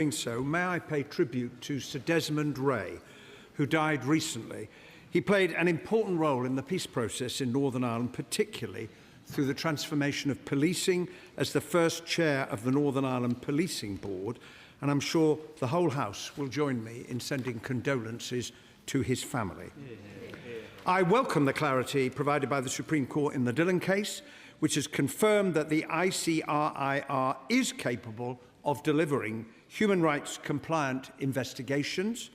Doing so, may I pay tribute to Sir Desmond Ray, who died recently. He played an important role in the peace process in Northern Ireland, particularly through the transformation of policing as the first chair of the Northern Ireland Policing Board, and I'm sure the whole House will join me in sending condolences to his family. I welcome the clarity provided by the Supreme Court in the Dillon case, which has confirmed that the ICRIR is capable of delivering human rights compliant investigations,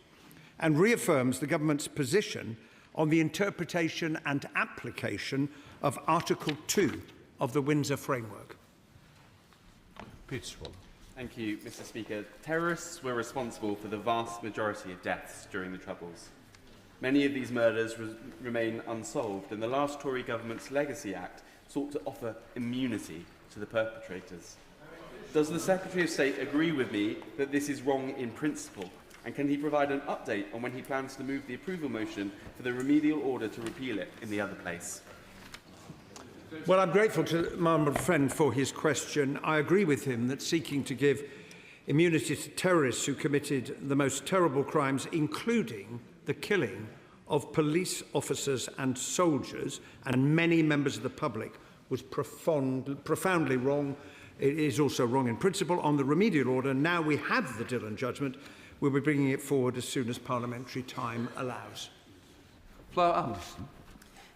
and reaffirms the government's position on the interpretation and application of Article 2 of the Windsor Framework. Peter Swallow. Thank you, Mr. Speaker. Terrorists were responsible for the vast majority of deaths during the Troubles. Many of these murders remain unsolved, and the last Tory government's Legacy Act sought to offer immunity to the perpetrators. Does the Secretary of State agree with me that this is wrong in principle? And can he provide an update on when he plans to move the approval motion for the remedial order to repeal it in the other place? Well, I'm grateful to my honourable friend for his question. I agree with him that seeking to give immunity to terrorists who committed the most terrible crimes, including the killing of police officers and soldiers and many members of the public, was profoundly wrong. It is also wrong in principle. On the remedial order, now we have the Dillon judgment. We'll be bringing it forward as soon as parliamentary time allows. Flower Anderson.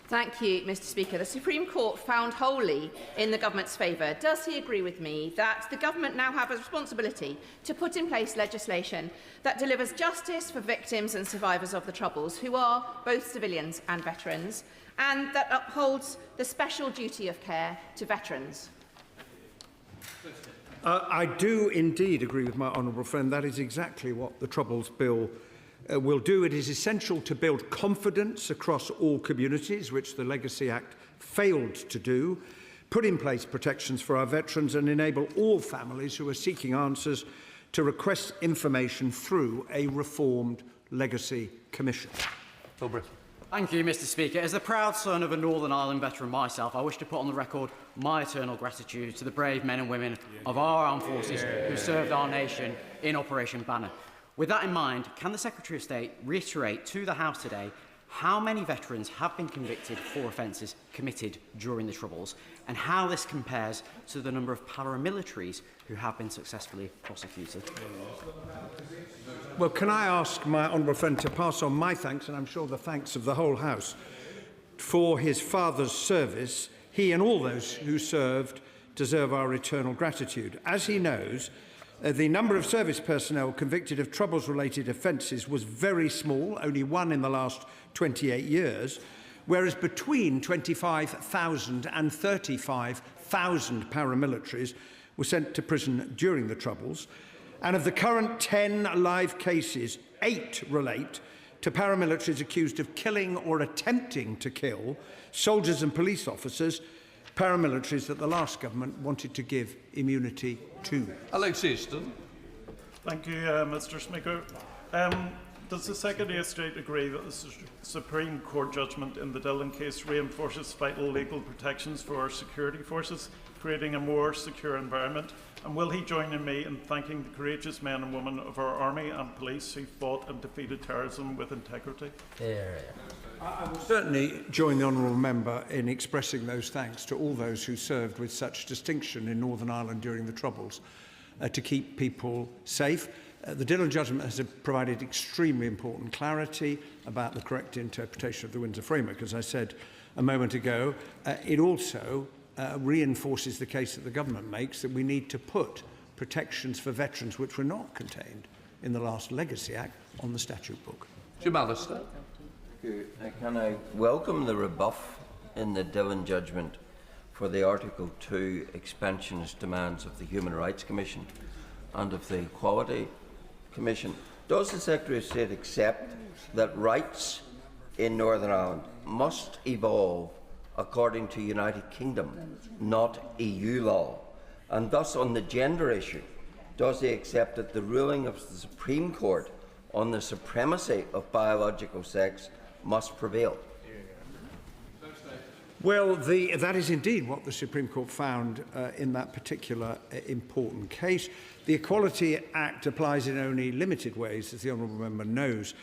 Thank you, Mr. Speaker. The Supreme Court found wholly in the government's favour. Does he agree with me that the government now have a responsibility to put in place legislation that delivers justice for victims and survivors of the Troubles, who are both civilians and veterans, and that upholds the special duty of care to veterans? I do indeed agree with my honourable friend. That is exactly what the Troubles Bill will do. It is essential to build confidence across all communities, which the Legacy Act failed to do, put in place protections for our veterans and enable all families who are seeking answers to request information through a reformed Legacy Commission. Phil Britton. Thank you, Mr. Speaker. As the proud son of a Northern Ireland veteran myself, I wish to put on the record my eternal gratitude to the brave men and women of our armed forces who served our nation in Operation Banner. With that in mind, can the Secretary of State reiterate to the House today how many veterans have been convicted for offences committed during the Troubles, and how this compares to the number of paramilitaries who have been successfully prosecuted? Well, can I ask my honourable friend to pass on my thanks, and I'm sure the thanks of the whole House, for his father's service. He and all those who served deserve our eternal gratitude. As he knows, the number of service personnel convicted of Troubles-related offences was very small, only one in the last 28 years, whereas between 25,000 and 35,000 paramilitaries were sent to prison during the Troubles. And of the current 10 live cases, 8 relate to paramilitaries accused of killing or attempting to kill soldiers and police officers, paramilitaries that the last government wanted to give immunity to. Alex Easton. Thank you, Mr. Speaker. Does the Secretary of State agree that the Supreme Court judgment in the Dillon case reinforces vital legal protections for our security forces, creating a more secure environment? And will he join me in thanking the courageous men and women of our army and police who fought and defeated terrorism with integrity? I will certainly join the honourable member in expressing those thanks to all those who served with such distinction in Northern Ireland during the Troubles to keep people safe. The Dillon judgment has provided extremely important clarity about the correct interpretation of the Windsor Framework. As I said a moment ago, it also reinforces the case that the government makes that we need to put protections for veterans which were not contained in the last Legacy Act on the statute book. Jim Allister. Can I welcome the rebuff in the Dillon judgment for the Article 2 expansionist demands of the Human Rights Commission and of the Equality Commission? Does the Secretary of State accept that rights in Northern Ireland must evolve according to United Kingdom, not EU law? And thus, on the gender issue, does he accept that the ruling of the Supreme Court on the supremacy of biological sex must prevail? Well, that is indeed what the Supreme Court found in that particular important case. The Equality Act applies in only limited ways, as the honourable member knows,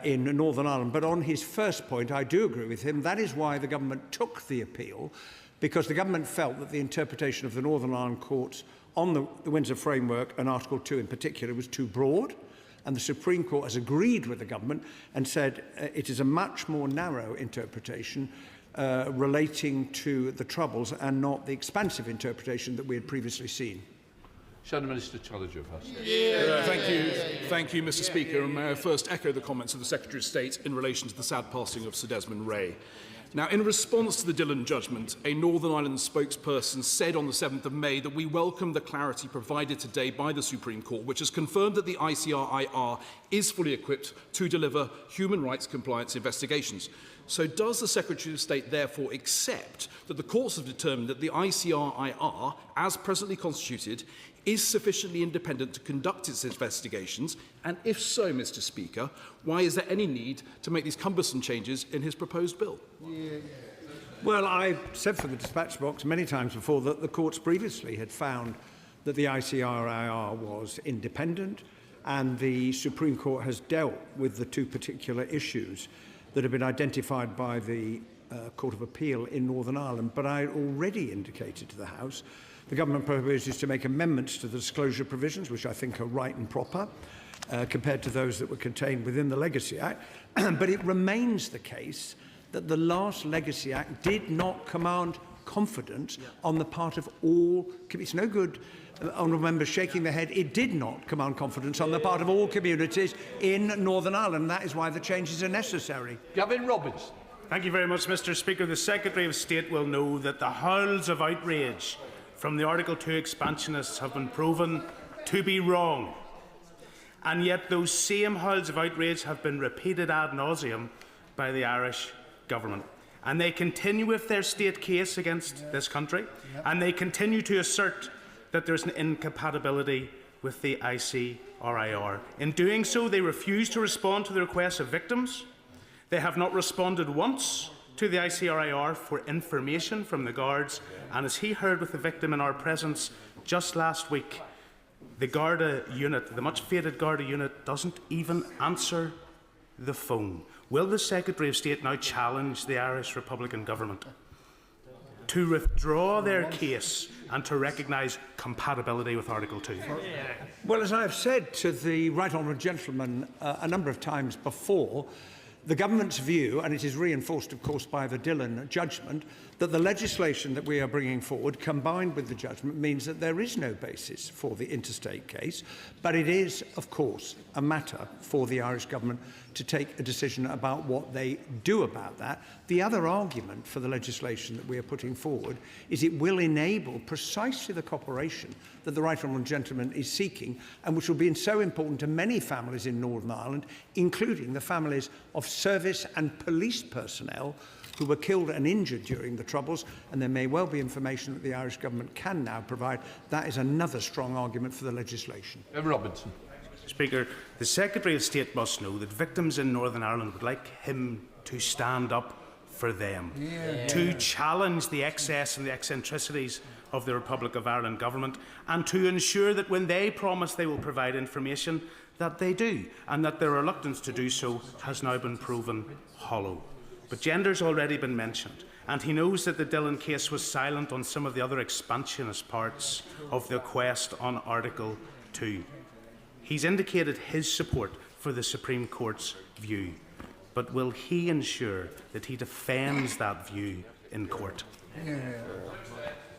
in Northern Ireland. But on his first point, I do agree with him. That is why the government took the appeal, because the government felt that the interpretation of the Northern Ireland courts on the Windsor Framework and Article 2 in particular was too broad. And the Supreme Court has agreed with the government and said it is a much more narrow interpretation relating to the Troubles and not the expansive interpretation that we had previously seen. Shadow Minister Challenger first. Thank you, Mr. Speaker. And may I first echo the comments of the Secretary of State in relation to the sad passing of Sir Desmond Ray. Now, in response to the Dillon judgment, a Northern Ireland spokesperson said on the 7th of May that we welcome the clarity provided today by the Supreme Court, which has confirmed that the ICRIR is fully equipped to deliver human rights compliance investigations. So does the Secretary of State therefore accept that the courts have determined that the ICRIR, as presently constituted, is sufficiently independent to conduct its investigations? And if so, Mr. Speaker, why is there any need to make these cumbersome changes in his proposed bill? Well, I've said for the dispatch box many times before that the courts previously had found that the ICRIR was independent, and the Supreme Court has dealt with the two particular issues that have been identified by the Court of Appeal in Northern Ireland. But I already indicated to the House the government proposes to make amendments to the disclosure provisions, which I think are right and proper, compared to those that were contained within the Legacy Act. But it remains the case that the last Legacy Act did not command confidence on the part of all. It's no good, honourable members, shaking their head. It did not command confidence on the part of all communities in Northern Ireland. That is why the changes are necessary. Gavin Robbins. Thank you very much, Mr. Speaker. The Secretary of State will know that the howls of outrage from the Article 2 expansionists have been proven to be wrong. And yet those same howls of outrage have been repeated ad nauseum by the Irish government. And they continue with their state case against this country, and they continue to assert that there's an incompatibility with the ICRIR. In doing so, they refuse to respond to the requests of victims. They have not responded once to the ICRIR for information from the Guards, and as he heard with the victim in our presence just last week, the Garda unit, the much-feted Garda unit, doesn't even answer the phone. Will the Secretary of State now challenge the Irish Republican government to withdraw their case and to recognise compatibility with Article 2? Well, as I have said to the right honourable gentleman a number of times before, the government's view, and it is reinforced, of course, by the Dillon judgment, that the legislation that we are bringing forward, combined with the judgment, means that there is no basis for the interstate case. But it is, of course, a matter for the Irish government to take a decision about what they do about that. The other argument for the legislation that we are putting forward is it will enable precisely the cooperation that the right honourable gentleman is seeking, and which will be so important to many families in Northern Ireland, including the families of service and police personnel who were killed and injured during the Troubles, and there may well be information that the Irish government can now provide. That is another strong argument for the legislation. Robinson. Speaker, the Secretary of State must know that victims in Northern Ireland would like him to stand up for them, to challenge the excess and the eccentricities of the Republic of Ireland government, and to ensure that when they promise they will provide information, that they do, and that their reluctance to do so has now been proven hollow. But gender's already been mentioned, and he knows that the Dillon case was silent on some of the other expansionist parts of the quest on Article 2. He's indicated his support for the Supreme Court's view, but will he ensure that he defends that view in court?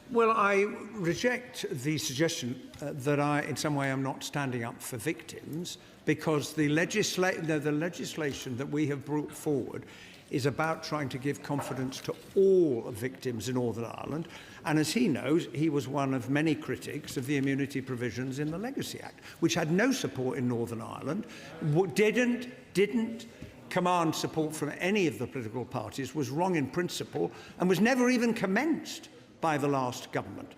Well, I reject the suggestion that I, in some way, am not standing up for victims, because the legislation that we have brought forward is about trying to give confidence to all victims in Northern Ireland. And as he knows, he was one of many critics of the immunity provisions in the Legacy Act, which had no support in Northern Ireland, didn't command support from any of the political parties, was wrong in principle, and was never even commenced by the last government.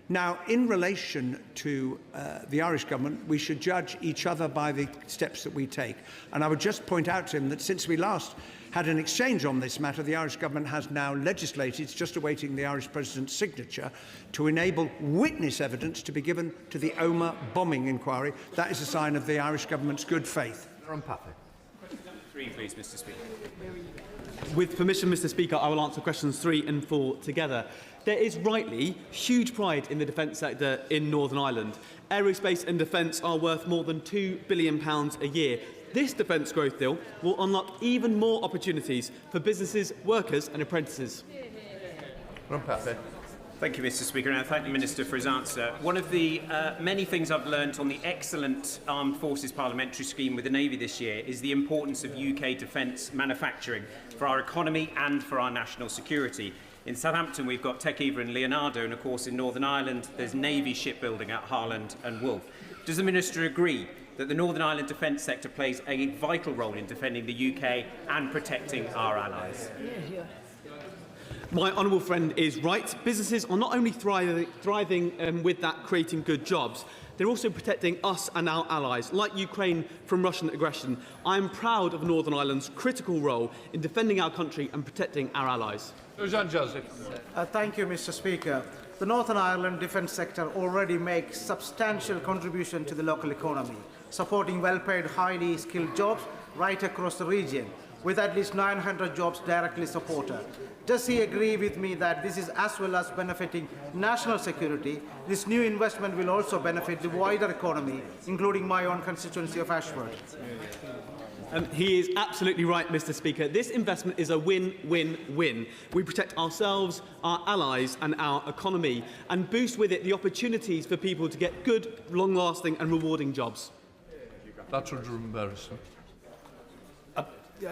Now, in relation to the Irish government, we should judge each other by the steps that we take. And I would just point out to him that since we last had an exchange on this matter. The Irish Government has now legislated, it's just awaiting the Irish President's signature, to enable witness evidence to be given to the Omagh bombing inquiry. That is a sign of the Irish Government's good faith. Three, please, Mr. Speaker. With permission, Mr. Speaker, I will answer questions 3 and 4 together. There is rightly huge pride in the defence sector in Northern Ireland. Aerospace and defence are worth more than £2 billion a year. This defence growth deal will unlock even more opportunities for businesses, workers and apprentices. Thank you, Mr. Speaker, and I thank the Minister for his answer. One of the many things I've learnt on the excellent Armed Forces Parliamentary Scheme with the Navy this year is the importance of UK defence manufacturing for our economy and for our national security. In Southampton, we've got Tech Eva and Leonardo, and of course in Northern Ireland, there's Navy shipbuilding at Harland and Wolff. Does the Minister agree that the Northern Ireland defence sector plays a vital role in defending the UK and protecting our allies? My honourable friend is right. Businesses are not only thriving with that, creating good jobs, they're also protecting us and our allies, like Ukraine, from Russian aggression. I am proud of Northern Ireland's critical role in defending our country and protecting our allies. Thank you, Mr. Speaker. The Northern Ireland defence sector already makes substantial contribution to the local economy, supporting well-paid, highly skilled jobs right across the region, with at least 900 jobs directly supported. Does he agree with me that this is as well as benefiting national security? This new investment will also benefit the wider economy, including my own constituency of Ashford. He is absolutely right, Mr. Speaker. This investment is a win-win-win. We protect ourselves, our allies and our economy, and boost with it the opportunities for people to get good, long-lasting and rewarding jobs. That's embarrassing.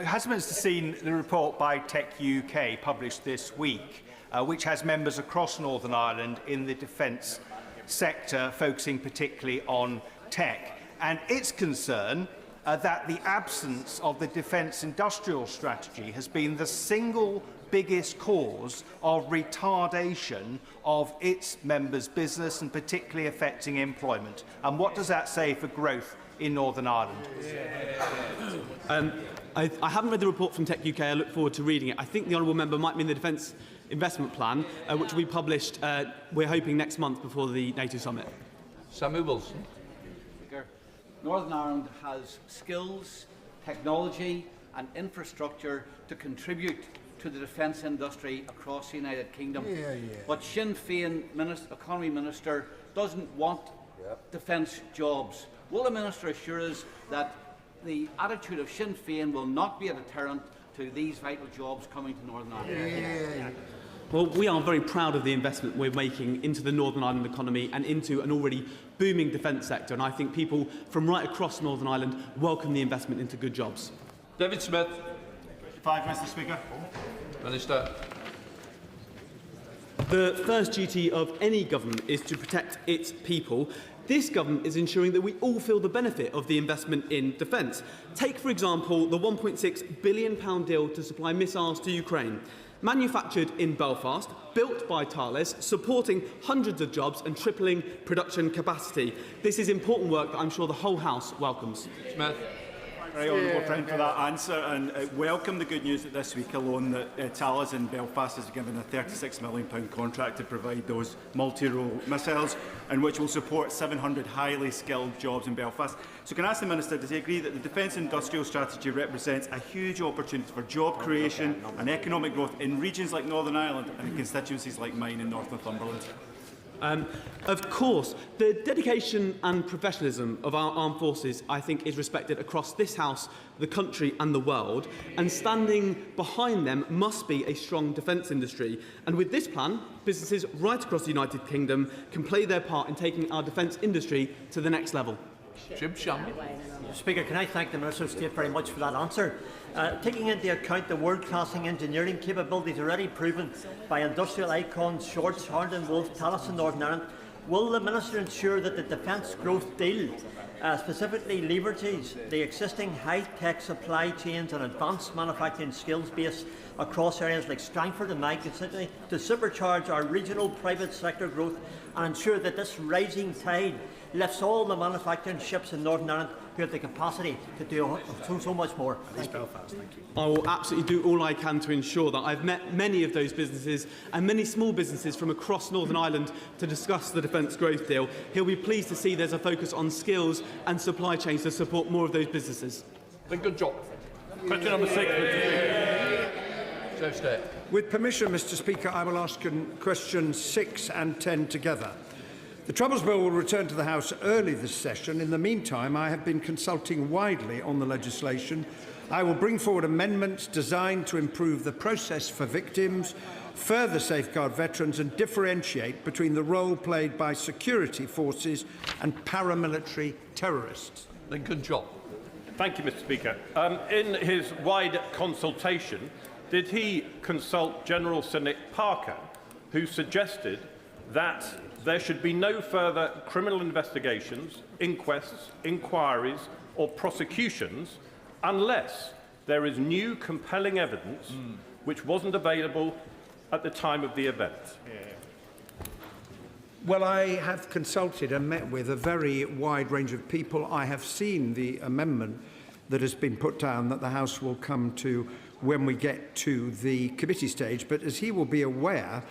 Has the Minister seen the report by Tech UK published this week, which has members across Northern Ireland in the defence sector, focusing particularly on tech, and its concern that the absence of the defence industrial strategy has been the single biggest cause of retardation of its members' business and particularly affecting employment? And what does that say for growth in Northern Ireland? I haven't read the report from Tech UK. I look forward to reading it. I think the honourable member might mean the Defence Investment Plan, which will be published, we're hoping, next month before the NATO summit. Samuel Wilson. Northern Ireland has skills, technology and infrastructure to contribute to the defence industry across the United Kingdom. But Sinn Féin Economy Minister doesn't want defence jobs. Will the Minister assure us that the attitude of Sinn Féin will not be a deterrent to these vital jobs coming to Northern Ireland? Well, we are very proud of the investment we're making into the Northern Ireland economy and into an already booming defence sector, and I think people from right across Northern Ireland welcome the investment into good jobs. David Smith. 5, Mr. Speaker. Minister. The first duty of any government is to protect its people. This government is ensuring that we all feel the benefit of the investment in defence. Take, for example, the £1.6 billion deal to supply missiles to Ukraine. Manufactured in Belfast, built by Thales, supporting hundreds of jobs and tripling production capacity. This is important work that I'm sure the whole House welcomes. Smith. Very honourable friend for that answer, and welcome the good news that this week alone that Thales in Belfast has given a £36 million contract to provide those multi-role missiles, and which will support 700 highly skilled jobs in Belfast. So can I ask the Minister, does he agree that the defence industrial strategy represents a huge opportunity for job creation and economic growth in regions like Northern Ireland and in constituencies like mine in North Northumberland? Of course, the dedication and professionalism of our armed forces, I think, is respected across this House, the country and the world, and standing behind them must be a strong defence industry. And with this plan, businesses right across the United Kingdom can play their part in taking our defence industry to the next level. Jim Shamley. Speaker, can I thank the Minister of State very much for that answer. Taking into account the world-class engineering capabilities already proven by industrial icons Shorts, Harland and Wolff, Thales in Northern Ireland, will the Minister ensure that the Defence Growth Deal specifically leverages the existing high-tech supply chains and advanced manufacturing skills base across areas like Strangford and my constituency to supercharge our regional private sector growth and ensure that this rising tide lifts all the manufacturing ships in Northern Ireland who have the capacity to do so much more. Thank you. I will absolutely do all I can to ensure that. I've met many of those businesses and many small businesses from across Northern Ireland to discuss the Defence Growth Deal. He'll be pleased to see there's a focus on skills and supply chains to support more of those businesses. Good job. Question number 6. With permission, Mr. Speaker, I will ask questions 6 and 10 together. The Troubles Bill will return to the House early this session. In the meantime, I have been consulting widely on the legislation. I will bring forward amendments designed to improve the process for victims, further safeguard veterans and differentiate between the role played by security forces and paramilitary terrorists. Lincoln Job. Thank you, Mr. Speaker. In his wide consultation, did he consult General Sir Nick Parker, who suggested that there should be no further criminal investigations, inquests, inquiries or prosecutions unless there is new compelling evidence which wasn't available at the time of the event? Well, I have consulted and met with a very wide range of people. I have seen the amendment that has been put down that the House will come to when we get to the committee stage. But as he will be aware,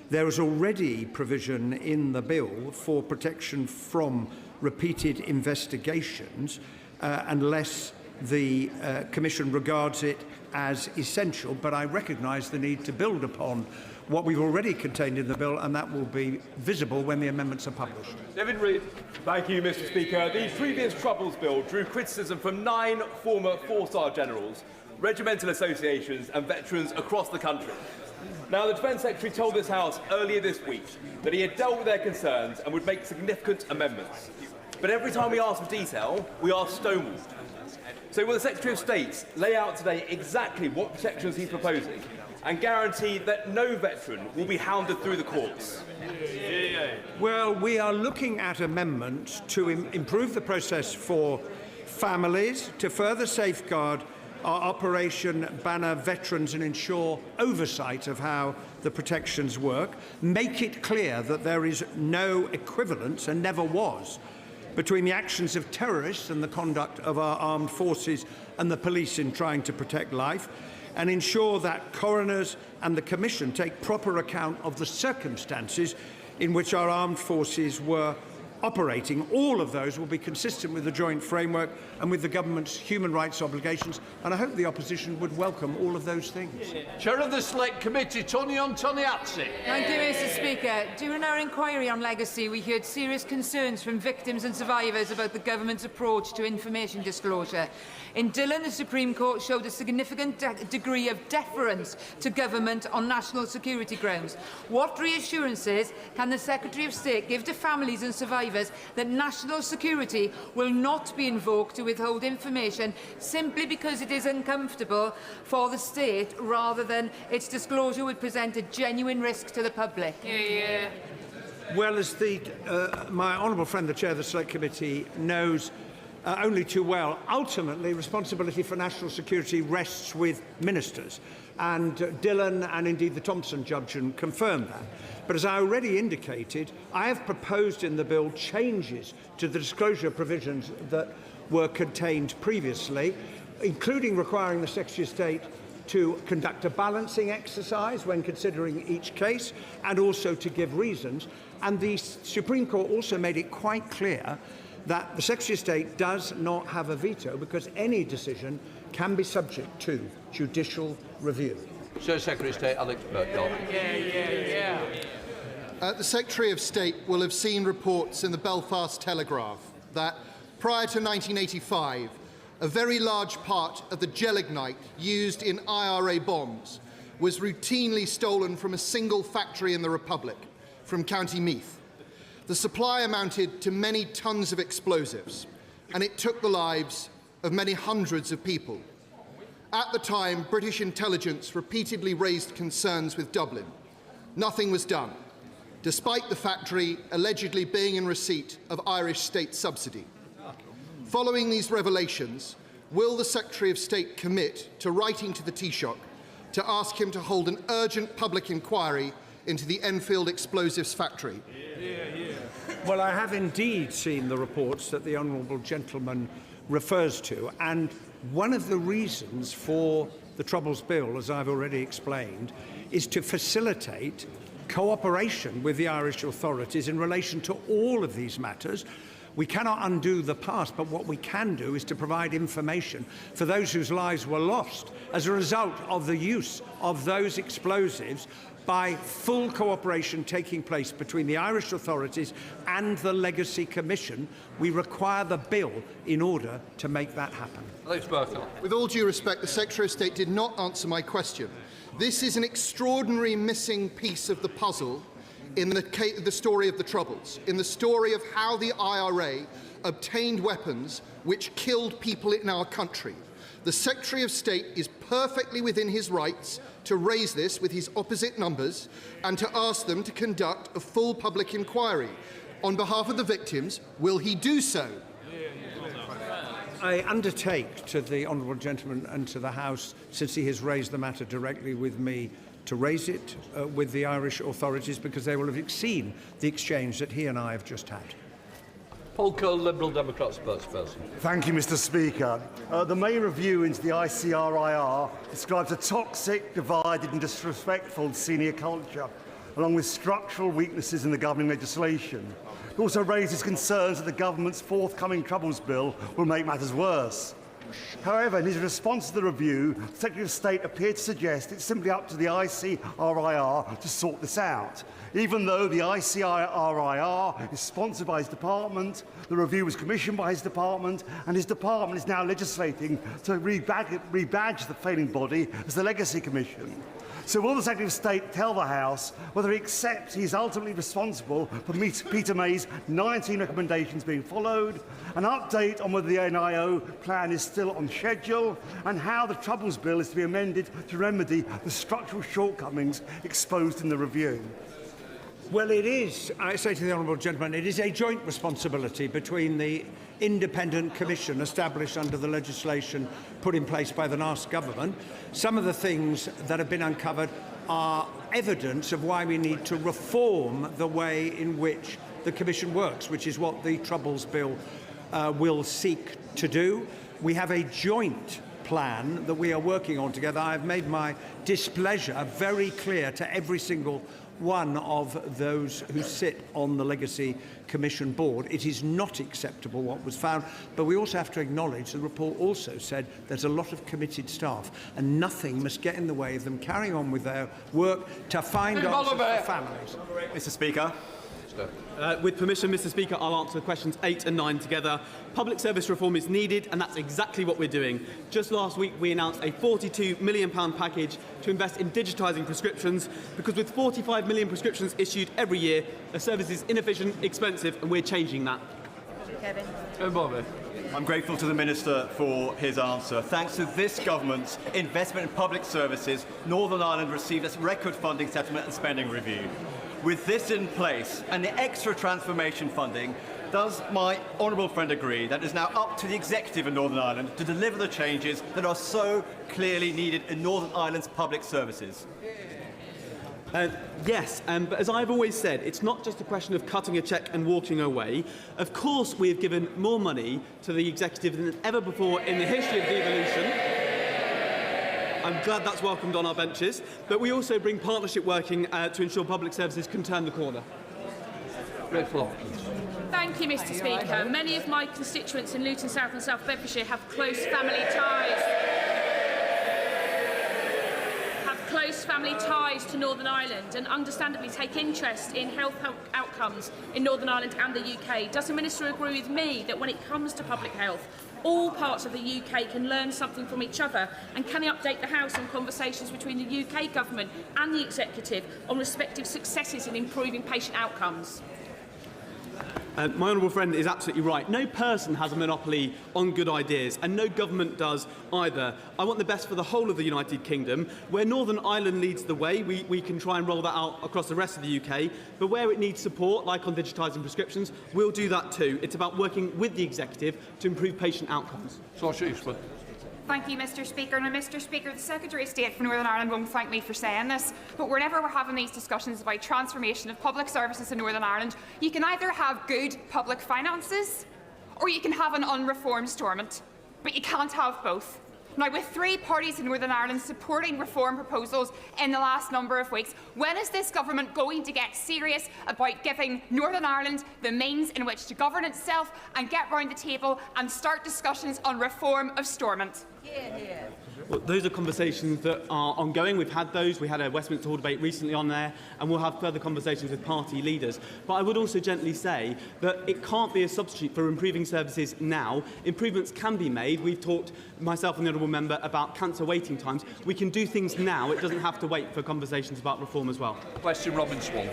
there is already provision in the bill for protection from repeated investigations unless the Commission regards it as essential. But I recognise the need to build upon what we've already contained in the bill, and that will be visible when the amendments are published. David Reid. Thank you, Mr. Speaker. The previous Troubles Bill drew criticism from 9 former 4-star generals, regimental associations and veterans across the country. Now, the Defence Secretary told this House earlier this week that he had dealt with their concerns and would make significant amendments. But every time we ask for detail, we are stonewalled. So will the Secretary of State lay out today exactly what protections he's proposing and guarantee that no veteran will be hounded through the courts? Well, we are looking at amendments to improve the process for families, to further safeguard our Operation Banner veterans and ensure oversight of how the protections work, make it clear that there is no equivalence, and never was, between the actions of terrorists and the conduct of our armed forces and the police in trying to protect life, and ensure that coroners and the Commission take proper account of the circumstances in which our armed forces were operating. All of those will be consistent with the joint framework and with the government's human rights obligations, and I hope the opposition would welcome all of those things. Chair of the Select Committee, Tony Antoniazzi. Thank you, Mr. Speaker. During our inquiry on legacy, we heard serious concerns from victims and survivors about the government's approach to information disclosure. In Dillon, the Supreme Court showed a significant degree of deference to government on national security grounds. What reassurances can the Secretary of State give to families and survivors that national security will not be invoked to withhold information simply because it is uncomfortable for the state, rather than its disclosure would present a genuine risk to the public? Well, as my honourable friend, the Chair of the Select Committee, knows only too well, ultimately responsibility for national security rests with ministers, and Dillon and indeed the Thompson judgment confirmed that. But as I already indicated, I have proposed in the bill changes to the disclosure provisions that were contained previously, including requiring the Secretary of State to conduct a balancing exercise when considering each case, and also to give reasons. And the Supreme Court also made it quite clear that the Secretary of State does not have a veto, because any decision can be subject to judicial review. Sir Secretary of State Alex Burkdale. The Secretary of State will have seen reports in the Belfast Telegraph that prior to 1985, a very large part of the gelignite used in IRA bombs was routinely stolen from a single factory in the Republic, from County Meath. The supply amounted to many tons of explosives, and it took the lives of many hundreds of people. At the time, British intelligence repeatedly raised concerns with Dublin. Nothing was done, despite the factory allegedly being in receipt of Irish state subsidy. Following these revelations, will the Secretary of State commit to writing to the Taoiseach to ask him to hold an urgent public inquiry into the Enfield explosives factory? Well, I have indeed seen the reports that the honourable gentleman refers to, and one of the reasons for the Troubles Bill, as I've already explained, is to facilitate cooperation with the Irish authorities in relation to all of these matters. We cannot undo the past, but what we can do is to provide information for those whose lives were lost as a result of the use of those explosives, by full cooperation taking place between the Irish authorities and the Legacy Commission. We require the bill in order to make that happen. With all due respect, the Secretary of State did not answer my question. This is an extraordinary missing piece of the puzzle in the story of the Troubles, in the story of how the IRA obtained weapons which killed people in our country. The Secretary of State is perfectly within his rights to raise this with his opposite numbers and to ask them to conduct a full public inquiry. On behalf of the victims, will he do so? I undertake to the honourable gentleman and to the House, since he has raised the matter directly with me, to raise it with the Irish authorities, because they will have seen the exchange that he and I have just had. Paul Cole, Liberal Democrat spokesperson. Thank you, Mr. Speaker. The May review into the ICRIR describes a toxic, divided and disrespectful senior culture, along with structural weaknesses in the governing legislation. It also raises concerns that the government's forthcoming Troubles Bill will make matters worse. However, in his response to the review, the Secretary of State appeared to suggest it's simply up to the ICRIR to sort this out. Even though the ICRIR is sponsored by his department, the review was commissioned by his department, and his department is now legislating to rebadge the failing body as the Legacy Commission. So will the Secretary of State tell the House whether he accepts he is ultimately responsible for Peter May's 19 recommendations being followed, an update on whether the NIO plan is still on schedule, and how the Troubles Bill is to be amended to remedy the structural shortcomings exposed in the review? Well, it is, I say to the honourable gentleman, it is a joint responsibility between the independent commission established under the legislation put in place by the last government. Some of the things that have been uncovered are evidence of why we need to reform the way in which the commission works, which is what the Troubles Bill will seek to do. We have a joint plan that we are working on together. I have made my displeasure very clear to every single one of those who sit on the Legacy Commission board. It is not acceptable what was found, but we also have to acknowledge the report also said there's a lot of committed staff, and nothing must get in the way of them carrying on with their work to find answers for families. Mr. Speaker. With permission, Mr. Speaker, I'll answer questions 8 and 9 together. Public service reform is needed, and that's exactly what we're doing. Just last week, we announced a £42 million package to invest in digitising prescriptions, because with 45 million prescriptions issued every year, a service is inefficient, expensive, and we're changing that. Kevin. I'm grateful to the Minister for his answer. Thanks to this government's investment in public services, Northern Ireland received its record funding settlement and spending review. With this in place and the extra transformation funding, does my honourable friend agree that it is now up to the executive in Northern Ireland to deliver the changes that are so clearly needed in Northern Ireland's public services? Yes, but as I've always said, it's not just a question of cutting a cheque and walking away. Of course, we have given more money to the executive than ever before in the history of devolution. I'm glad that's welcomed on our benches, but we also bring partnership working to ensure public services can turn the corner. Thank you, Mr. Speaker. Many of my constituents in Luton South and South Bedfordshire have close family ties to Northern Ireland, and understandably take interest in health outcomes in Northern Ireland and the UK. Does the Minister agree with me that when it comes to public health, all parts of the UK can learn something from each other, and can he update the House on conversations between the UK Government and the Executive on respective successes in improving patient outcomes? My honourable friend is absolutely right. No person has a monopoly on good ideas, and no government does either. I want the best for the whole of the United Kingdom. Where Northern Ireland leads the way, we can try and roll that out across the rest of the UK. But where it needs support, like on digitising prescriptions, we'll do that too. It's about working with the executive to improve patient outcomes. Thank you, Mr Speaker. Now, Mr Speaker, the Secretary of State for Northern Ireland won't thank me for saying this, but whenever we're having these discussions about transformation of public services in Northern Ireland, you can either have good public finances or you can have an unreformed Stormont, but you can't have both. Now, with 3 parties in Northern Ireland supporting reform proposals in the last number of weeks, when is this government going to get serious about giving Northern Ireland the means in which to govern itself and get round the table and start discussions on reform of Stormont? Well, those are conversations that are ongoing. We've had those. We had a Westminster Hall debate recently on there, and we'll have further conversations with party leaders. But I would also gently say that it can't be a substitute for improving services now. Improvements can be made. We've talked, myself and the Honourable Member, about cancer waiting times. We can do things now. It doesn't have to wait for conversations about reform as well. Question, Robin Swan.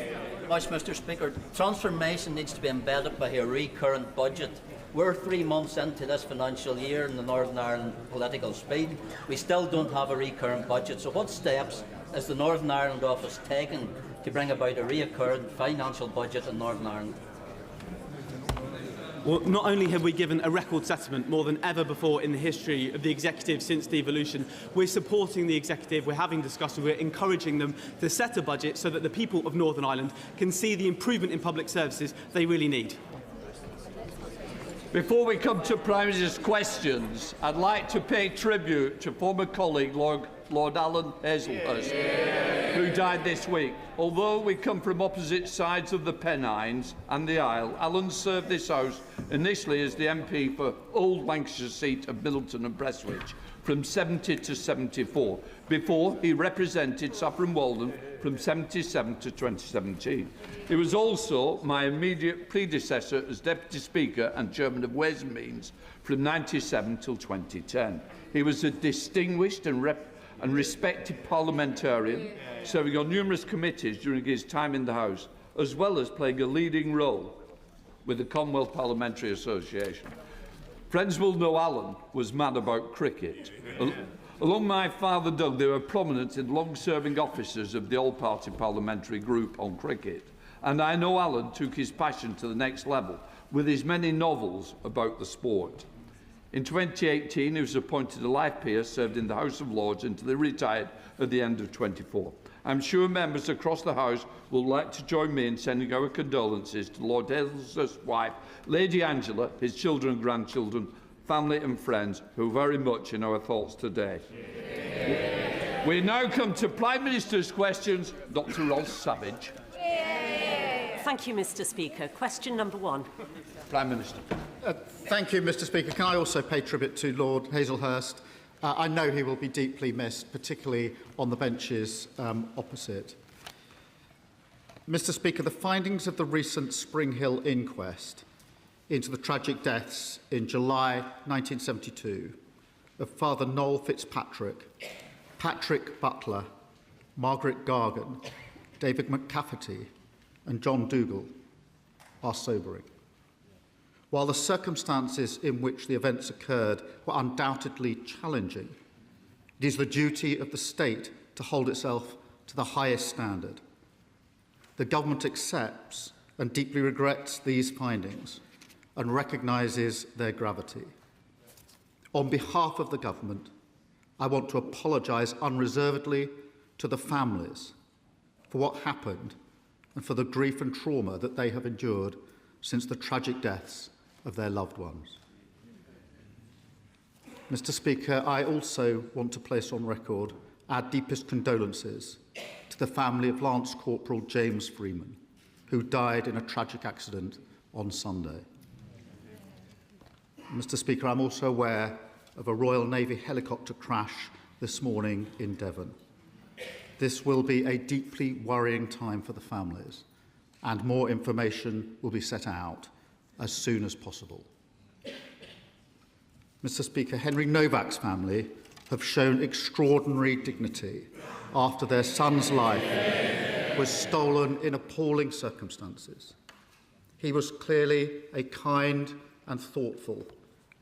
Much, Mr Speaker. Transformation needs to be embedded by a recurrent budget. We're 3 months into this financial year in the Northern Ireland political speed. We still don't have a recurrent budget. So what steps is the Northern Ireland Office taking to bring about a recurrent financial budget in Northern Ireland? Well, not only have we given a record settlement more than ever before in the history of the Executive since devolution, we're supporting the Executive, we're having discussions, we're encouraging them to set a budget so that the people of Northern Ireland can see the improvement in public services they really need. Before we come to Prime Minister's questions, I'd like to pay tribute to former colleague Lord Alan Hazelhurst, who died this week. Although we come from opposite sides of the Pennines and the Isle, Alan served this House initially as the MP for Old Lancashire seat of Middleton and Prestwich from 70 to 74, before he represented Saffron Walden from 77 to 2017. He was also my immediate predecessor as Deputy Speaker and Chairman of Ways and Means from 97 till 2010. He was a distinguished and respected parliamentarian, serving on numerous committees during his time in the House, as well as playing a leading role with the Commonwealth Parliamentary Association. Friends will know Alan was mad about cricket. Along my father Doug, they were prominent and long-serving officers of the All-Party Parliamentary Group on cricket. And I know Alan took his passion to the next level with his many novels about the sport. In 2018, he was appointed a life peer, served in the House of Lords until he retired at the end of 24. I'm sure members across the House will like to join me in sending our condolences to Lord Hazelhurst's wife, Lady Angela, his children and grandchildren, family and friends, who are very much in our thoughts today. We now come to Prime Minister's questions. Dr Ross Savage. Thank you, Mr Speaker. Question number 1. Prime Minister. Thank you, Mr Speaker. Can I also pay tribute to Lord Hazelhurst? I know he will be deeply missed, particularly on the benches opposite. Mr Speaker, the findings of the recent Spring Hill inquest into the tragic deaths in July 1972 of Father Noel Fitzpatrick, Patrick Butler, Margaret Gargan, David McCafferty and John Dougal are sobering. While the circumstances in which the events occurred were undoubtedly challenging, it is the duty of the state to hold itself to the highest standard. The government accepts and deeply regrets these findings and recognises their gravity. On behalf of the government, I want to apologise unreservedly to the families for what happened and for the grief and trauma that they have endured since the tragic deaths of their loved ones. Mr Speaker, I also want to place on record our deepest condolences to the family of Lance Corporal James Freeman, who died in a tragic accident on Sunday. Mr Speaker, I'm also aware of a Royal Navy helicopter crash this morning in Devon. This will be a deeply worrying time for the families, and more information will be set out as soon as possible. Mr Speaker, Henry Novak's family have shown extraordinary dignity after their son's life was stolen in appalling circumstances. He was clearly a kind and thoughtful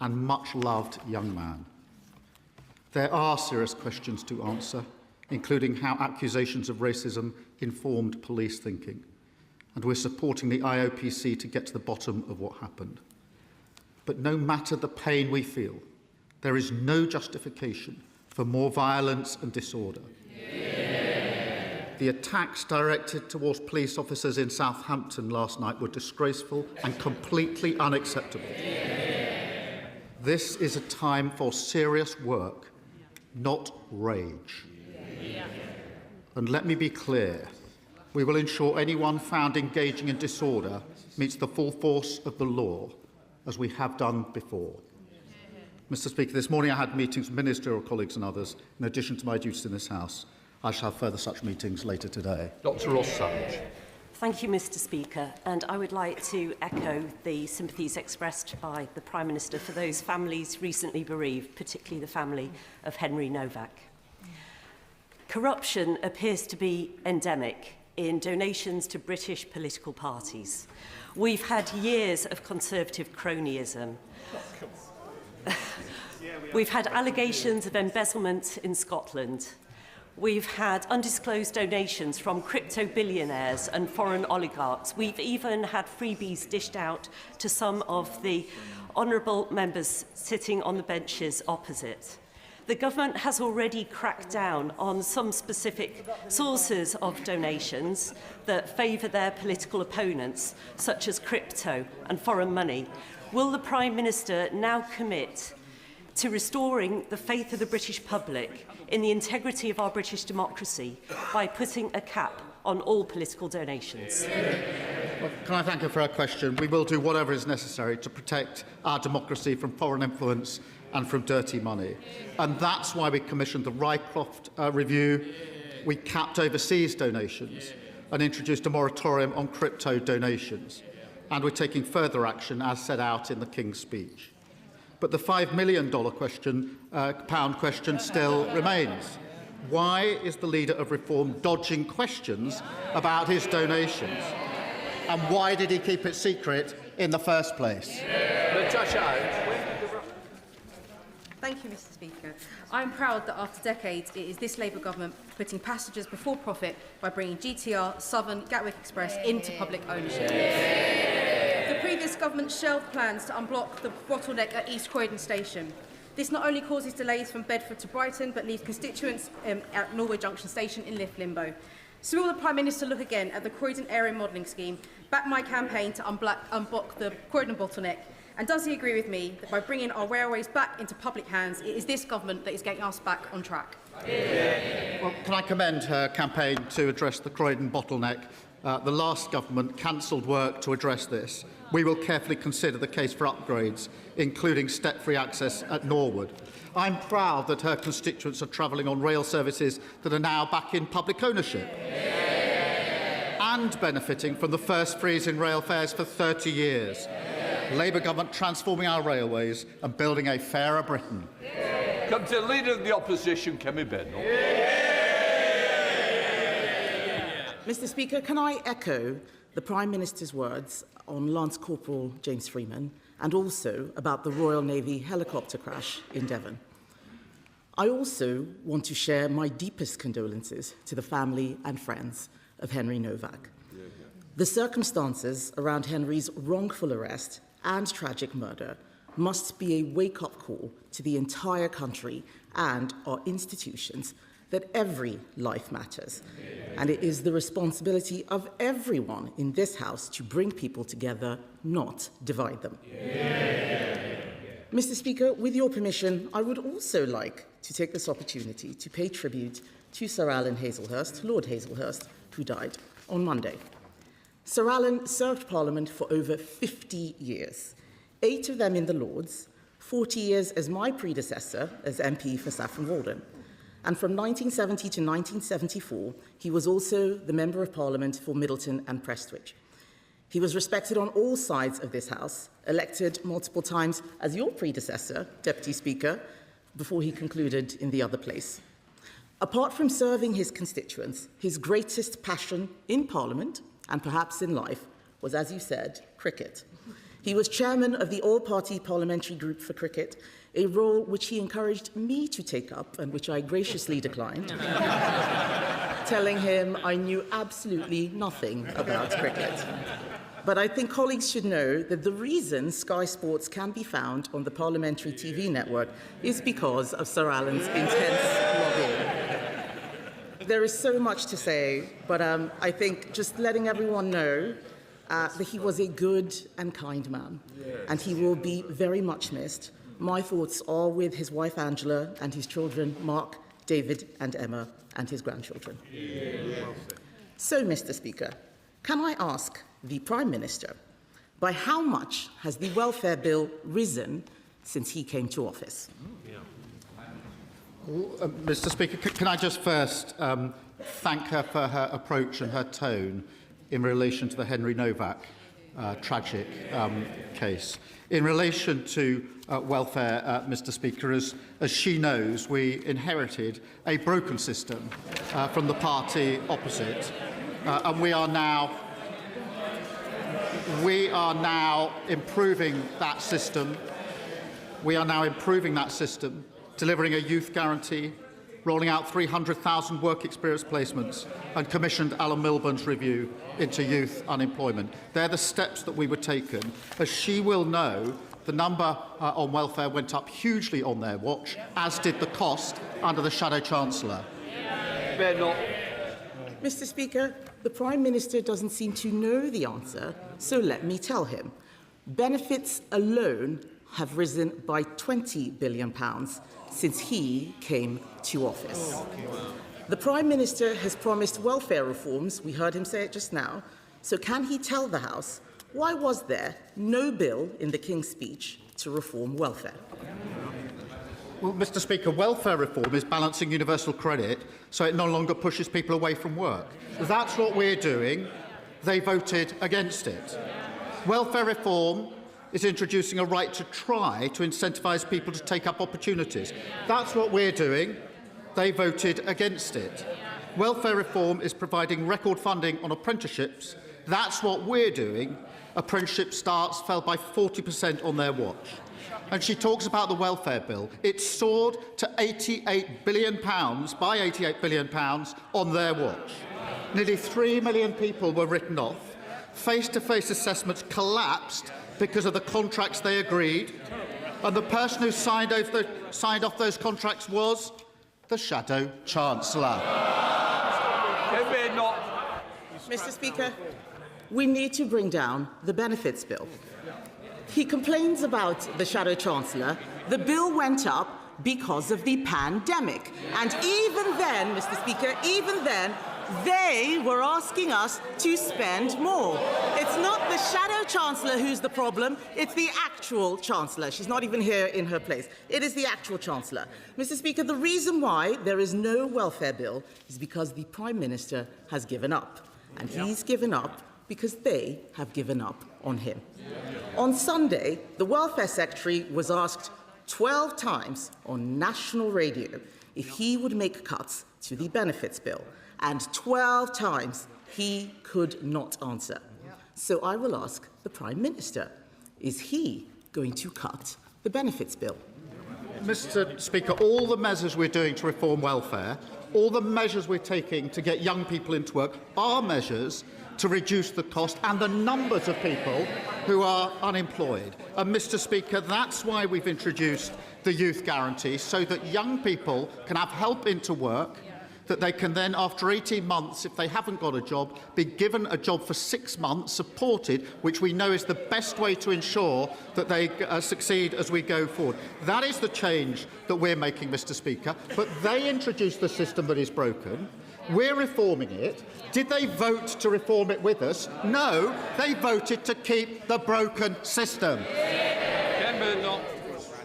and much-loved young man. There are serious questions to answer, including how accusations of racism informed police thinking, and we're supporting the IOPC to get to the bottom of what happened. But no matter the pain we feel, There is no justification for more violence and disorder. The attacks directed towards police officers in Southampton last night were disgraceful and completely unacceptable. This is a time for serious work, not rage. And let me be clear, we will ensure anyone found engaging in disorder meets the full force of the law, as we have done before. Mr. Speaker, this morning I had meetings with ministerial colleagues and others, in addition to my duties in this House. I shall have further such meetings later today. Dr. Ross-Savage. Thank you, Mr. Speaker, and I would like to echo the sympathies expressed by the Prime Minister for those families recently bereaved, particularly the family of Henry Novak. Corruption appears to be endemic in donations to British political parties. We've had years of Conservative cronyism. We've had allegations of embezzlement in Scotland. We've had undisclosed donations from crypto billionaires and foreign oligarchs. We've even had freebies dished out to some of the honourable members sitting on the benches opposite. The government has already cracked down on some specific sources of donations that favour their political opponents, such as crypto and foreign money. Will the Prime Minister now commit to restoring the faith of the British public in the integrity of our British democracy by putting a cap on all political donations? Well, can I thank her for her question? We will do whatever is necessary to protect our democracy from foreign influence and from dirty money. And that's why we commissioned the Rycroft review. We capped overseas donations and introduced a moratorium on crypto donations. And we're taking further action as set out in the King's speech. But the £5 million question still remains. Why is the Leader of Reform dodging questions about his donations? And why did he keep it secret in the first place? Thank you, Mr. Speaker. I'm proud that after decades it is this Labour government putting passengers before profit by bringing GTR, Southern, Gatwick Express into public ownership. The previous government shelved plans to unblock the bottleneck at East Croydon Station. This not only causes delays from Bedford to Brighton, but leaves constituents at Norway Junction Station in limbo. So will the Prime Minister look again at the Croydon Area Modelling Scheme, back my campaign to unblock the Croydon bottleneck? And does he agree with me that by bringing our railways back into public hands, it is this government that is getting us back on track? Well, can I commend her campaign to address the Croydon bottleneck? The last government cancelled work to address this. We will carefully consider the case for upgrades, including step-free access at Norwood. I'm proud that her constituents are travelling on rail services that are now back in public ownership and benefiting from the first freeze in rail fares for 30 years. Labour government transforming our railways and building a fairer Britain. Come to the Leader of the Opposition, Kemi Beno. Mr. Speaker, can I echo the Prime Minister's words on Lance Corporal James Freeman and also about the Royal Navy helicopter crash in Devon? I also want to share my deepest condolences to the family and friends of Henry Novak. The circumstances around Henry's wrongful arrest and tragic murder must be a wake-up call to the entire country and our institutions that every life matters, and it is the responsibility of everyone in this House to bring people together, not divide them. Mr. Speaker, with your permission, I would also like to take this opportunity to pay tribute to Sir Alan Hazelhurst, Lord Hazelhurst, who died on Monday. Sir Alan served Parliament for over 50 years, 8 of them in the Lords, 40 years as my predecessor as MP for Saffron Walden. And from 1970 to 1974, he was also the Member of Parliament for Middleton and Prestwich. He was respected on all sides of this House, elected multiple times as your predecessor, Deputy Speaker, before he concluded in the other place. Apart from serving his constituents, his greatest passion in Parliament, and perhaps in life, was, as you said, cricket. He was chairman of the all-party parliamentary group for cricket, a role which he encouraged me to take up and which I graciously declined, telling him I knew absolutely nothing about cricket. But I think colleagues should know that the reason Sky Sports can be found on the parliamentary TV network is because of Sir Alan's intense lobbying. There is so much to say, but I think just letting everyone know that he was a good and kind man, and he will be very much missed. My thoughts are with his wife Angela and his children Mark, David and Emma, and his grandchildren. So, Mr. Speaker, can I ask the Prime Minister, by how much has the welfare bill risen since he came to office? Mr. Speaker, can I just first thank her for her approach and her tone in relation to the Henry Novak tragic case. In relation to welfare, Mr. Speaker, as she knows, we inherited a broken system from the party opposite, and we are now improving that system. We are now improving that system, delivering a youth guarantee, rolling out 300,000 work experience placements, and commissioned Alan Milburn's review into youth unemployment. They're the steps that we were taken. As she will know, the number on welfare went up hugely on their watch, as did the cost under the Shadow Chancellor. Mr. Speaker, the Prime Minister doesn't seem to know the answer, so let me tell him. Benefits alone have risen by £20 billion since he came to office. The Prime Minister has promised welfare reforms, we heard him say it just now, so can he tell the House why was there no bill in the King's speech to reform welfare? Well, Mr. Speaker, welfare reform is balancing universal credit so it no longer pushes people away from work. That's what we're doing. They voted against it. Welfare reform is introducing a right to try to incentivise people to take up opportunities. That's what we're doing. They voted against it. Welfare reform is providing record funding on apprenticeships. That's what we're doing. Apprenticeship starts fell by 40% on their watch. And she talks about the welfare bill. It soared to £88 billion, by £88 billion on their watch. Nearly 3 million people were written off. Face-to-face assessments collapsed because of the contracts they agreed, and the person who signed off those contracts was the Shadow Chancellor. Mr. Speaker, we need to bring down the benefits bill. He complains about the Shadow Chancellor. The bill went up because of the pandemic. And even then, Mr. Speaker, even then, they were asking us to spend more. It's not the Shadow Chancellor who's the problem, it's the actual Chancellor. She's not even here in her place. It is the actual Chancellor. Mr. Speaker, the reason why there is no welfare bill is because the Prime Minister has given up. And he's given up because they have given up on him. On Sunday, the Welfare Secretary was asked 12 times on national radio if he would make cuts to the benefits bill. And 12 times he could not answer. So I will ask the Prime Minister, is he going to cut the benefits bill? Mr. Speaker, all the measures we're doing to reform welfare, all the measures we're taking to get young people into work are measures to reduce the cost and the numbers of people who are unemployed. And, Mr. Speaker, that's why we've introduced the youth guarantee, so that young people can have help into work, that they can then, after 18 months, if they haven't got a job, be given a job for 6 months, supported, which we know is the best way to ensure that they succeed as we go forward. That is the change that we're making, Mr. Speaker. But they introduced the system that is broken. We're reforming it. Did they vote to reform it with us? No, they voted to keep the broken system.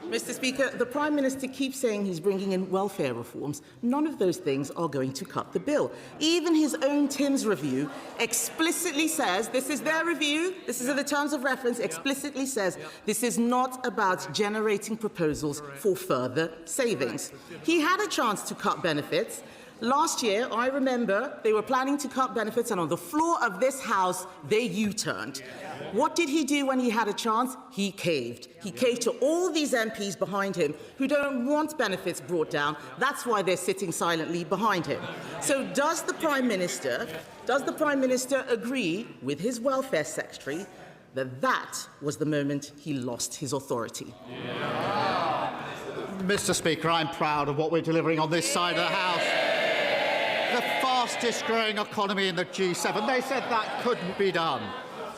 Mr. Speaker, the Prime Minister keeps saying he's bringing in welfare reforms. None of those things are going to cut the bill. Even his own Tim's review explicitly says, this is their review, this is in the terms of reference, explicitly says this is not about generating proposals for further savings. He had a chance to cut benefits, Last year, I remember they were planning to cut benefits, and on the floor of this House, they U-turned. What did he do when he had a chance? He caved. He caved to all these MPs behind him who don't want benefits brought down. That's why they're sitting silently behind him. So does the Prime Minister agree with his Welfare Secretary that that was the moment he lost his authority? Mr. Speaker, I'm proud of what we're delivering on this side of the House. The fastest growing economy in the G7. They said that couldn't be done.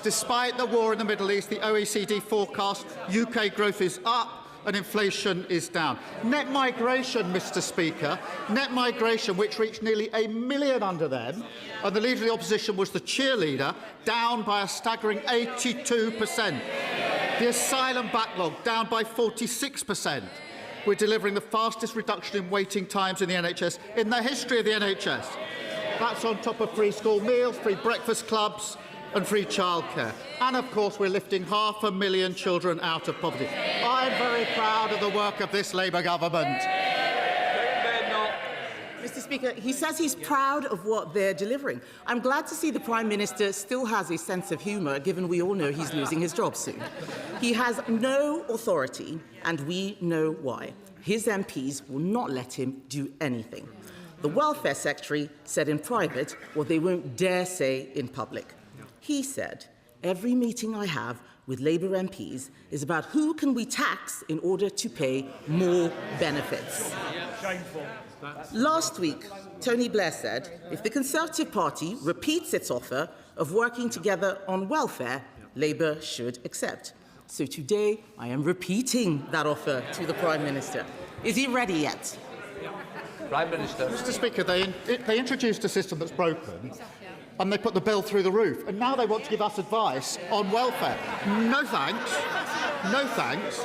Despite the war in the Middle East, the OECD forecast UK growth is up and inflation is down. Net migration, Mr. Speaker, net migration, which reached nearly 1 million under them, and the Leader of the Opposition was the cheerleader, down by a staggering 82%. The asylum backlog down by 46%. We're delivering the fastest reduction in waiting times in the NHS in the history of the NHS. That's on top of free school meals, free breakfast clubs and free childcare. And, of course, we're lifting 500,000 children out of poverty. I'm very proud of the work of this Labour government. Mr. Speaker, he says he's proud of what they're delivering. I'm glad to see the Prime Minister still has a sense of humour, given we all know he's losing his job soon. He has no authority, and we know why. His MPs will not let him do anything. The Welfare Secretary said in private what they won't dare say in public. He said, "Every meeting I have with Labour MPs is about who can we tax in order to pay more benefits." Shameful. Last week, Tony Blair said if the Conservative Party repeats its offer of working together on welfare, Labour should accept. So today, I am repeating that offer to the Prime Minister. Is he ready yet? Prime Minister. Mr. Speaker, they introduced a system that's broken, and they put the bill through the roof, and now they want to give us advice on welfare. No thanks. No thanks.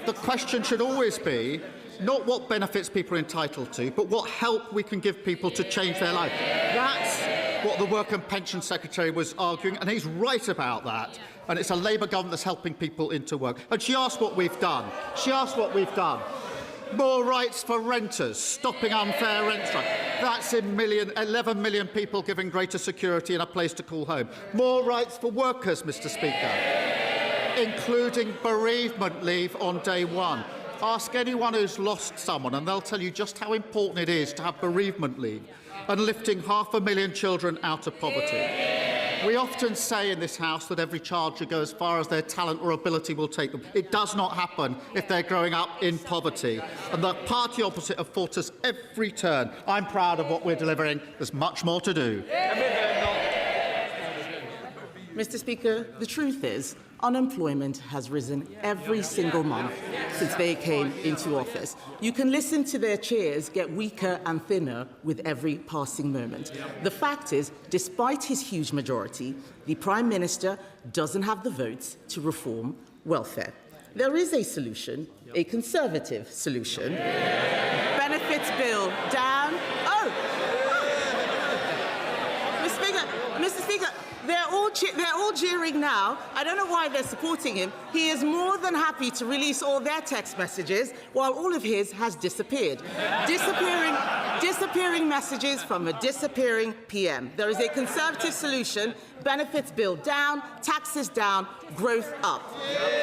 The question should always be not what benefits people are entitled to, but what help we can give people to change their life. That's what the Work and Pension Secretary was arguing, and he's right about that. And it's a Labour government that's helping people into work. And she asked what we've done. She asked what we've done. More rights for renters, stopping unfair rent strike. That's 11 million people giving greater security and a place to call home. More rights for workers, Mr. Speaker, including bereavement leave on day one. Ask anyone who's lost someone and they'll tell you just how important it is to have bereavement leave, and lifting 500,000 children out of poverty. We often say in this House that every child should go as far as their talent or ability will take them. It does not happen if they're growing up in poverty. And the party opposite have fought us every turn. I'm proud of what we're delivering. There's much more to do. Mr. Speaker, the truth is, unemployment has risen every single month since they came into office. You can listen to their cheers get weaker and thinner with every passing moment. The fact is, despite his huge majority, the Prime Minister doesn't have the votes to reform welfare. There is a solution, a Conservative solution. Benefits bill down. Mr. Speaker, they're all jeering now. I don't know why they're supporting him. He is more than happy to release all their text messages while all of his has disappeared. Disappearing messages from a disappearing PM. There is a Conservative solution. Benefits bill down, taxes down, growth up.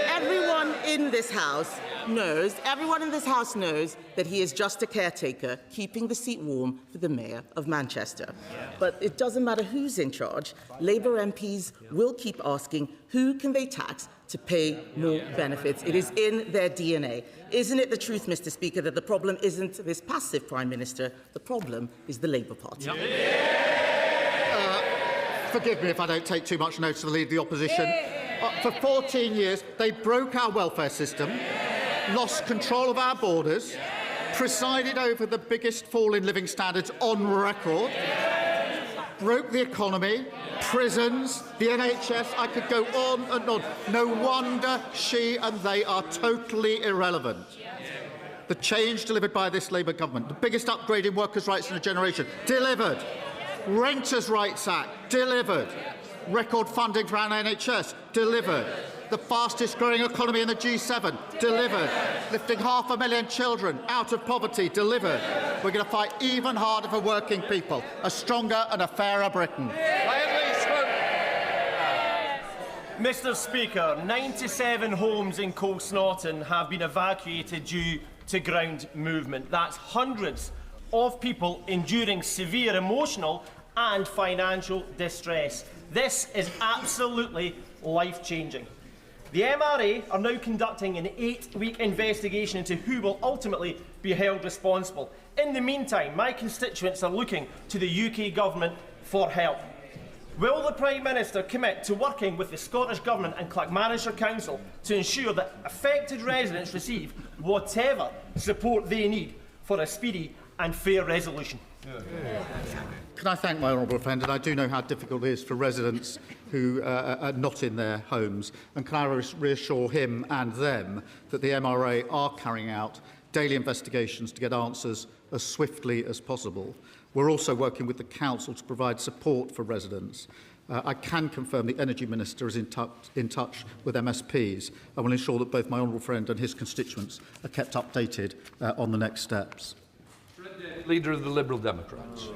Everyone in this House knows that he is just a caretaker, keeping the seat warm for the Mayor of Manchester. But it doesn't matter who's in charge. Labour MPs will keep asking who can they tax to pay more benefits. It is in their DNA. Isn't it the truth, Mr. Speaker, that the problem isn't this passive Prime Minister, the problem is the Labour Party? Forgive me if I don't take too much notice of the Leader of the Opposition. For 14 years, they broke our welfare system, lost control of our borders, presided over the biggest fall in living standards on record, broke the economy, prisons, the NHS. I could go on and on. No wonder she and they are totally irrelevant. The change delivered by this Labour government, the biggest upgrade in workers' rights in a generation, delivered. Renters' Rights Act, delivered. Record funding for our NHS, delivered. the fastest growing economy in the G7, delivered. Lifting 500,000 children out of poverty, delivered. We're going to fight even harder for working people, a stronger and a fairer Britain. Mr Speaker, 97 homes in Colsnaughton have been evacuated due to ground movement. That's hundreds of people enduring severe emotional and financial distress. This is absolutely life-changing. The MRA are now conducting an 8-week investigation into who will ultimately be held responsible. In the meantime, my constituents are looking to the UK Government for help. Will the Prime Minister commit to working with the Scottish Government and Clackmannanshire Council to ensure that affected residents receive whatever support they need for a speedy and fair resolution? Can I thank my honourable friend? And I do know how difficult it is for residents who are not in their homes. And can I reassure him and them that the MRA are carrying out daily investigations to get answers as swiftly as possible. We're also working with the Council to provide support for residents. I can confirm the Energy Minister is in touch with MSPs and will ensure that both my honourable friend and his constituents are kept updated on the next steps. Leader of the Liberal Democrats.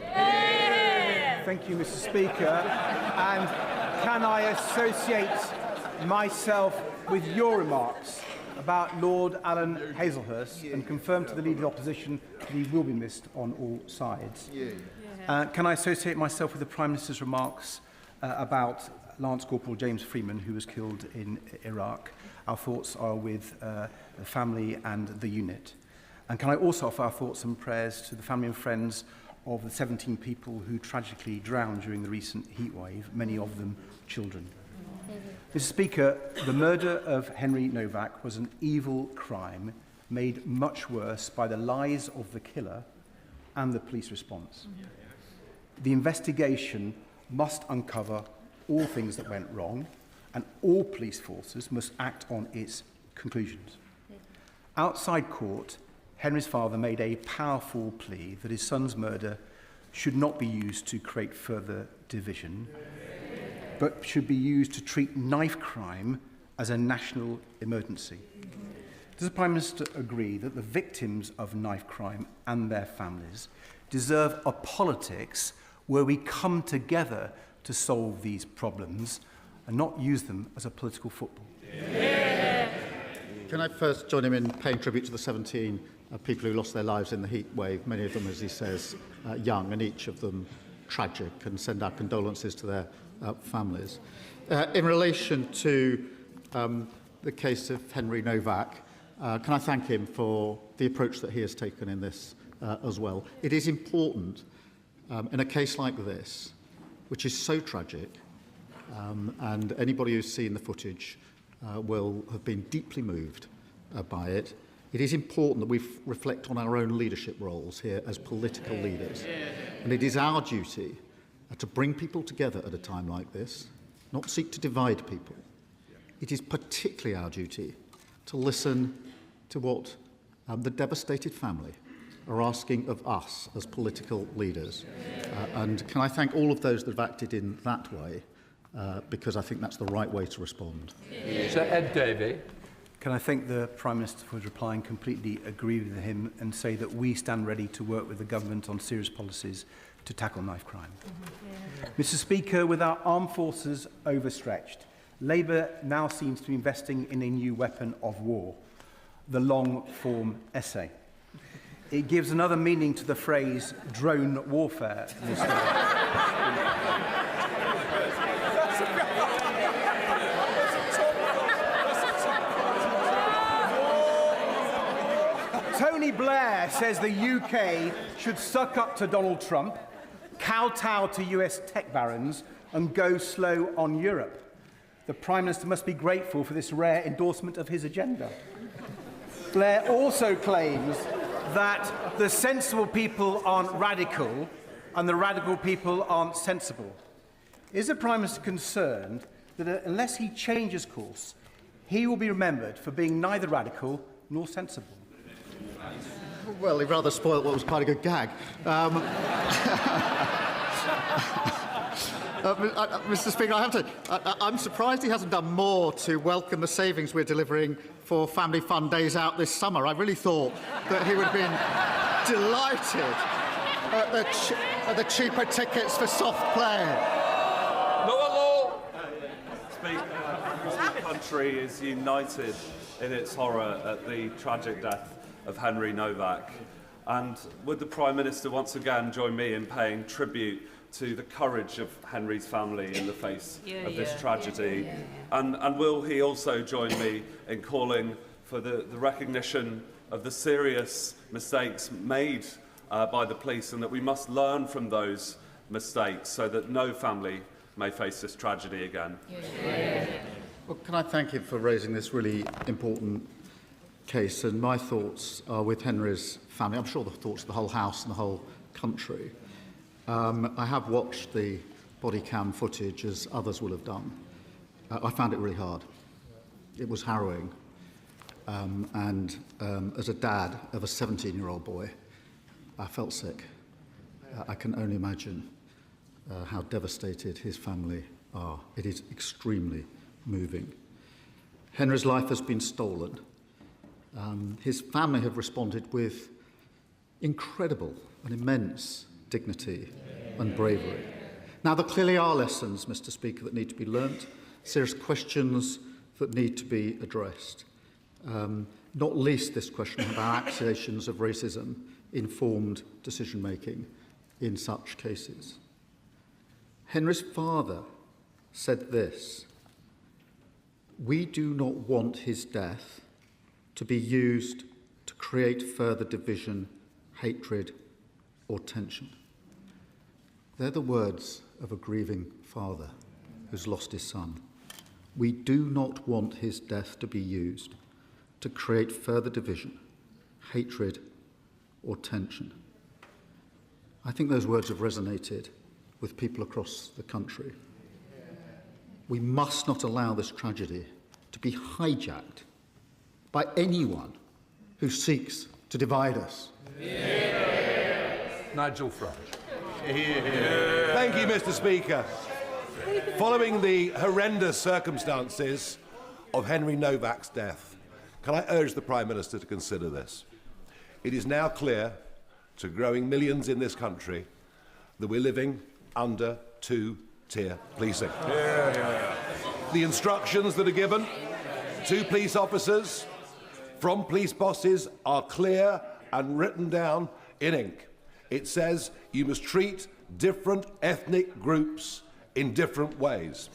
Thank you, Mr Speaker. And can I associate myself with your remarks about Lord Alan Hazelhurst and confirm to the Leader of the Opposition that he will be missed on all sides? Can I associate myself with the Prime Minister's remarks about Lance Corporal James Freeman, who was killed in Iraq? Our thoughts are with the family and the unit. And can I also offer our thoughts and prayers to the family and friends of the 17 people who tragically drowned during the recent heatwave, many of them children. Mr Speaker, the murder of Henry Novak was an evil crime made much worse by the lies of the killer and the police response. The investigation must uncover all things that went wrong, and all police forces must act on its conclusions. Outside court, Henry's father made a powerful plea that his son's murder should not be used to create further division, but should be used to treat knife crime as a national emergency. Does the Prime Minister agree that the victims of knife crime and their families deserve a politics where we come together to solve these problems and not use them as a political football? Can I first join him in paying tribute to the 17 people who lost their lives in the heat wave, many of them, as he says, young, and each of them tragic, and send our condolences to their families. In relation to the case of Henry Novak, can I thank him for the approach that he has taken in this as well. It is important in a case like this, which is so tragic, and anybody who's seen the footage will have been deeply moved by it. It is important that we reflect on our own leadership roles here as political leaders. And it is our duty to bring people together at a time like this, not seek to divide people. It is particularly our duty to listen to what the devastated family are asking of us as political leaders. And can I thank all of those that have acted in that way, because I think that's the right way to respond. Sir Ed Davey. Can I thank the Prime Minister for his reply and completely agree with him and say that we stand ready to work with the government on serious policies to tackle knife crime. Mr Speaker, with our armed forces overstretched, Labour now seems to be investing in a new weapon of war, the long-form essay. It gives another meaning to the phrase drone warfare. Tony Blair says the UK should suck up to Donald Trump, kowtow to US tech barons, and go slow on Europe. The Prime Minister must be grateful for this rare endorsement of his agenda. Blair also claims that the sensible people aren't radical and the radical people aren't sensible. Is the Prime Minister concerned that unless he changes course, he will be remembered for being neither radical nor sensible? Well, he rather spoiled what was quite a good gag. Mr. Speaker, I'm surprised he hasn't done more to welcome the savings we're delivering for Family Fun Days Out this summer. I really thought that he would have been delighted at the cheaper tickets for soft play. Speaker, the country is united in its horror at the tragic death of Henry Novak. And would the Prime Minister once again join me in paying tribute to the courage of Henry's family in the face of this tragedy? And will he also join me in calling for the recognition of the serious mistakes made by the police, and that we must learn from those mistakes so that no family may face this tragedy again? Well, can I thank him for raising this really important case? And my thoughts are with Henry's family. I'm sure the thoughts of the whole House and the whole country. I have watched the body cam footage, as others will have done. I found it really hard. It was harrowing. And as a dad of a 17-year-old boy, I felt sick. I can only imagine how devastated his family are. It is extremely moving. Henry's life has been stolen. His family have responded with incredible and immense dignity and bravery. Now, there clearly are lessons, Mr. Speaker, that need to be learnt, serious questions that need to be addressed, not least this question of how accusations of racism informed decision-making in such cases. Henry's father said this: "We do not want his death to be used to create further division, hatred, or tension." They're the words of a grieving father who's lost his son. We do not want his death to be used to create further division, hatred, or tension. I think those words have resonated with people across the country. We must not allow this tragedy to be hijacked by anyone who seeks to divide us. Nigel Farage. Thank you, Mr. Speaker. Following the horrendous circumstances of Henry Novak's death, can I urge the Prime Minister to consider this? It is now clear to growing millions in this country that we're living under two-tier policing. The instructions that are given to police officers from police bosses are clear and written down in ink. It says you must treat different ethnic groups in different ways.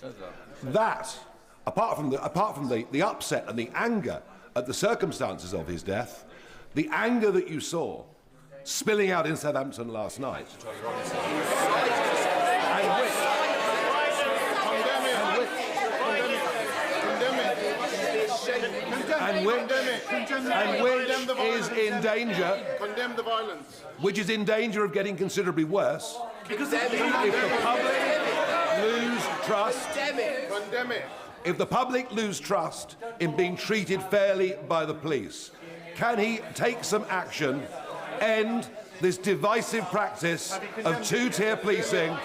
That, apart from the upset and the anger at the circumstances of his death, the anger that you saw spilling out in Southampton last night, and which is in danger, condemn the violence, which is in danger of getting considerably worse, because if the public lose trust, condemn it. If the public lose trust in being treated fairly by the police, can he take some action, end this divisive practice of two-tier policing,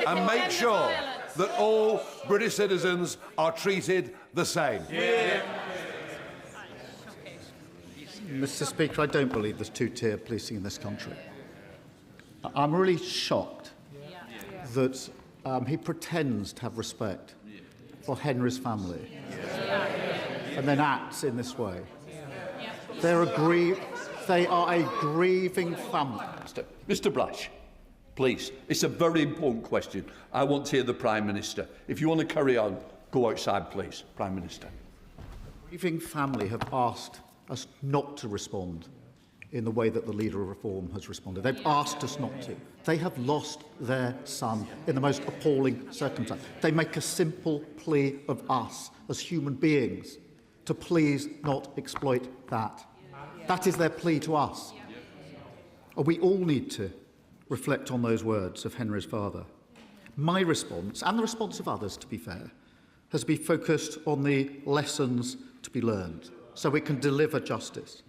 and make sure that all British citizens are treated the same? Mr. Speaker, I don't believe there's two-tier policing in this country. I'm really shocked that he pretends to have respect for Henry's family and then acts in this way. They are a grieving family. Mr. Blash, please. It's a very important question. I want to hear the Prime Minister. If you want to carry on, go outside, please, Prime Minister. The grieving family have asked us not to respond in the way that the Leader of Reform has responded. They've asked us not to. They have lost their son in the most appalling circumstance. They make a simple plea of us as human beings to please not exploit that. That is their plea to us. We all need to reflect on those words of Henry's father. My response, and the response of others, to be fair, has been focused on the lessons to be learned so we can deliver justice.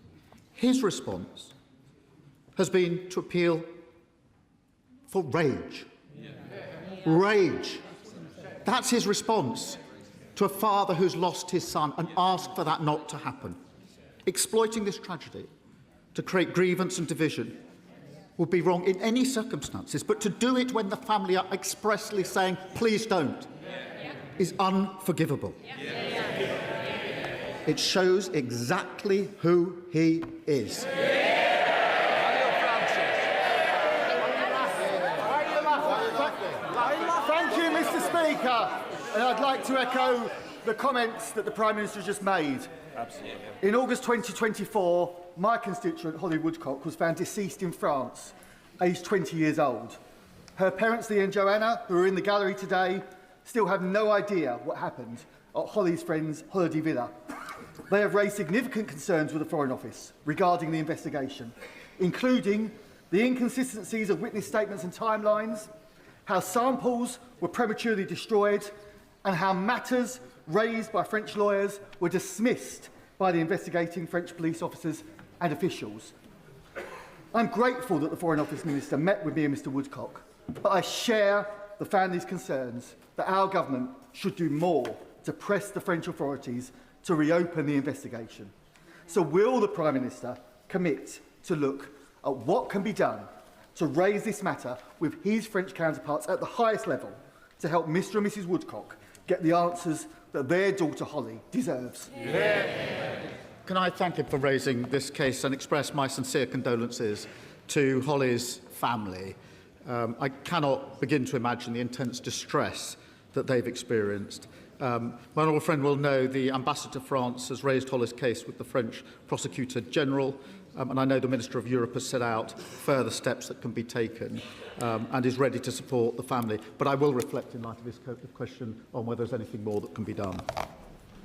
His response has been to appeal for rage. Rage. That's his response to a father who's lost his son and asked for that not to happen. Exploiting this tragedy to create grievance and division would be wrong in any circumstances, but to do it when the family are expressly saying, please don't, is unforgivable. It shows exactly who he is. Thank you, Mr. Speaker. And I'd like to echo the comments that the Prime Minister just made. Absolutely. In August 2024, my constituent, Holly Woodcock, was found deceased in France, aged 20 years old. Her parents, Lee and Joanna, who are in the gallery today, still have no idea what happened at Holly's friend's holiday villa. They have raised significant concerns with the Foreign Office regarding the investigation, including the inconsistencies of witness statements and timelines, how samples were prematurely destroyed, and how matters raised by French lawyers were dismissed by the investigating French police officers and officials. I'm grateful that the Foreign Office Minister met with me and Mr Woodcock, but I share the family's concerns that our government should do more to press the French authorities to reopen the investigation. So will the Prime Minister commit to look at what can be done to raise this matter with his French counterparts at the highest level to help Mr and Mrs Woodcock get the answers that their daughter Holly deserves? Can I thank him for raising this case and express my sincere condolences to Holly's family. I cannot begin to imagine the intense distress that they've experienced. My honourable friend will know the Ambassador to France has raised Holly's case with the French Prosecutor General, and I know the Minister of Europe has set out further steps that can be taken and is ready to support the family. But I will reflect in light of this question on whether there's anything more that can be done.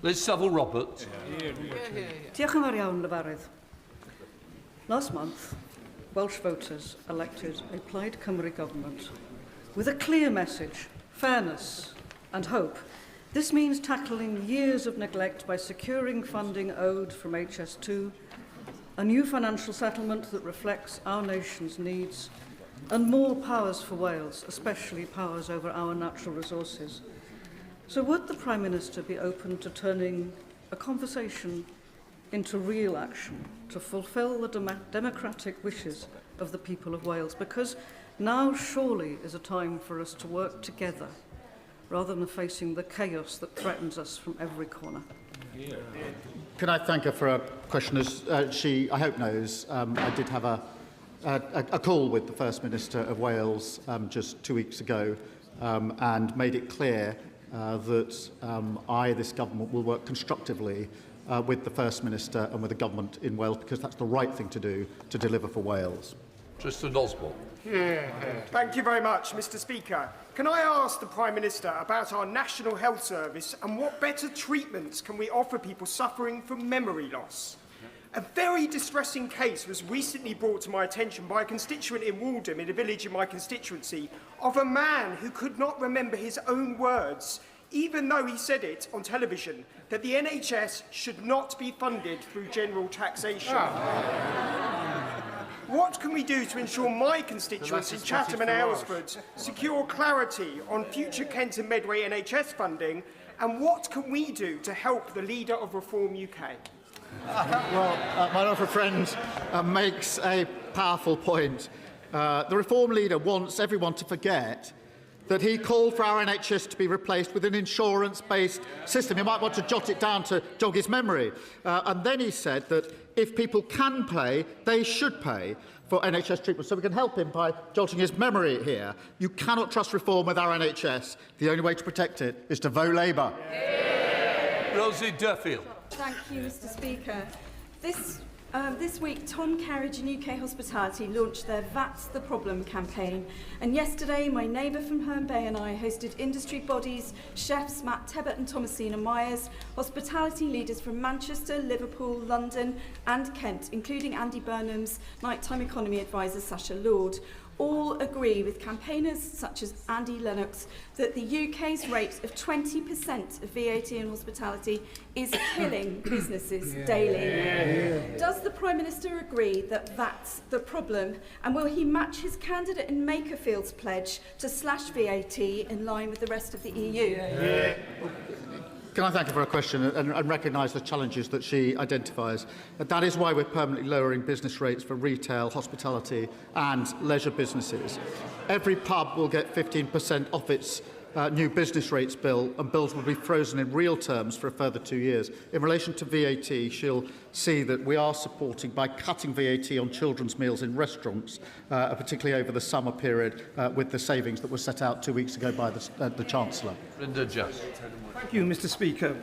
Liz Saville-Roberts. Diolch yn fawr iawn, Lefarydd. Last month, Welsh voters elected a Plaid Cymru government with a clear message, fairness and hope. This means tackling years of neglect by securing funding owed from HS2, a new financial settlement that reflects our nation's needs, and more powers for Wales, especially powers over our natural resources. So would the Prime Minister be open to turning a conversation into real action to fulfil the democratic wishes of the people of Wales? Because now surely is a time for us to work together rather than facing the chaos that threatens us from every corner. Can I thank her for a question? As she, I hope, knows, I did have a call with the First Minister of Wales just 2 weeks ago and made it clear that this government, will work constructively with the First Minister and with the government in Wales, because that's the right thing to do to deliver for Wales. Tristan Osborne. Thank you very much, Mr Speaker. Can I ask the Prime Minister about our National Health Service and what better treatments can we offer people suffering from memory loss? A very distressing case was recently brought to my attention by a constituent in Waldham, in a village in my constituency, of a man who could not remember his own words, even though he said it on television, that the NHS should not be funded through general taxation. What can we do to ensure my constituents in Chatham and Aylesford secure clarity on future Kent and Medway NHS funding, and what can we do to help the leader of Reform UK? Well, my honourable friend makes a powerful point. The Reform leader wants everyone to forget that he called for our NHS to be replaced with an insurance-based system. You might want to jot it down to jog his memory. And then he said that if people can pay, they should pay for NHS treatment. So we can help him by jolting his memory here. You cannot trust reform with our NHS. The only way to protect it is to vote Labour. Rosie Duffield. Thank you, Mr Speaker. This week, Tom Carriage and UK Hospitality launched their That's the Problem campaign. And yesterday, my neighbour from Herne Bay and I hosted industry bodies, chefs Matt Tebbett and Thomasina Myers, hospitality leaders from Manchester, Liverpool, London and Kent, including Andy Burnham's nighttime economy advisor, Sacha Lord. all agree with campaigners such as Andy Lennox that the UK's rate of 20% of VAT in hospitality is killing businesses daily. Does the Prime Minister agree that that's the problem, and will he match his candidate in Makerfield's pledge to slash VAT in line with the rest of the EU? Can I thank her for her question and recognise the challenges that she identifies? That is why we're permanently lowering business rates for retail, hospitality and leisure businesses. Every pub will get 15% off its new business rates bill, and bills will be frozen in real terms for a further 2 years. In relation to VAT, she'll see that we are supporting, by cutting VAT on children's meals in restaurants, particularly over the summer period, with the savings that were set out 2 weeks ago by the Chancellor. Thank you, Mr. Speaker.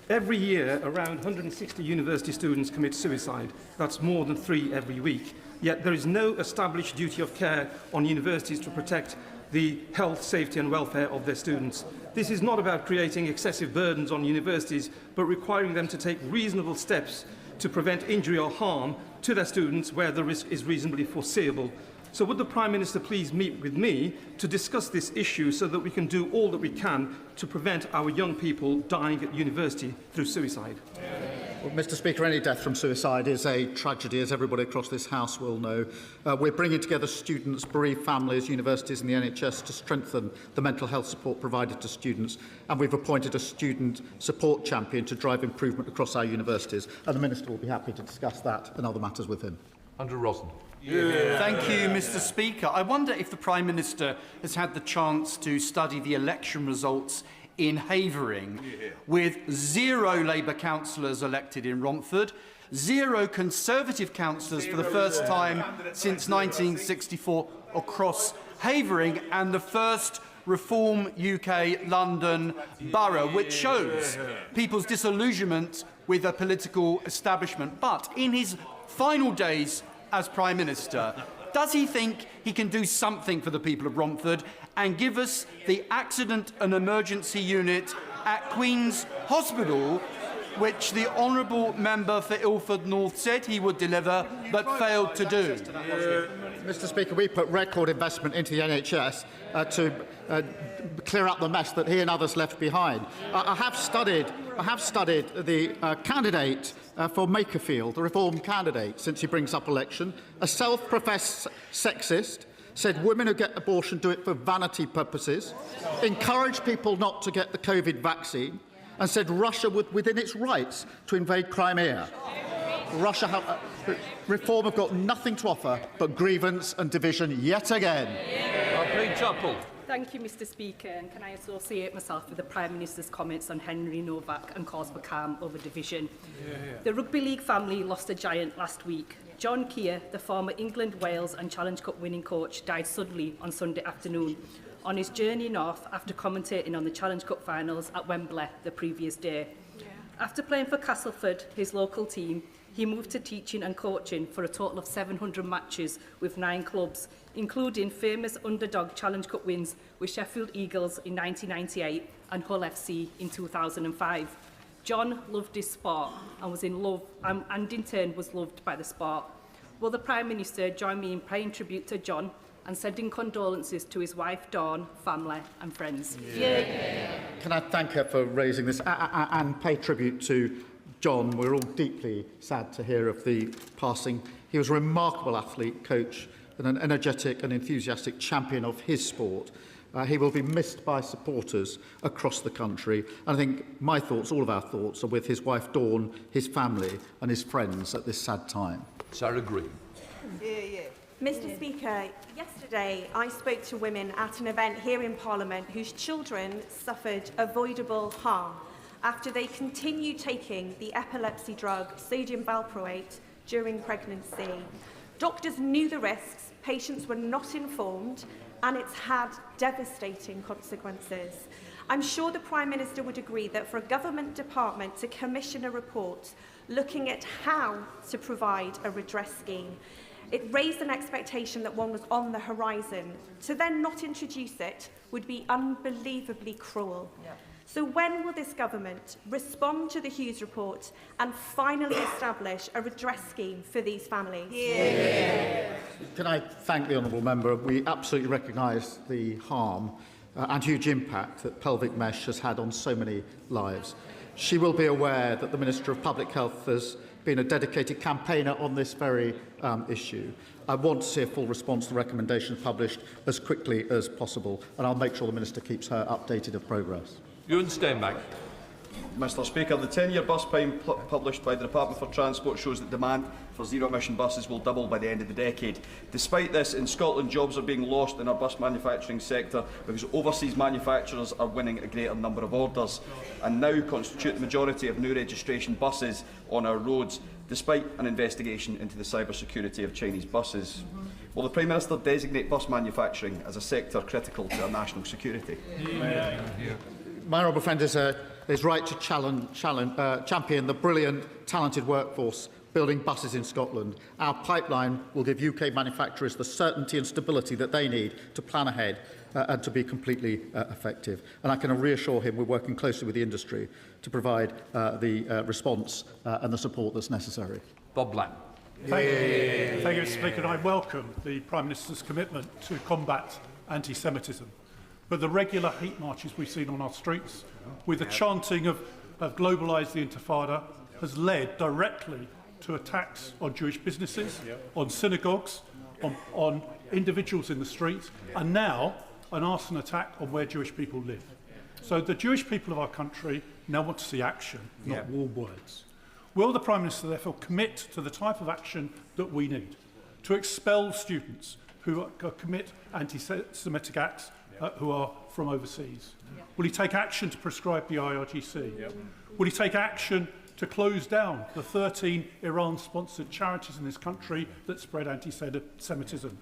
Every year, around 160 university students commit suicide. That's more than 3 every week. Yet there is no established duty of care on universities to protect the health, safety and welfare of their students. This is not about creating excessive burdens on universities, but requiring them to take reasonable steps to prevent injury or harm to their students where the risk is reasonably foreseeable. So would the Prime Minister please meet with me to discuss this issue so that we can do all that we can to prevent our young people dying at university through suicide? Well, Mr. Speaker, any death from suicide is a tragedy, as everybody across this House will know. We're bringing together students, bereaved families, universities and the NHS to strengthen the mental health support provided to students, and we've appointed a student support champion to drive improvement across our universities, and the Minister will be happy to discuss that and other matters with him. Andrew Rossen. Thank you, Mr. Speaker. I wonder if the Prime Minister has had the chance to study the election results in Havering, with 0 Labour councillors elected in Romford, 0 Conservative councillors for the first time since 1964 across Havering, and the first Reform UK London borough, which shows people's disillusionment with the political establishment. But in his final days as Prime Minister, does he think he can do something for the people of Romford and give us the accident and emergency unit at Queen's Hospital, which the honourable member for Ilford North said he would deliver but failed to do? Mr. Speaker, we put record investment into the NHS to clear up the mess that he and others left behind. I have studied the candidate for Makerfield, the Reform candidate, since he brings up election. A self-professed sexist, said women who get abortion do it for vanity purposes, encouraged people not to get the COVID vaccine, and said Russia would within its rights to invade Crimea. Reform have got nothing to offer but grievance and division yet again. Thank you, Mr. Speaker, and can I associate myself with the Prime Minister's comments on Henry Novak and cause for calm over division. The Rugby League family lost a giant last week. John Keir, the former England, Wales and Challenge Cup winning coach, died suddenly on Sunday afternoon on his journey north after commentating on the Challenge Cup finals at Wembley the previous day. After playing for Castleford, his local team, he moved to teaching and coaching for a total of 700 matches with 9 clubs, including famous underdog Challenge Cup wins with Sheffield Eagles in 1998 and Hull FC in 2005. John loved his sport and was in love, and in turn was loved by the sport. Will the Prime Minister join me in paying tribute to John and sending condolences to his wife Dawn, family and friends? Can I thank her for raising this and pay tribute to John? We're all deeply sad to hear of the passing. He was a remarkable athlete, coach, and an energetic and enthusiastic champion of his sport. He will be missed by supporters across the country. And I think my thoughts, all of our thoughts, are with his wife Dawn, his family and his friends at this sad time. Sarah Green. Mr. Speaker, yesterday I spoke to women at an event here in Parliament whose children suffered avoidable harm after they continued taking the epilepsy drug sodium valproate during pregnancy. Doctors knew the risks, patients were not informed, and it's had devastating consequences. I'm sure the Prime Minister would agree that for a government department to commission a report looking at how to provide a redress scheme, it raised an expectation that one was on the horizon. To then not introduce it would be unbelievably cruel. So when will this government respond to the Hughes report and finally establish a redress scheme for these families? Can I thank the honourable member? We absolutely recognise the harm and huge impact that pelvic mesh has had on so many lives. She will be aware that the Minister of Public Health has been a dedicated campaigner on this very issue. I want to see a full response to the recommendations published as quickly as possible, and I'll make sure the Minister keeps her updated of progress. Ewan Steinbach. Mr Speaker, the 10-year bus plan published by the Department for Transport shows that demand for zero-emission buses will double by the end of the decade. Despite this, in Scotland, jobs are being lost in our bus manufacturing sector because overseas manufacturers are winning a greater number of orders and now constitute the majority of new registration buses on our roads, despite an investigation into the cybersecurity of Chinese buses. Will the Prime Minister designate bus manufacturing as a sector critical to our national security? My honourable friend is right to champion the brilliant, talented workforce building buses in Scotland. Our pipeline will give UK manufacturers the certainty and stability that they need to plan ahead and to be completely effective. And I can reassure him we're working closely with the industry to provide the response and the support that's necessary. Bob Black. Thank you, Mr Speaker. And I welcome the Prime Minister's commitment to combat anti-Semitism. But the regular hate marches we've seen on our streets, with the chanting of globalise the Intifada, has led directly to attacks on Jewish businesses, on synagogues, on individuals in the streets, and now an arson attack on where Jewish people live. So the Jewish people of our country now want to see action, not warm words. Will the Prime Minister therefore commit to the type of action that we need to expel students who commit anti-Semitic acts who are from overseas? Will he take action to prescribe the IRGC? Will he take action to close down the 13 Iran-sponsored charities in this country that spread anti-Semitism?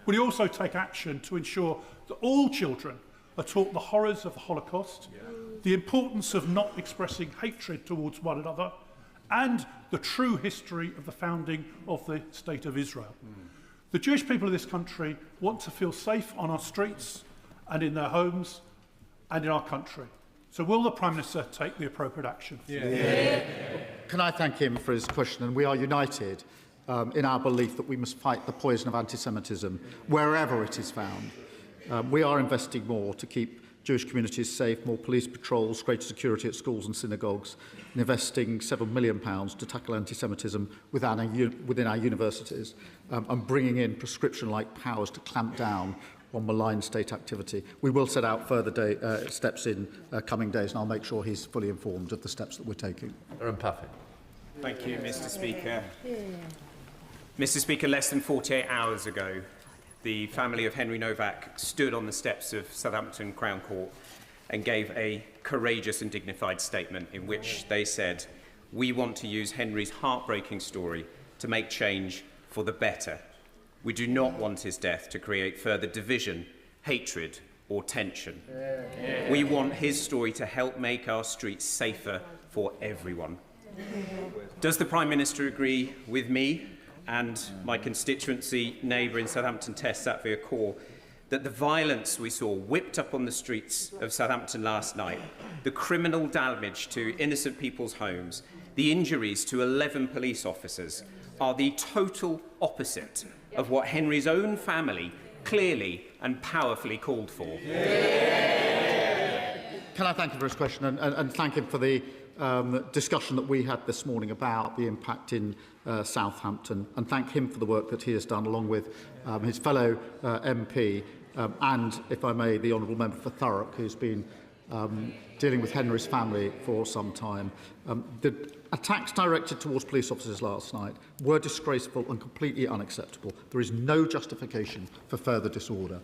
Will he also take action to ensure that all children are taught the horrors of the Holocaust, the importance of not expressing hatred towards one another, and the true history of the founding of the State of Israel? The Jewish people of this country want to feel safe on our streets and in their homes and in our country. So will the Prime Minister take the appropriate action? Can I thank him for his question? And we are united in our belief that we must fight the poison of anti-Semitism wherever it is found. We are investing more to keep Jewish communities safe, more police patrols, greater security at schools and synagogues, and investing £7 million to tackle anti-Semitism within our universities, and bringing in prescription-like powers to clamp down on malign state activity. We will set out further steps in coming days, and I'll make sure he's fully informed of the steps that we're taking. Thank you, Mr Speaker. Mr Speaker, less than 48 hours ago, the family of Henry Novak stood on the steps of Southampton Crown Court and gave a courageous and dignified statement in which they said, "We want to use Henry's heartbreaking story to make change for the better. We do not want his death to create further division, hatred or tension. We want his story to help make our streets safer for everyone." Does the Prime Minister agree with me and my constituency neighbour in Southampton Test, Satvir Kaur, that the violence we saw whipped up on the streets of Southampton last night, the criminal damage to innocent people's homes, the injuries to 11 police officers, are the total opposite of what Henry's own family clearly and powerfully called for? Can I thank him for his question and thank him for the discussion that we had this morning about the impact in Southampton, and thank him for the work that he has done along with his fellow MP and, if I may, the Honourable Member for Thurrock, who's been dealing with Henry's family for some time. The attacks directed towards police officers last night were disgraceful and completely unacceptable. There is no justification for further disorder.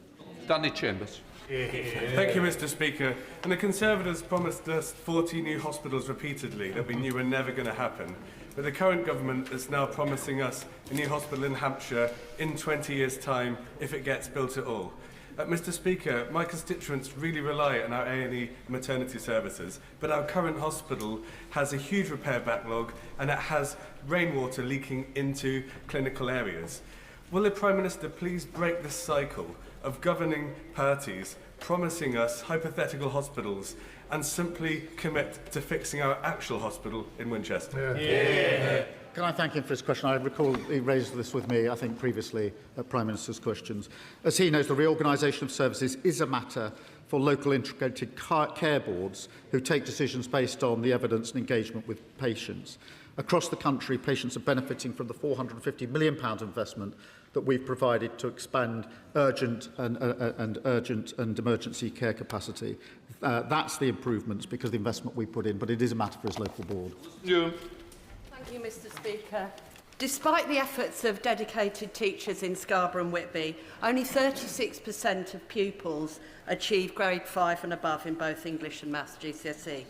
Danny Chambers. Thank you, Mr Speaker. And the Conservatives promised us 40 new hospitals repeatedly that we knew were never going to happen. But the current government is now promising us a new hospital in Hampshire in 20 years' time if it gets built at all. Mr Speaker, my constituents really rely on our A&E maternity services, but our current hospital has a huge repair backlog and it has rainwater leaking into clinical areas. Will the Prime Minister please break the cycle of governing parties promising us hypothetical hospitals and simply commit to fixing our actual hospital in Winchester? Can I thank him for his question? I recall he raised this with me, I think, previously at Prime Minister's questions. As he knows, the reorganisation of services is a matter for local integrated care boards who take decisions based on the evidence and engagement with patients. Across the country, patients are benefiting from the £450 million investment that we've provided to expand urgent and emergency care capacity. That's the improvements because of the investment we put in, but it is a matter for his local board. Thank you, Mr. Speaker. Despite the efforts of dedicated teachers in Scarborough and Whitby, only 36% of pupils achieve grade 5 and above in both English and Maths GCSE.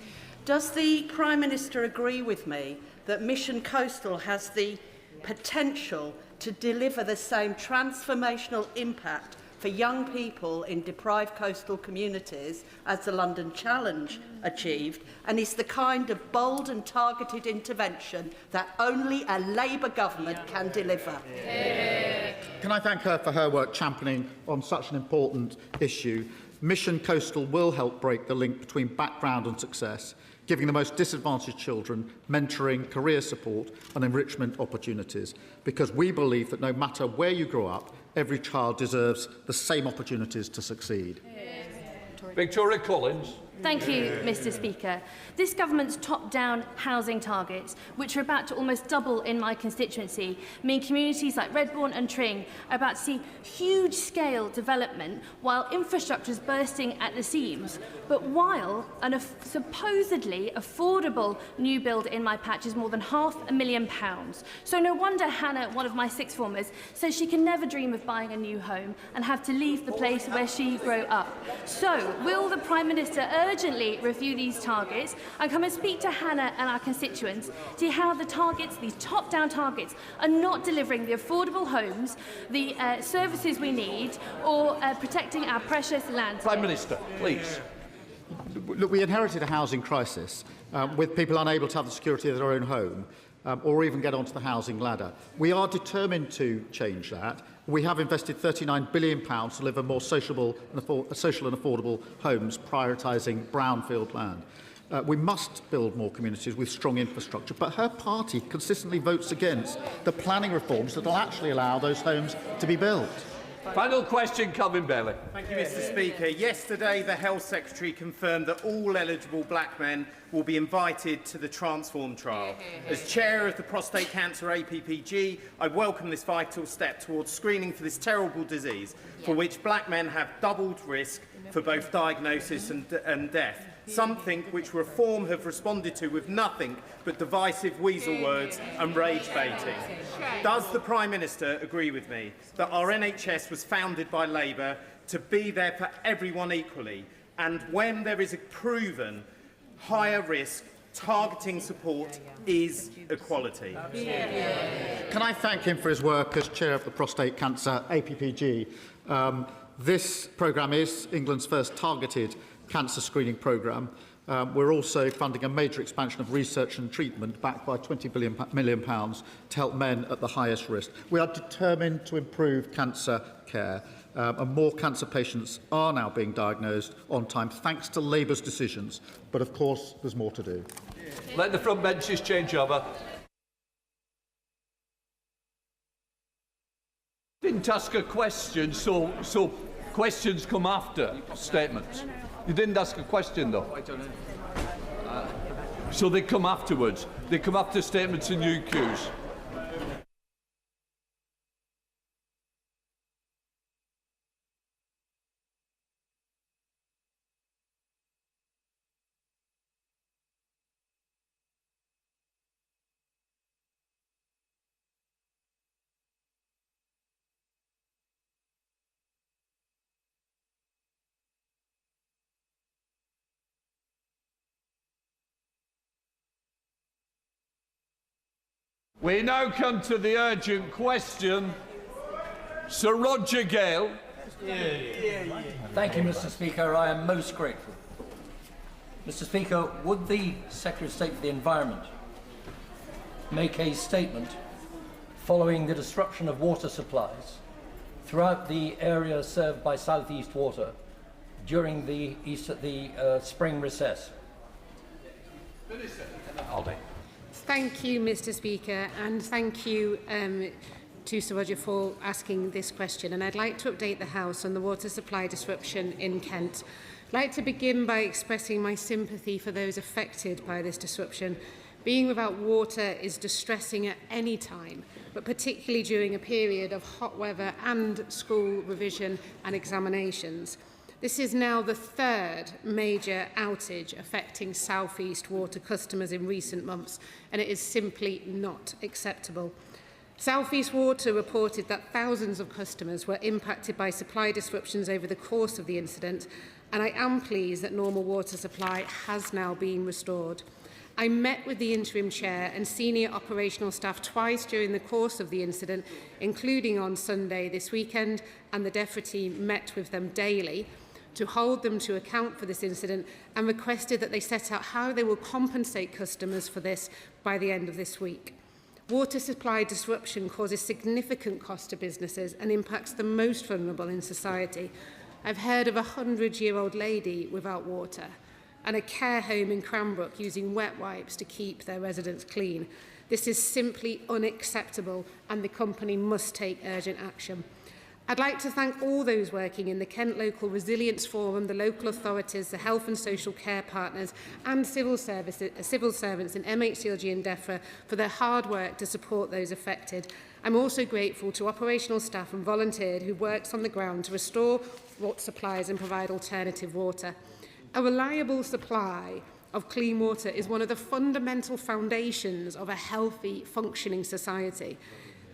Does the Prime Minister agree with me that Mission Coastal has the potential to deliver the same transformational impact for young people in deprived coastal communities as the London Challenge achieved, and is the kind of bold and targeted intervention that only a Labour government can deliver? Can I thank her for her work championing on such an important issue? Mission Coastal will help break the link between background and success, giving the most disadvantaged children mentoring, career support and enrichment opportunities, because we believe that no matter where you grow up, every child deserves the same opportunities to succeed. Victoria Collins. Thank you, Mr. Speaker. This government's top-down housing targets, which are about to almost double in my constituency, mean communities like Redbourne and Tring are about to see huge-scale development while infrastructure is bursting at the seams. But while a supposedly affordable new build in my patch is more than £500,000. So no wonder Hannah, one of my sixth formers, says she can never dream of buying a new home and have to leave the place where she grew up. So will the Prime Minister urgently review these targets and come and speak to Hannah and our constituents, see how the targets, these top-down targets, are not delivering the affordable homes, the services we need, or protecting our precious land? Prime Minister, please. Look, we inherited a housing crisis with people unable to have the security of their own home or even get onto the housing ladder. We are determined to change that. We have invested £39 billion to deliver more social and affordable homes, prioritising brownfield land. We must build more communities with strong infrastructure, but her party consistently votes against the planning reforms that will actually allow those homes to be built. Final question, Calvin Bailey. Thank you, Mr. Speaker. Yesterday, the Health Secretary confirmed that all eligible black men will be invited to the Transform trial. As chair of the Prostate Cancer APPG, I welcome this vital step towards screening for this terrible disease, for which black men have doubled risk for both diagnosis and death. Something which Reform have responded to with nothing but divisive weasel words and rage baiting. Does the Prime Minister agree with me that our NHS was founded by Labour to be there for everyone equally, and when there is a proven higher risk, targeting support is equality? Can I thank him for his work as chair of the Prostate Cancer APPG? This programme is England's first targeted cancer screening programme. We're also funding a major expansion of research and treatment backed by £20 million to help men at the highest risk. We are determined to improve cancer care, and more cancer patients are now being diagnosed on time thanks to Labour's decisions. But of course, there's more to do. Let the front benches change over. Didn't ask a question, so questions come after statements. You didn't ask a question, though. I don't know. So they come afterwards. They come after statements and UQs. We now come to the urgent question. Sir Roger Gale. Thank you, Mr. Speaker. I am most grateful. Mr. Speaker, would the Secretary of State for the Environment make a statement following the disruption of water supplies throughout the area served by South East Water during the spring recess. Thank you, Mr. Speaker, and thank you to Sir Roger for asking this question. And I'd like to update the House on the water supply disruption in Kent. I'd like to begin by expressing my sympathy for those affected by this disruption. Being without water is distressing at any time, but particularly during a period of hot weather and school revision and examinations. This is now the third major outage affecting South East Water customers in recent months, and it is simply not acceptable. South East Water reported that thousands of customers were impacted by supply disruptions over the course of the incident, and I am pleased that normal water supply has now been restored. I met with the interim chair and senior operational staff twice during the course of the incident, including on Sunday this weekend, and the DEFRA team met with them daily to hold them to account for this incident and requested that they set out how they will compensate customers for this by the end of this week. Water supply disruption causes significant cost to businesses and impacts the most vulnerable in society. I've heard of a 100-year-old lady without water and a care home in Cranbrook using wet wipes to keep their residents clean. This is simply unacceptable, and the company must take urgent action. I'd like to thank all those working in the Kent Local Resilience Forum, the local authorities, the health and social care partners and civil servants in MHCLG and DEFRA for their hard work to support those affected. I'm also grateful to operational staff and volunteers who worked on the ground to restore water supplies and provide alternative water. A reliable supply of clean water is one of the fundamental foundations of a healthy, functioning society.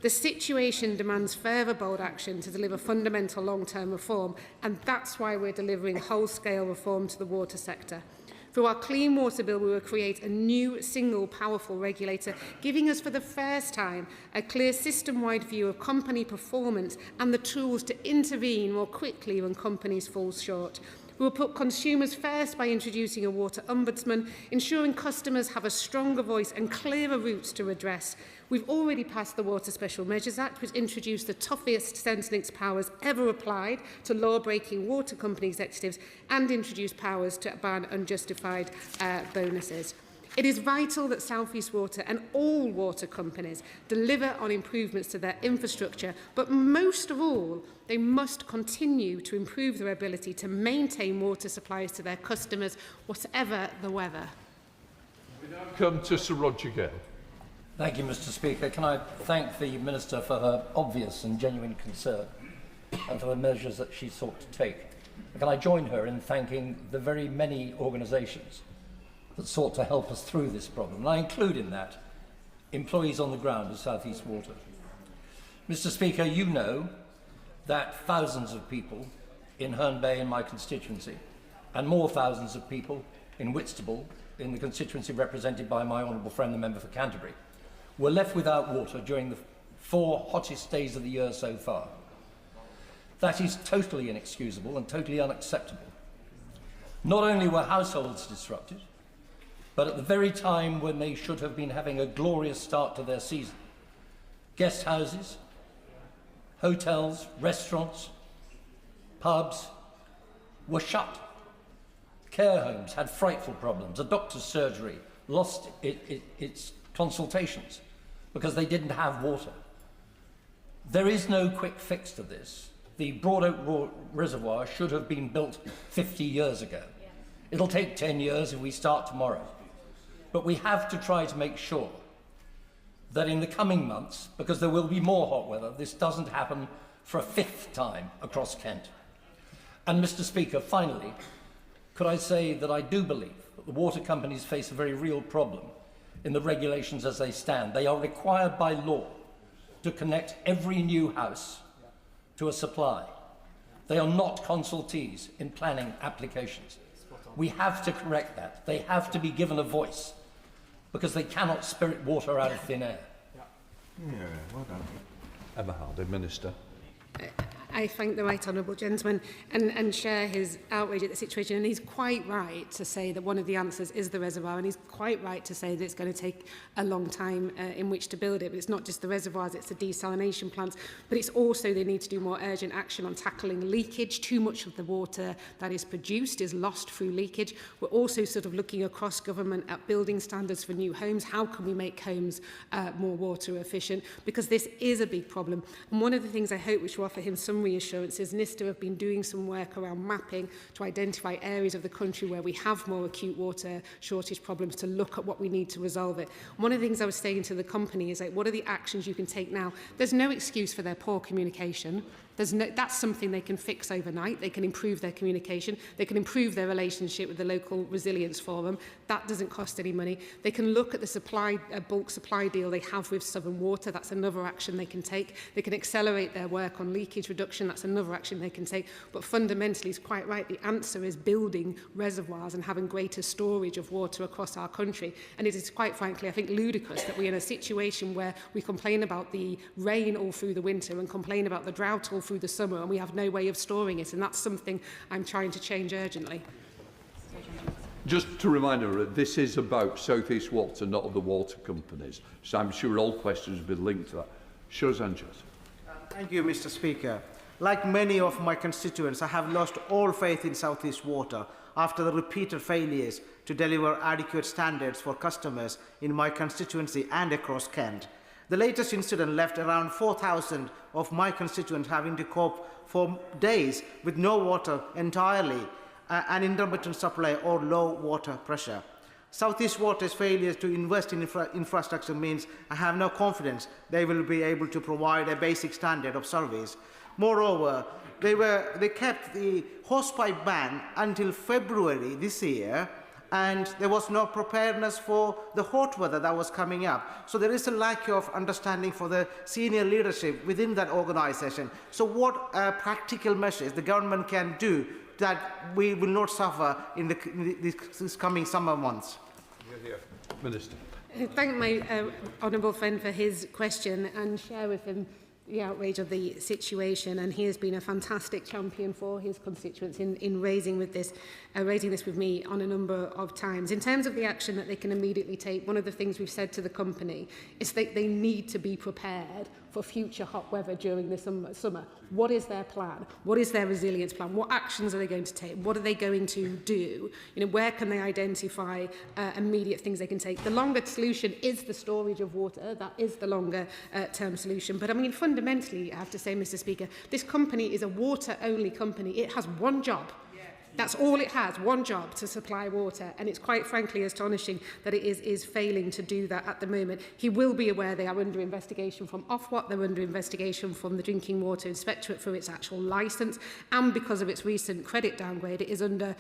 The situation demands further bold action to deliver fundamental long-term reform, and that's why we're delivering whole-scale reform to the water sector. Through our Clean Water Bill, we will create a new, single, powerful regulator, giving us for the first time a clear system-wide view of company performance and the tools to intervene more quickly when companies fall short. We will put consumers first by introducing a water ombudsman, ensuring customers have a stronger voice and clearer routes to redress. We've already passed the Water Special Measures Act, which introduced the toughest Centrelink powers ever applied to law-breaking water company executives and introduced powers to ban unjustified bonuses. It is vital that South East Water and all water companies deliver on improvements to their infrastructure, but most of all, they must continue to improve their ability to maintain water supplies to their customers, whatever the weather. We now come to Sir Roger Gale. Thank you, Mr. Speaker. Can I thank the Minister for her obvious and genuine concern and for the measures that she sought to take. Can I join her in thanking the very many organisations that sought to help us through this problem? And I include in that employees on the ground of South East Water. Mr. Speaker, you know that thousands of people in Herne Bay, in my constituency, and more thousands of people in Whitstable, in the constituency represented by my honourable friend, the member for Canterbury, were left without water during the 4 hottest days of the year so far. That is totally inexcusable and totally unacceptable. Not only were households disrupted, but at the very time when they should have been having a glorious start to their season, guest houses, hotels, restaurants, pubs were shut. Care homes had frightful problems. A doctor's surgery lost its consultations because they didn't have water. There is no quick fix to this. The Broad Oak Reservoir should have been built 50 years ago. It'll take 10 years if we start tomorrow. But we have to try to make sure that in the coming months, because there will be more hot weather, this doesn't happen for a 5th time across Kent. And Mr. Speaker, finally, could I say that I do believe that the water companies face a very real problem in the regulations as they stand. They are required by law to connect every new house to a supply. They are not consultees in planning applications. We have to correct that. They have to be given a voice because they cannot spirit water out of thin air. Yeah, well done. Emma Hardy, Minister. I thank the right honourable gentleman and share his outrage at the situation. And he's quite right to say that one of the answers is the reservoir, and he's quite right to say that it's going to take a long time in which to build it. But it's not just the reservoirs, it's the desalination plants, but it's also they need to do more urgent action on tackling leakage. Too much of the water that is produced is lost through leakage. We're also sort of looking across government at building standards for new homes. How can we make homes more water efficient? Because this is a big problem. And one of the things I hope which will offer him some reassurance is NISTA have been doing some work around mapping to identify areas of the country where we have more acute water shortage problems to look at what we need to resolve it. One of the things I was saying to the company is, like, what are the actions you can take now? There's no excuse for their poor communication. That's something they can fix overnight. They can improve their communication. They can improve their relationship with the local resilience forum. That doesn't cost any money. They can look at the bulk supply deal they have with Southern Water. That's another action they can take. They can accelerate their work on leakage reduction. That's another action they can take. But fundamentally, he's quite right. The answer is building reservoirs and having greater storage of water across our country. And it is quite frankly, I think, ludicrous that we're in a situation where we complain about the rain all through the winter and complain about the drought all through the summer, and we have no way of storing it, and that's something I'm trying to change urgently. Just to remind her, this is about South East Water, not the water companies. So I'm sure all questions will be linked to that. Sure, Sanchez. Thank you, Mr. Speaker. Like many of my constituents, I have lost all faith in South East Water after the repeated failures to deliver adequate standards for customers in my constituency and across Kent. The latest incident left around 4,000 of my constituents having to cope for days with no water entirely, an intermittent supply or low water pressure. South East Water's failure to invest in infrastructure means I have no confidence they will be able to provide a basic standard of service. Moreover, they kept the hosepipe ban until February this year, and there was no preparedness for the hot weather that was coming up. So there is a lack of understanding for the senior leadership within that organisation. So what practical measures the government can do that we will not suffer in this coming summer months? Minister. I thank my honourable friend for his question and share with him the outrage of the situation, and he has been a fantastic champion for his constituents in raising this with me on a number of times. In terms of the action that they can immediately take, one of the things we've said to the company is that they need to be prepared for future hot weather during the summer. What is their plan? What is their resilience plan? What actions are they going to take? What are they going to do? You know, where can they identify immediate things they can take? The longer solution is the storage of water. That is the longer term solution. But I mean, fundamentally, I have to say, Mr. Speaker, this company is a water-only company. It has one job. That's all it has, one job, to supply water. And it's quite frankly astonishing that it is failing to do that at the moment. He will be aware they are under investigation from Ofwat, they're under investigation from the Drinking Water Inspectorate for its actual licence, and because of its recent credit downgrade, it is under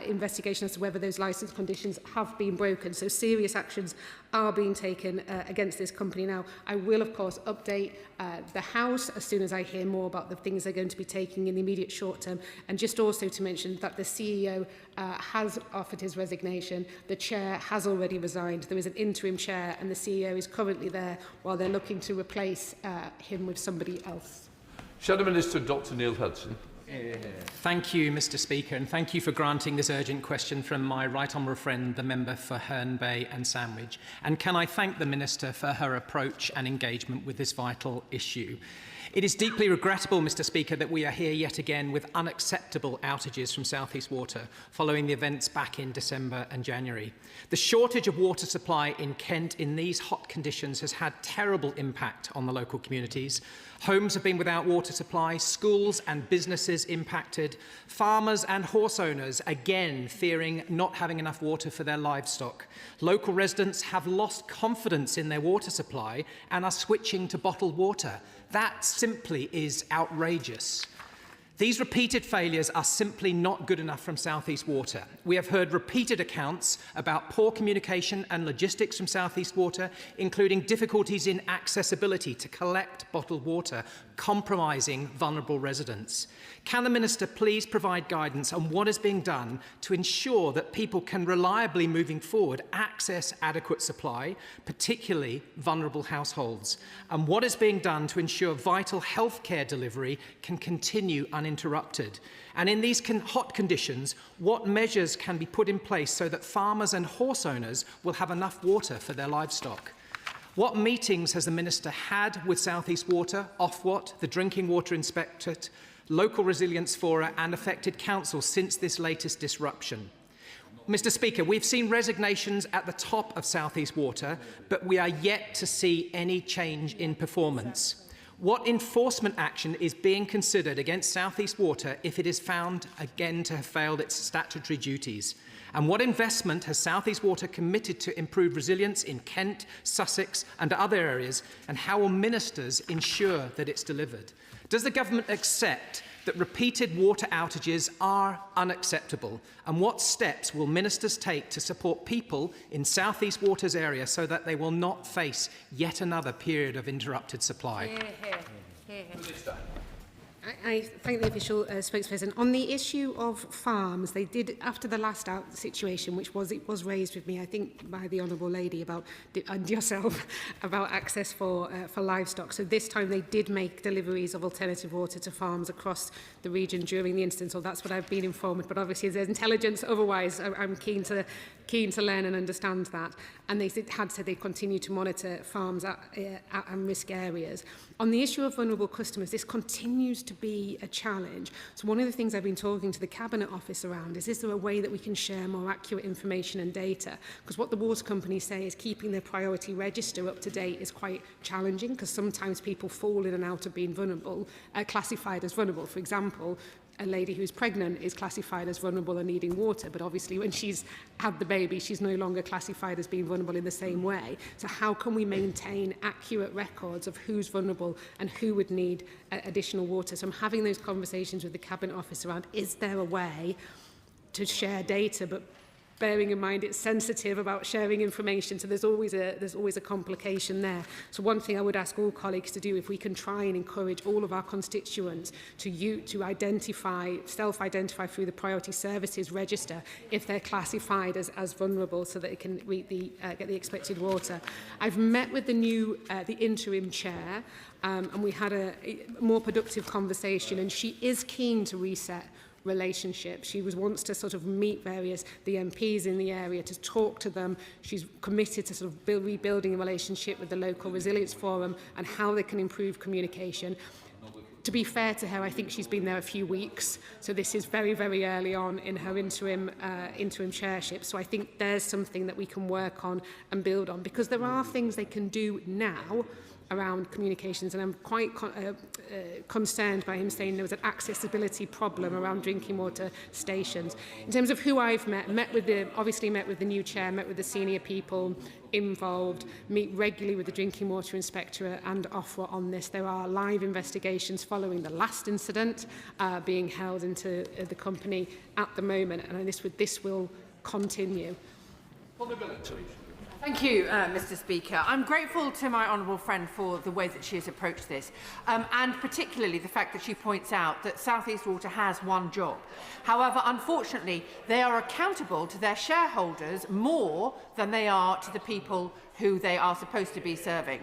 investigation as to whether those licence conditions have been broken. So serious actions are being taken against this company now. I will, of course, update the House as soon as I hear more about the things they're going to be taking in the immediate short term. And just also to mention that the CEO has offered his resignation. The chair has already resigned. There is an interim chair, and the CEO is currently there while they're looking to replace him with somebody else. Shadow Minister Dr Neil Hudson. Thank you, Mr. Speaker, and thank you for granting this urgent question from my right honourable friend, the member for Herne Bay and Sandwich. And can I thank the Minister for her approach and engagement with this vital issue. It is deeply regrettable, Mr. Speaker, that we are here yet again with unacceptable outages from South East Water following the events back in December and January. The shortage of water supply in Kent in these hot conditions has had terrible impact on the local communities. Homes have been without water supply, schools and businesses impacted, farmers and horse owners again fearing not having enough water for their livestock. Local residents have lost confidence in their water supply and are switching to bottled water. That simply is outrageous. These repeated failures are simply not good enough from South East Water. We have heard repeated accounts about poor communication and logistics from South East Water, including difficulties in accessibility to collect bottled water, compromising vulnerable residents. Can the Minister please provide guidance on what is being done to ensure that people can reliably, moving forward, access adequate supply, particularly vulnerable households? And what is being done to ensure vital healthcare delivery can continue uninterrupted? And in these hot conditions, what measures can be put in place so that farmers and horse owners will have enough water for their livestock? What meetings has the Minister had with South East Water, Ofwat, the Drinking Water Inspectorate, local resilience fora and affected councils since this latest disruption? Mr. Speaker, we've seen resignations at the top of South East Water, but we are yet to see any change in performance. What enforcement action is being considered against South East Water if it is found again to have failed its statutory duties? And what investment has South East Water committed to improve resilience in Kent, Sussex and other areas, and how will ministers ensure that it's delivered? Does the government accept that repeated water outages are unacceptable? And what steps will ministers take to support people in South East Water's area so that they will not face yet another period of interrupted supply? I thank the official spokesperson. On the issue of farms, they did, after the last situation, which was raised with me, I think, by the Honourable Lady about, and yourself, about access for livestock. So this time they did make deliveries of alternative water to farms across the region during the incident. So that's what I've been informed. But obviously, if there's intelligence otherwise, I'm keen to learn and understand that. And they had said they continue to monitor farms at risk areas. On the issue of vulnerable customers, this continues to be a challenge. So one of the things I've been talking to the Cabinet Office around is there a way that we can share more accurate information and data? Because what the water companies say is keeping their priority register up to date is quite challenging, because sometimes people fall in and out of being vulnerable, classified as vulnerable. For example, a lady who's pregnant is classified as vulnerable and needing water, but obviously when she's had the baby, she's no longer classified as being vulnerable in the same way. So how can we maintain accurate records of who's vulnerable and who would need additional water? So I'm having those conversations with the Cabinet Office around, is there a way to share data, but bearing in mind it's sensitive about sharing information, so there's always a complication there. So one thing I would ask all colleagues to do, if we can try and encourage all of our constituents to identify, self-identify through the Priority Services Register if they're classified as vulnerable, so that they can get the expected water. I've met with the interim chair, and we had a more productive conversation, and she is keen to reset relationship. She wants to sort of meet the MPs in the area, to talk to them. She's committed to sort of rebuilding a relationship with the local resilience forum and how they can improve communication. To be fair to her, I think she's been there a few weeks, so this is very, very early on in her interim chairship. So I think there's something that we can work on and build on, because there are things they can do now around communications, and I'm quite concerned by him saying there was an accessibility problem around drinking water stations. In terms of who I've obviously met with the new chair, met with the senior people involved, meet regularly with the Drinking Water Inspectorate and Ofwat on this. There are live investigations following the last incident being held into the company at the moment, and this will continue. Thank you, Mr. Speaker. I'm grateful to my honourable friend for the way that she has approached this, and particularly the fact that she points out that South East Water has one job. However, unfortunately, they are accountable to their shareholders more than they are to the people who they are supposed to be serving.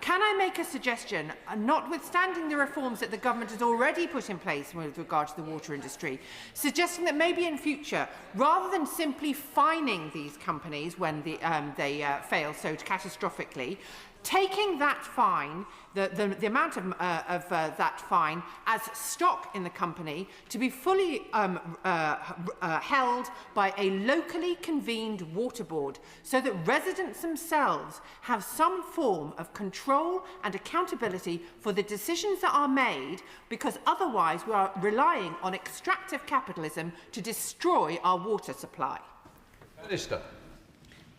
Can I make a suggestion, notwithstanding the reforms that the government has already put in place with regard to the water industry, suggesting that maybe in future, rather than simply fining these companies when they fail so catastrophically, taking that fine, the amount of that fine as stock in the company to be fully held by a locally convened water board, so that residents themselves have some form of control and accountability for the decisions that are made, because otherwise we are relying on extractive capitalism to destroy our water supply. Minister.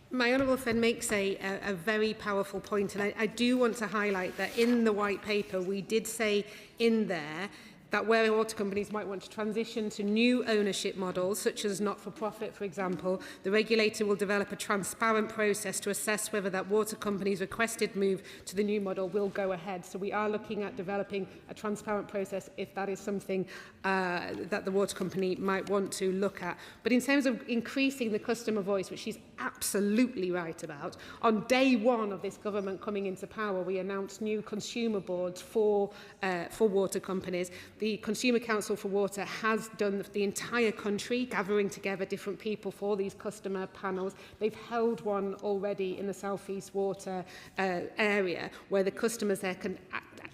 My honourable friend makes a very powerful point, and I do want to highlight that in the white paper we did say in there that where water companies might want to transition to new ownership models, such as not-for-profit, for example, the regulator will develop a transparent process to assess whether that water company's requested move to the new model will go ahead. So we are looking at developing a transparent process if that is something that the water company might want to look at. But in terms of increasing the customer voice, which she's absolutely right about, on day one of this government coming into power, we announced new consumer boards for water companies. The Consumer Council for Water has done the entire country, gathering together different people for these customer panels. They've held one already in the South East Water area, where the customers there can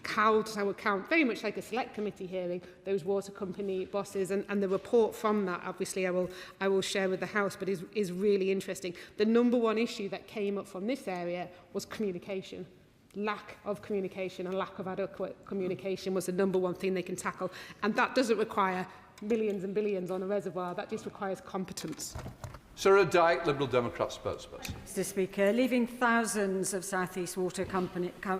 count very much like a select committee hearing those water company bosses, and the report from that, obviously, I will share with the House, but is really interesting. The number one issue that came up from this area was communication. Lack of communication and lack of adequate communication was the number one thing they can tackle. And that doesn't require millions and billions on a reservoir. That just requires competence. Sarah Dyke, Liberal Democrat spokesperson. Mr Speaker, leaving thousands of South East Water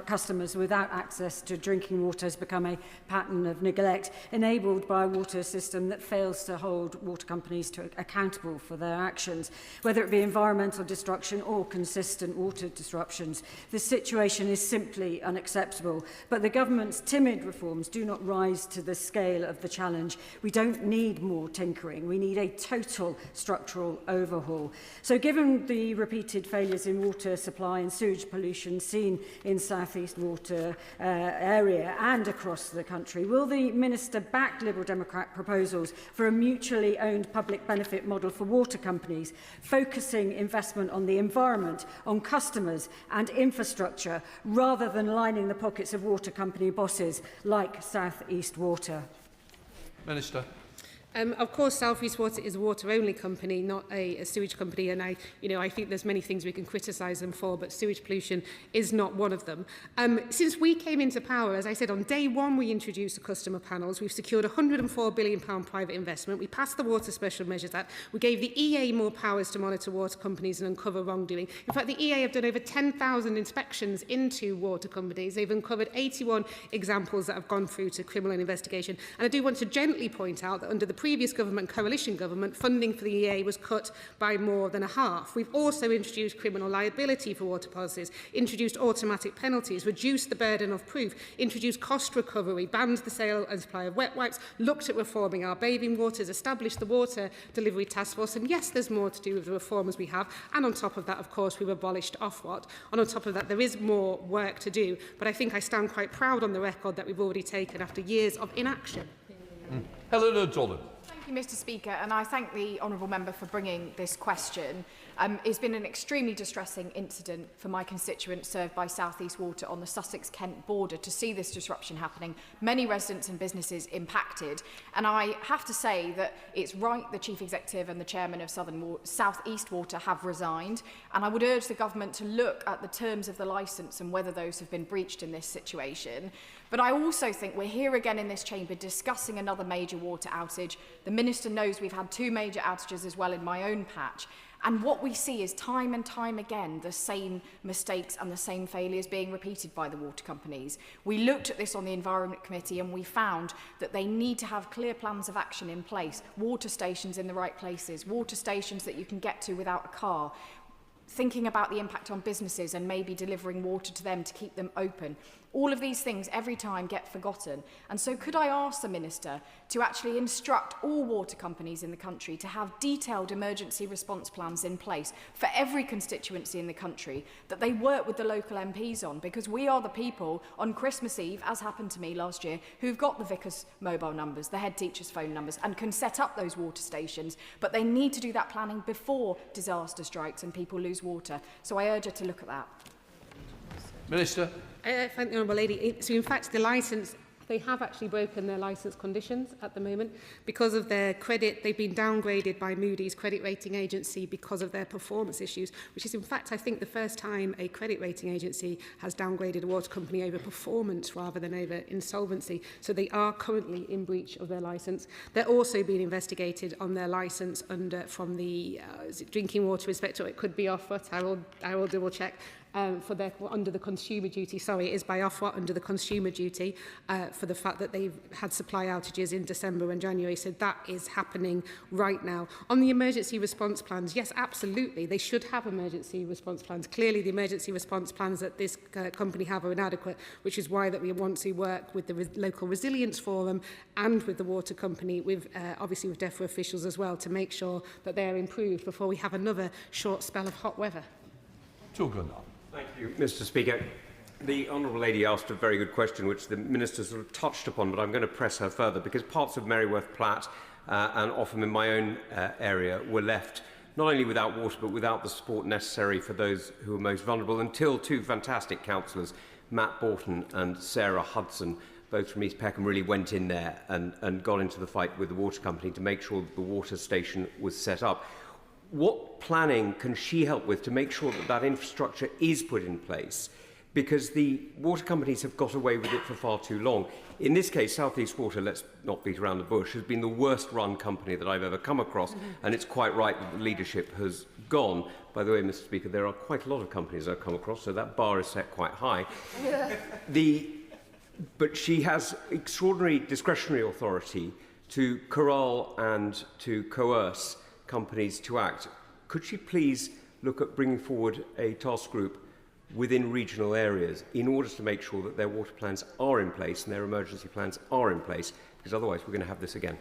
customers without access to drinking water has become a pattern of neglect, enabled by a water system that fails to hold water companies accountable for their actions, whether it be environmental destruction or consistent water disruptions. This situation is simply unacceptable, but the government's timid reforms do not rise to the scale of the challenge. We don't need more tinkering. We need a total structural overhaul. So given the repeated failures in water supply and sewage pollution seen in South East Water area and across the country, will the Minister back Liberal Democrat proposals for a mutually owned public benefit model for water companies, focusing investment on the environment, on customers and infrastructure, rather than lining the pockets of water company bosses like South East Water? Minister. Of course, South East Water is a water-only company, not a sewage company, and I think there's many things we can criticise them for, but sewage pollution is not one of them. Since we came into power, as I said, on day one we introduced the customer panels. We've secured £104 billion private investment. We passed the Water Special Measures Act. We gave the EA more powers to monitor water companies and uncover wrongdoing. In fact, the EA have done over 10,000 inspections into water companies. They've uncovered 81 examples that have gone through to criminal investigation. And I do want to gently point out that under the previous government, coalition government, funding for the EA was cut by more than a half. We've also introduced criminal liability for water policies, introduced automatic penalties, reduced the burden of proof, introduced cost recovery, banned the sale and supply of wet wipes, looked at reforming our bathing waters, established the Water Delivery Task Force, and yes, there's more to do with the reforms we have. And on top of that, of course, we've abolished Ofwat. And on top of that, there is more work to do. But I think I stand quite proud on the record that we've already taken after years of inaction. Helen O'Donnell. Thank you, Mr Speaker, and I thank the honourable member for bringing this question. It's been an extremely distressing incident for my constituents served by South East Water on the Sussex-Kent border to see this disruption happening. Many residents and businesses impacted, and I have to say that it's right the Chief Executive and the Chairman of South East Water have resigned, and I would urge the government to look at the terms of the licence and whether those have been breached in this situation. But I also think we're here again in this chamber discussing another major water outage. The Minister knows we've had 2 major outages as well in my own patch. And what we see is time and time again the same mistakes and the same failures being repeated by the water companies. We looked at this on the Environment Committee and we found that they need to have clear plans of action in place, water stations in the right places, water stations that you can get to without a car, thinking about the impact on businesses and maybe delivering water to them to keep them open. All of these things every time get forgotten. And so could I ask the Minister to actually instruct all water companies in the country to have detailed emergency response plans in place for every constituency in the country that they work with the local MPs on, because we are the people on Christmas Eve, as happened to me last year, who've got the vicar's mobile numbers, the head teacher's phone numbers, and can set up those water stations. But they need to do that planning before disaster strikes and people lose water. So I urge her to look at that. Minister. Thank the Honourable Lady. So in fact, the licence, they have actually broken their licence conditions at the moment. Because of their credit, they've been downgraded by Moody's credit rating agency because of their performance issues, which is in fact, I think, the first time a credit rating agency has downgraded a water company over performance rather than over insolvency. So they are currently in breach of their licence. They're also being investigated on their licence from the drinking water inspector. It could be Ofwat. I will double check. under the consumer duty. Sorry, it is by Ofwat under the consumer duty for the fact that they've had supply outages in December and January. So that is happening right now. On the emergency response plans, yes, absolutely, they should have emergency response plans. Clearly, the emergency response plans that this company have are inadequate, which is why that we want to work with the local resilience forum and with the water company, with obviously with DEFRA officials as well, to make sure that they are improved before we have another short spell of hot weather. Thank you, Mr. Speaker. The Honourable Lady asked a very good question, which the Minister sort of touched upon, but I'm going to press her further, because parts of Merryworth Platt and often in my own area were left not only without water, but without the support necessary for those who are most vulnerable, until two fantastic councillors, Matt Borton and Sarah Hudson, both from East Peckham, really went in there and got into the fight with the water company to make sure that the water station was set up. What planning can she help with to make sure that that infrastructure is put in place? Because the water companies have got away with it for far too long. In this case, South East Water, let's not beat around the bush, has been the worst run company that I've ever come across, and it's quite right that the leadership has gone. By the way, Mr. Speaker, there are quite a lot of companies I've come across, so that bar is set quite high. But she has extraordinary discretionary authority to corral and to coerce companies to act. Could she please look at bringing forward a task group within regional areas in order to make sure that their water plans are in place and their emergency plans are in place, because otherwise we're going to have this again.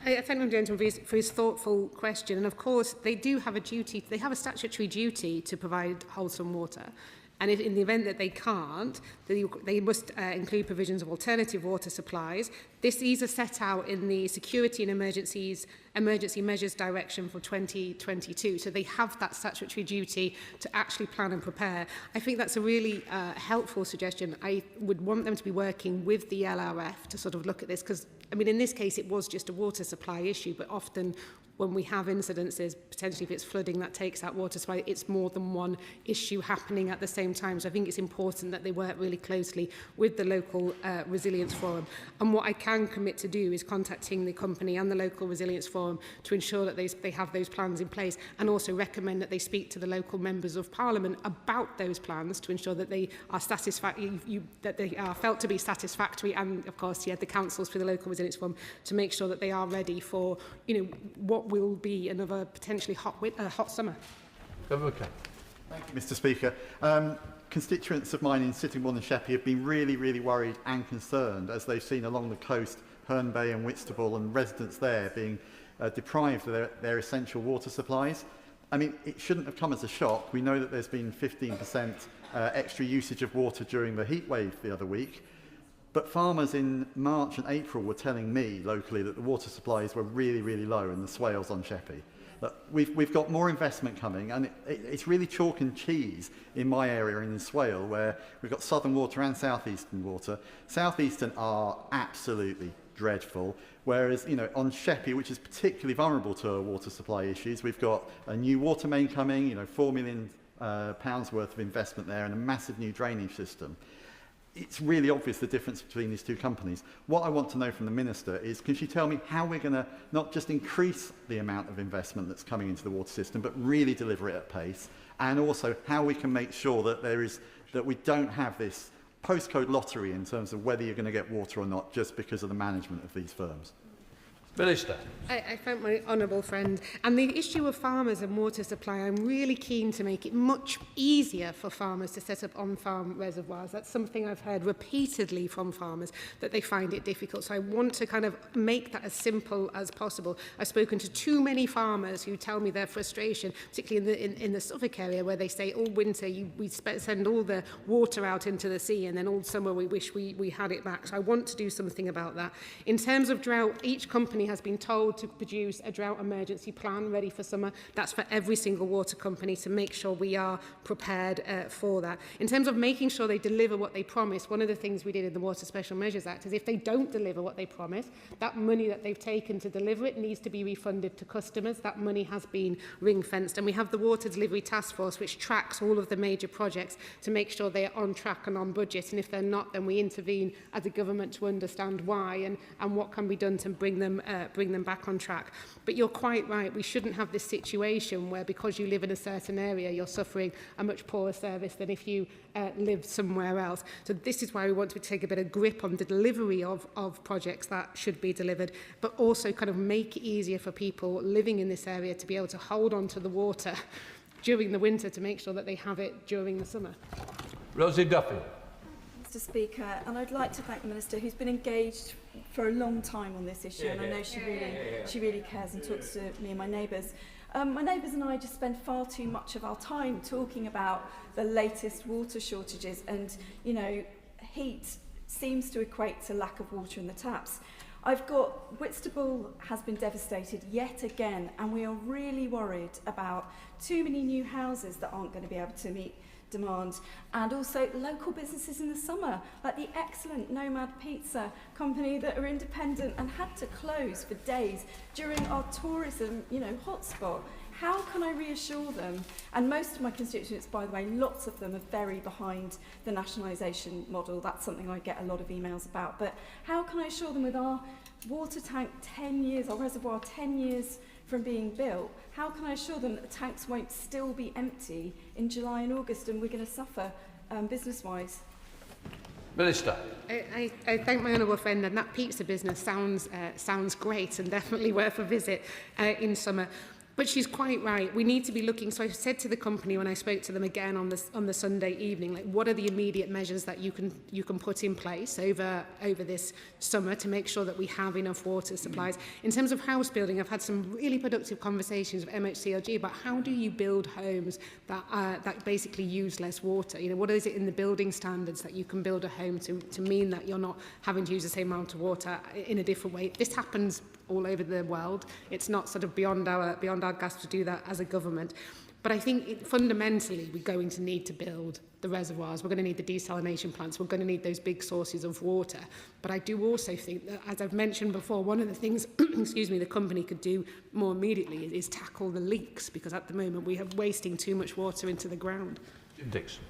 I thank the gentleman for his thoughtful question. And of course, they do have a duty, they have a statutory duty to provide wholesome water. And if, in the event that they can't, they must include provisions of alternative water supplies. These are set out in the Security and Emergency Measures Direction for 2022. So they have that statutory duty to actually plan and prepare. I think that's a really helpful suggestion. I would want them to be working with the LRF to sort of look at this, because, I mean, in this case, it was just a water supply issue, but often when we have incidences, potentially if it's flooding that takes out water supply, it's more than one issue happening at the same time. So I think it's important that they work really closely with the local resilience forum. And what I can commit to do is contacting the company and the local resilience forum to ensure that they have those plans in place, and also recommend that they speak to the local members of parliament about those plans to ensure that they are that they are felt to be satisfactory, and of course, the councils for the local resilience forum to make sure that they are ready for, what will be another potentially hot summer. Okay. Thank you, Mr. Speaker. Constituents of mine in Sittingbourne and Sheppey have been really worried and concerned as they've seen along the coast Herne Bay and Whitstable and residents there being deprived of their essential water supplies. I mean, it shouldn't have come as a shock. We know that there's been 15% extra usage of water during the heat wave the other week. But farmers in March and April were telling me locally that the water supplies were really low in the swales on Sheppey. We've got more investment coming, and it's really chalk and cheese in my area in the Swale, where we've got Southern Water and South Eastern Water. South Eastern are absolutely dreadful, whereas on Sheppey, which is particularly vulnerable to water supply issues, we've got a new water main coming, £4 million worth of investment there, and a massive new drainage system. It's really obvious the difference between these two companies. What I want to know from the Minister is, can she tell me how we're going to not just increase the amount of investment that's coming into the water system, but really deliver it at pace, and also how we can make sure that we don't have this postcode lottery in terms of whether you're going to get water or not, just because of the management of these firms. Minister. I thank my honourable friend. And the issue of farmers and water supply, I'm really keen to make it much easier for farmers to set up on-farm reservoirs. That's something I've heard repeatedly from farmers, that they find it difficult. So I want to kind of make that as simple as possible. I've spoken to too many farmers who tell me their frustration, particularly in the Suffolk area, where they say all winter we send all the water out into the sea, and then all summer we wish we had it back. So I want to do something about that. In terms of drought, each company has been told to produce a drought emergency plan ready for summer. That's for every single water company, to make sure we are prepared for that. In terms of making sure they deliver what they promise, one of the things we did in the Water Special Measures Act is if they don't deliver what they promise, that money that they've taken to deliver it needs to be refunded to customers. That money has been ring-fenced. And we have the Water Delivery Task Force, which tracks all of the major projects to make sure they are on track and on budget. And if they're not, then we intervene as a government to understand why and what can be done to bring them bring them back on track. But you're quite right, we shouldn't have this situation where because you live in a certain area, you're suffering a much poorer service than if you live somewhere else. So this is why we want to take a bit of grip on the delivery of projects that should be delivered, but also kind of make it easier for people living in this area to be able to hold on to the water during the winter to make sure that they have it during the summer. Rosie Duffy. Mr Speaker, and I'd like to thank the Minister who's been engaged for a long time on this issue, and I know she really cares and talks to me and my neighbours. My neighbours and I just spend far too much of our time talking about the latest water shortages, and, you know, heat seems to equate to lack of water in the taps. Whitstable has been devastated yet again, and we are really worried about too many new houses that aren't going to be able to meet demand, and also local businesses in the summer, like the excellent Nomad Pizza company that are independent and had to close for days during our tourism, hotspot. How can I reassure them? And most of my constituents, by the way, lots of them are very behind the nationalisation model. That's something I get a lot of emails about. But how can I assure them with our water tank 10 years, our reservoir 10 years from being built, how can I assure them that the tanks won't still be empty in July and August and we're going to suffer business-wise? Minister. I thank my honourable friend, and that pizza business sounds great and definitely worth a visit in summer. But she's quite right. We need to be looking. So I said to the company when I spoke to them again on the Sunday evening, like, what are the immediate measures that you can put in place over this summer to make sure that we have enough water supplies? In terms of house building, I've had some really productive conversations with MHCLG about how do you build homes that basically use less water. What is it in the building standards that you can build a home to mean that you're not having to use the same amount of water in a different way? This happens all over the world. It's not sort of beyond our grasp to do that as a government. But I think fundamentally we're going to need to build the reservoirs. We're going to need the desalination plants. We're going to need those big sources of water. But I do also think that, as I've mentioned before, one of the things the company could do more immediately is tackle the leaks, because at the moment we are wasting too much water into the ground. Dixon.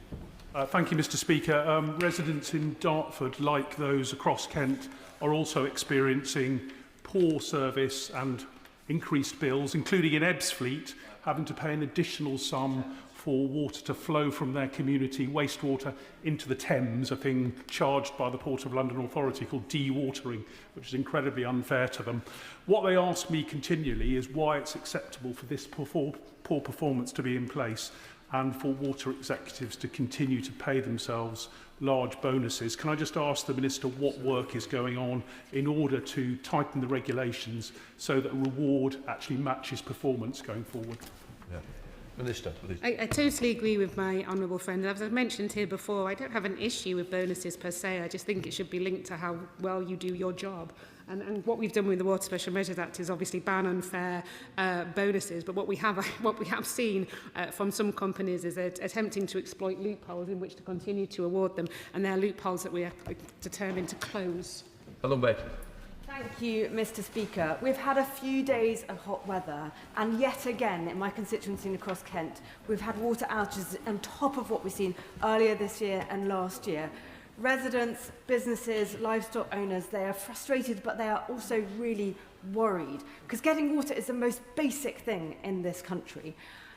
Thank you, Mr Speaker. Residents in Dartford, like those across Kent, are also experiencing poor service and increased bills, including in Ebbsfleet, having to pay an additional sum for water to flow from their community wastewater into the Thames, a thing charged by the Port of London Authority called dewatering, which is incredibly unfair to them. What they ask me continually is why it's acceptable for this poor performance to be in place and for water executives to continue to pay themselves large bonuses. Can I just ask the Minister what work is going on in order to tighten the regulations so that reward actually matches performance going forward? Yeah. Minister, please. I totally agree with my honourable friend. As I've mentioned here before, I don't have an issue with bonuses per se. I just think it should be linked to how well you do your job. And what we've done with the Water Special Measures Act is obviously ban unfair bonuses. But what we have seen from some companies is attempting to exploit loopholes in which to continue to award them, and they're loopholes that we are determined to close. Thank you, Mr Speaker. We've had a few days of hot weather, and yet again in my constituency and across Kent, we've had water outages on top of what we've seen earlier this year and last year. Residents, businesses, livestock owners, they are frustrated, but they are also really worried, because getting water is the most basic thing in this country.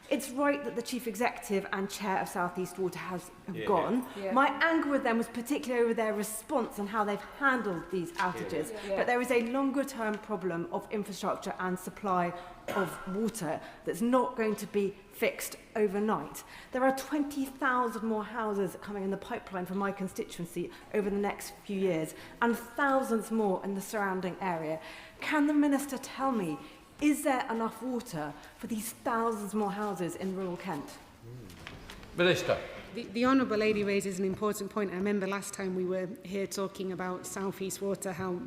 It's right that the Chief Executive and Chair of South East Water have gone. Yeah. My anger with them was particularly over their response and how they've handled these outages. But there is a longer-term problem of infrastructure and supply of water that's not going to be fixed overnight. There are 20,000 more houses coming in the pipeline from my constituency over the next few years, and thousands more in the surrounding area. Can the Minister tell me, is there enough water for these thousands more houses in rural Kent? Minister. The Honourable Lady raises an important point. I remember last time we were here talking about South East Water, how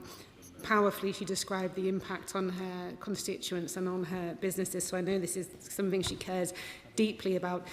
powerfully she described the impact on her constituents and on her businesses. So I know this is something she cares deeply about.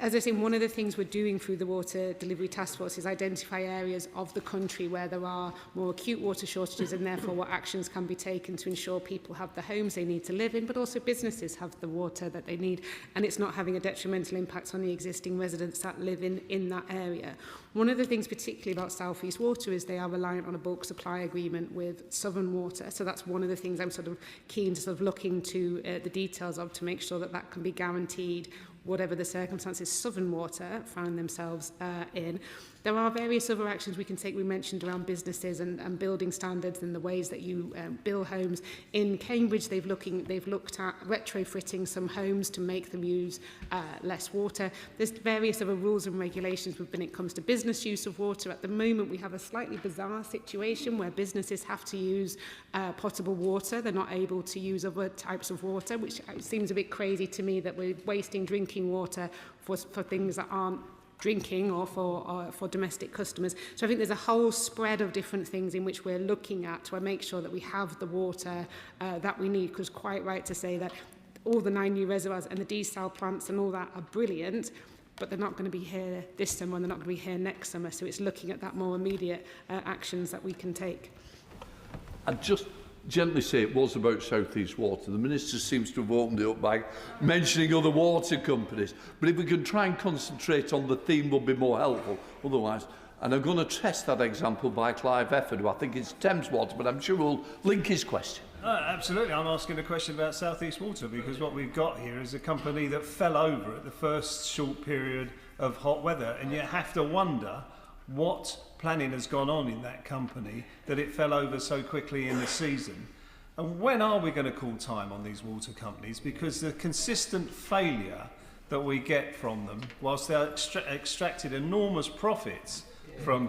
As I say, one of the things we're doing through the Water Delivery Task Force is identify areas of the country where there are more acute water shortages, and therefore what actions can be taken to ensure people have the homes they need to live in, but also businesses have the water that they need, and it's not having a detrimental impact on the existing residents that live in that area. One of the things particularly about South East Water is they are reliant on a bulk supply agreement with Southern Water, so that's one of the things I'm sort of keen to sort of look into the details of, to make sure that that can be guaranteed whatever the circumstances Southern Water found themselves in. There are various other actions we can take. We mentioned around businesses and building standards and the ways that you build homes. In Cambridge, they've looked at retrofitting some homes to make them use less water. There's various other rules and regulations when it comes to business use of water. At the moment, we have a slightly bizarre situation where businesses have to use potable water. They're not able to use other types of water, which seems a bit crazy to me, that we're wasting drinking water for things that aren't drinking or for domestic customers. So I think there's a whole spread of different things in which we're looking at to make sure that we have the water that we need, because quite right to say that all the 9 new reservoirs and the desal plants and all that are brilliant, but they're not going to be here this summer and they're not going to be here next summer. So it's looking at that more immediate actions that we can take. And just gently say it was about South East Water. The Minister seems to have opened it up by mentioning other water companies. But if we can try and concentrate on the theme, will be more helpful. Otherwise, and I'm going to test that example by Clive Efford, who I think is Thames Water, but I'm sure we'll link his question. Absolutely. I'm asking a question about South East Water, because what we've got here is a company that fell over at the first short period of hot weather, and you have to wonder what planning has gone on in that company that it fell over so quickly in the season. And when are we going to call time on these water companies? Because the consistent failure that we get from them, whilst they're extracted enormous profits from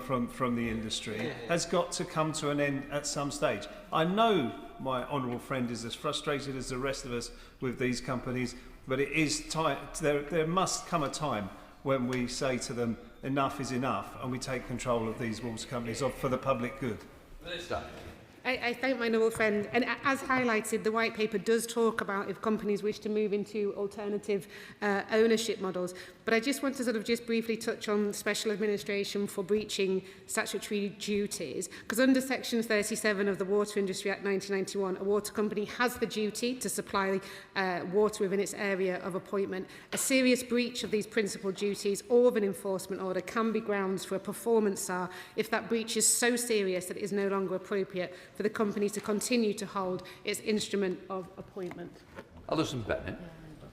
the industry, has got to come to an end at some stage. I know my honourable friend is as frustrated as the rest of us with these companies, but it is time. There must come a time when we say to them, enough is enough, and we take control of these water companies for the public good. Minister. I thank my noble friend, and as highlighted, the white paper does talk about if companies wish to move into alternative ownership models. But I just want to sort of just briefly touch on special administration for breaching statutory duties, because under Section 37 of the Water Industry Act 1991, a water company has the duty to supply water within its area of appointment. A serious breach of these principal duties or of an enforcement order can be grounds for a performance SAR if that breach is so serious that it is no longer appropriate for the company to continue to hold its instrument of appointment. Alison Bennett.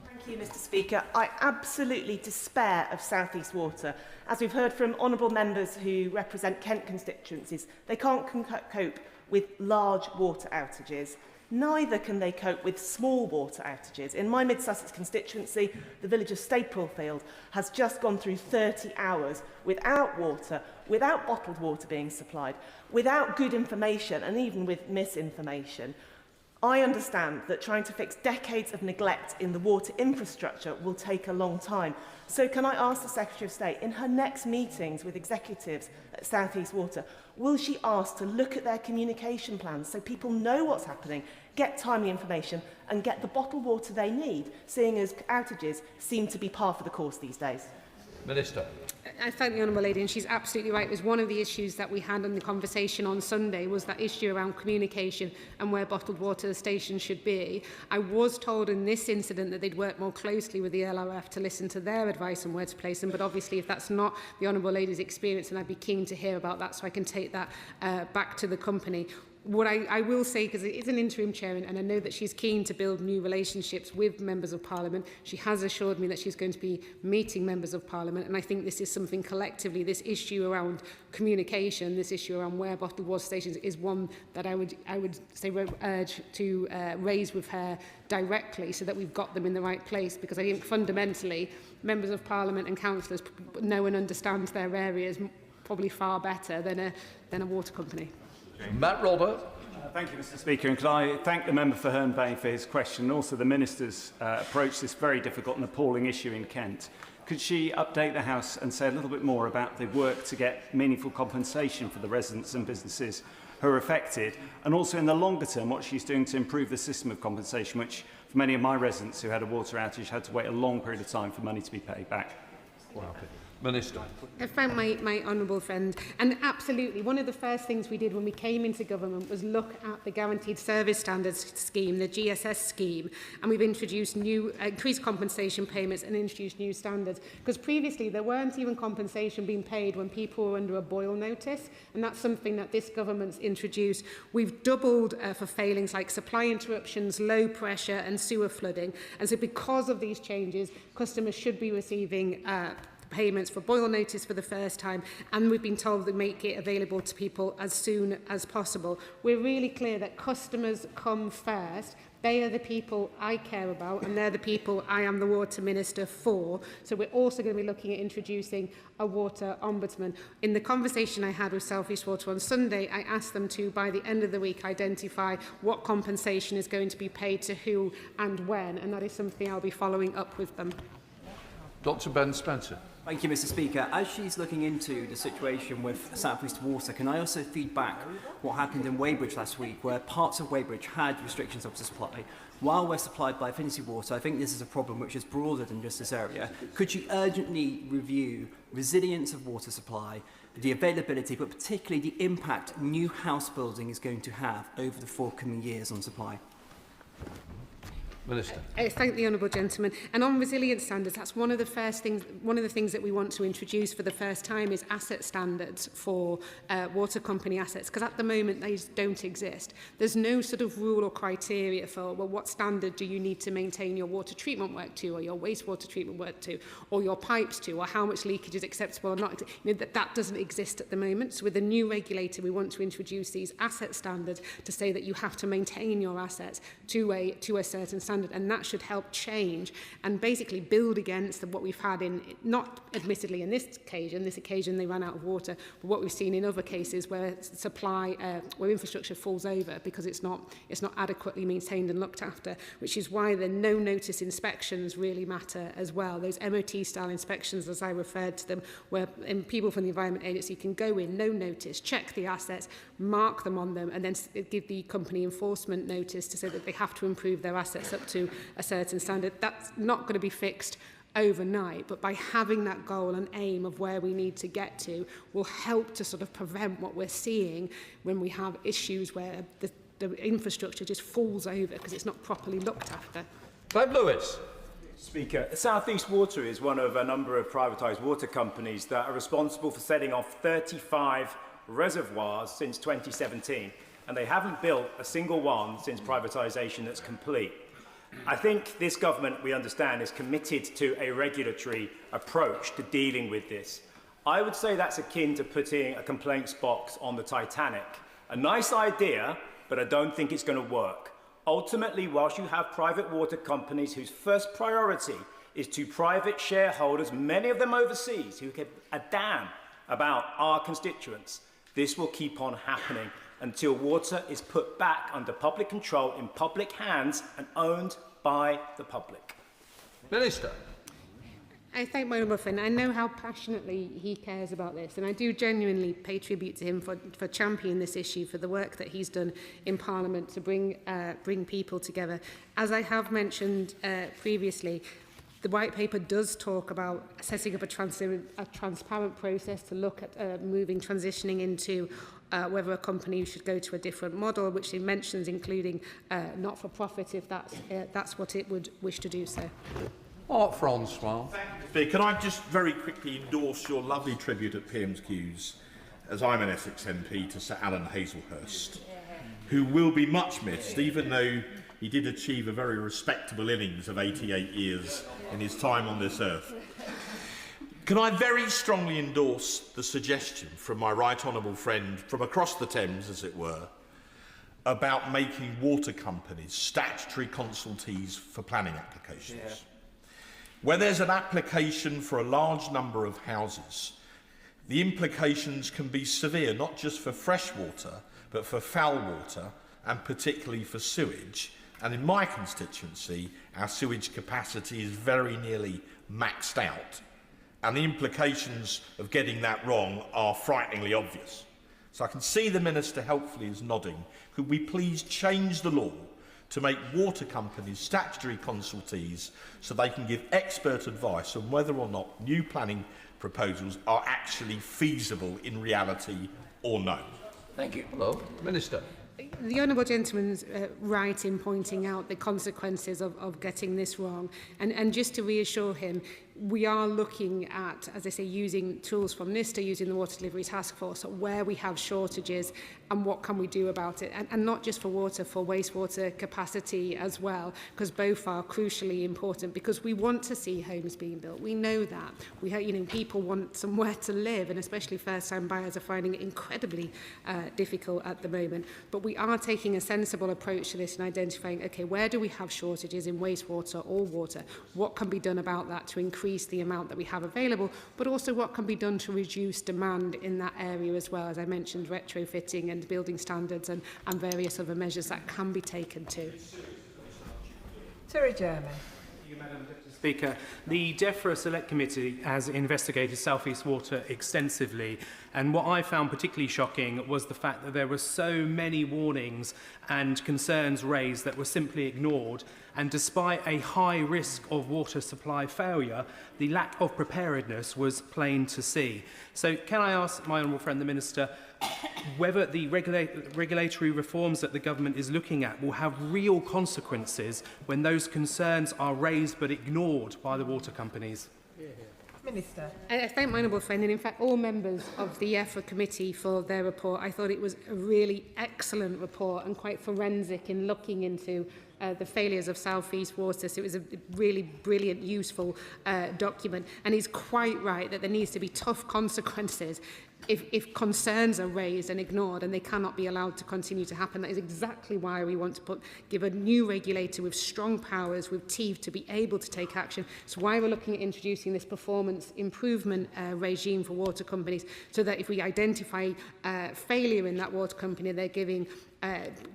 Thank you, Mr. Speaker. I absolutely despair of South East Water. As we've heard from honourable members who represent Kent constituencies, they can't cope with large water outages. Neither can they cope with small water outages. In my Mid-Sussex constituency, the village of Staplefield has just gone through 30 hours without water, without bottled water being supplied, without good information, and even with misinformation. I understand that trying to fix decades of neglect in the water infrastructure will take a long time. So can I ask the Secretary of State, in her next meetings with executives at South East Water, will she ask to look at their communication plans so people know what's happening, get timely information and get the bottled water they need, seeing as outages seem to be par for the course these days? Minister. I thank the Honourable Lady, and she's absolutely right. It was one of the issues that we had in the conversation on Sunday, was that issue around communication and where bottled water stations should be. I was told in this incident that they'd work more closely with the LRF to listen to their advice on where to place them, but obviously if that's not the Honourable Lady's experience, then I'd be keen to hear about that so I can take that back to the company. What I will say, because it is an interim chair, and I know that she's keen to build new relationships with members of Parliament, she has assured me that she's going to be meeting members of Parliament, and I think this is something collectively, this issue around communication, this issue around where bottled water stations is one that I would say urge to raise with her directly so that we've got them in the right place, because I think fundamentally members of Parliament and councillors know and understand their areas probably far better than a water company. Matt Robert. Thank you, Mr. Speaker, and could I thank the member for Herne Bay for his question, and also the Minister's approach to this very difficult and appalling issue in Kent. Could she update the House and say a little bit more about the work to get meaningful compensation for the residents and businesses who are affected, and also in the longer term what she's doing to improve the system of compensation, which for many of my residents who had a water outage had to wait a long period of time for money to be paid back? Minister. I thank my honourable friend. And absolutely, one of the first things we did when we came into government was look at the Guaranteed Service Standards scheme, the GSS scheme, and we've introduced new increased compensation payments and introduced new standards. Because previously there weren't even compensation being paid when people were under a boil notice, and that's something that this government's introduced. We've doubled for failings like supply interruptions, low pressure and sewer flooding. And so because of these changes, customers should be receiving payments for boil notice for the first time, and we've been told to make it available to people as soon as possible. We're really clear that customers come first. They are the people I care about, and they're the people I am the Water Minister for. So we're also going to be looking at introducing a water ombudsman. In the conversation I had with South East Water on Sunday, I asked them to, by the end of the week, identify what compensation is going to be paid to who and when, and that is something I'll be following up with them. Dr. Ben Spencer. Thank you, Mr. Speaker. As she's looking into the situation with South East Water, can I also feed back what happened in Weybridge last week, where parts of Weybridge had restrictions of supply while we're supplied by Affinity Water? I think this is a problem which is broader than just this area. Could you urgently review resilience of water supply, the availability, but particularly the impact new house building is going to have over the forthcoming years on supply? Minister. I thank the honourable gentleman. And on resilience standards, that's one of the things that we want to introduce for the first time is asset standards for water company assets, because at the moment these don't exist. There's no sort of rule or criteria for, well, what standard do you need to maintain your water treatment work to, or your wastewater treatment work to, or your pipes to, or how much leakage is acceptable or not. You know, that doesn't exist at the moment. So with the new regulator, we want to introduce these asset standards to say that you have to maintain your assets to a certain standard. And that should help change and basically build against what we've had in, not admittedly in this occasion they ran out of water, but what we've seen in other cases where where infrastructure falls over because it's not adequately maintained and looked after, which is why the no notice inspections really matter as well. Those MOT style inspections, as I referred to them, where people from the Environment Agency can go in, no notice, check the assets, mark them on them, and then give the company enforcement notice to say that they have to improve their assets up to a certain standard. That's not going to be fixed overnight, but by having that goal and aim of where we need to get to will help to sort of prevent what we're seeing when we have issues where the infrastructure just falls over because it's not properly looked after. Clive Lewis. Speaker, South East Water is one of a number of privatised water companies that are responsible for setting off 35 reservoirs since 2017, and they haven't built a single one since privatisation that's complete. I think this government, we understand, is committed to a regulatory approach to dealing with this. I would say that's akin to putting a complaints box on the Titanic. A nice idea, but I don't think it's going to work. Ultimately, whilst you have private water companies whose first priority is to private shareholders, many of them overseas, who give a damn about our constituents, this will keep on happening until water is put back under public control, in public hands, and owned by the public. Minister. I thank my honourable friend. I know how passionately he cares about this, and I do genuinely pay tribute to him for championing this issue, for the work that he's done in Parliament to bring people together. As I have mentioned previously, the White Paper does talk about setting up a transparent process to look at transitioning into whether a company should go to a different model, which it mentions including not-for-profit, if that's what it would wish to do so. Art Francois. Can I just very quickly endorse your lovely tribute at PMQs, as I'm an Essex MP, to Sir Alan Hazelhurst, who will be much missed, even though he did achieve a very respectable innings of 88 years in his time on this earth. Can I very strongly endorse the suggestion from my right honourable friend from across the Thames, as it were, about making water companies statutory consultees for planning applications. Yeah. Where there's an application for a large number of houses, the implications can be severe, not just for fresh water, but for foul water, and particularly for sewage. And in my constituency, our sewage capacity is very nearly maxed out. And the implications of getting that wrong are frighteningly obvious. So I can see the Minister helpfully is nodding. Could we please change the law to make water companies statutory consultees so they can give expert advice on whether or not new planning proposals are actually feasible in reality or no? Thank you. Hello, Minister. The Honourable Gentleman's right in pointing out the consequences of getting this wrong. And just to reassure him, we are looking at, as I say, using tools from NISTA, using the Water Delivery Task Force, where we have shortages and what can we do about it. And not just for water, for wastewater capacity as well, because both are crucially important, because we want to see homes being built. We know that. We have, people want somewhere to live, and especially first-time buyers are finding it incredibly difficult at the moment. But we are taking a sensible approach to this and identifying, okay, where do we have shortages in wastewater or water? What can be done about that to increase the amount that we have available, but also what can be done to reduce demand in that area as well, as I mentioned, retrofitting and building standards and various other measures that can be taken too. Terry Jeremy. Madam Deputy Speaker, the DEFRA Select Committee has investigated South East Water extensively, and what I found particularly shocking was the fact that there were so many warnings and concerns raised that were simply ignored, and despite a high risk of water supply failure, the lack of preparedness was plain to see. So can I ask my honourable friend the Minister whether the regulatory reforms that the government is looking at will have real consequences when those concerns are raised but ignored by the water companies? Minister. I thank my honourable friend and in fact all members of the EFRA committee for their report. I thought it was a really excellent report and quite forensic in looking into the failures of South East Water. So it was a really brilliant, useful document. And he's quite right that there needs to be tough consequences if concerns are raised and ignored and they cannot be allowed to continue to happen. That is exactly why we want to give a new regulator with strong powers, with teeth, to be able to take action. It's why we're looking at introducing this performance improvement regime for water companies, so that if we identify failure in that water company, they're giving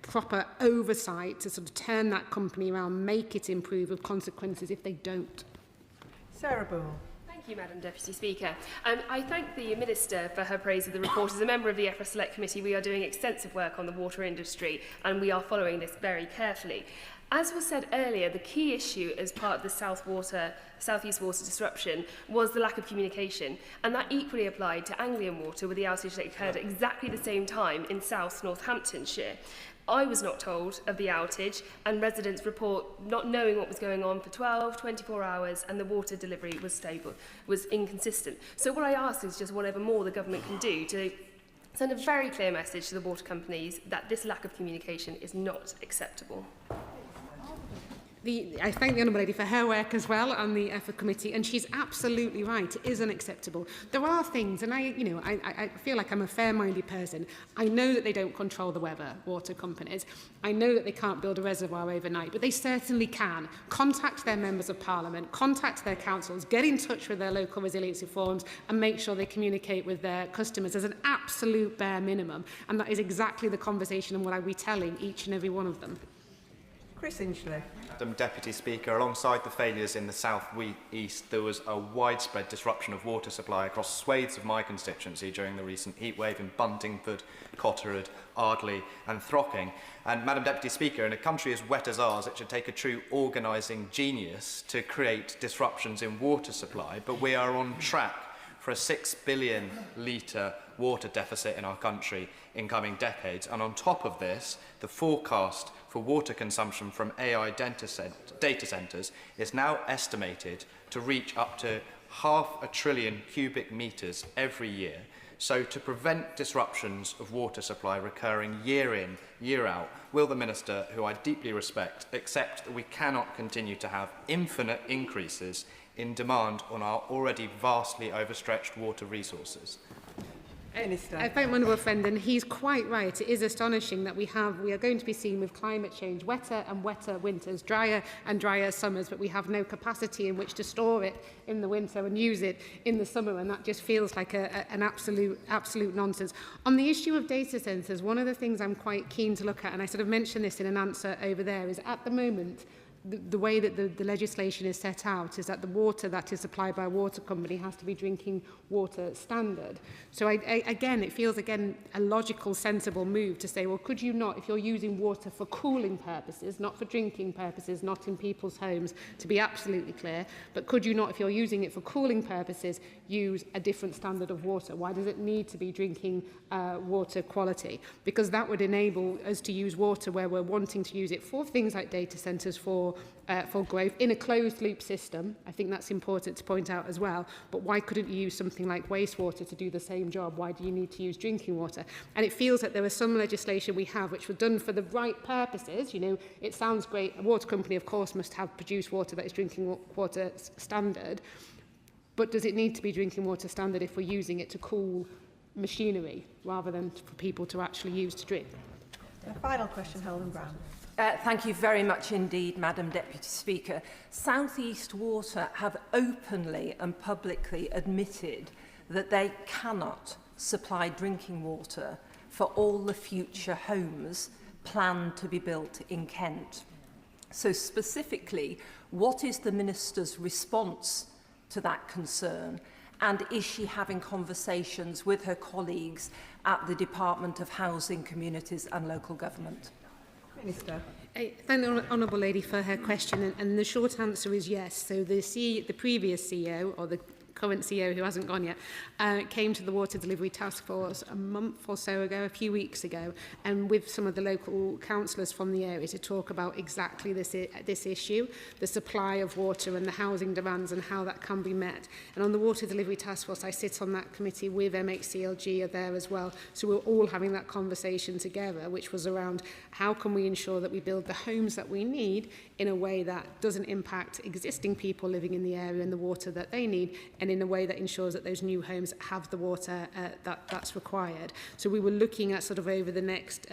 proper oversight to sort of turn that company around, make it improve, with consequences if they don't. Sarah Bull. Thank you, Madam Deputy Speaker. I thank the Minister for her praise of the report. As a member of the EFRA Select Committee, we are doing extensive work on the water industry and we are following this very carefully. As was said earlier, the key issue as part of the South East Water disruption was the lack of communication, and that equally applied to Anglian Water, with the outage that occurred at exactly the same time in South Northamptonshire. I was not told of the outage, and residents report not knowing what was going on for 12, 24 hours, and the water delivery was inconsistent. So what I ask is just whatever more the government can do to send a very clear message to the water companies that this lack of communication is not acceptable. I thank the Honourable Lady for her work as well on the EFRA committee, and she's absolutely right. It is unacceptable. There are things, and I feel like I'm a fair-minded person. I know that they don't control the weather, water companies. I know that they can't build a reservoir overnight, but they certainly can. Contact their members of parliament, contact their councils, get in touch with their local resiliency forums, and make sure they communicate with their customers as an absolute bare minimum. And that is exactly the conversation and what I'll be telling each and every one of them. Chris Inchley. Madam Deputy Speaker, alongside the failures in the South East, there was a widespread disruption of water supply across swathes of my constituency during the recent heatwave in Buntingford, Cotterwood, Ardleigh and Throcking. And Madam Deputy Speaker, in a country as wet as ours, it should take a true organising genius to create disruptions in water supply, but we are on track for a 6 billion litre water deficit in our country in coming decades. And on top of this, the forecast for water consumption from AI data centres is now estimated to reach up to 500 billion cubic metres every year. So to prevent disruptions of water supply recurring year in, year out, will the Minister, who I deeply respect, accept that we cannot continue to have infinite increases in demand on our already vastly overstretched water resources? I thank my honourable friend, and he's quite right. It is astonishing that we are going to be seeing with climate change wetter and wetter winters, drier and drier summers, but we have no capacity in which to store it in the winter and use it in the summer, and that just feels like an absolute nonsense. On the issue of data centres, one of the things I'm quite keen to look at, and I sort of mentioned this in an answer over there, is at the moment the way that the legislation is set out is that the water that is supplied by a water company has to be drinking water standard. So again, it feels again a logical, sensible move to say, well, could you not, if you're using water for cooling purposes, not for drinking purposes, not in people's homes, to be absolutely clear, but could you not, if you're using it for cooling purposes, use a different standard of water? Why does it need to be drinking water quality? Because that would enable us to use water where we're wanting to use it for things like data centres, for growth in a closed loop system. I think that's important to point out as well. But why couldn't you use something like wastewater to do the same job? Why do you need to use drinking water? And it feels that there was some legislation we have which were done for the right purposes. You know, it sounds great. A water company, of course, must have produced water that is drinking water standard. But does it need to be drinking water standard if we're using it to cool machinery rather than for people to actually use to drink? A final question, Helen Brown. Thank you very much indeed, Madam Deputy Speaker. South East Water have openly and publicly admitted that they cannot supply drinking water for all the future homes planned to be built in Kent. So specifically, what is the Minister's response to that concern? And is she having conversations with her colleagues at the Department of Housing, Communities and Local Government? Minister. I thank the Honourable Lady for her question, and the short answer is yes. So the previous CEO, or the current CEO who hasn't gone yet, came to the Water Delivery Task Force a month or so ago, a few weeks ago, and with some of the local councillors from the area to talk about exactly this issue, the supply of water and the housing demands and how that can be met. And on the Water Delivery Task Force, I sit on that committee with MHCLG are there as well. So we're all having that conversation together, which was around how can we ensure that we build the homes that we need in a way that doesn't impact existing people living in the area and the water that they need, and in a way that ensures that those new homes have the water that's required. So we were looking at sort of over the next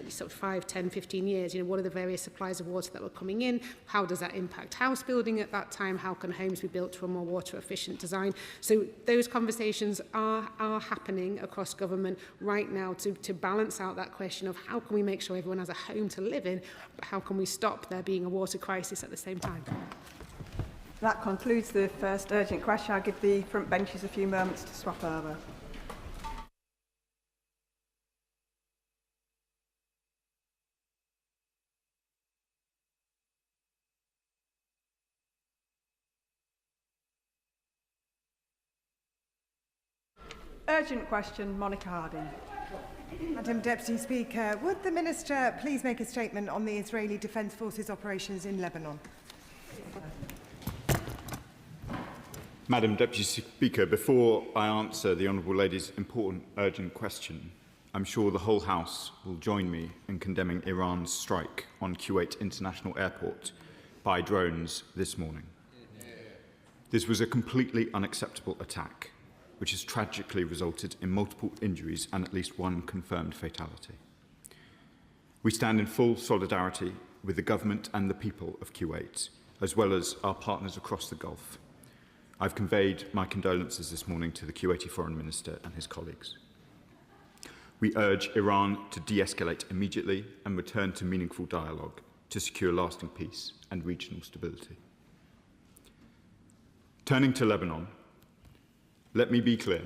sort of 5, 10, 15 years, you know, what are the various supplies of water that were coming in? How does that impact house building at that time? How can homes be built to a more water efficient design? So those conversations are happening across government right now to balance out that question of how can we make sure everyone has a home to live in, but how can we stop there being a water crisis at the same time? That concludes the first urgent question. I'll give the front benches a few moments to swap over. Urgent question, Monica Harding. Madam Deputy Speaker, would the Minister please make a statement on the Israeli Defence Forces operations in Lebanon? Madam Deputy Speaker, before I answer the Honourable Lady's important urgent question, I'm sure the whole House will join me in condemning Iran's strike on Kuwait International Airport by drones this morning. This was a completely unacceptable attack, which has tragically resulted in multiple injuries and at least one confirmed fatality. We stand in full solidarity with the government and the people of Kuwait, as well as our partners across the Gulf. I've conveyed my condolences this morning to the Kuwaiti Foreign Minister and his colleagues. We urge Iran to de-escalate immediately and return to meaningful dialogue to secure lasting peace and regional stability. Turning to Lebanon, let me be clear.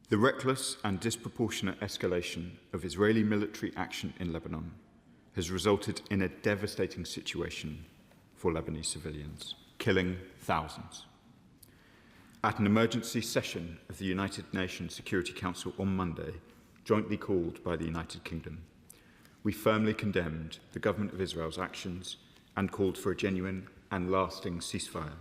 The reckless and disproportionate escalation of Israeli military action in Lebanon has resulted in a devastating situation for Lebanese civilians, killing thousands. At an emergency session of the United Nations Security Council on Monday, jointly called by the United Kingdom, we firmly condemned the government of Israel's actions and called for a genuine and lasting ceasefire.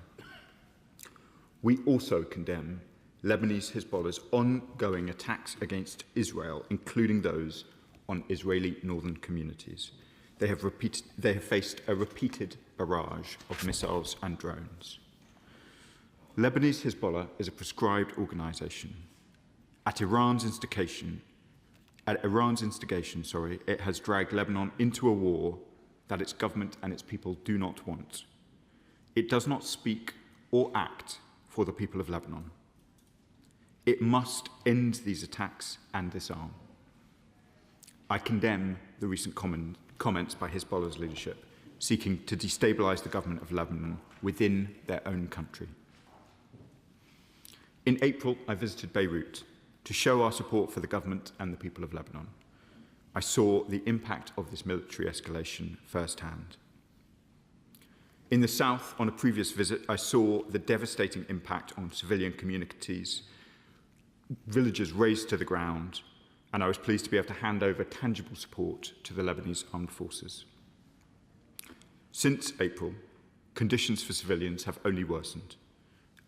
We also condemn Lebanese Hezbollah's ongoing attacks against Israel, including those on Israeli northern communities. They have faced a repeated barrage of missiles and drones. Lebanese Hezbollah is a proscribed organisation. At Iran's instigation, it has dragged Lebanon into a war that its government and its people do not want. It does not speak or act for the people of Lebanon. It must end these attacks and disarm. I condemn the recent comments by Hezbollah's leadership seeking to destabilise the government of Lebanon within their own country. In April, I visited Beirut to show our support for the government and the people of Lebanon. I saw the impact of this military escalation firsthand. In the south, on a previous visit, I saw the devastating impact on civilian communities, villages razed to the ground, and I was pleased to be able to hand over tangible support to the Lebanese armed forces. Since April, conditions for civilians have only worsened.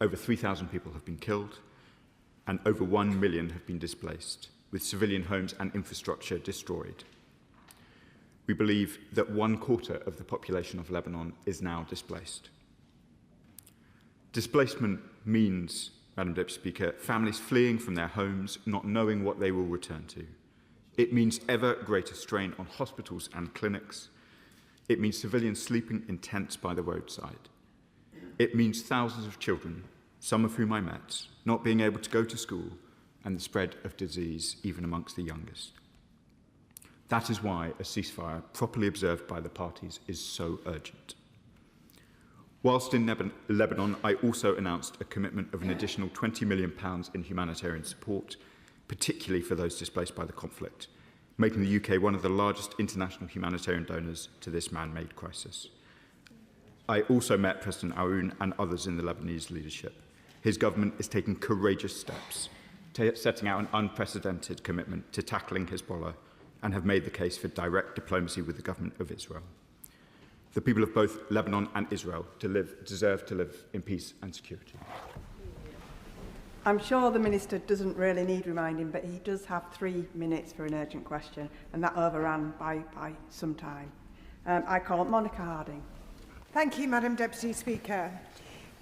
Over 3,000 people have been killed, and over 1 million have been displaced, with civilian homes and infrastructure destroyed. We believe that 1/4 of the population of Lebanon is now displaced. Displacement means, Madam Deputy Speaker, families fleeing from their homes, not knowing what they will return to. It means ever greater strain on hospitals and clinics. It means civilians sleeping in tents by the roadside. It means thousands of children, some of whom I met, not being able to go to school, and the spread of disease even amongst the youngest. That is why a ceasefire properly observed by the parties is so urgent. Whilst in Lebanon, I also announced a commitment of an additional £20 million in humanitarian support, particularly for those displaced by the conflict, making the UK one of the largest international humanitarian donors to this man-made crisis. I also met President Aoun and others in the Lebanese leadership. His government is taking courageous steps, setting out an unprecedented commitment to tackling Hezbollah, and have made the case for direct diplomacy with the government of Israel. The people of both Lebanon and Israel deserve to live in peace and security. I'm sure the Minister doesn't really need reminding, but he does have 3 minutes for an urgent question, and that overran by some time. I call Monica Harding. Thank you, Madam Deputy Speaker.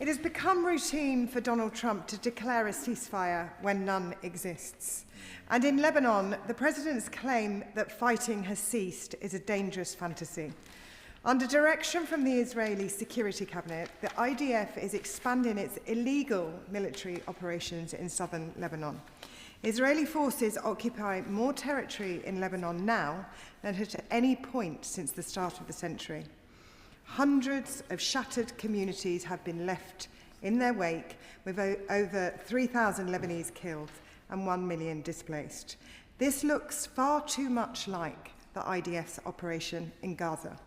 It has become routine for Donald Trump to declare a ceasefire when none exists. And in Lebanon, the President's claim that fighting has ceased is a dangerous fantasy. Under direction from the Israeli Security Cabinet, the IDF is expanding its illegal military operations in southern Lebanon. Israeli forces occupy more territory in Lebanon now than at any point since the start of the century. Hundreds of shattered communities have been left in their wake, with over 3,000 Lebanese killed and 1 million displaced. This looks far too much like the IDF's operation in Gaza.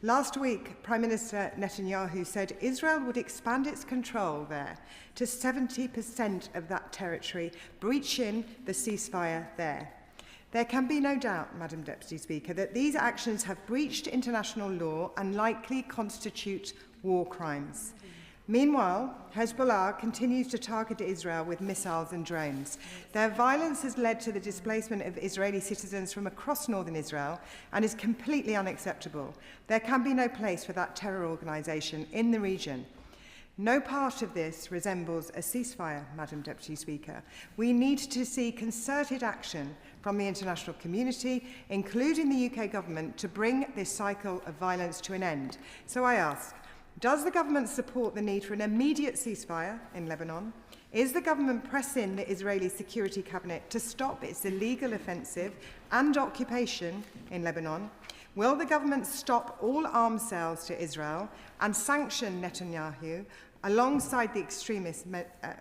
Last week, Prime Minister Netanyahu said Israel would expand its control there to 70% of that territory, breaching the ceasefire there. There can be no doubt, Madam Deputy Speaker, that these actions have breached international law and likely constitute war crimes. Meanwhile, Hezbollah continues to target Israel with missiles and drones. Their violence has led to the displacement of Israeli citizens from across northern Israel and is completely unacceptable. There can be no place for that terror organisation in the region. No part of this resembles a ceasefire, Madam Deputy Speaker. We need to see concerted action from the international community, including the UK government, to bring this cycle of violence to an end. So I ask, does the government support the need for an immediate ceasefire in Lebanon? Is the government pressing the Israeli Security Cabinet to stop its illegal offensive and occupation in Lebanon? Will the government stop all arms sales to Israel and sanction Netanyahu alongside the extremist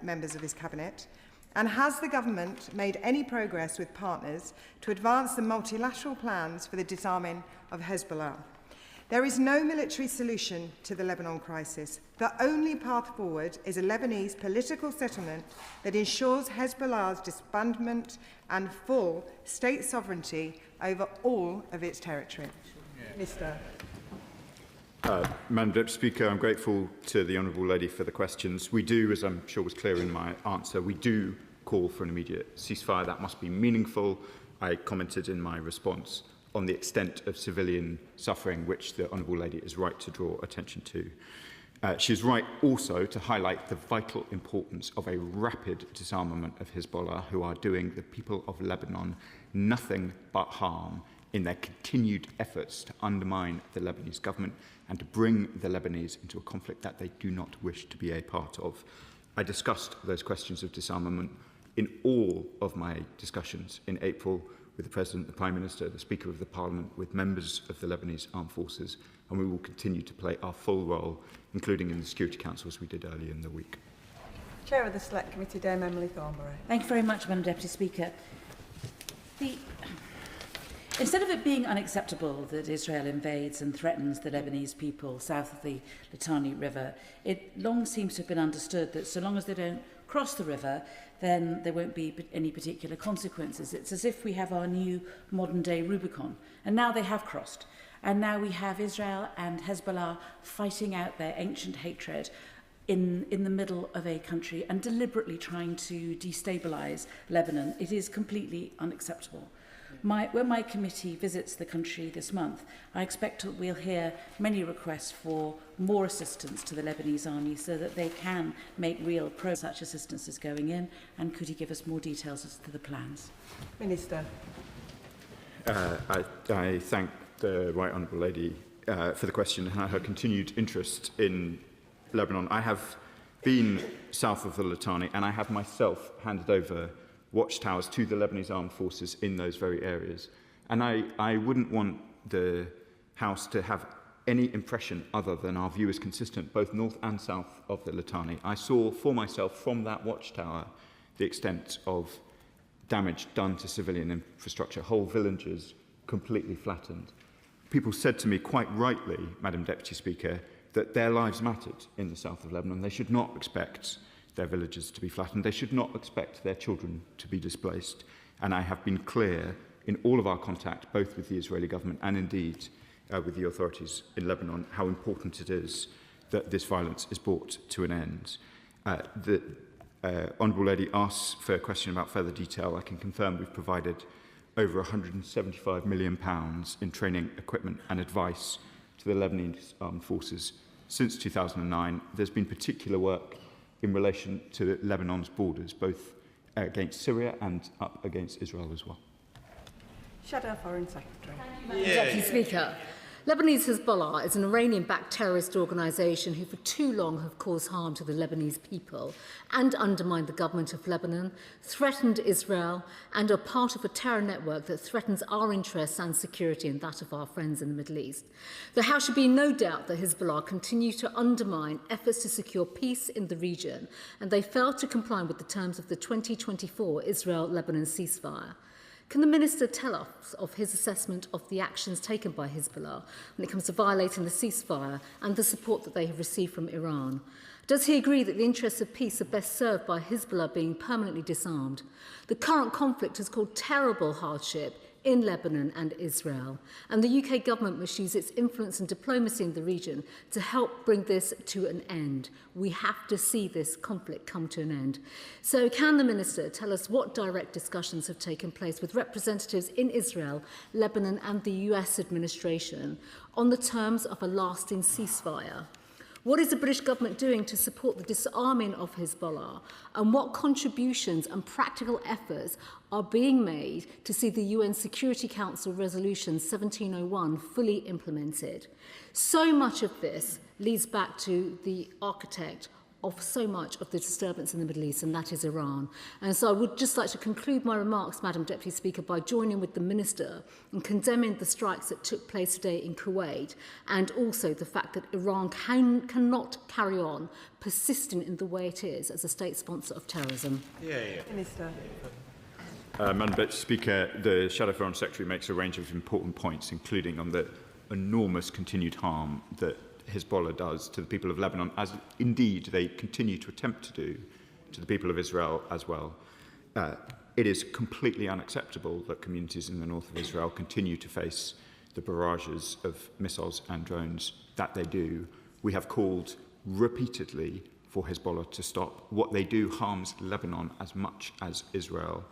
members of his cabinet? And has the government made any progress with partners to advance the multilateral plans for the disarming of Hezbollah? There is no military solution to the Lebanon crisis. The only path forward is a Lebanese political settlement that ensures Hezbollah's disbandment and full state sovereignty over all of its territory. Minister. Madam Deputy Speaker, I'm grateful to the Honourable Lady for the questions. We do, as I'm sure was clear in my answer, we do call for an immediate ceasefire. That must be meaningful. I commented in my response on the extent of civilian suffering, which the Honourable Lady is right to draw attention to. She is right also to highlight the vital importance of a rapid disarmament of Hezbollah, who are doing the people of Lebanon nothing but harm in their continued efforts to undermine the Lebanese government and to bring the Lebanese into a conflict that they do not wish to be a part of. I discussed those questions of disarmament in all of my discussions in April with the President, the Prime Minister, the Speaker of the Parliament, with members of the Lebanese Armed Forces, and we will continue to play our full role, including in the Security Council, as we did earlier in the week. Chair of the Select Committee, Dame Emily Thornberry. Thank you very much, Madam Deputy Speaker. Instead of it being unacceptable that Israel invades and threatens the Lebanese people south of the Litani River, it long seems to have been understood that so long as they don't cross the river, then there won't be any particular consequences. It's as if we have our new modern-day Rubicon, and now they have crossed. And now we have Israel and Hezbollah fighting out their ancient hatred in the middle of a country and deliberately trying to destabilise Lebanon. It is completely unacceptable. When my committee visits the country this month, I expect we'll hear many requests for more assistance to the Lebanese army so that they can make real progress. Such assistance is going in, and could he give us more details as to the plans? Minister. I thank the Right Honourable Lady for the question and her continued interest in Lebanon. I have been south of the Litani, and I have myself handed over watchtowers to the Lebanese Armed Forces in those very areas. And I wouldn't want the House to have any impression other than our view is consistent both north and south of the Litani. I saw for myself from that watchtower the extent of damage done to civilian infrastructure, whole villages completely flattened. People said to me quite rightly, Madam Deputy Speaker, that their lives mattered in the south of Lebanon. They should not expect their villages to be flattened. They should not expect their children to be displaced. And I have been clear in all of our contact, both with the Israeli government and indeed with the authorities in Lebanon, how important it is that this violence is brought to an end. The Honourable Lady asks for a question about further detail. I can confirm we've provided over £175 million in training, equipment and advice to the Lebanese Armed Forces since 2009. There's been particular work in relation to Lebanon's borders, both against Syria and up against Israel as well. Shadow Foreign Secretary. Deputy Speaker, Lebanese Hezbollah is an Iranian-backed terrorist organisation who for too long have caused harm to the Lebanese people and undermined the government of Lebanon, threatened Israel and are part of a terror network that threatens our interests and security and that of our friends in the Middle East. There should be no doubt that Hezbollah continue to undermine efforts to secure peace in the region, and they failed to comply with the terms of the 2024 Israel-Lebanon ceasefire. Can the Minister tell us of his assessment of the actions taken by Hezbollah when it comes to violating the ceasefire and the support that they have received from Iran? Does he agree that the interests of peace are best served by Hezbollah being permanently disarmed? The current conflict has caused terrible hardship in Lebanon and Israel, and the UK government must use its influence and diplomacy in the region to help bring this to an end. We have to see this conflict come to an end. So can the Minister tell us what direct discussions have taken place with representatives in Israel, Lebanon and the US administration on the terms of a lasting ceasefire? What is the British government doing to support the disarming of Hezbollah? And what contributions and practical efforts are being made to see the UN Security Council Resolution 1701 fully implemented? So much of this leads back to the architect of so much of the disturbance in the Middle East, and that is Iran. And so I would just like to conclude my remarks, Madam Deputy Speaker, by joining with the Minister in condemning the strikes that took place today in Kuwait, and also the fact that Iran cannot carry on persisting in the way it is as a state sponsor of terrorism. Minister. Madam Deputy Speaker, the Shadow Foreign Secretary makes a range of important points, including on the enormous continued harm that Hezbollah does to the people of Lebanon, as indeed they continue to attempt to do to the people of Israel as well. It is completely unacceptable that communities in the north of Israel continue to face the barrages of missiles and drones that they do. We have called repeatedly for Hezbollah to stop. What they do harms Lebanon as much as Israel.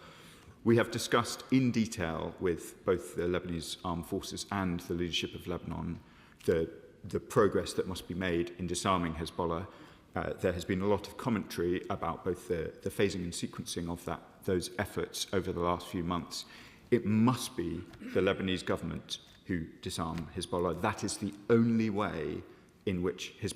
We have discussed in detail with both the Lebanese Armed Forces and the leadership of Lebanon the progress that must be made in disarming Hezbollah. There has been a lot of commentary about both the phasing and sequencing of those efforts over the last few months. It must be the Lebanese government who disarm Hezbollah. That is the only way in which the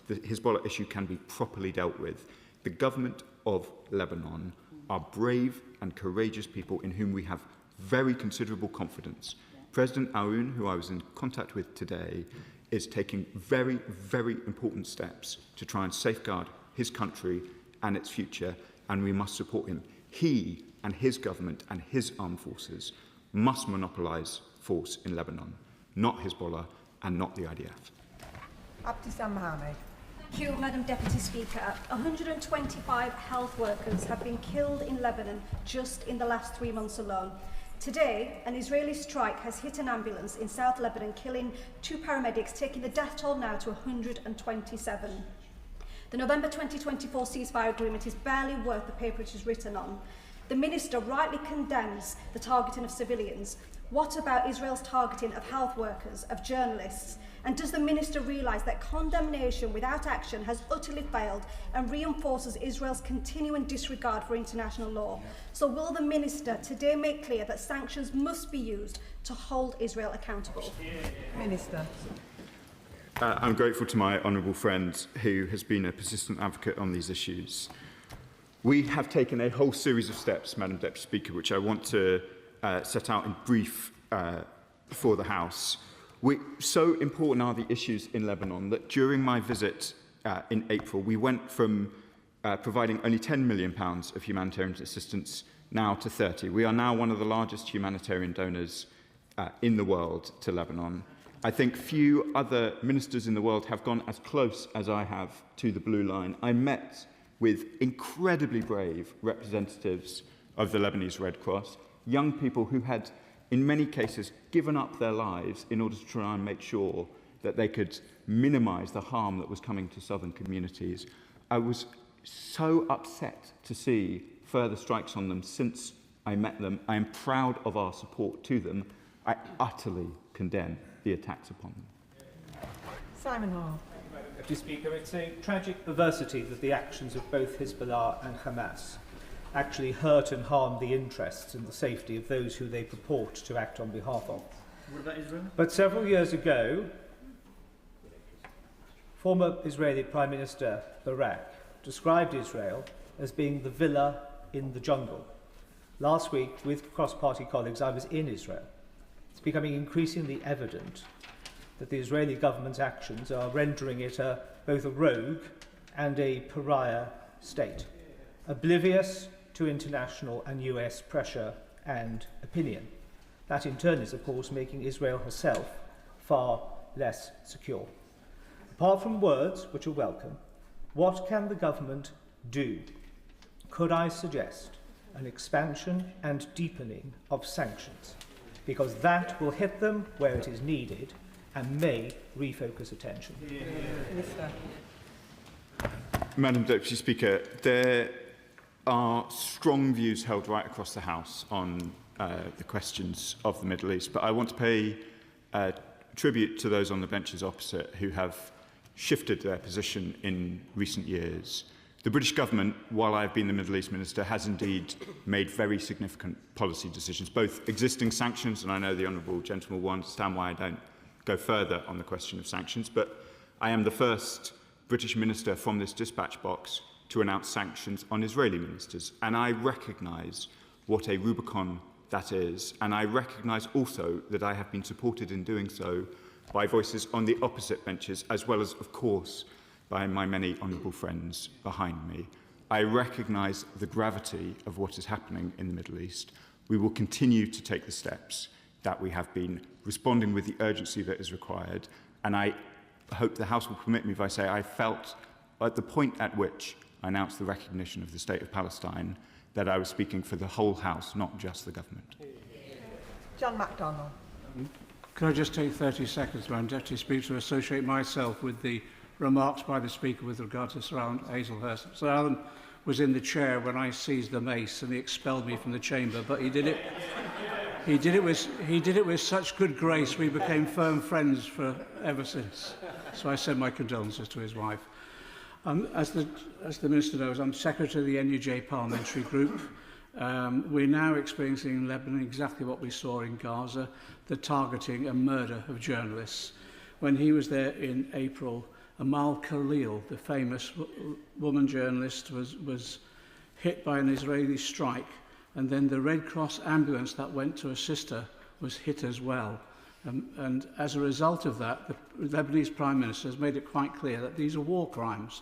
Hezbollah issue can be properly dealt with. The government of Lebanon are brave and courageous people in whom we have very considerable confidence. President Aoun, who I was in contact with today, is taking very, very important steps to try and safeguard his country and its future, and we must support him. He and his government and his armed forces must monopolise force in Lebanon, not Hezbollah and not the IDF. Abdisam Mohammed. Thank you, Madam Deputy Speaker. 125 health workers have been killed in Lebanon just in the last 3 months alone. Today, an Israeli strike has hit an ambulance in South Lebanon, killing 2 paramedics, taking the death toll now to 127. The November 2024 ceasefire agreement is barely worth the paper it is written on. The Minister rightly condemns the targeting of civilians. What about Israel's targeting of health workers, of journalists? And does the Minister realise that condemnation without action has utterly failed and reinforces Israel's continuing disregard for international law? So will the Minister today make clear that sanctions must be used to hold Israel accountable? Minister. I'm grateful to my honourable friend who has been a persistent advocate on these issues. We have taken a whole series of steps, Madam Deputy Speaker, which I want to set out in brief for the House. So important are the issues in Lebanon that during my visit in April, we went from providing only £10 million of humanitarian assistance now to 30. We are now one of the largest humanitarian donors in the world to Lebanon. I think few other ministers in the world have gone as close as I have to the blue line. I met with incredibly brave representatives of the Lebanese Red Cross, young people who had, in many cases, given up their lives in order to try and make sure that they could minimise the harm that was coming to southern communities. I was so upset to see further strikes on them since I met them. I am proud of our support to them. I utterly condemn the attacks upon them. Simon Hall. Deputy Speaker, it's a tragic perversity that the actions of both Hezbollah and Hamas actually hurt and harm the interests and the safety of those who they purport to act on behalf of. What about Israel? But several years ago, former Israeli Prime Minister Barak described Israel as being the villa in the jungle. Last week, with cross-party colleagues, I was in Israel. It's becoming increasingly evident that the Israeli government's actions are rendering it both a rogue and a pariah state, oblivious to international and US pressure and opinion. That in turn is, of course, making Israel herself far less secure. Apart from words, which are welcome, what can the government do? Could I suggest an expansion and deepening of sanctions? Because that will hit them where it is needed and may refocus attention. Madam Deputy Speaker, there are strong views held right across the House on the questions of the Middle East, but I want to pay tribute to those on the benches opposite who have shifted their position in recent years. The British government, while I've been the Middle East Minister, has indeed made very significant policy decisions, both existing sanctions, and I know the honourable gentleman will understand why I don't go further on the question of sanctions, but I am the first British minister from this dispatch box to announce sanctions on Israeli ministers, and I recognise what a Rubicon that is, and I recognise also that I have been supported in doing so by voices on the opposite benches, as well as, of course, by my many honourable friends behind me. I recognise the gravity of what is happening in the Middle East. We will continue to take the steps that we have been, responding with the urgency that is required, and I hope the House will permit me if I say I felt at the point at which I announced the recognition of the State of Palestine that I was speaking for the whole House, not just the government. John MacDonald. Could I just take 30 seconds, Madam Deputy Speaker, to associate myself with the remarks by the Speaker with regard to Sir Alan Hazelhurst. Sir Alan was in the chair when I seized the mace and he expelled me from the chamber, but he did it with such good grace we became firm friends for ever since. So I send my condolences to his wife. As the Minister knows, I'm Secretary of the NUJ Parliamentary Group. We're now experiencing in Lebanon exactly what we saw in Gaza, the targeting and murder of journalists. When he was there in April, Amal Khalil, the famous woman journalist, was hit by an Israeli strike and then the Red Cross ambulance that went to assist her was hit as well. And as a result of that, the Lebanese Prime Minister has made it quite clear that these are war crimes.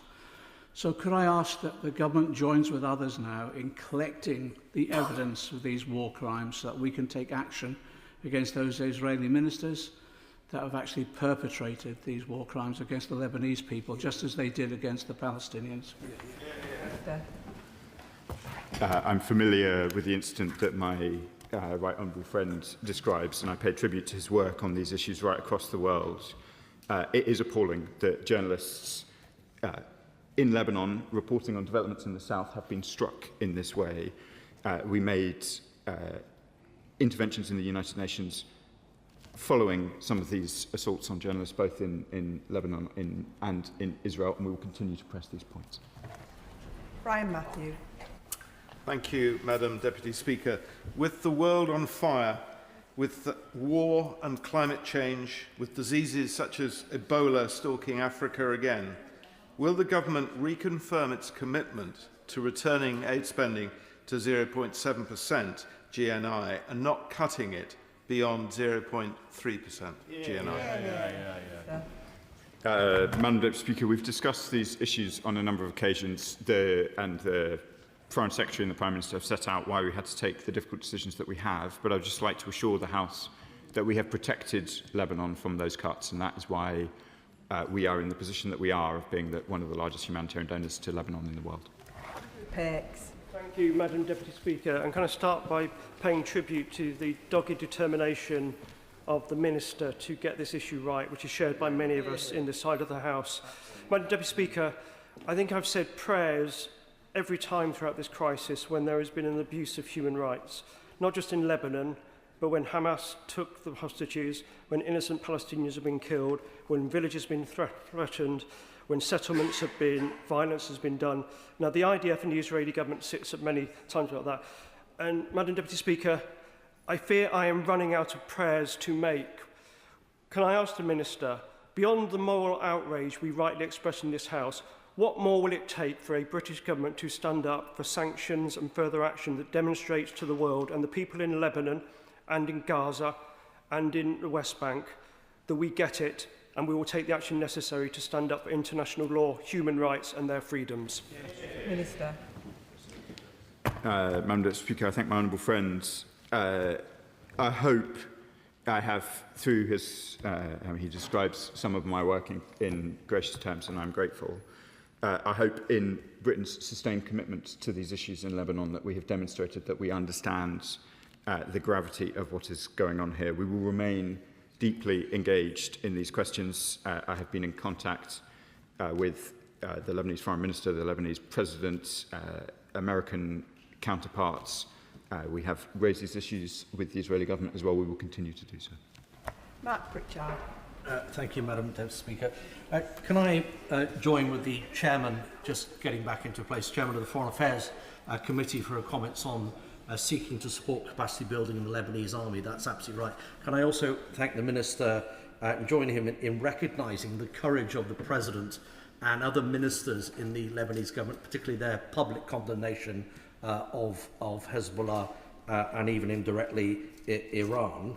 So could I ask that the government joins with others now in collecting the evidence of these war crimes so that we can take action against those Israeli ministers that have actually perpetrated these war crimes against the Lebanese people, just as they did against the Palestinians? I'm familiar with the incident that my right honourable friend describes, and I pay tribute to his work on these issues right across the world. It is appalling that journalists in Lebanon reporting on developments in the south have been struck in this way. We made interventions in the United Nations following some of these assaults on journalists, both in Lebanon and in Israel, and we will continue to press these points. Brian Matthew. Thank you, Madam Deputy Speaker. With the world on fire, with war and climate change, with diseases such as Ebola stalking Africa again, will the government reconfirm its commitment to returning aid spending to 0.7% GNI and not cutting it beyond 0.3% GNI? Madam Deputy Speaker, we've discussed these issues on a number of occasions, and the Foreign Secretary and the Prime Minister have set out why we had to take the difficult decisions that we have, but I'd just like to assure the House that we have protected Lebanon from those cuts, and that is why we are in the position that we are of being one of the largest humanitarian donors to Lebanon in the world. Perks. Thank you, Madam Deputy Speaker. And can I start by paying tribute to the dogged determination of the Minister to get this issue right, which is shared by many of us in this side of the House. Madam Deputy Speaker, I think I've said prayers every time throughout this crisis when there has been an abuse of human rights, not just in Lebanon, but when Hamas took the hostages, when innocent Palestinians have been killed, when villages have been threatened, when settlements have been, violence has been done. Now, the IDF and the Israeli government sits at many times like that. And, Madam Deputy Speaker, I fear I am running out of prayers to make. Can I ask the Minister, beyond the moral outrage we rightly express in this House, what more will it take for a British government to stand up for sanctions and further action that demonstrates to the world and the people in Lebanon and in Gaza and in the West Bank that we get it and we will take the action necessary to stand up for international law, human rights and their freedoms? Minister. Madam Deputy Speaker, I thank my honourable friends. I hope I have, through his, he describes some of my work in gracious terms, and I'm grateful. I hope in Britain's sustained commitment to these issues in Lebanon that we have demonstrated that we understand the gravity of what is going on here. We will remain deeply engaged in these questions. I have been in contact with the Lebanese Foreign Minister, the Lebanese President, American counterparts. We have raised these issues with the Israeli government as well. We will continue to do so. Mark Pritchard. Thank you, Madam Deputy Speaker. Can I join with the Chairman, just getting back into place, Chairman of the Foreign Affairs Committee, for comments on seeking to support capacity building in the Lebanese army? That's absolutely right. Can I also thank the Minister and join him in recognising the courage of the President and other ministers in the Lebanese government, particularly their public condemnation of Hezbollah and even indirectly Iran.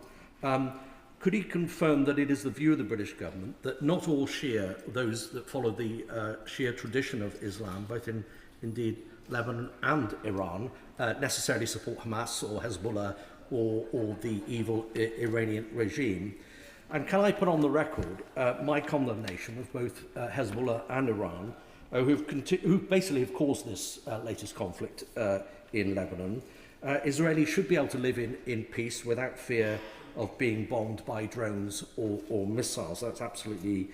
Could he confirm that it is the view of the British government that not all Shia, those that follow the Shia tradition of Islam, both in indeed Lebanon and Iran, necessarily support Hamas or Hezbollah or the evil Iranian regime? And can I put on the record my condemnation of both Hezbollah and Iran, who basically have caused this latest conflict in Lebanon? Israelis should be able to live in peace without fear of being bombed by drones or missiles. That's absolutely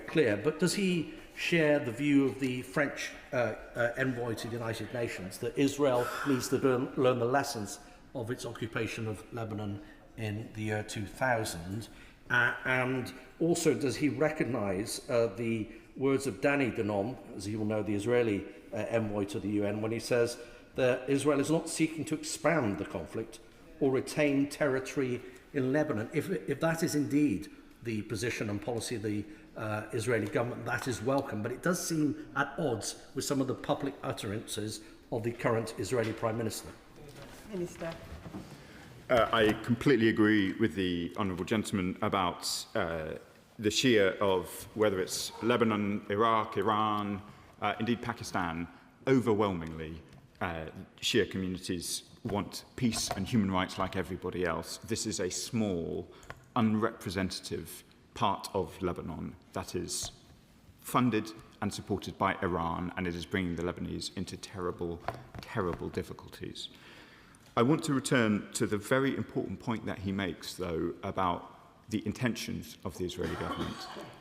clear. But does he share the view of the French envoy to the United Nations that Israel needs to learn the lessons of its occupation of Lebanon in the year 2000? And also, does he recognise the words of Danny Danon, as you will know, the Israeli envoy to the UN, when he says that Israel is not seeking to expand the conflict or retain territory in Lebanon? If that is indeed the position and policy of the Israeli government, that is welcome, but it does seem at odds with some of the public utterances of the current Israeli Prime Minister. Minister. I completely agree with the honourable gentleman about the Shia of whether it's Lebanon, Iraq, Iran, indeed Pakistan. Overwhelmingly, Shia communities want peace and human rights like everybody else. This is a small, unrepresentative part of Lebanon that is funded and supported by Iran, and it is bringing the Lebanese into terrible, terrible difficulties. I want to return to the very important point that he makes, though, about the intentions of the Israeli government.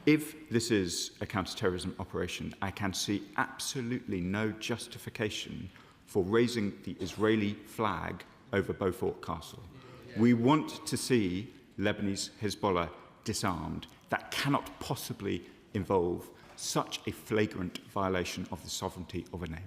If this is a counter-terrorism operation, I can see absolutely no justification for raising the Israeli flag over Beaufort Castle. We want to see Lebanese Hezbollah disarmed. That cannot possibly involve such a flagrant violation of the sovereignty of a neighbour.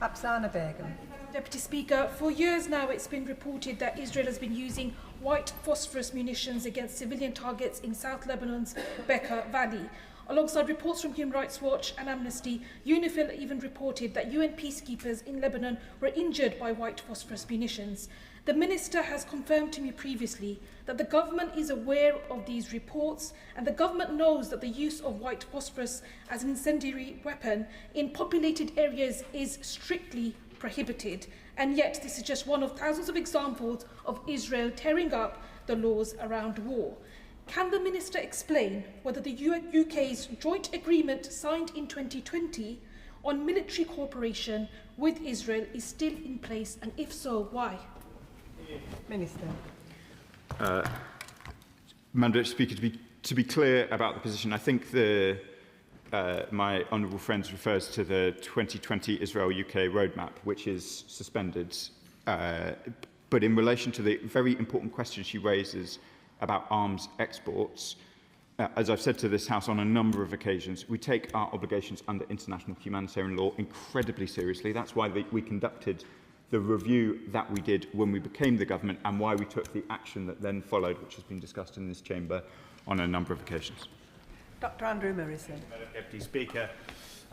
Apsana Begum. Deputy Speaker, for years now it's been reported that Israel has been using white phosphorus munitions against civilian targets in South Lebanon's Bekaa Valley. Alongside reports from Human Rights Watch and Amnesty, UNIFIL even reported that UN peacekeepers in Lebanon were injured by white phosphorus munitions. The Minister has confirmed to me previously that the government is aware of these reports, and the government knows that the use of white phosphorus as an incendiary weapon in populated areas is strictly prohibited, and yet this is just one of thousands of examples of Israel tearing up the laws around war. Can the Minister explain whether the UK's joint agreement signed in 2020 on military cooperation with Israel is still in place, and if so, why? Minister. Madam Deputy Speaker, to be clear about the position, I think my honourable friend refers to the 2020 Israel-UK roadmap, which is suspended. But in relation to the very important question she raises about arms exports, as I've said to this House on a number of occasions, we take our obligations under international humanitarian law incredibly seriously. That's why we conducted the review that we did when we became the government, and why we took the action that then followed, which has been discussed in this chamber on a number of occasions. Dr Andrew Morrison. Madam Deputy Speaker,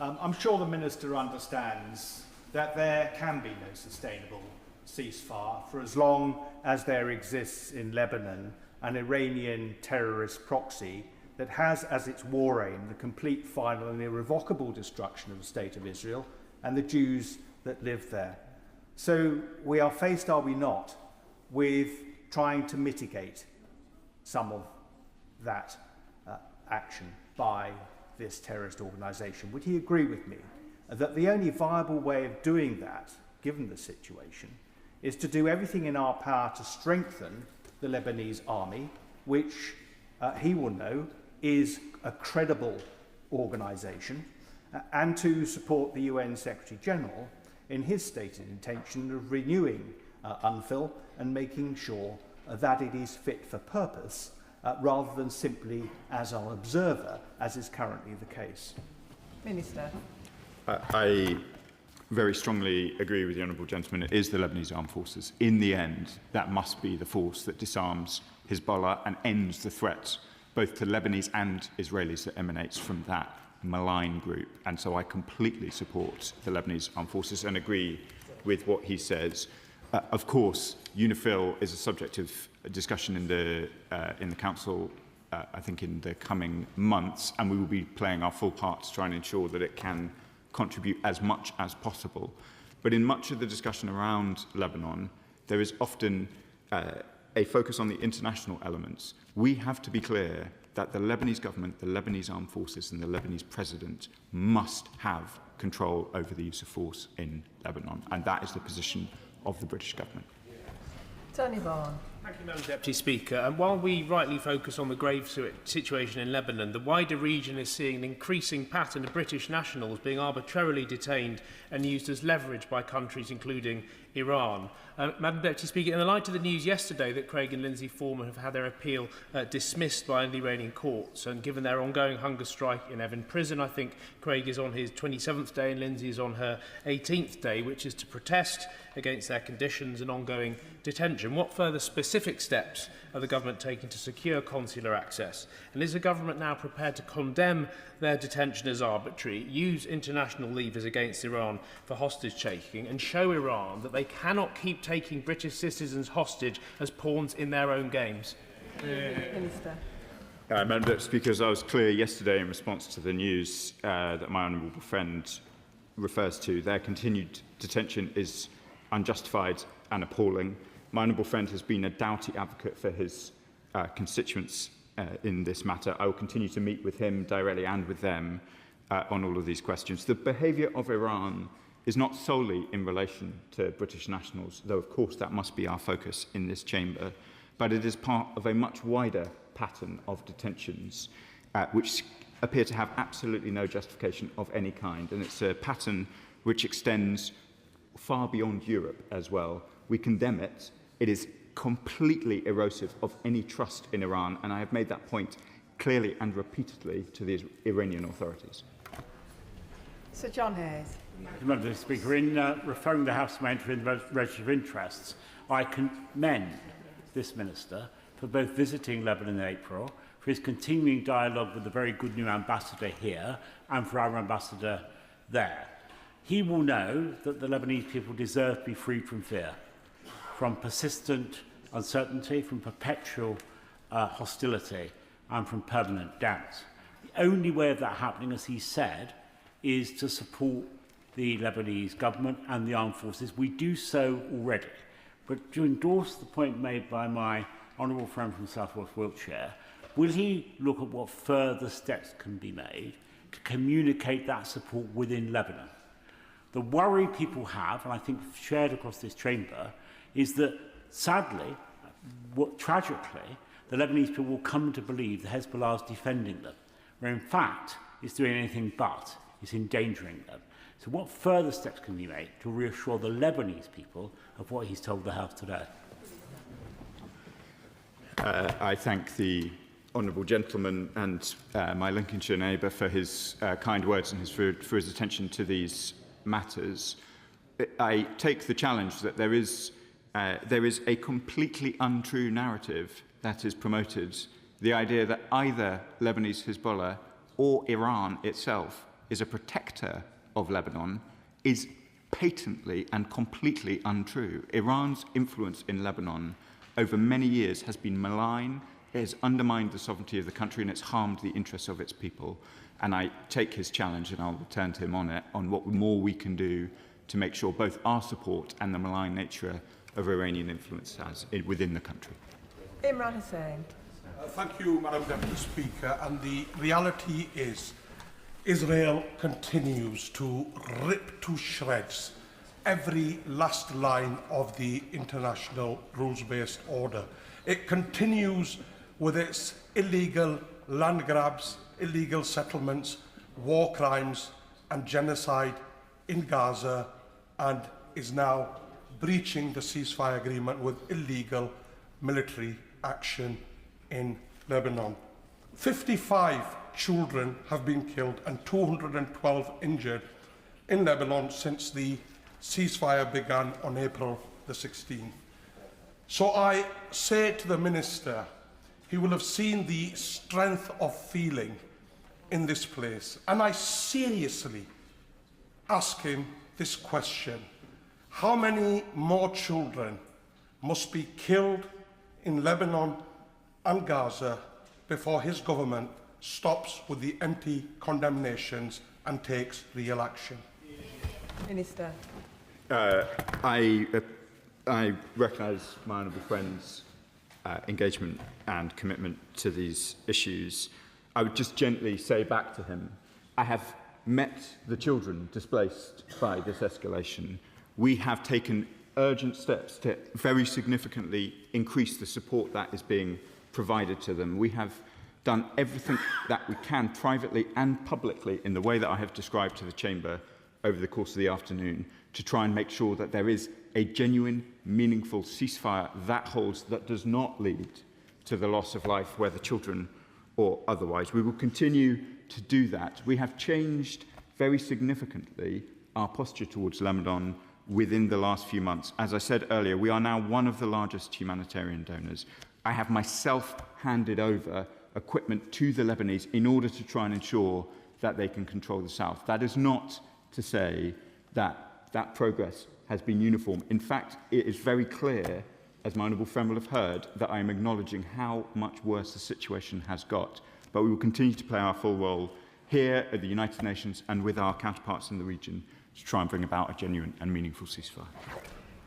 I'm sure the Minister understands that there can be no sustainable ceasefire for as long as there exists in Lebanon an Iranian terrorist proxy that has as its war aim the complete, final and irrevocable destruction of the State of Israel and the Jews that live there. So we are faced, are we not, with trying to mitigate some of that action by this terrorist organisation. Would he agree with me that the only viable way of doing that, given the situation, is to do everything in our power to strengthen the Lebanese army, which he will know is a credible organisation, and to support the UN Secretary General in his stated intention of renewing UNFIL and making sure that it is fit for purpose, rather than simply as an observer, as is currently the case. Minister. I very strongly agree with the honourable gentleman. It is the Lebanese armed forces. In the end, that must be the force that disarms Hezbollah and ends the threats, both to Lebanese and Israelis, that emanates from that malign group. And so I completely support the Lebanese armed forces and agree with what he says. Of course, UNIFIL is a subject of discussion in the Council, I think, in the coming months, and we will be playing our full part to try and ensure that it can contribute as much as possible. But in much of the discussion around Lebanon, there is often a focus on the international elements. We have to be clear that the Lebanese government, the Lebanese armed forces and the Lebanese president must have control over the use of force in Lebanon, and that is the position of the British government. Tony Vaughan. Thank you, Madam Deputy Speaker. And while we rightly focus on the grave situation in Lebanon, the wider region is seeing an increasing pattern of British nationals being arbitrarily detained and used as leverage by countries including Iran. Madam Deputy Speaker, in the light of the news yesterday that Craig and Lindsay Foreman have had their appeal dismissed by the Iranian courts, and given their ongoing hunger strike in Evin prison, I think Craig is on his 27th day and Lindsay is on her 18th day, which is to protest against their conditions and ongoing detention. What further specific steps are the government taking to secure consular access? And is the government now prepared to condemn their detention as arbitrary, use international levers against Iran for hostage-taking, and show Iran that they cannot keep taking British citizens hostage as pawns in their own games. Minister. Madam Deputy Speaker, as I was clear yesterday in response to the news that my honourable friend refers to, their continued detention is unjustified and appalling. My honourable friend has been a doughty advocate for his constituents in this matter. I will continue to meet with him directly and with them on all of these questions. The behaviour of Iran is not solely in relation to British nationals, though of course that must be our focus in this chamber, but it is part of a much wider pattern of detentions which appear to have absolutely no justification of any kind, and it's a pattern which extends far beyond Europe as well. We condemn it. It is completely erosive of any trust in Iran, and I have made that point clearly and repeatedly to the Iranian authorities. Sir John Hayes. Madam Speaker, in referring the House to my entry in the Register of Interests, I commend this Minister for both visiting Lebanon in April, for his continuing dialogue with the very good new ambassador here, and for our ambassador there. He will know that the Lebanese people deserve to be freed from fear, from persistent uncertainty, from perpetual hostility, and from permanent doubt. The only way of that happening, as he said, is to support the Lebanese government and the armed forces. We do so already. But to endorse the point made by my honourable friend from South West Wiltshire, will he look at what further steps can be made to communicate that support within Lebanon? The worry people have, and I think shared across this chamber, is that sadly, tragically, the Lebanese people will come to believe that Hezbollah is defending them, where in fact it's doing anything but, it's endangering them. So what further steps can be made to reassure the Lebanese people of what he's told the House today? I thank the honourable gentleman and my Lincolnshire neighbour for his kind words and for his attention to these matters. I take the challenge that there is a completely untrue narrative that is promoted, the idea that either Lebanese Hezbollah or Iran itself is a protector of Lebanon is patently and completely untrue. Iran's influence in Lebanon over many years has been malign, it has undermined the sovereignty of the country, and it's harmed the interests of its people. And I take his challenge, and I'll return to him on it, on what more we can do to make sure both our support and the malign nature of Iranian influence within the country. Imran Hussain. Thank you, Madam Deputy Speaker. And the reality is, Israel continues to rip to shreds every last line of the international rules-based order. It continues with its illegal land grabs, illegal settlements, war crimes and genocide in Gaza, and is now breaching the ceasefire agreement with illegal military action in Lebanon. 55 children have been killed and 212 injured in Lebanon since the ceasefire began on April the 16th. So I say to the Minister, he will have seen the strength of feeling in this place, and I seriously ask him this question: how many more children must be killed in Lebanon and Gaza before his government stops with the empty condemnations and takes real action? Minister. I recognise my honourable friend's engagement and commitment to these issues. I would just gently say back to him, I have met the children displaced by this escalation. We have taken urgent steps to very significantly increase the support that is being provided to them. We have done everything that we can privately and publicly in the way that I have described to the Chamber over the course of the afternoon to try and make sure that there is a genuine, meaningful ceasefire that holds, that does not lead to the loss of life, whether children or otherwise. We will continue to do that. We have changed very significantly our posture towards Lebanon within the last few months. As I said earlier, we are now one of the largest humanitarian donors. I have myself handed over equipment to the Lebanese in order to try and ensure that they can control the south. That is not to say that that progress has been uniform. In fact, it is very clear, as my honourable friend will have heard, that I am acknowledging how much worse the situation has got. But we will continue to play our full role here at the United Nations and with our counterparts in the region to try and bring about a genuine and meaningful ceasefire.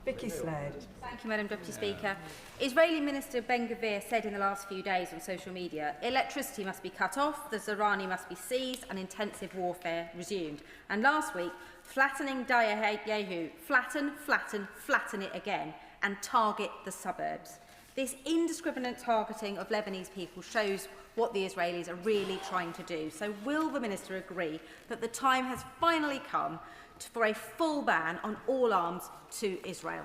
Vicky Slade. Thank you, Madam Deputy Speaker. Israeli Minister Ben-Gvir said in the last few days on social media, electricity must be cut off, the Zahrani must be seized and intensive warfare resumed. And last week, flattening Netanyahu, flatten it again and target the suburbs. This indiscriminate targeting of Lebanese people shows what the Israelis are really trying to do. So will the Minister agree that the time has finally come for a full ban on all arms to Israel?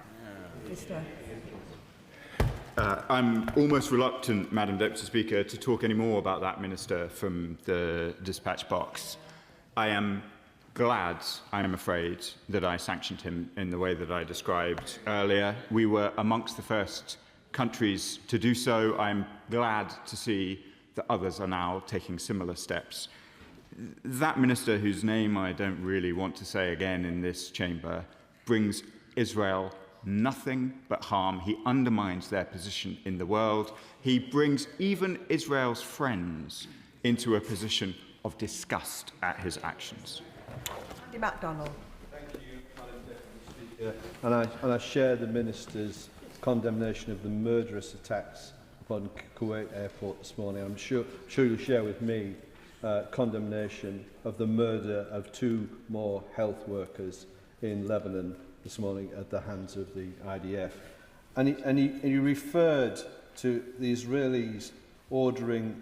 I'm almost reluctant, Madam Deputy Speaker, to talk any more about that Minister from the dispatch box. I am glad, I am afraid, that I sanctioned him in the way that I described earlier. We were amongst the first countries to do so. I'm glad to see that others are now taking similar steps. That minister, whose name I don't really want to say again in this chamber, brings Israel nothing but harm. He undermines their position in the world. He brings even Israel's friends into a position of disgust at his actions. Andy MacDonald. Thank you, Madam Deputy Speaker. And I share the Minister's condemnation of the murderous attacks upon Kuwait Airport this morning. I'm sure you'll share with me condemnation of the murder of 2 more health workers in Lebanon this morning at the hands of the IDF. And he referred to the Israelis ordering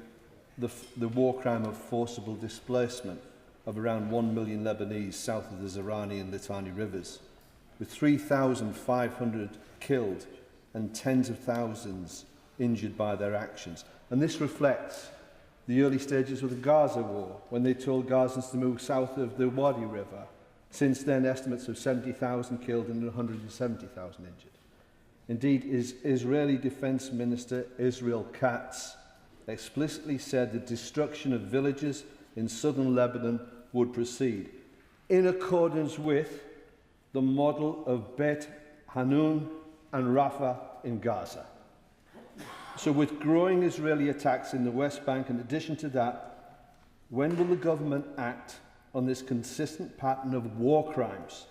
the war crime of forcible displacement of around 1 million Lebanese south of the Zahrani and Litani rivers, with 3,500 killed and tens of thousands injured by their actions. And this reflects the early stages of the Gaza war, when they told Gazans to move south of the Wadi River. Since then, estimates of 70,000 killed and 170,000 injured. Indeed, Israeli Defence Minister Israel Katz explicitly said the destruction of villages in southern Lebanon would proceed, in accordance with the model of Bet Hanun and Rafah in Gaza. So with growing Israeli attacks in the West Bank, in addition to that, when will the government act on this consistent pattern of war crimes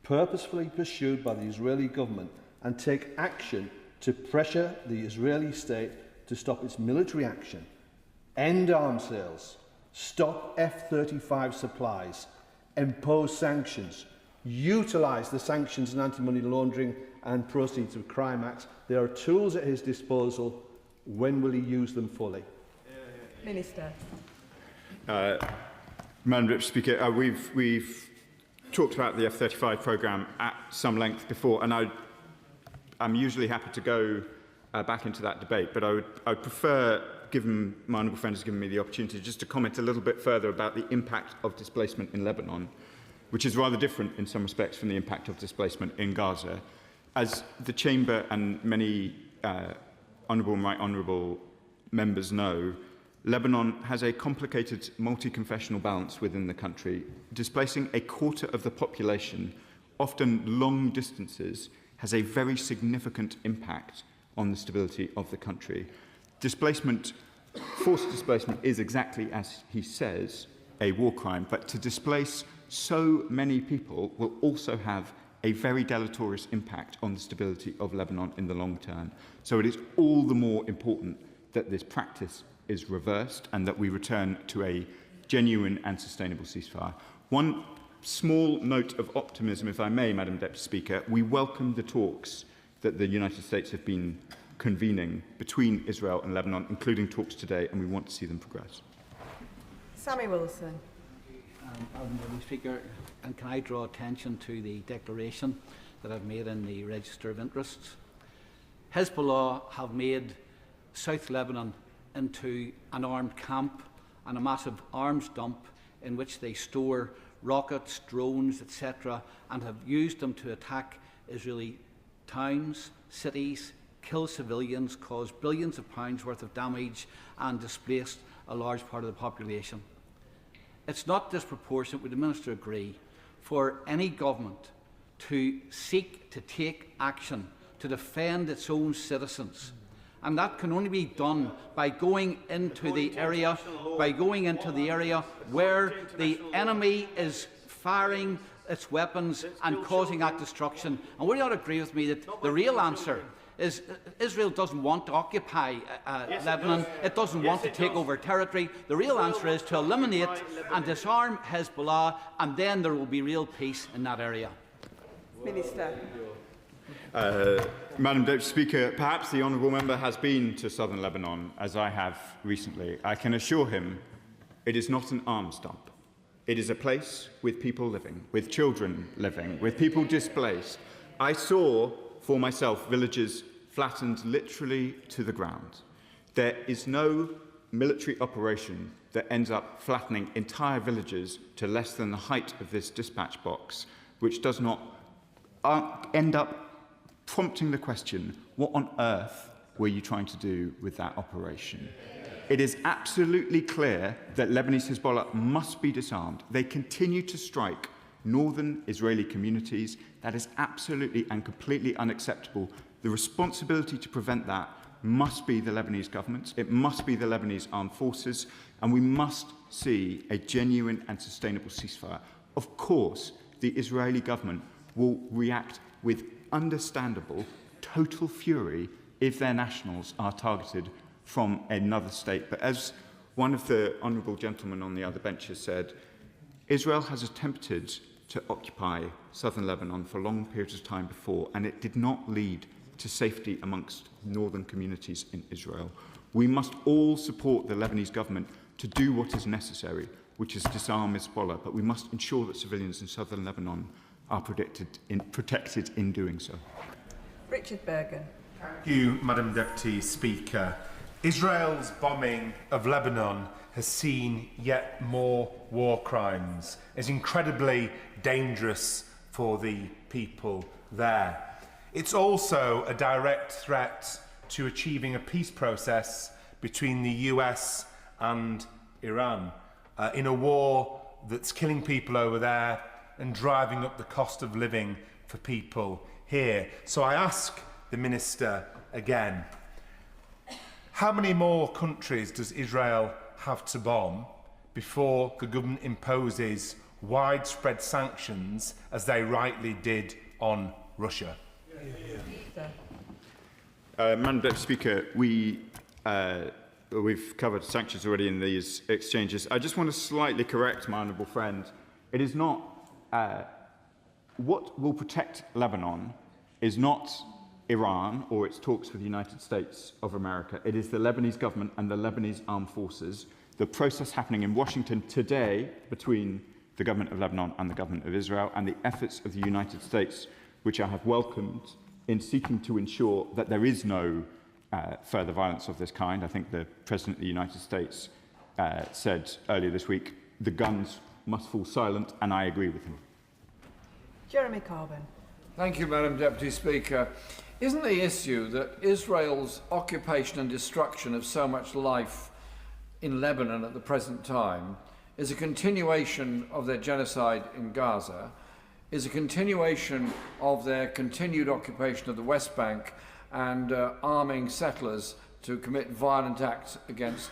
purposefully pursued by the Israeli government and take action to pressure the Israeli state to stop its military action, end arms sales, stop F-35 supplies, impose sanctions, utilise the sanctions and anti-money laundering and proceeds of crime acts? There are tools at his disposal. When will he use them fully? Minister. Madam Deputy Speaker, we've talked about the F-35 programme at some length before, and I'm usually happy to go back into that debate, but I would prefer, given my honourable friend has given me the opportunity, just to comment a little bit further about the impact of displacement in Lebanon, which is rather different in some respects from the impact of displacement in Gaza. As the Chamber and many honourable and right honourable members know, Lebanon has a complicated multi-confessional balance within the country. Displacing a quarter of the population, often long distances, has a very significant impact on the stability of the country. Forced displacement is exactly as he says, a war crime, but to displace so many people will also have a very deleterious impact on the stability of Lebanon in the long term. So it is all the more important that this practice is reversed and that we return to a genuine and sustainable ceasefire. One small note of optimism, if I may, Madam Deputy Speaker. We welcome the talks that the United States have been convening between Israel and Lebanon, including talks today, and we want to see them progress. Sammy Wilson. Madam Deputy Speaker, and can I draw attention to the declaration that I've made in the Register of Interests? Hezbollah have made South Lebanon into an armed camp and a massive arms dump in which they store rockets, drones, etc., and have used them to attack Israeli towns, cities, kill civilians, cause billions of pounds worth of damage, and displaced a large part of the population. It's not disproportionate, would the Minister agree, for any government to seek to take action to defend its own citizens. And that can only be done by going into the area, where the enemy is firing its weapons and causing that destruction. And will you not agree with me that the real answer is Israel doesn't want to occupy Lebanon, it doesn't want to take over territory. The real answer is to eliminate and disarm Hezbollah, and then there will be real peace in that area. Minister. Madam Deputy Speaker, perhaps the honourable member has been to southern Lebanon, as I have recently. I can assure him it is not an arms dump. It is a place with people living, with children living, with people displaced. I saw for myself villages flattened literally to the ground. There is no military operation that ends up flattening entire villages to less than the height of this dispatch box, which does not end up prompting the question, what on earth were you trying to do with that operation? It is absolutely clear that Lebanese Hezbollah must be disarmed. They continue to strike northern Israeli communities. That is absolutely and completely unacceptable. The responsibility to prevent that must be the Lebanese government. It must be the Lebanese armed forces, and we must see a genuine and sustainable ceasefire. Of course, the Israeli government will react with understandable total fury if their nationals are targeted from another state. But as one of the honourable gentlemen on the other benches said, Israel has attempted to occupy southern Lebanon for long periods of time before, and it did not lead to safety amongst northern communities in Israel. We must all support the Lebanese government to do what is necessary, which is disarm Hezbollah, but we must ensure that civilians in southern Lebanon are protected in doing so. Richard Bergen. Thank you, Madam Deputy Speaker. Israel's bombing of Lebanon has seen yet more war crimes. It's incredibly dangerous for the people there. It's also a direct threat to achieving a peace process between the US and Iran in a war that's killing people over there and driving up the cost of living for people here. So I ask the Minister again, how many more countries does Israel have to bomb before the government imposes widespread sanctions, as they rightly did on Russia? Madam Deputy Speaker, we've covered sanctions already in these exchanges. I just want to slightly correct my honourable friend. It is not what will protect Lebanon is not Iran or its talks with the United States of America. It is the Lebanese government and the Lebanese armed forces. The process happening in Washington today between the government of Lebanon and the government of Israel, and the efforts of the United States, which I have welcomed, in seeking to ensure that there is no further violence of this kind. I think the President of the United States said earlier this week, the guns must fall silent, and I agree with him. Jeremy Corbyn. Thank you, Madam Deputy Speaker. Isn't the issue that Israel's occupation and destruction of so much life in Lebanon at the present time is a continuation of their genocide in Gaza, is a continuation of their continued occupation of the West Bank and arming settlers to commit violent acts against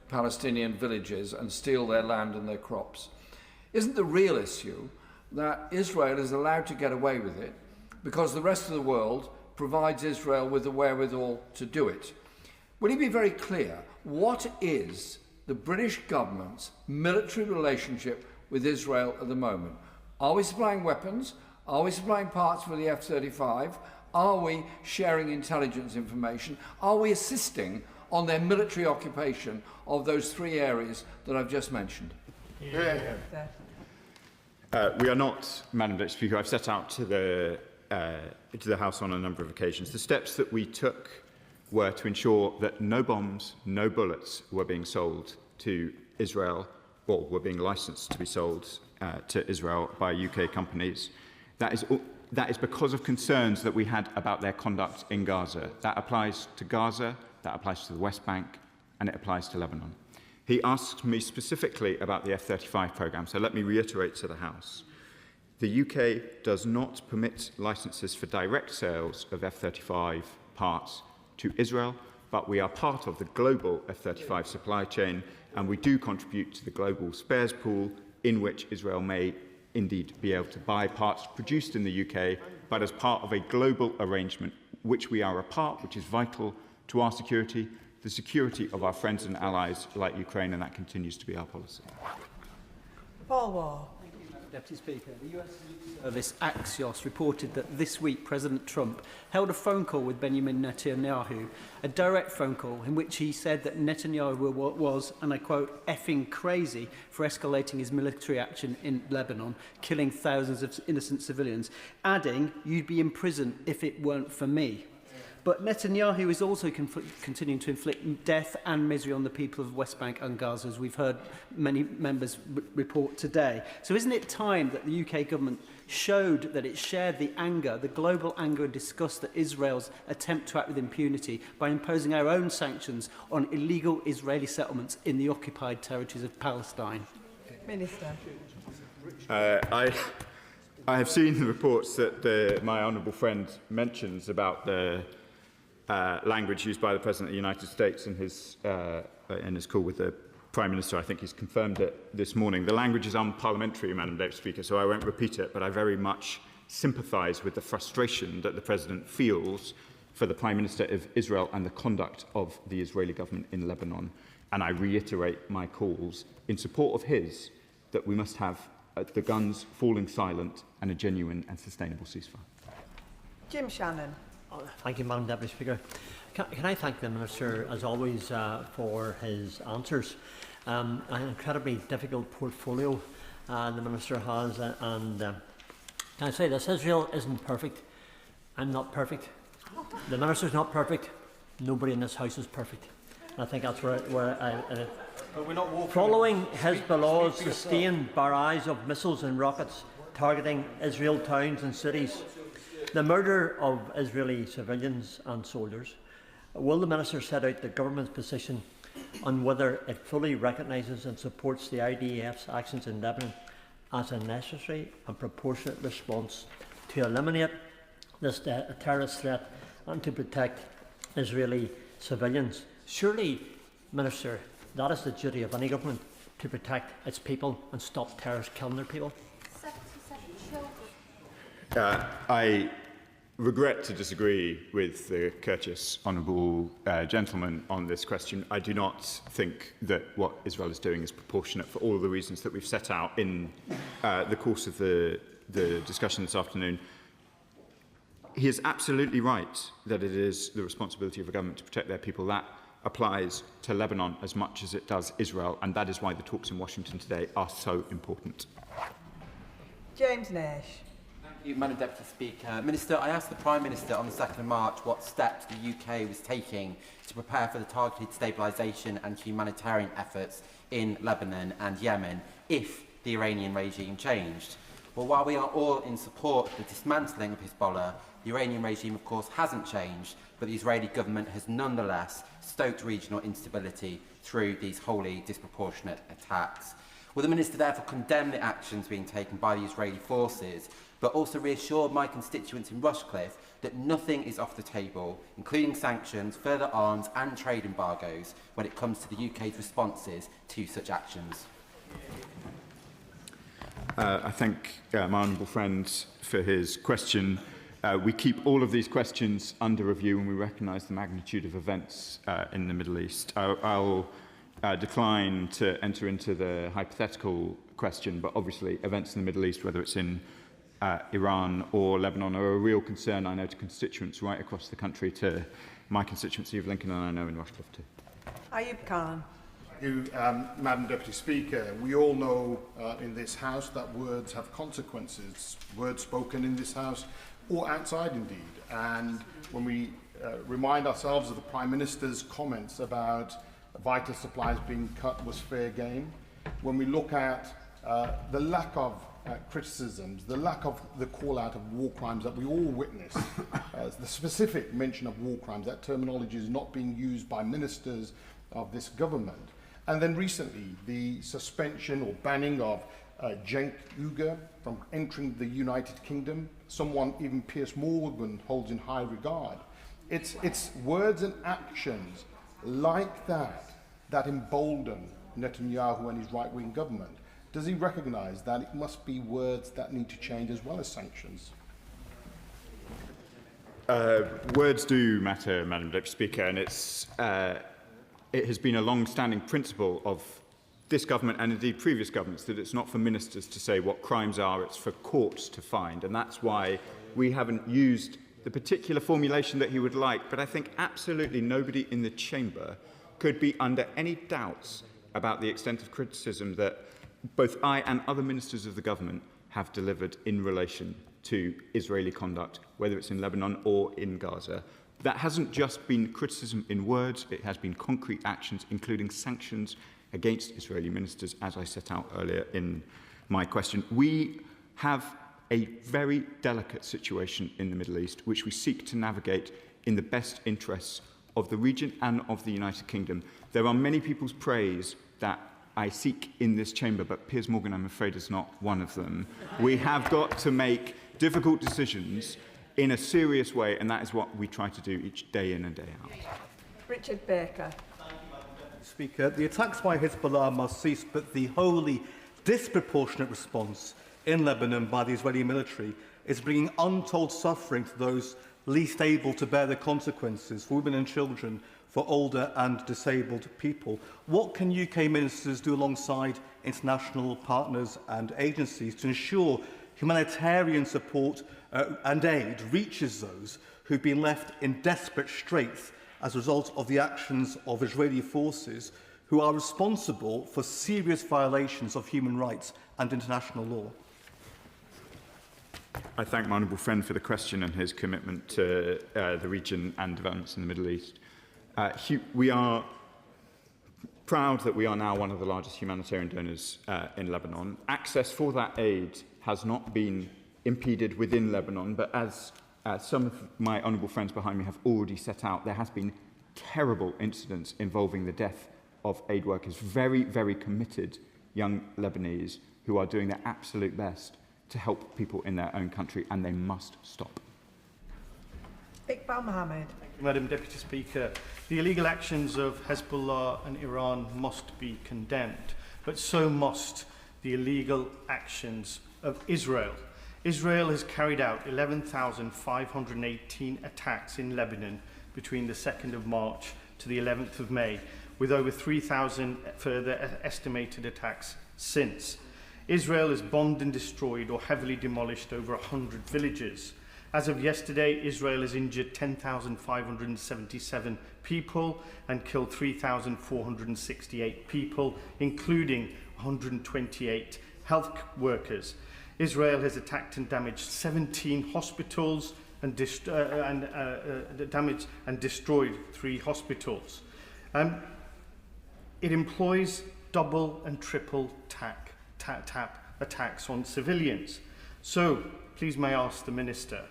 Palestinian villages and steal their land and their crops? Isn't the real issue that Israel is allowed to get away with it because the rest of the world provides Israel with the wherewithal to do it? Will you be very clear, what is the British government's military relationship with Israel at the moment? Are we supplying weapons? Are we supplying parts for the F-35? Are we sharing intelligence information? Are we assisting on their military occupation of those three areas that I've just mentioned? We are not, Madam Deputy Speaker. I've set out to the House on a number of occasions. The steps that we took were to ensure that no bombs, no bullets were being sold to Israel, or were being licensed to be sold to Israel by UK companies. That is because of concerns that we had about their conduct in Gaza. That applies to Gaza, that applies to the West Bank, and it applies to Lebanon. He asked me specifically about the F-35 programme, so let me reiterate to the House. The UK does not permit licences for direct sales of F-35 parts to Israel, but we are part of the global F-35 supply chain, and we do contribute to the global spares pool in which Israel may indeed be able to buy parts produced in the UK, but as part of a global arrangement which we are a part, which is vital to our security, the security of our friends and allies like Ukraine, and that continues to be our policy. Paul Wall. Deputy Speaker, the US service Axios reported that this week President Trump held a phone call with Benjamin Netanyahu, a direct phone call in which he said that Netanyahu was, and I quote, effing crazy for escalating his military action in Lebanon, killing thousands of innocent civilians, adding, "You'd be in prison if it weren't for me." But Netanyahu is also continuing to inflict death and misery on the people of West Bank and Gaza, as we've heard many members report today. So isn't it time that the UK government showed that it shared the anger, the global anger and disgust at Israel's attempt to act with impunity by imposing our own sanctions on illegal Israeli settlements in the occupied territories of Palestine? Minister. I have seen the reports that my honourable friend mentions about the language used by the President of the United States in his call with the Prime Minister. I think he's confirmed it this morning. The language is unparliamentary, Madam Deputy Speaker, so I won't repeat it, but I very much sympathise with the frustration that the President feels for the Prime Minister of Israel and the conduct of the Israeli government in Lebanon. And I reiterate my calls in support of his that we must have the guns falling silent and a genuine and sustainable ceasefire. Jim Shannon. Thank you, Madam Deputy Speaker. Can I thank the Minister, as always, for his answers. An incredibly difficult portfolio the Minister has, and can I say this, Israel isn't perfect. I'm not perfect. The Minister's not perfect. Nobody in this House is perfect. I think that's following Hezbollah's sustained barrage of missiles and rockets targeting Israel towns and cities, the murder of Israeli civilians and soldiers, will the Minister set out the government's position on whether it fully recognises and supports the IDF's actions in Lebanon as a necessary and proportionate response to eliminate this terrorist threat and to protect Israeli civilians? Surely, Minister, that is the duty of any government, to protect its people and stop terrorists killing their people. I regret to disagree with the courteous honourable gentleman on this question. I do not think that what Israel is doing is proportionate for all the reasons that we've set out in the course of the discussion this afternoon. He is absolutely right that it is the responsibility of a government to protect their people. That applies to Lebanon as much as it does Israel, and that is why the talks in Washington today are so important. James Nash. Thank you, Madam Deputy Speaker. Minister, I asked the Prime Minister on the 2nd of March what steps the UK was taking to prepare for the targeted stabilisation and humanitarian efforts in Lebanon and Yemen if the Iranian regime changed. Well, while we are all in support of the dismantling of Hezbollah, the Iranian regime, of course, hasn't changed, but the Israeli government has nonetheless stoked regional instability through these wholly disproportionate attacks. Will the Minister therefore condemn the actions being taken by the Israeli forces, but also reassure my constituents in Rushcliffe that nothing is off the table, including sanctions, further arms and trade embargoes, when it comes to the UK's responses to such actions? I thank my honourable friend for his question. We keep all of these questions under review and we recognise the magnitude of events in the Middle East. I'll decline to enter into the hypothetical question, but obviously events in the Middle East, whether it's in Iran or Lebanon, are a real concern, I know, to constituents right across the country, to my constituency of Lincoln, and I know in Rushcliffe too. Ayub Khan. You, Madam Deputy Speaker, we all know in this House that words have consequences, words spoken in this House or outside indeed. And when we remind ourselves of the Prime Minister's comments about vital supplies being cut was fair game, when we look at the lack of criticisms, the lack of the call out of war crimes that we all witness, the specific mention of war crimes, that terminology is not being used by ministers of this government. And then recently, the suspension or banning of Cenk Uygur from entering the United Kingdom, someone even Piers Morgan holds in high regard. It's words and actions like that that embolden Netanyahu and his right-wing government. Does he recognise that it must be words that need to change as well as sanctions? Words do matter, Madam Deputy Speaker, and it has been a long-standing principle of this government and indeed previous governments that it's not for ministers to say what crimes are, it's for courts to find. And that's why we haven't used the particular formulation that he would like. But I think absolutely nobody in the chamber could be under any doubts about the extent of criticism that both I and other ministers of the government have delivered in relation to Israeli conduct, whether it's in Lebanon or in Gaza. That hasn't just been criticism in words, it has been concrete actions, including sanctions against Israeli ministers, as I set out earlier in my question. We have a very delicate situation in the Middle East, which we seek to navigate in the best interests of the region and of the United Kingdom. There are many people's praise that I seek in this chamber, but Piers Morgan, I'm afraid, is not one of them. We have got to make difficult decisions in a serious way, and that is what we try to do each day in and day out. Richard Baker. Speaker, the attacks by Hezbollah must cease, but the wholly disproportionate response in Lebanon by the Israeli military is bringing untold suffering to those least able to bear the consequences, for women and children, for older and disabled people. What can UK ministers do alongside international partners and agencies to ensure humanitarian support and aid reaches those who've been left in desperate straits as a result of the actions of Israeli forces who are responsible for serious violations of human rights and international law? I thank my honourable friend for the question and his commitment to the region and developments in the Middle East. We are proud that we are now one of the largest humanitarian donors in Lebanon. Access for that aid has not been impeded within Lebanon, but as some of my honourable friends behind me have already set out, there has been terrible incidents involving the death of aid workers, very, very committed young Lebanese who are doing their absolute best to help people in their own country, and they must stop. Iqbal Mohammed. Madam Deputy Speaker, the illegal actions of Hezbollah and Iran must be condemned, but so must the illegal actions of Israel. Israel has carried out 11,518 attacks in Lebanon between the 2nd of March to the 11th of May, with over 3,000 further estimated attacks since. Israel has bombed and destroyed or heavily demolished over 100 villages. As of yesterday, Israel has injured 10,577 people and killed 3,468 people, including 128 health workers. Israel has attacked and damaged 17 hospitals and damaged and destroyed 3 hospitals. It employs double and triple attacks on civilians. So, please may I ask the Minister,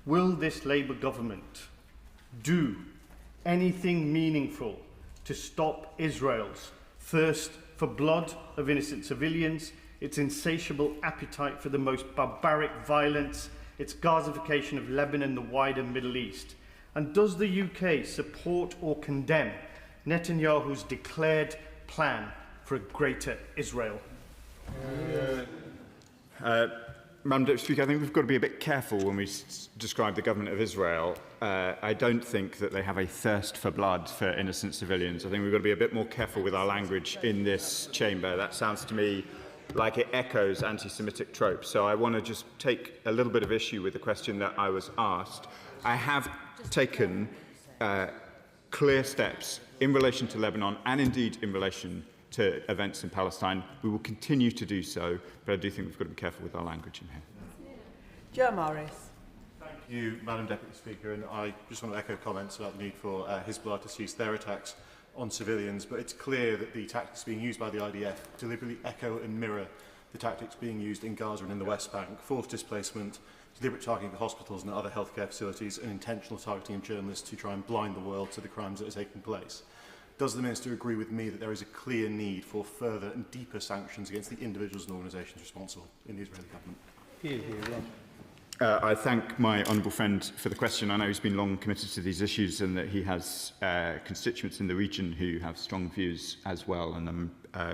will this Labour government do anything meaningful to stop Israel's thirst for blood of innocent civilians, its insatiable appetite for the most barbaric violence, its Gazification of Lebanon and the wider Middle East? And does the UK support or condemn Netanyahu's declared plan for a greater Israel? Madam Deputy Speaker, I think we've got to be a bit careful when we describe the government of Israel. I don't think that they have a thirst for blood for innocent civilians. I think we've got to be a bit more careful with our language in this chamber. That sounds to me like it echoes anti-Semitic tropes. So I want to just take a little bit of issue with the question that I was asked. I have taken clear steps in relation to Lebanon and indeed in relation to events in Palestine. We will continue to do so, but I do think we've got to be careful with our language in here. Joe Morris. Thank you, Madam Deputy Speaker, and I just want to echo comments about the need for Hezbollah to cease their attacks on civilians, but it's clear that the tactics being used by the IDF deliberately echo and mirror the tactics being used in Gaza and in the West Bank: forced displacement, deliberate targeting of hospitals and other healthcare facilities, and intentional targeting of journalists to try and blind the world to the crimes that are taking place. does the Minister agree with me that there is a clear need for further and deeper sanctions against the individuals and organisations responsible in the Israeli government? Here, here, I thank my honourable friend for the question. I know he's been long committed to these issues and that he has constituents in the region who have strong views as well, and I'm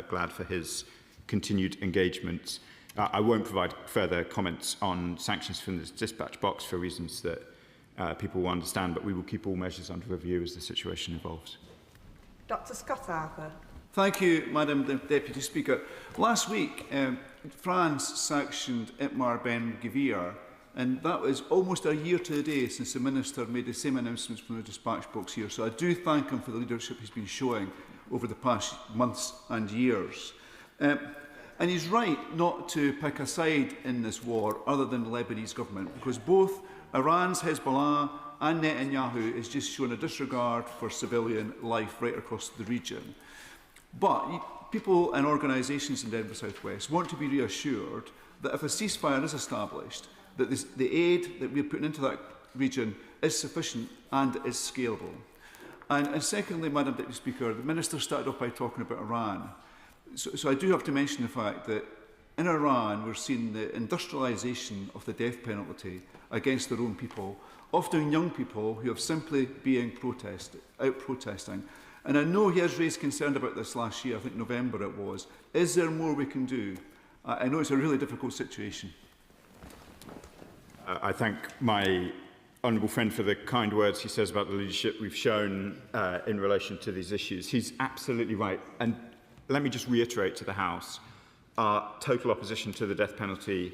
glad for his continued engagement. I won't provide further comments on sanctions from the dispatch box for reasons that people will understand, but we will keep all measures under review as the situation evolves. Dr Scott Arthur. Thank you, Madam Deputy Speaker. Last week, France sanctioned Itmar Ben Gvir, and that was almost a year to the day since the Minister made the same announcements from the dispatch box here. So I do thank him for the leadership he's been showing over the past months and years. And he's right not to pick a side in this war other than the Lebanese government, because both Iran's Hezbollah and Netanyahu is just showing a disregard for civilian life right across the region. But people and organisations in Denver South West want to be reassured that if a ceasefire is established, that the aid that we're putting into that region is sufficient and is scalable. And secondly, Madam Deputy Speaker, the Minister started off by talking about Iran. So I do have to mention the fact that in Iran, we're seeing the industrialisation of the death penalty against their own people, often young people who have simply been out protesting. And I know he has raised concern about this last year, I think November it was. Is there more we can do? I know it's a really difficult situation. I thank my honourable friend for the kind words he says about the leadership we've shown in relation to these issues. He's absolutely right. And let me just reiterate to the House our total opposition to the death penalty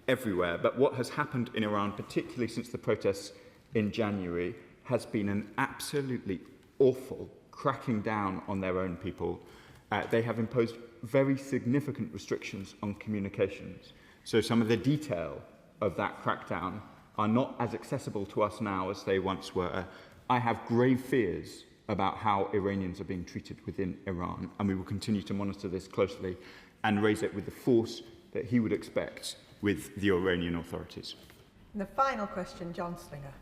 everywhere. But what has happened in Iran, particularly since the protests in January, has been an absolutely awful cracking down on their own people. They have imposed very significant restrictions on communications. So some of the detail of that crackdown are not as accessible to us now as they once were. I have grave fears about how Iranians are being treated within Iran, and we will continue to monitor this closely and raise it with the force that he would expect with the Iranian authorities. And the final question, John Slinger.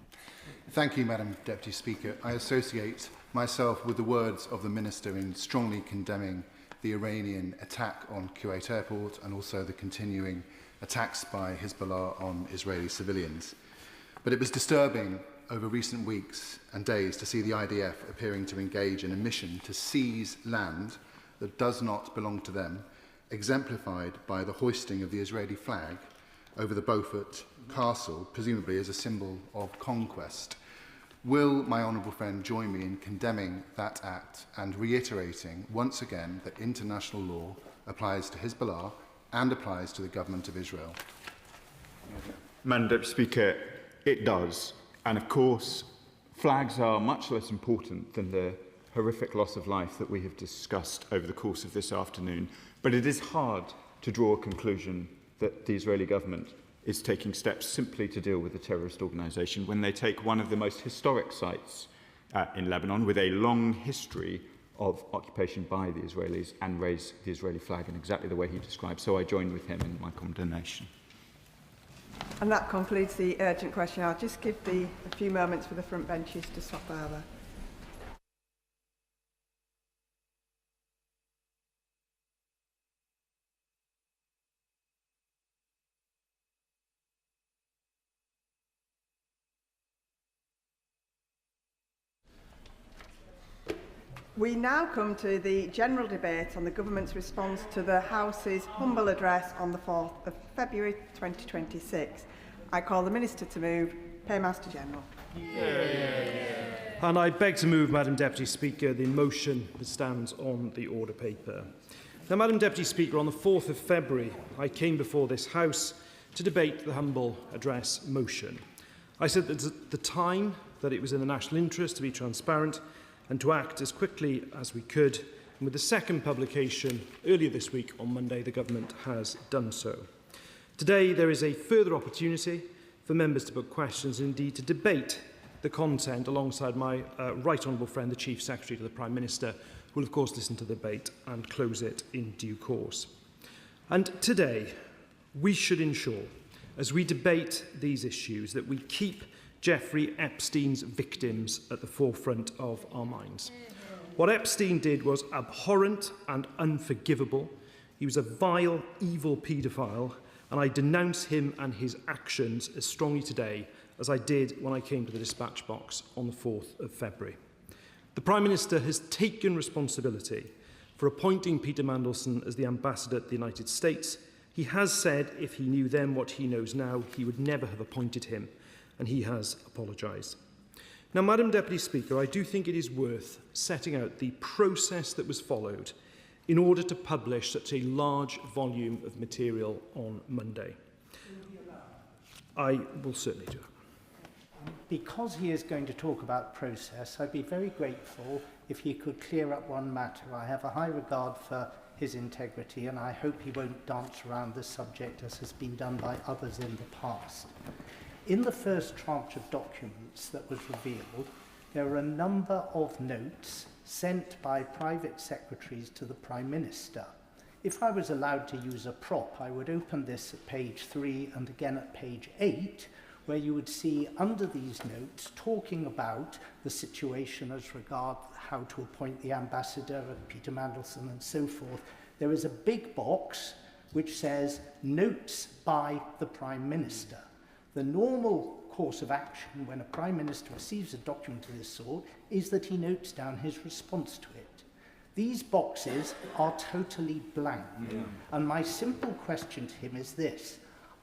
Thank you, Madam Deputy Speaker. I associate myself with the words of the Minister in strongly condemning the Iranian attack on Kuwait airport and also the continuing attacks by Hezbollah on Israeli civilians. But it was disturbing over recent weeks and days to see the IDF appearing to engage in a mission to seize land that does not belong to them, exemplified by the hoisting of the Israeli flag over the Beaufort Castle, presumably as a symbol of conquest. Will my honourable friend join me in condemning that act and reiterating once again that international law applies to Hezbollah and applies to the government of Israel? Madam Deputy Speaker, it does. And of course, flags are much less important than the horrific loss of life that we have discussed over the course of this afternoon. But it is hard to draw a conclusion that the Israeli government is taking steps simply to deal with a terrorist organisation when they take one of the most historic sites in Lebanon with a long history of occupation by the Israelis and raise the Israeli flag in exactly the way he described. So I join with him in my condemnation. And that concludes the urgent question. I'll just give a few moments for the front benches to swap over. We now come to the general debate on the Government's response to the House's humble address on the 4th of February 2026. I call the Minister to move. Paymaster General. And I beg to move, Madam Deputy Speaker, the motion that stands on the order paper. Now, Madam Deputy Speaker, on the 4th of February, I came before this House to debate the humble address motion. I said that at the time that it was in the national interest to be transparent and to act as quickly as we could. And with the second publication earlier this week on Monday, the Government has done so. Today, there is a further opportunity for members to put questions and indeed to debate the content alongside my right honourable friend, the Chief Secretary to the Prime Minister, who will of course listen to the debate and close it in due course. And today, we should ensure, as we debate these issues, that we keep Jeffrey Epstein's victims at the forefront of our minds. What Epstein did was abhorrent and unforgivable. He was a vile, evil paedophile, and I denounce him and his actions as strongly today as I did when I came to the dispatch box on the 4th of February. The Prime Minister has taken responsibility for appointing Peter Mandelson as the ambassador to the United States. He has said if he knew then what he knows now, he would never have appointed him, and he has apologised. Now, Madam Deputy Speaker, I do think it is worth setting out the process that was followed in order to publish such a large volume of material on Monday. I will certainly do that. Because he is going to talk about process, I'd be very grateful if he could clear up one matter. I have a high regard for his integrity, and I hope he won't dance around this subject as has been done by others in the past. In the first tranche of documents that was revealed, there are a number of notes sent by private secretaries to the Prime Minister. If I was allowed to use a prop, I would open this at page 3 and again at page 8, where you would see under these notes talking about the situation as regard how to appoint the ambassador, Peter Mandelson, and so forth. There is a big box which says notes by the Prime Minister. The normal course of action when a Prime Minister receives a document of this sort is that he notes down his response to it. These boxes are totally blank. And my simple question to him is this: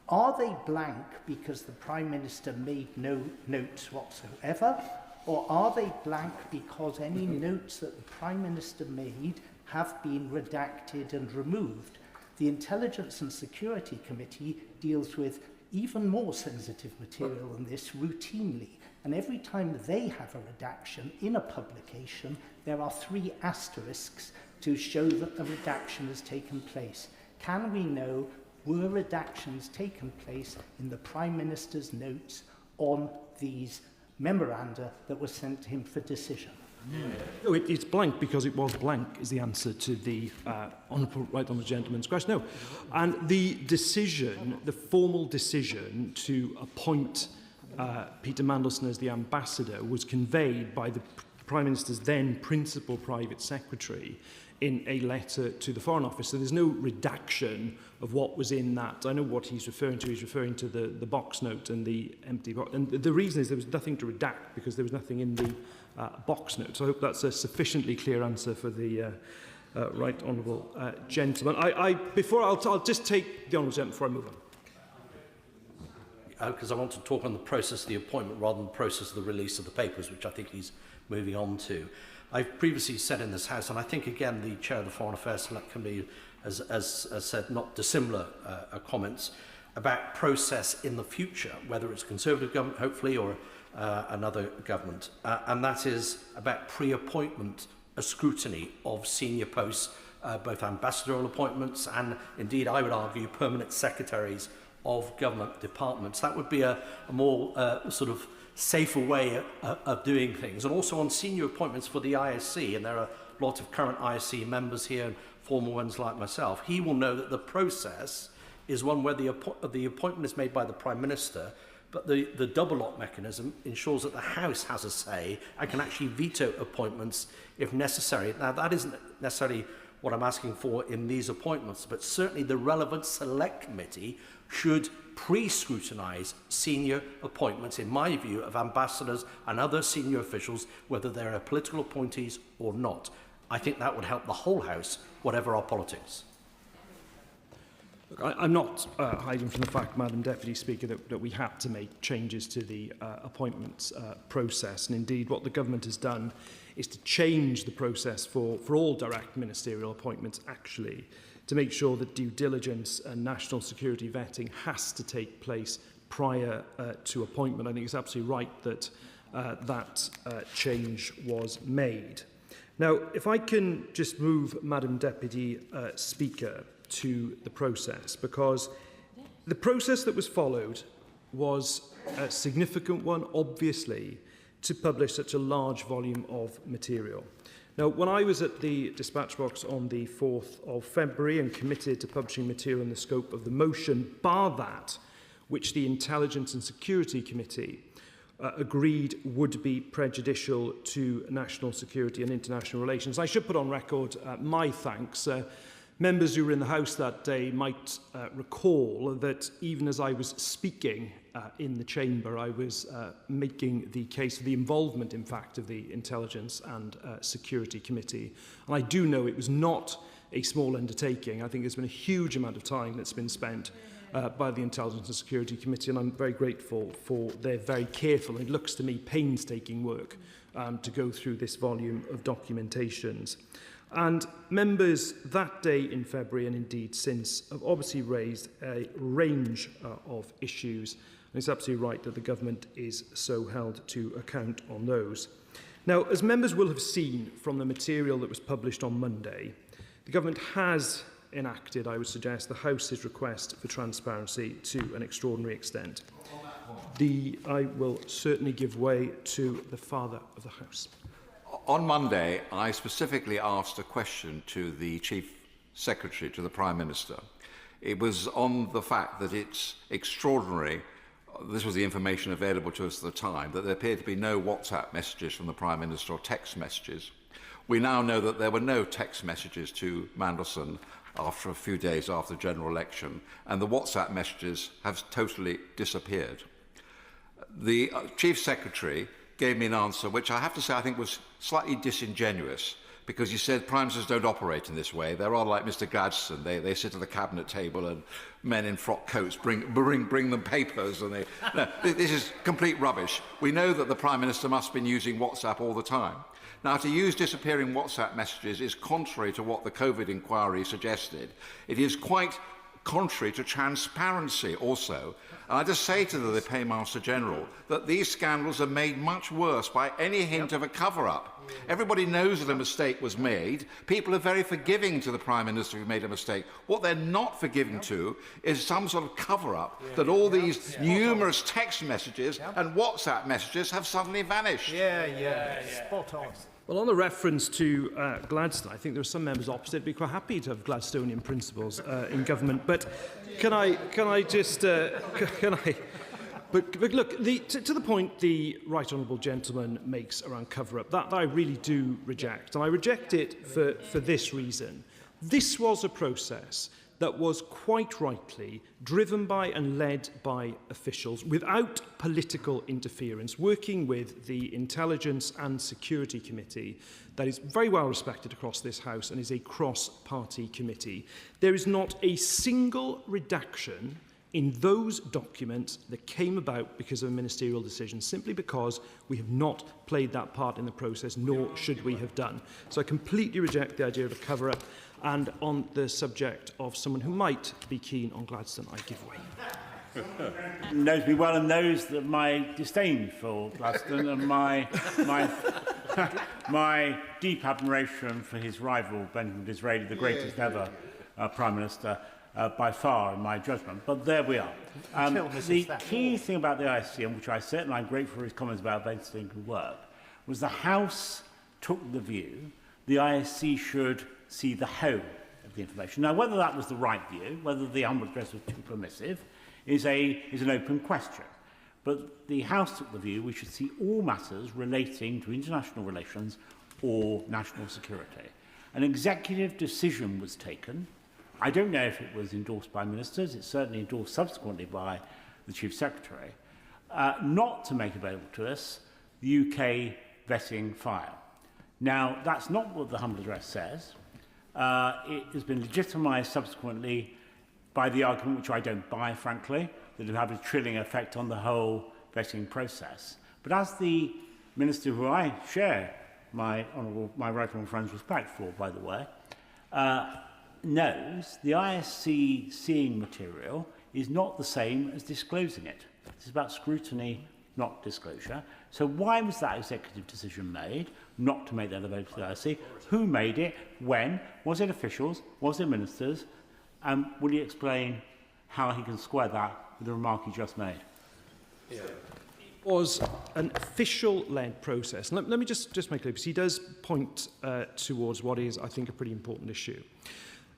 are they blank because the Prime Minister made no notes whatsoever, or are they blank because any notes that the Prime Minister made have been redacted and removed? The Intelligence and Security Committee deals with even more sensitive material than this routinely, and every time they have a redaction in a publication, there are 3 asterisks to show that the redaction has taken place. Can we know, were redactions taken place in the Prime Minister's notes on these memoranda that were sent to him for decision? No, it's blank because it was blank is the answer to the honourable gentleman's question. No. And the decision, the formal decision to appoint Peter Mandelson as the ambassador was conveyed by the Prime Minister's then principal private secretary in a letter to the Foreign Office. So there's no redaction of what was in that. I know what he's referring to. He's referring to the box note and the empty box. And the reason is there was nothing to redact because there was nothing in the box note. So I hope that's a sufficiently clear answer for the right honourable gentleman. I'll just take the honourable gentleman before I move on. Because I want to talk on the process of the appointment rather than the process of the release of the papers, which I think he's moving on to. I've previously said in this House, and I think again the Chair of the Foreign Affairs Select Committee has said not dissimilar comments about process in the future, whether it's a Conservative government, hopefully, or another government, and that is about pre-appointment scrutiny of senior posts, both ambassadorial appointments and indeed, I would argue, permanent secretaries of government departments. That would be a more sort of safer way of doing things. And also on senior appointments for the ISC, and there are a lot of current ISC members here and former ones like myself, he will know that the process is one where the appointment is made by the Prime Minister, but the double lock mechanism ensures that the House has a say and can actually veto appointments if necessary. Now, that isn't necessarily what I'm asking for in these appointments, but certainly the relevant select committee should pre-scrutinise senior appointments, in my view, of ambassadors and other senior officials, whether they're political appointees or not. I think that would help the whole House, whatever our politics. Look, I'm not hiding from the fact, Madam Deputy Speaker, that we had to make changes to the appointments process. And indeed, what the government has done is to change the process for all direct ministerial appointments, actually, to make sure that due diligence and national security vetting has to take place prior to appointment. I think it's absolutely right that that change was made. Now, if I can just move, Madam Deputy Speaker, to the process, because the process that was followed was a significant one, obviously, to publish such a large volume of material. Now, when I was at the dispatch box on the 4th of February and committed to publishing material in the scope of the motion, bar that, which the Intelligence and Security Committee agreed would be prejudicial to national security and international relations. I should put on record my thanks. Members who were in the House that day might recall that even as I was speaking in the chamber, I was making the case for the involvement, in fact, of the Intelligence and Security Committee. And I do know it was not a small undertaking. I think there's been a huge amount of time that's been spent by the Intelligence and Security Committee, and I'm very grateful for their very careful, and it looks to me, painstaking work to go through this volume of documentations. And members that day in February, and indeed since, have obviously raised a range of issues, and it's absolutely right that the government is so held to account on those. Now, as members will have seen from the material that was published on Monday, the government has enacted, I would suggest, the House's request for transparency to an extraordinary extent. I will certainly give way to the Father of the House. On Monday, I specifically asked a question to the Chief Secretary, to the Prime Minister. It was on the fact that it's extraordinary, this was the information available to us at the time, that there appeared to be no WhatsApp messages from the Prime Minister or text messages. We now know that there were no text messages to Mandelson after a few days after the general election, and the WhatsApp messages have totally disappeared. The Chief Secretary gave me an answer which I have to say I think was slightly disingenuous, because he said Prime Ministers don't operate in this way. They're rather like Mr Gladstone. They sit at the cabinet table and men in frock coats bring them papers. And no, this is complete rubbish. We know that the Prime Minister must have been using WhatsApp all the time. Now, to use disappearing WhatsApp messages is contrary to what the COVID inquiry suggested. It is quite contrary to transparency also. And I just say to the Paymaster General that these scandals are made much worse by any hint of a cover-up. Everybody knows that a mistake was made. People are very forgiving to the Prime Minister who made a mistake. What they're not forgiving to is some sort of cover-up that all these numerous text messages and WhatsApp messages have suddenly vanished. Spot on. Well, on the reference to Gladstone, I think there are some members opposite who'd be quite happy to have Gladstonian principles in government. But can I just But look, to the point the right honourable gentleman makes around cover-up, that I really do reject. And I reject it for this reason. This was a process that was quite rightly driven by and led by officials without political interference, working with the Intelligence and Security Committee that is very well respected across this House and is a cross-party committee. There is not a single redaction in those documents that came about because of a ministerial decision, simply because we have not played that part in the process, nor should we have done. So I completely reject the idea of a cover-up. And on the subject of someone who might be keen on Gladstone, I give way. Knows me well and knows that my disdain for Gladstone and my deep admiration for his rival, Benjamin Disraeli, the greatest ever Prime Minister, by far, in my judgment. But there we are. The key thing about the ISC, and which I said, and I'm grateful for his comments about Benjamin could work, was the House took the view the ISC should see the whole of the information. Now, whether that was the right view, whether the humble address was too permissive, is an open question. But the House took the view we should see all matters relating to international relations or national security. An executive decision was taken. I don't know if it was endorsed by ministers. It's certainly endorsed subsequently by the Chief Secretary, not to make available to us the UK vetting file. Now, that's not what the humble address says. It has been legitimised subsequently by the argument, which I don't buy, frankly, that it would have a chilling effect on the whole vetting process. But as the Minister, who I share my right honourable friend's respect for, by the way, knows, the ISC seeing material is not the same as disclosing it. It's about scrutiny, not disclosure. So why was that executive decision made not to make that available to the ISC? Who made it? When? Was it officials? Was it ministers? Will you explain how he can square that with the remark he just made? Yeah. It was an official-led process. And let me just make clear, because he does point towards what is, I think, a pretty important issue.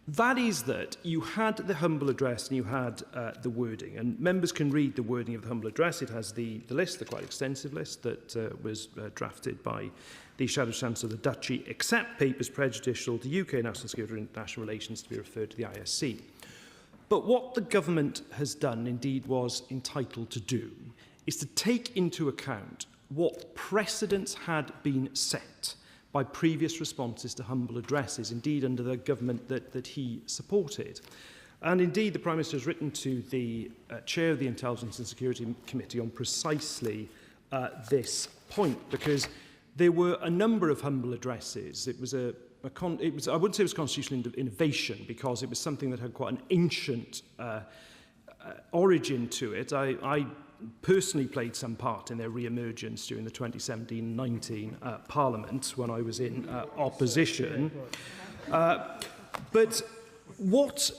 That is that you had the humble address and you had the wording, and members can read the wording of the humble address. It has the list, the quite extensive list that was drafted by the Shadow Chancellor of the Duchy, except papers prejudicial to UK national security or international relations to be referred to the ISC. But what the government has done, indeed was entitled to do, is to take into account what precedents had been set by previous responses to humble addresses, indeed under the government that he supported. And indeed, the Prime Minister has written to the Chair of the Intelligence and Security Committee on precisely this point, because there were a number of humble addresses. It was I wouldn't say it was constitutional innovation, because it was something that had quite an ancient origin to it. I personally played some part in their re-emergence during the 2017-19 Parliament when I was in opposition. But what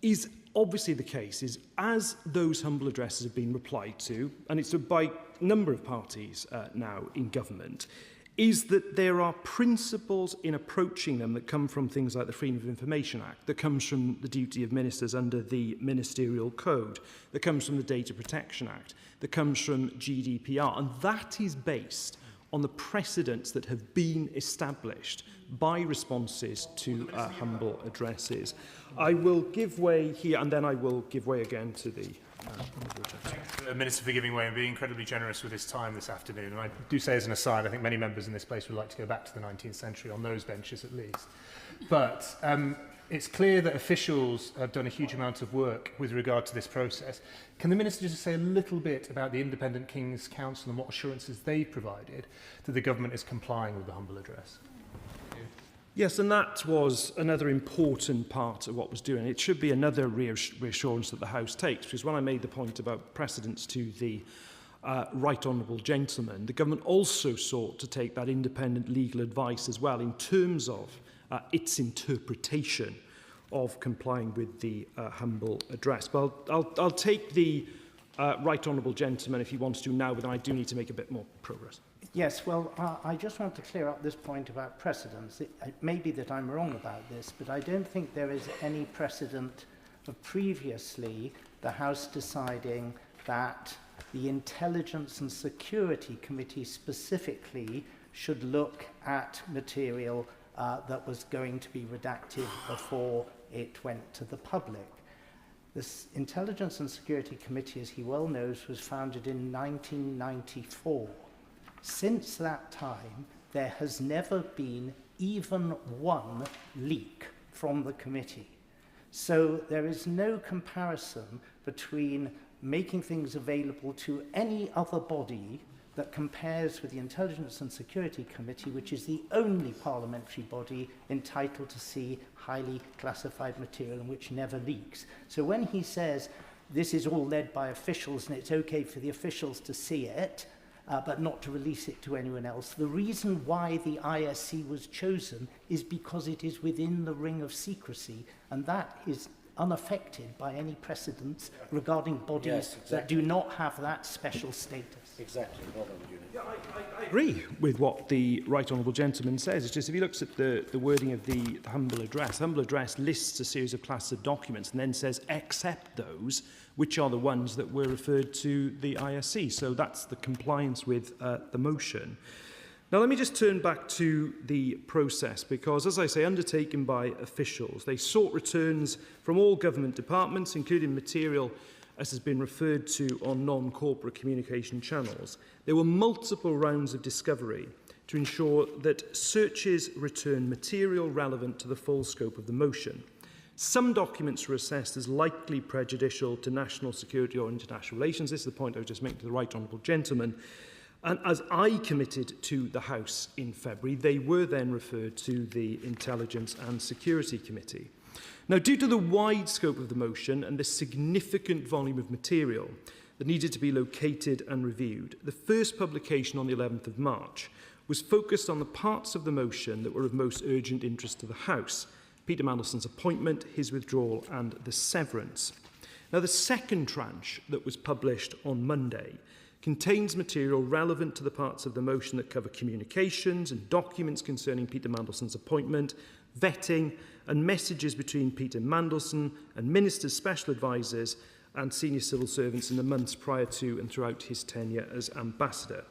is obviously the case is, as those humble addresses have been replied to, and it's by a number of parties now in government, is that there are principles in approaching them that come from things like the Freedom of Information Act, that comes from the duty of ministers under the Ministerial Code, that comes from the Data Protection Act, that comes from GDPR, and that is based on the precedents that have been established by responses to humble addresses. I will give way here, and then I will give way again to the Thanks to the Minister for giving way and being incredibly generous with his time this afternoon. And I do say as an aside, I think many members in this place would like to go back to the 19th century, on those benches at least. But it's clear that officials have done a huge amount of work with regard to this process. Can the Minister just say a little bit about the Independent King's Council and what assurances they've provided that the government is complying with the humble address? Yes, and that was another important part of what was doing. It should be another reassurance that the House takes, because when I made the point about precedents to the Right Honourable Gentleman, the government also sought to take that independent legal advice as well in terms of its interpretation of complying with the humble address. But I'll take the Right Honourable Gentleman if he wants to now, but I do need to make a bit more progress. Yes, well, I just want to clear up this point about precedents. It may be that I'm wrong about this, but I don't think there is any precedent of previously the House deciding that the Intelligence and Security Committee specifically should look at material that was going to be redacted before it went to the public. This Intelligence and Security Committee, as he well knows, was founded in 1994. Since that time, there has never been even one leak from the committee. So there is no comparison between making things available to any other body that compares with the Intelligence and Security Committee, which is the only parliamentary body entitled to see highly classified material and which never leaks. So when he says this is all led by officials and it's okay for the officials to see it, but not to release it to anyone else. The reason why the ISC was chosen is because it is within the ring of secrecy, and that is unaffected by any precedents regarding bodies that do not have that special status. Exactly. Well done, Julie. Yeah, I agree with what the Right Honourable Gentleman says. It's just if he looks at the wording of the humble address lists a series of classes of documents and then says, except those, which are the ones that were referred to the ISC. So that's the compliance with the motion. Now, let me just turn back to the process, because, as I say, undertaken by officials, they sought returns from all government departments, including material, as has been referred to, on non-corporate communication channels. There were multiple rounds of discovery to ensure that searches return material relevant to the full scope of the motion. Some documents were assessed as likely prejudicial to national security or international relations. This is the point I was just making to the Right Honourable Gentleman. And as I committed to the House in February, they were then referred to the Intelligence and Security Committee. Now, due to the wide scope of the motion and the significant volume of material that needed to be located and reviewed, the first publication on the 11th of March was focused on the parts of the motion that were of most urgent interest to the House: Peter Mandelson's appointment, his withdrawal and the severance. Now, the second tranche that was published on Monday contains material relevant to the parts of the motion that cover communications and documents concerning Peter Mandelson's appointment, vetting and messages between Peter Mandelson and ministers, special advisers and senior civil servants in the months prior to and throughout his tenure as ambassador.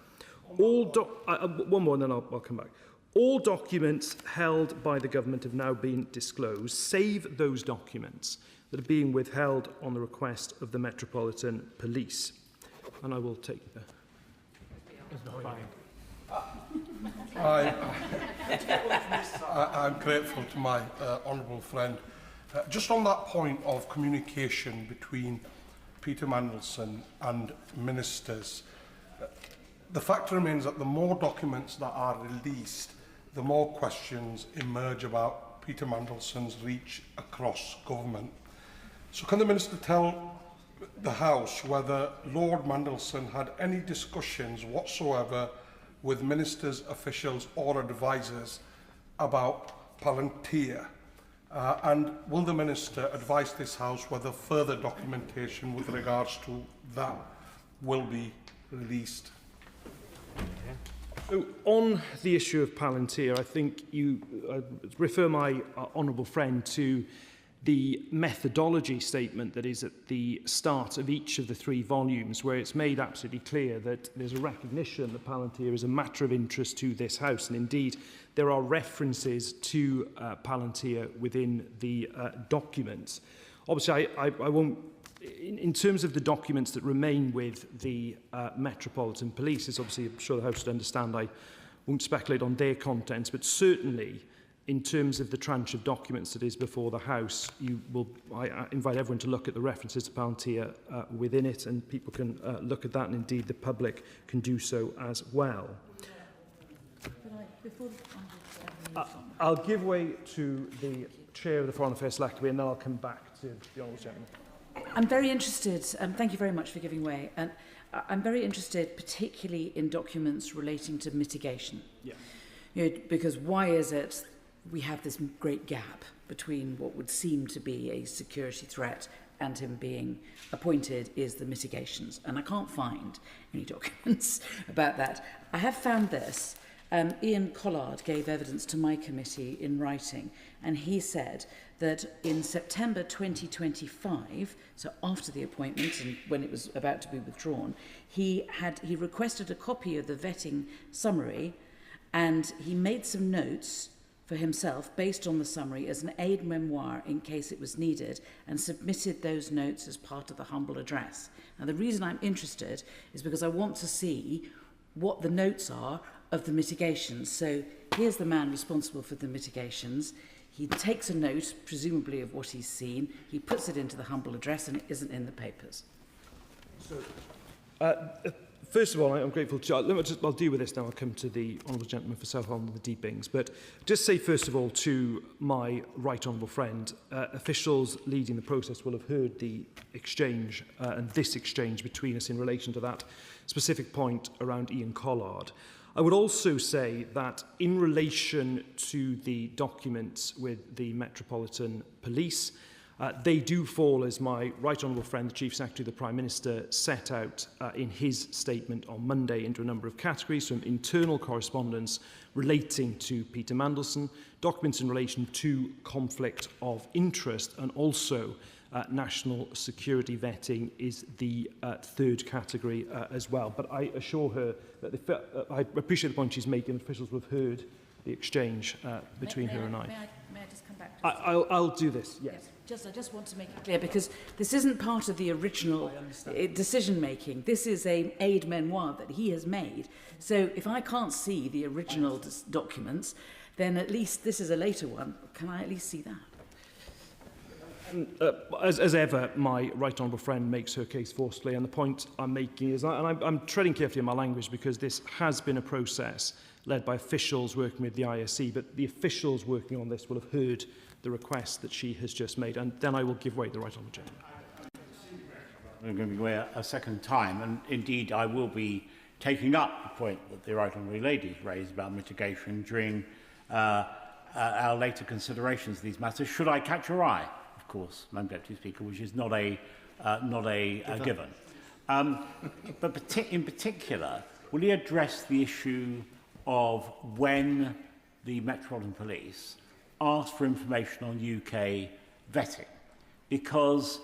One more and then I'll come back. All documents held by the government have now been disclosed, save those documents that are being withheld on the request of the Metropolitan Police. And I will take... I'm grateful to my honourable friend. Just on that point of communication between Peter Mandelson and ministers, the fact remains that the more documents that are released, the more questions emerge about Peter Mandelson's reach across government. So can the Minister tell the House whether Lord Mandelson had any discussions whatsoever with ministers, officials or advisers about Palantir? And will the Minister advise this House whether further documentation with regards to that will be released? So, on the issue of Palantir, I think you refer my honourable friend to the methodology statement that is at the start of each of the 3 volumes, where it's made absolutely clear that there's a recognition that Palantir is a matter of interest to this House. And indeed, there are references to Palantir within the documents. Obviously, I won't... In terms of the documents that remain with the Metropolitan Police, it's obviously, I'm sure the House would understand, I won't speculate on their contents, but certainly in terms of the tranche of documents that is before the House, I invite everyone to look at the references to Palantir within it, and people can look at that, and indeed the public can do so as well. I'll give way to the Chair of the Foreign Affairs Select Committee, and then I'll come back to the Honourable Gentleman. I'm very interested, thank you very much for giving way, and I'm very interested particularly in documents relating to mitigation. Yeah. You know, because why is it we have this great gap between what would seem to be a security threat and him being appointed is the mitigations, and I can't find any documents about that. I have found this. Ian Collard gave evidence to my committee in writing, and he said that in September 2025, so after the appointment and when it was about to be withdrawn, he requested a copy of the vetting summary, and he made some notes for himself based on the summary as an aide memoir in case it was needed, and submitted those notes as part of the humble address. Now, the reason I'm interested is because I want to see what the notes are of the mitigations. So here's the man responsible for the mitigations. He takes a note, presumably of what he's seen. He puts it into the humble address, and it isn't in the papers. First of all, I'm grateful to... I'll deal with this now. I'll come to the Honourable Gentleman for South Holland and the Deepings. But just say, first of all, to my right honourable friend, officials leading the process will have heard the exchange and this exchange between us in relation to that specific point around Ian Collard. I would also say that in relation to the documents with the Metropolitan Police, they do fall, as my right honourable friend, the Chief Secretary of the Prime Minister, set out in his statement on Monday, into a number of categories, from internal correspondence relating to Peter Mandelson, documents in relation to conflict of interest, and also national security vetting is the third category as well. But I assure her that I appreciate the point she's making. Officials will have heard the exchange between her and I. May I just come back to this? I'll do this, yes. I just want to make it clear, because this isn't part of the original decision-making. This is an aide memoir that he has made. So if I can't see the original documents, then at least this is a later one. Can I at least see that? As ever, my right honourable friend makes her case forcefully, and the point I'm making is, and I'm treading carefully in my language because this has been a process led by officials working with the ISC, but the officials working on this will have heard the request that she has just made, and then I will give way to the right honourable gentleman. I'm going to give way a second time, and indeed I will be taking up the point that the right honourable lady raised about mitigation during our later considerations of these matters. Should I catch your eye? Of course, Madam Deputy Speaker, which is not a given. But in particular, will he address the issue of when the Metropolitan Police asked for information on UK vetting, because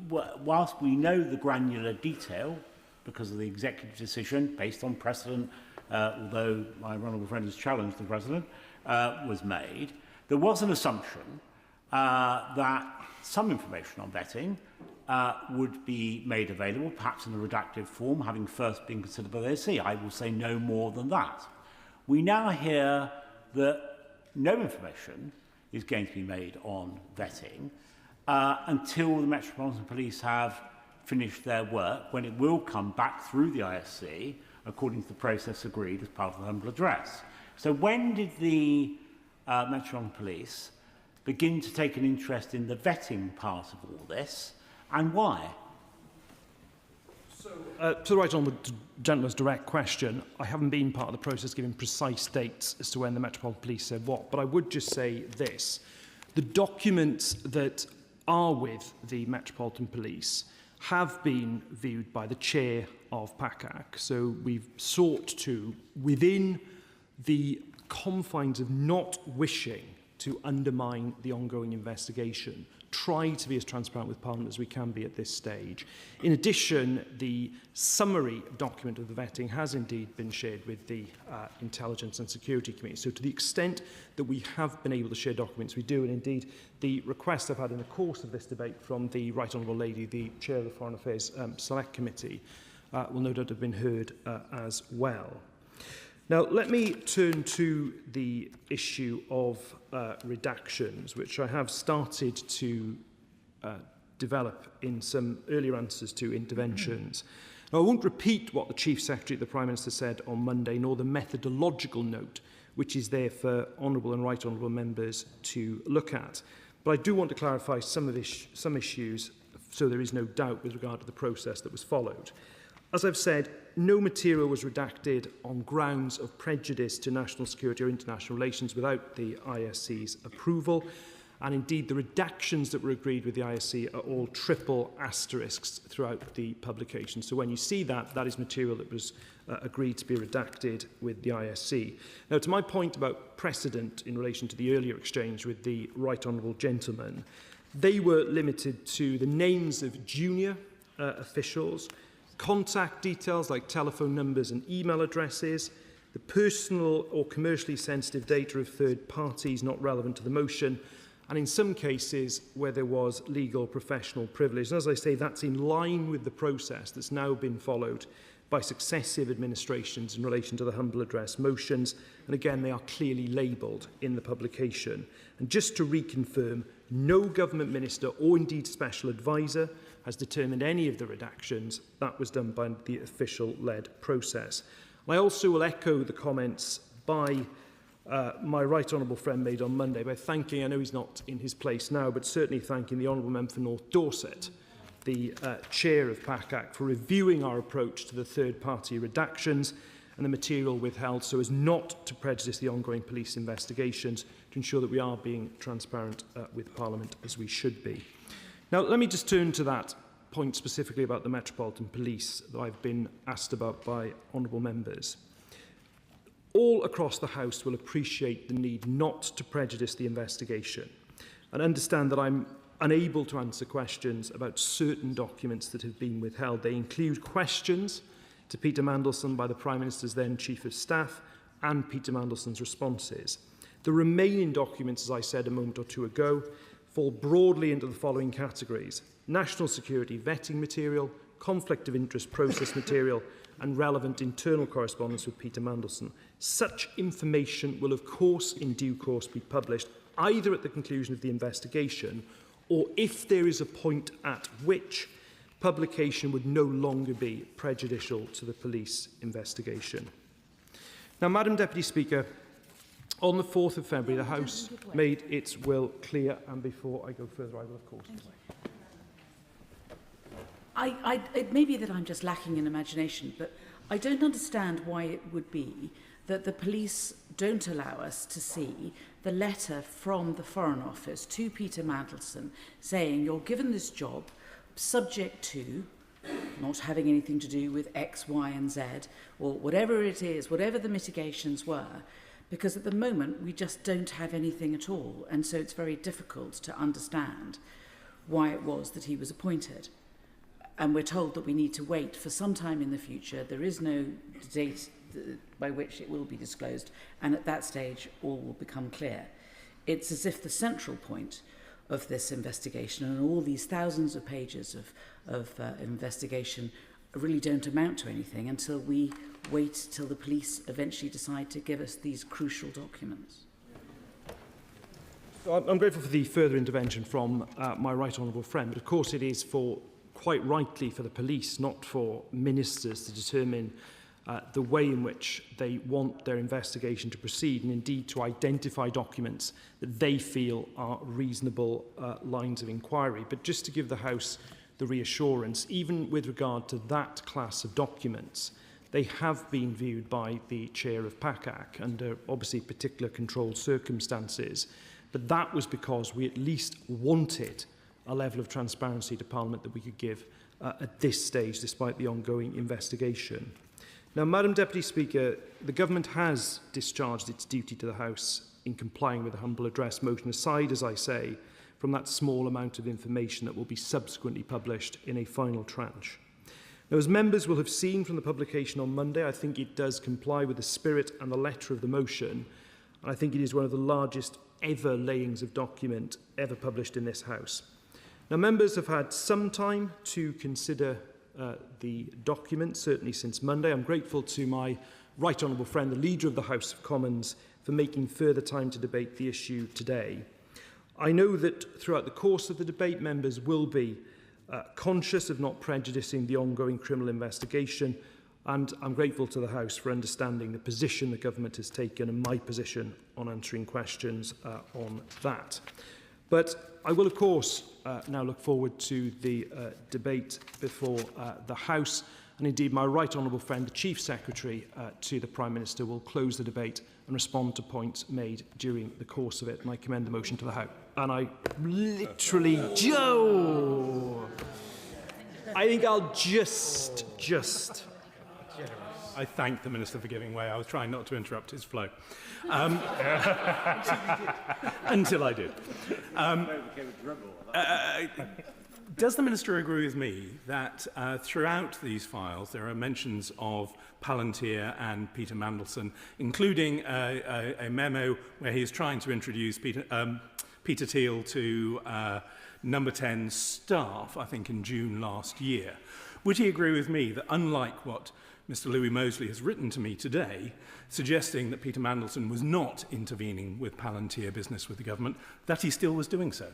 whilst we know the granular detail, because of the executive decision based on precedent, although my honourable friend has challenged the President, was made, there was an assumption that some information on vetting would be made available, perhaps in a redacted form, having first been considered by the ASC. I will say no more than that. We now hear that no information is going to be made on vetting until the Metropolitan Police have finished their work, when it will come back through the ISC according to the process agreed as part of the humble address. So when did the Metropolitan Police begin to take an interest in the vetting part of all this, and why? To the right on the gentleman's direct question, I haven't been part of the process giving precise dates as to when the Metropolitan Police said what, but I would just say this. The documents that are with the Metropolitan Police have been viewed by the chair of PACAC. So we've sought to, within the confines of not wishing to undermine the ongoing investigation, try to be as transparent with Parliament as we can be at this stage. In addition, the summary document of the vetting has indeed been shared with the Intelligence and Security Committee. So to the extent that we have been able to share documents, we do. And indeed, the request I've had in the course of this debate from the Right Honourable Lady, the Chair of the Foreign Affairs Select Committee, will no doubt have been heard as well. Now, let me turn to the issue of redactions, which I have started to develop in some earlier answers to interventions. Now, I won't repeat what the Chief Secretary of the Prime Minister said on Monday, nor the methodological note, which is there for honourable and right honourable members to look at. But I do want to clarify some issues, so there is no doubt with regard to the process that was followed. As I've said, no material was redacted on grounds of prejudice to national security or international relations without the ISC's approval. And indeed, the redactions that were agreed with the ISC are all triple asterisks throughout the publication. So when you see that, that is material that was agreed to be redacted with the ISC. Now, to my point about precedent in relation to the earlier exchange with the Right Honourable Gentleman, they were limited to the names of junior officials, contact details like telephone numbers and email addresses, the personal or commercially sensitive data of third parties not relevant to the motion, and in some cases where there was legal professional privilege. And as I say, that's in line with the process that's now been followed by successive administrations in relation to the humble address motions. And again, they are clearly labelled in the publication. And just to reconfirm, no government minister or indeed special advisor has determined any of the redactions. That was done by the official-led process. I also will echo the comments by my right honourable friend made on Monday by thanking, I know he's not in his place now, but certainly thanking the honourable member for North Dorset, the chair of PACAC, for reviewing our approach to the third-party redactions and the material withheld so as not to prejudice the ongoing police investigations, to ensure that we are being transparent with Parliament as we should be. Now, let me just turn to that point specifically about the Metropolitan Police that I've been asked about by honourable members. All across the House will appreciate the need not to prejudice the investigation and understand that I'm unable to answer questions about certain documents that have been withheld. They include questions to Peter Mandelson by the Prime Minister's then Chief of Staff and Peter Mandelson's responses. The remaining documents, as I said a moment or two ago, fall broadly into the following categories: national security vetting material, conflict of interest process material, and relevant internal correspondence with Peter Mandelson. Such information will, of course, in due course be published either at the conclusion of the investigation or if there is a point at which publication would no longer be prejudicial to the police investigation. Now, Madam Deputy Speaker, on the 4th of February, the House made its will clear, and before I go further, I will, of course. It may be that I'm just lacking in imagination, but I don't understand why it would be that the police don't allow us to see the letter from the Foreign Office to Peter Mandelson saying you're given this job subject to not having anything to do with X, Y and Z, or whatever it is, whatever the mitigations were, because at the moment we just don't have anything at all, and so it's very difficult to understand why it was that he was appointed. And we're told that we need to wait for some time in the future. There is no date by which it will be disclosed, and at that stage all will become clear. It's as if the central point of this investigation and all these thousands of pages of investigation really don't amount to anything until we wait till the police eventually decide to give us these crucial documents. I'm grateful for the further intervention from my right honourable friend, but of course it is quite rightly for the police, not for ministers, to determine the way in which they want their investigation to proceed, and indeed to identify documents that they feel are reasonable lines of inquiry. But just to give the House the reassurance, even with regard to that class of documents, they have been viewed by the chair of PACAC under obviously particular controlled circumstances. But that was because we at least wanted a level of transparency to Parliament that we could give at this stage, despite the ongoing investigation. Now, Madam Deputy Speaker, the Government has discharged its duty to the House in complying with the humble address motion, aside, as I say, from that small amount of information that will be subsequently published in a final tranche. Now, as members will have seen from the publication on Monday, I think it does comply with the spirit and the letter of the motion, and I think it is one of the largest ever layings of document ever published in this House. Now, members have had some time to consider the document, certainly since Monday. I'm grateful to my right honourable friend, the Leader of the House of Commons, for making further time to debate the issue today. I know that throughout the course of the debate, members will be conscious of not prejudicing the ongoing criminal investigation, and I'm grateful to the House for understanding the position the Government has taken and my position on answering questions on that. But I will, of course, now look forward to the debate before the House, and indeed my right honourable friend, the Chief Secretary to the Prime Minister, will close the debate and respond to points made during the course of it, and I commend the motion to the House. And I literally, Joe! I think I'll just... I thank the Minister for giving way. I was trying not to interrupt his flow. Until I did. Does the Minister agree with me that throughout these files there are mentions of Palantir and Peter Mandelson, including a memo where he is trying to introduce Peter Thiel to Number 10 staff, I think in June last year? Would he agree with me that, unlike what Mr. Louis Mosley has written to me today, suggesting that Peter Mandelson was not intervening with Palantir business with the government, that he still was doing so?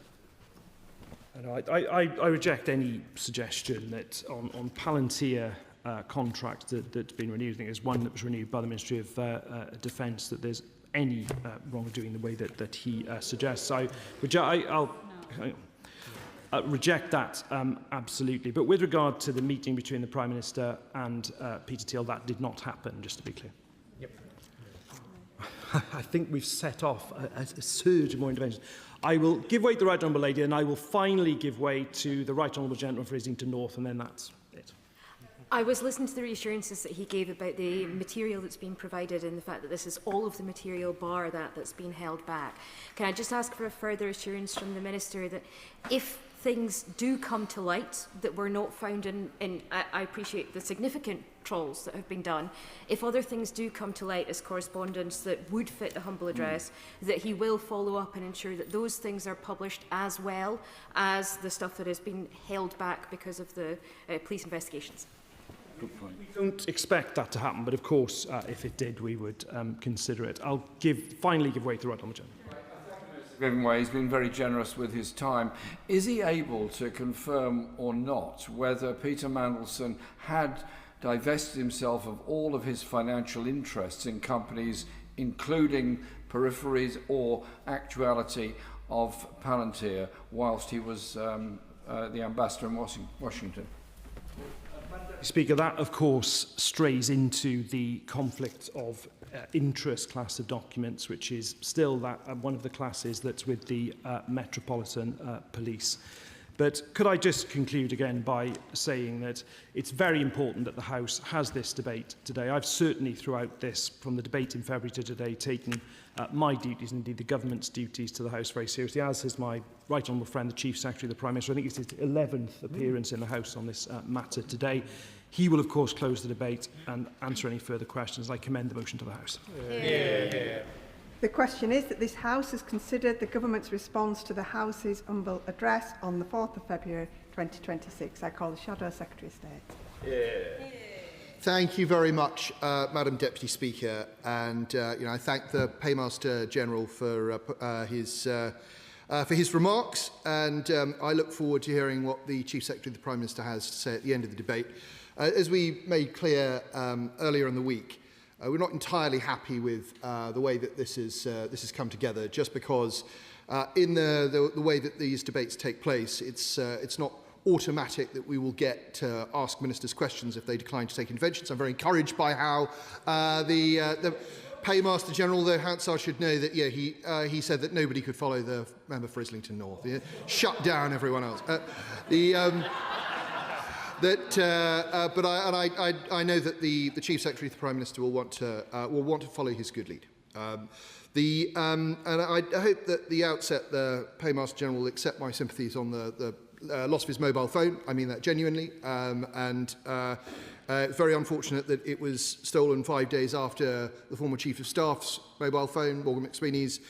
I reject any suggestion that on Palantir contract that's been renewed. I think there's one that was renewed by the Ministry of Defence, that there's any wrongdoing the way that he suggests. I'll reject that absolutely. But with regard to the meeting between the Prime Minister and Peter Thiel, that did not happen, just to be clear. Yep. I think we've set off a surge of more interventions. I will give way to the Right Honourable Lady, and I will finally give way to the Right Honourable Gentleman for Islington North, and then that's it. I was listening to the reassurances that he gave about the material that's been provided and the fact that this is all of the material bar that's been held back. Can I just ask for a further assurance from the Minister that if things do come to light that were not found in I appreciate the significant trawls that have been done, if other things do come to light as correspondence that would fit the humble address, that he will follow up and ensure that those things are published as well as the stuff that has been held back because of the police investigations? Good point. We don't expect that to happen, but of course, if it did, we would consider it. I'll finally give way to the Right Honourable Gentleman. Giving way, he's been very generous with his time. Is he able to confirm or not whether Peter Mandelson had divested himself of all of his financial interests in companies, including peripheries or actuality of Palantir, whilst he was the ambassador in Washington? Speaker, that of course strays into the conflict of interest class of documents, which is still one of the classes that's with the Metropolitan Police. But could I just conclude again by saying that it's very important that the House has this debate today. I've certainly, throughout this, from the debate in February to today, taken my duties, and indeed the government's duties, to the House very seriously, as has my right honourable friend, the Chief Secretary of the Prime Minister. I think it's his 11th appearance in the House on this matter today. He will, of course, close the debate and answer any further questions. I commend the motion to the House. The question is that this House has considered the Government's response to the House's humble address on the 4th of February 2026. I call the Shadow Secretary of State. Thank you very much, Madam Deputy Speaker, and I thank the Paymaster General for his remarks, and I look forward to hearing what the Chief Secretary of the Prime Minister has to say at the end of the debate. As we made clear earlier in the week, we're not entirely happy with the way that this has come together, just because in the way that these debates take place, it's not automatic that we will get to ask ministers questions if they decline to take interventions. I'm very encouraged by how the Paymaster General, though Hansard should know that he said that nobody could follow the member for Islington North. Shut down everyone else. But I know that the Chief Secretary of the Prime Minister will want to follow his good lead. And I hope that at the outset the Paymaster General will accept my sympathies on the loss of his mobile phone. I mean that genuinely. It's very unfortunate that it was stolen 5 days after the former Chief of Staff's mobile phone, Morgan McSweeney's.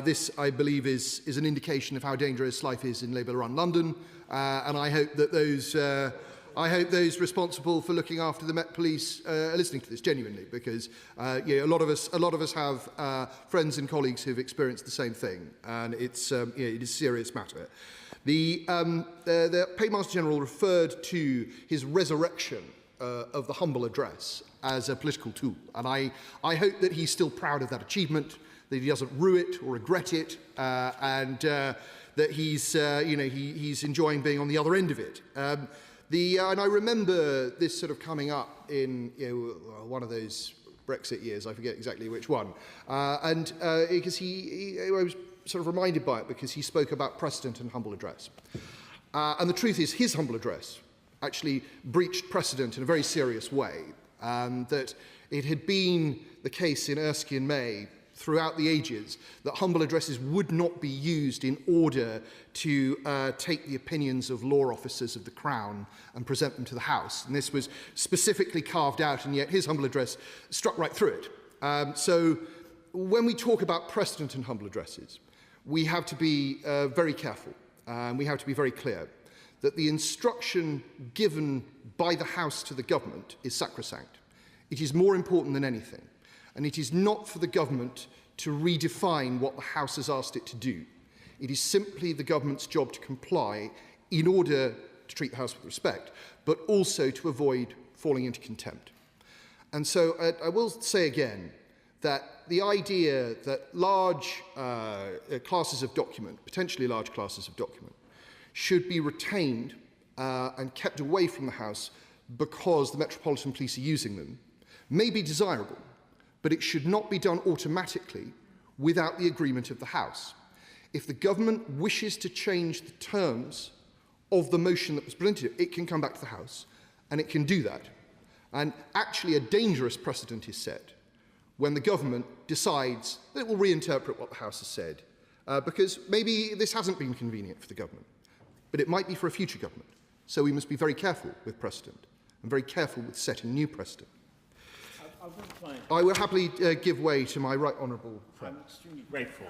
This, I believe, is an indication of how dangerous life is in Labour-run London, and I hope that those responsible for looking after the Met Police are listening to this genuinely, because a lot of us have friends and colleagues who've experienced the same thing, and it is a serious matter. The Paymaster General referred to his resurrection of the humble address as a political tool, and I hope that he's still proud of that achievement, that he doesn't rue it or regret it, and that he's enjoying being on the other end of it. And I remember this sort of coming up in one of those Brexit years, I forget exactly which one, because I was sort of reminded by it because he spoke about precedent and humble address. And the truth is, his humble address actually breached precedent in a very serious way, that it had been the case in Erskine May throughout the ages that humble addresses would not be used in order to take the opinions of law officers of the Crown and present them to the House. And this was specifically carved out, and yet his humble address struck right through it. So when we talk about precedent and humble addresses, we have to be very careful, and we have to be very clear that the instruction given by the House to the government is sacrosanct. It is more important than anything. And it is not for the government to redefine what the House has asked it to do. It is simply the government's job to comply in order to treat the House with respect, but also to avoid falling into contempt. And so I will say again that the idea that large classes of document, potentially large classes of document, should be retained and kept away from the House because the Metropolitan Police are using them may be desirable, but it should not be done automatically without the agreement of the House. If the government wishes to change the terms of the motion that was presented, it can come back to the House, and it can do that. And actually a dangerous precedent is set when the government decides that it will reinterpret what the House has said, because maybe this hasn't been convenient for the government, but it might be for a future government. So we must be very careful with precedent and very careful with setting new precedent. I will happily give way to my right honourable friend. I'm extremely grateful.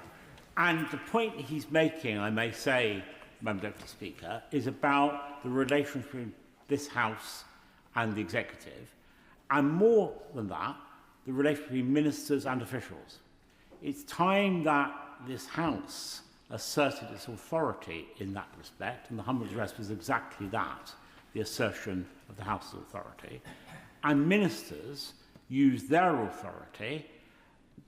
And the point he's making, I may say, Madam Deputy Speaker, is about the relationship between this House and the Executive, and more than that, the relationship between ministers and officials. It's time that this House asserted its authority in that respect, and the humble address was exactly that, the assertion of the House's authority, and ministers use their authority,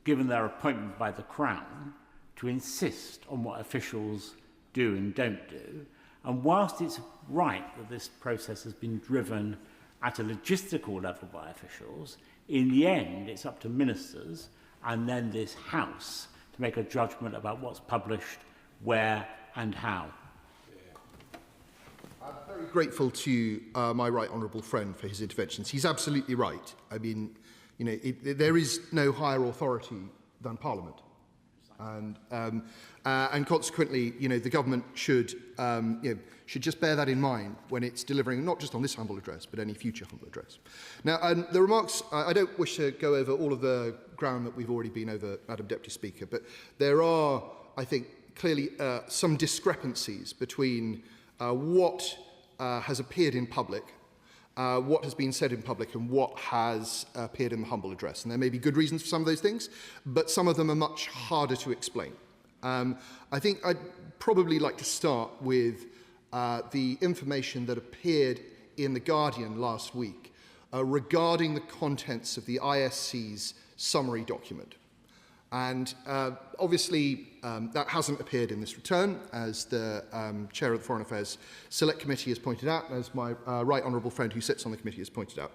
given their appointment by the Crown, to insist on what officials do and don't do. And whilst it's right that this process has been driven at a logistical level by officials, in the end it's up to ministers and then this House to make a judgment about what's published, where and how. very grateful to my right honourable friend for his interventions. He's absolutely right. I mean, you know, there is no higher authority than Parliament. And consequently, you know, the government should just bear that in mind when it's delivering, not just on this humble address, but any future humble address. Now, the remarks, I don't wish to go over all of the ground that we've already been over, Madam Deputy Speaker, but there are, I think, clearly some discrepancies between what has appeared in public, what has been said in public, and what has appeared in the humble address. And there may be good reasons for some of those things, but some of them are much harder to explain. I think I'd probably like to start with the information that appeared in The Guardian last week regarding the contents of the ISC's summary document. And obviously, that hasn't appeared in this return, as the Chair of the Foreign Affairs Select Committee has pointed out, and as my right honourable friend who sits on the committee has pointed out.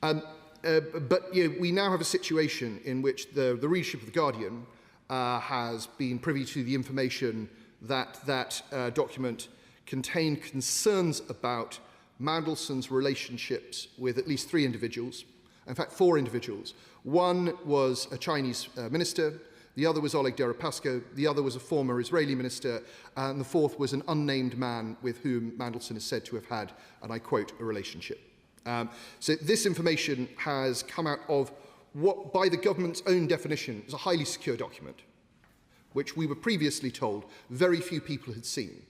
But you know, we now have a situation in which the readership of The Guardian has been privy to the information that that document contained concerns about Mandelson's relationships with at least 3 individuals, in fact 4 individuals. One was a Chinese minister, the other was Oleg Deripaska, the other was a former Israeli minister, and the 4th was an unnamed man with whom Mandelson is said to have had, and I quote, a relationship. So this information has come out of what, by the government's own definition, is a highly secure document, which we were previously told very few people had seen.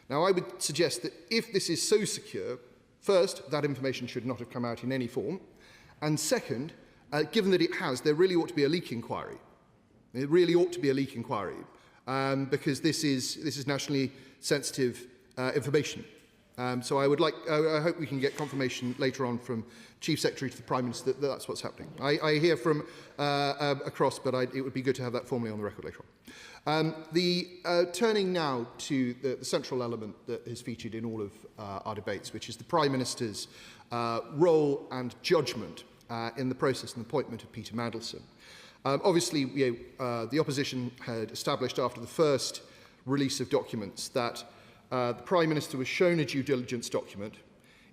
Now, I would suggest that if this is so secure, first, that information should not have come out in any form, and second, given that it has, there really ought to be a leak inquiry. It really ought to be a leak inquiry, because this is nationally sensitive information. So I hope we can get confirmation later on from Chief Secretary to the Prime Minister that that's what's happening. I hear from across, but it would be good to have that formally on the record later on. Turning now to the central element that is featured in all of our debates, which is the Prime Minister's role and judgment in the process and appointment of Peter Mandelson. Obviously, the opposition had established after the first release of documents that the Prime Minister was shown a due diligence document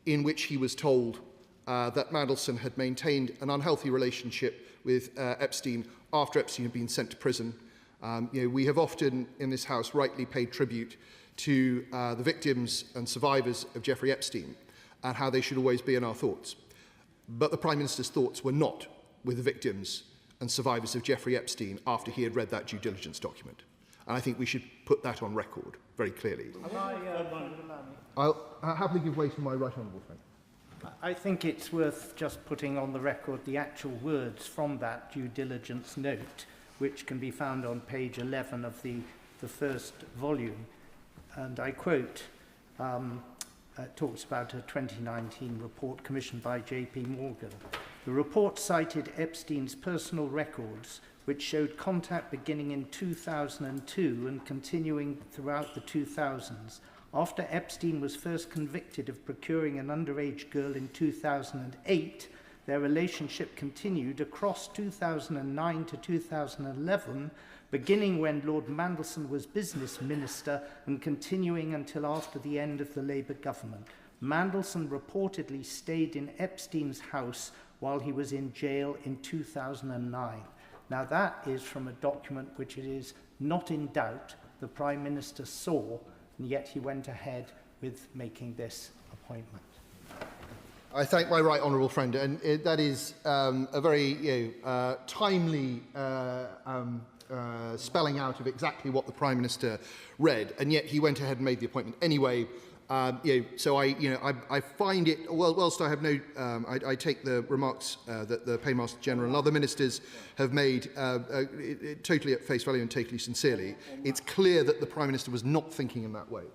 in which he was told that Mandelson had maintained an unhealthy relationship with Epstein after Epstein had been sent to prison. We have often in this House rightly paid tribute to the victims and survivors of Jeffrey Epstein and how they should always be in our thoughts. But the Prime Minister's thoughts were not with the victims and survivors of Jeffrey Epstein after he had read that due diligence document. And I think we should put that on record very clearly. I'll happily give way to my right honourable friend. I think it's worth just putting on the record the actual words from that due diligence note, which can be found on page 11 of the first volume. And I quote, talks about a 2019 report commissioned by J.P. Morgan. The report cited Epstein's personal records, which showed contact beginning in 2002 and continuing throughout the 2000s. After Epstein was first convicted of procuring an underage girl in 2008, their relationship continued across 2009 to 2011, beginning when Lord Mandelson was business minister and continuing until after the end of the Labour government. Mandelson reportedly stayed in Epstein's house while he was in jail in 2009. Now that is from a document which it is not in doubt the Prime Minister saw, and yet he went ahead with making this appointment. I thank my right honourable friend, and that is a very timely spelling out of exactly what the Prime Minister read, and yet he went ahead and made the appointment anyway. So I find it, whilst I have no, I take the remarks that the Paymaster General and other ministers have made totally at face value and totally sincerely. It's clear that the Prime Minister was not thinking in that way.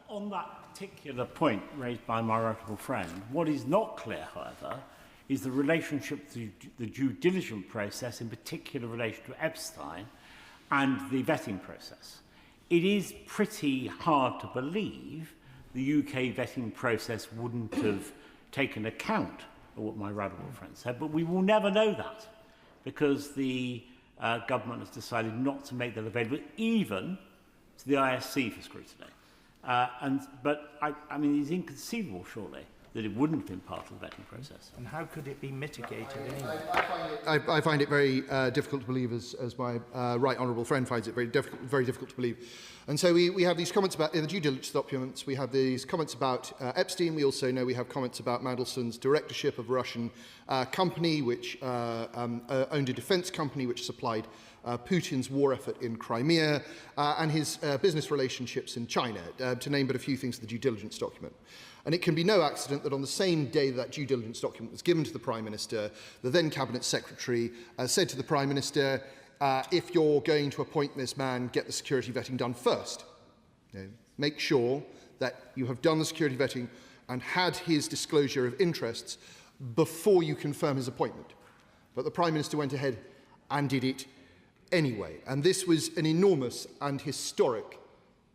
On that particular point raised by my honourable friend, what is not clear, however, is the relationship to the due diligence process, in particular relation to Epstein, and the vetting process. It is pretty hard to believe the UK vetting process wouldn't have taken account of what my honourable friend said, but we will never know that because the government has decided not to make that available even to the ISC for scrutiny. But I mean, it's inconceivable, surely, that it wouldn't have been part of the vetting process. And how could it be mitigated anyway? I find it very difficult to believe, as my right honourable friend finds it very difficult to believe. And so we have these comments about, in the due diligence documents, we have these comments about Epstein. We also know we have comments about Mandelson's directorship of a Russian company, which owned a defence company which supplied Putin's war effort in Crimea, and his business relationships in China, to name but a few things in the due diligence document. And it can be no accident that on the same day that due diligence document was given to the Prime Minister, the then Cabinet Secretary said to the Prime Minister, if you're going to appoint this man, get the security vetting done first. You know, make sure that you have done the security vetting and had his disclosure of interests before you confirm his appointment. But the Prime Minister went ahead and did it anyway. And this was an enormous and historic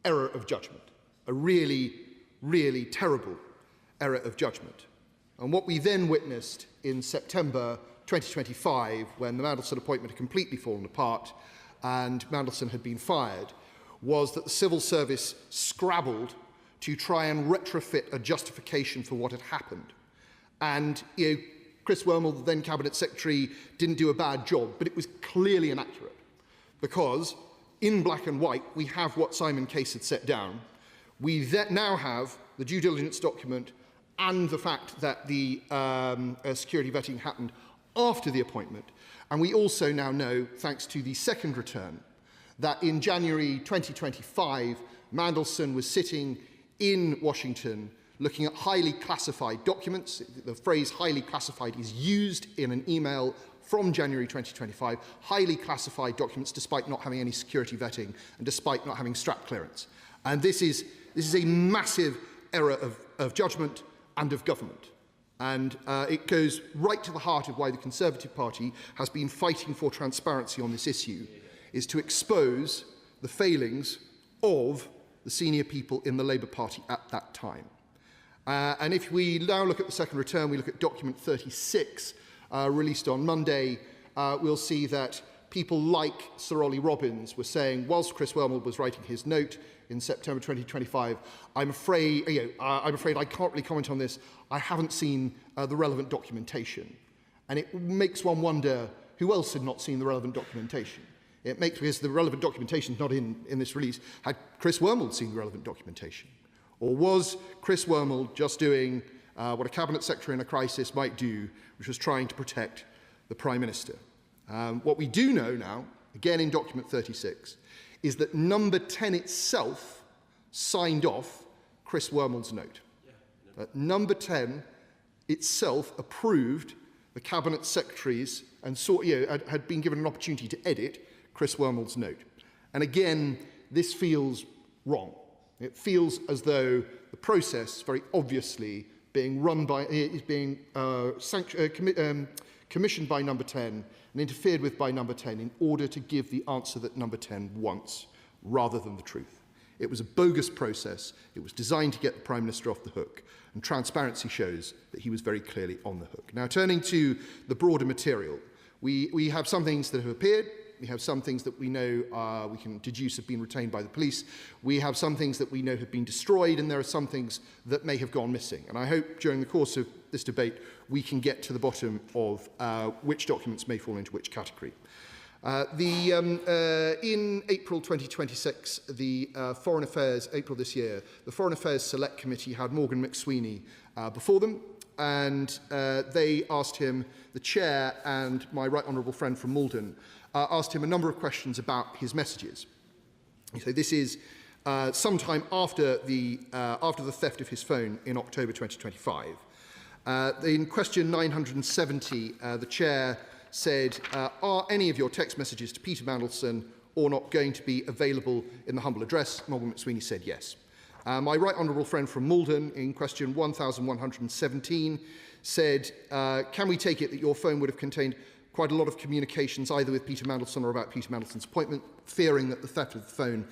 error of judgment, a really terrible error of judgment. And what we then witnessed in September 2025, when the Mandelson appointment had completely fallen apart and Mandelson had been fired, was that the civil service scrabbled to try and retrofit a justification for what had happened. And Chris Wormald, the then Cabinet Secretary, didn't do a bad job, but it was clearly inaccurate. Because in black and white, we have what Simon Case had set down. We now have the due diligence document and the fact that the security vetting happened after the appointment. And we also now know, thanks to the second return, that in January 2025, Mandelson was sitting in Washington looking at highly classified documents. The phrase highly classified is used in an email from January 2025, highly classified documents despite not having any security vetting and despite not having strap clearance. And this is a massive error of judgment and of government. And it goes right to the heart of why the Conservative Party has been fighting for transparency on this issue, is to expose the failings of the senior people in the Labour Party at that time. And if we now look at the second return, we look at document 36, released on Monday, we'll see that people like Sir Ollie Robbins were saying, whilst Chris Wormald was writing his note in September 2025, I'm afraid I can't really comment on this. I haven't seen the relevant documentation. And it makes one wonder who else had not seen the relevant documentation. It makes, because the relevant documentation is not in this release, had Chris Wormald seen the relevant documentation? Or was Chris Wormald just doing what a Cabinet Secretary in a crisis might do, which was trying to protect the Prime Minister? What we do know now, again in document 36, is that number 10 itself signed off Chris Wormald's note. Number 10 itself approved the Cabinet Secretaries and had been given an opportunity to edit Chris Wormald's note. And again, this feels wrong. It feels as though the process, very obviously, being run by, is being commissioned by number 10 and interfered with by number 10 in order to give the answer that number 10 wants, rather than the truth. It was a bogus process. It was designed to get the Prime Minister off the hook, and transparency shows that he was very clearly on the hook. Now, turning to the broader material, we have some things that have appeared. We have some things that we know we can deduce have been retained by the police. We have some things that we know have been destroyed, and there are some things that may have gone missing. And I hope during the course of this debate we can get to the bottom of which documents may fall into which category. In April 2026, the Foreign Affairs, April this year, the Foreign Affairs Select Committee had Morgan McSweeney before them, and they asked him, the chair and my right honourable friend from Malden, asked him a number of questions about his messages. So this is sometime after the theft of his phone in October 2025. In question 970, the chair said, are any of your text messages to Peter Mandelson or not going to be available in the humble address? Morgan McSweeney said yes. My right honourable friend from Malden, in question 1117, said, can we take it that your phone would have contained quite a lot of communications either with Peter Mandelson or about Peter Mandelson's appointment, fearing that the theft of the phone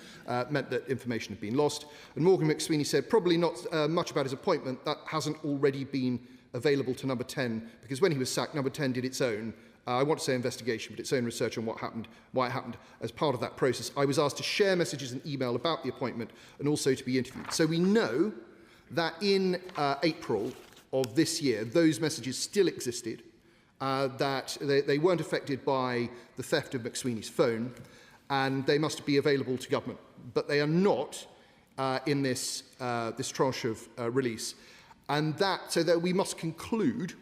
meant that information had been lost? And Morgan McSweeney said, probably not much about his appointment. That hasn't already been available to number 10, because when he was sacked, number 10 did its own I want to say investigation, but its own research on why it happened as part of that process. I was asked to share messages and email about the appointment and also to be interviewed. So we know that in April of this year, those messages still existed, that they weren't affected by the theft of McSweeney's phone, and they must be available to government. But they are not in this tranche of release. And so that we must conclude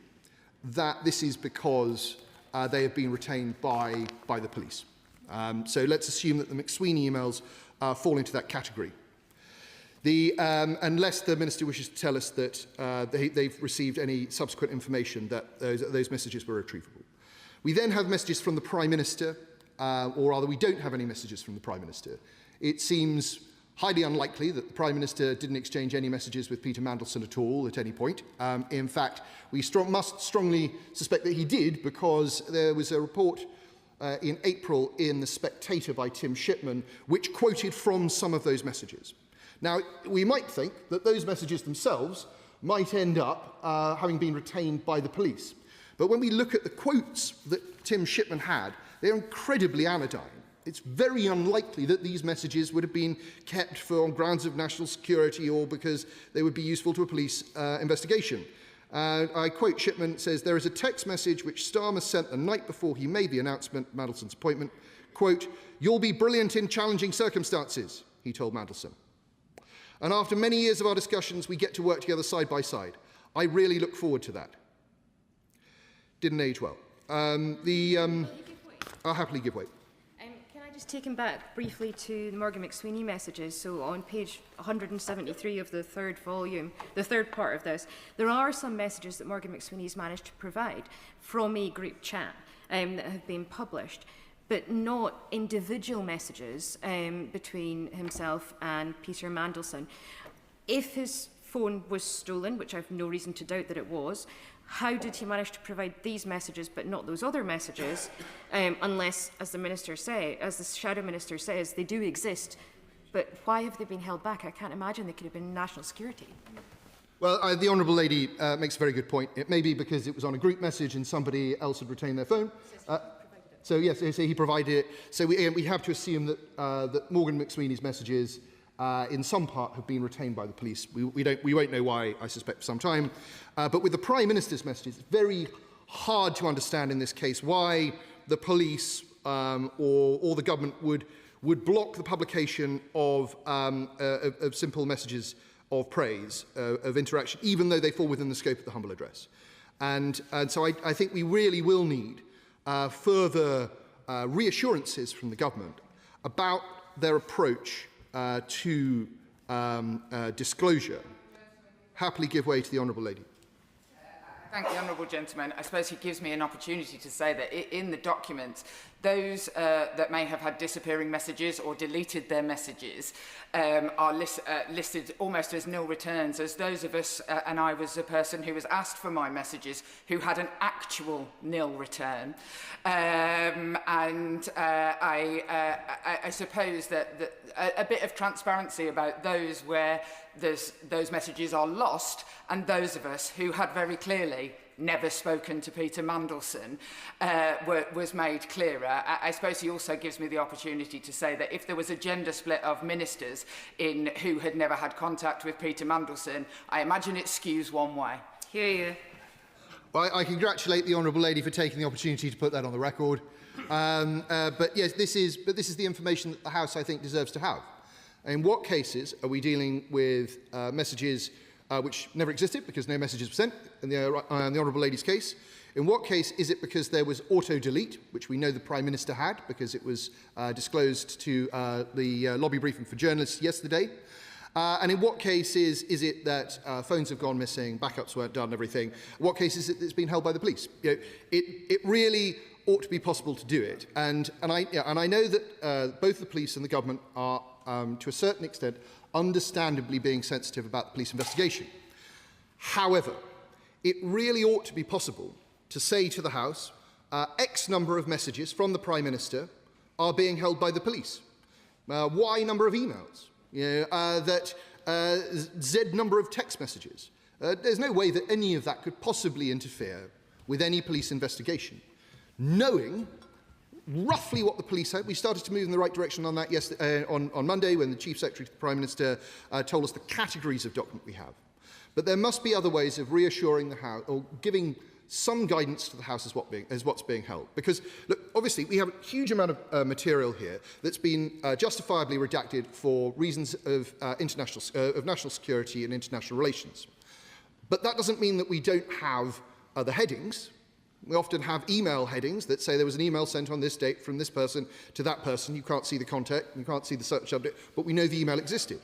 that this is because they have been retained by the police. So let's assume that the McSweeney emails fall into that category. Unless the Minister wishes to tell us that they've received any subsequent information that those messages were retrievable. We then have messages from the Prime Minister, or rather we don't have any messages from the Prime Minister. It seems highly unlikely that the Prime Minister didn't exchange any messages with Peter Mandelson at all at any point. In fact, we must strongly suspect that he did, because there was a report in April in The Spectator by Tim Shipman which quoted from some of those messages. Now, we might think that those messages themselves might end up having been retained by the police. But when we look at the quotes that Tim Shipman had, they're incredibly anodyne. It's very unlikely that these messages would have been kept on grounds of national security or because they would be useful to a police investigation. I quote Shipman, says, "There is a text message which Starmer sent the night before he made the announcement, Mandelson's appointment. Quote, 'You'll be brilliant in challenging circumstances,' he told Mandelson. And after many years of our discussions, we get to work together side by side. I really look forward to that." Didn't age well. I'll happily give way. Can I just take him back briefly to the Morgan McSweeney messages? So on page 173 of the third volume, the third part of this, there are some messages that Morgan McSweeney's managed to provide from a group chat that have been published, but not individual messages between himself and Peter Mandelson. If his phone was stolen, which I have no reason to doubt that it was, how did he manage to provide these messages but not those other messages, unless, as the Shadow Minister says, they do exist, but why have they been held back? I can't imagine they could have been national security. Well, the Honourable Lady makes a very good point. It may be because it was on a group message and somebody else had retained their phone. So yes, so he provided it. So we have to assume that Morgan McSweeney's messages, in some part, have been retained by the police. We won't know why, I suspect, for some time. But with the Prime Minister's messages, it's very hard to understand in this case why the police or the government would block the publication of simple messages of praise, of interaction, even though they fall within the scope of the humble address. And so I think we really will need further reassurances from the government about their approach to disclosure. Happily give way to the Honourable Lady. Thank the Honourable Gentleman. I suppose he gives me an opportunity to say that in the documents, those that may have had disappearing messages or deleted their messages are listed almost as nil returns, as those of us, and I was a person who was asked for my messages, who had an actual nil return. I suppose that a bit of transparency about those where those messages are lost, and those of us who had very clearly never spoken to Peter Mandelson was made clearer. I suppose he also gives me the opportunity to say that if there was a gender split of ministers who had never had contact with Peter Mandelson, I imagine it skews one way. Hear you. Well, I congratulate the Honourable Lady for taking the opportunity to put that on the record. But yes, this is the information that the House, I think, deserves to have. In what cases are we dealing with messages which never existed because no messages were sent in the Honourable Lady's case? In what case is it because there was auto-delete, which we know the Prime Minister had because it was disclosed to the lobby briefing for journalists yesterday? And in what case is it that phones have gone missing, backups weren't done, everything? What case is it that's been held by the police? You know, it really ought to be possible to do it. And I know that both the police and the government are, to a certain extent, understandably being sensitive about the police investigation. However, it really ought to be possible to say to the House, X number of messages from the Prime Minister are being held by the police. Y number of emails. You know, Z number of text messages. There's no way that any of that could possibly interfere with any police investigation. knowing roughly what the police had. We started to move in the right direction on that on Monday when the Chief Secretary to the Prime Minister told us the categories of document we have. But there must be other ways of reassuring the House or giving some guidance to the House as what's being held. Because, look, obviously we have a huge amount of material here that's been justifiably redacted for reasons of, national security and international relations. But that doesn't mean that we don't have the headings. We often have email headings that say there was an email sent on this date from this person to that person. You can't see the content, you can't see the subject, but we know the email existed.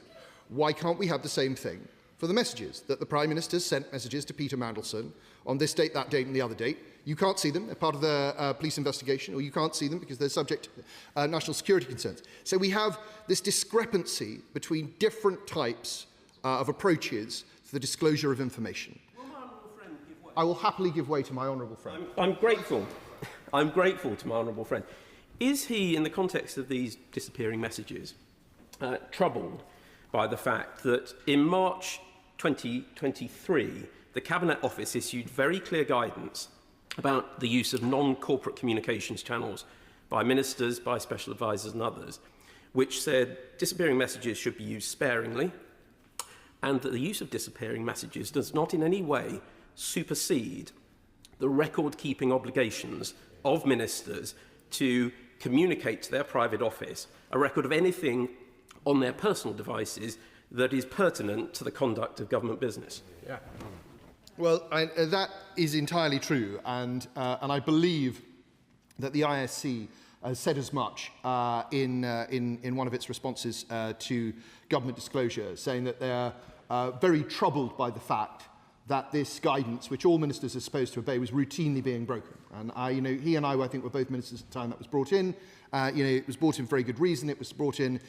Why can't we have the same thing for the messages? That the Prime Minister sent messages to Peter Mandelson on this date, that date and the other date. You can't see them, they're part of the police investigation, or you can't see them because they're subject to national security concerns. So we have this discrepancy between different types of approaches to the disclosure of information. I will happily give way to my honourable friend. I'm grateful. I'm grateful to my honourable friend. Is he, in the context of these disappearing messages, troubled by the fact that in March 2023, the Cabinet Office issued very clear guidance about the use of non-corporate communications channels by ministers, by special advisers and others, which said disappearing messages should be used sparingly, and that the use of disappearing messages does not in any way supersede the record-keeping obligations of ministers to communicate to their private office a record of anything on their personal devices that is pertinent to the conduct of government business? Yeah. Well, that is entirely true, and I believe that the ISC has said as much in one of its responses to government disclosure, saying that they are very troubled by the fact that this guidance, which all ministers are supposed to obey, was routinely being broken. And he and I think, were both ministers at the time that was brought in. It was brought in for very good reason. It was brought in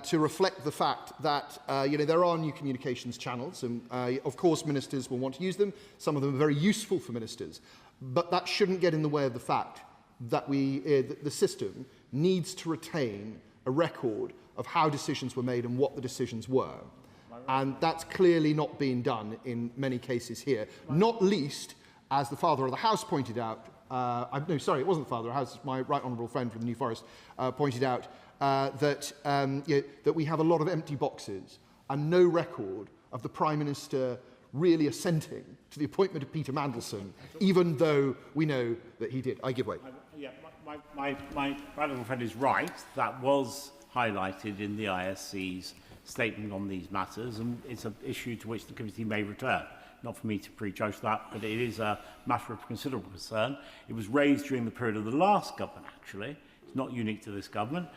to reflect the fact that there are new communications channels, and of course ministers will want to use them. Some of them are very useful for ministers, but that shouldn't get in the way of the fact that the system needs to retain a record of how decisions were made and what the decisions were. And that's clearly not being done in many cases here, not least, as the Father of the House pointed out, no, sorry, it wasn't the Father of the House, my right honourable friend from the New Forest pointed out that we have a lot of empty boxes and no record of the Prime Minister really assenting to the appointment of Peter Mandelson, even though we know that he did. I give way. My right honourable friend is right. That was highlighted in the ISC's statement on these matters, and it's an issue to which the committee may return. Not for me to prejudge that, but it is a matter of considerable concern. It was raised during the period of the last government, actually. It's not unique to this government.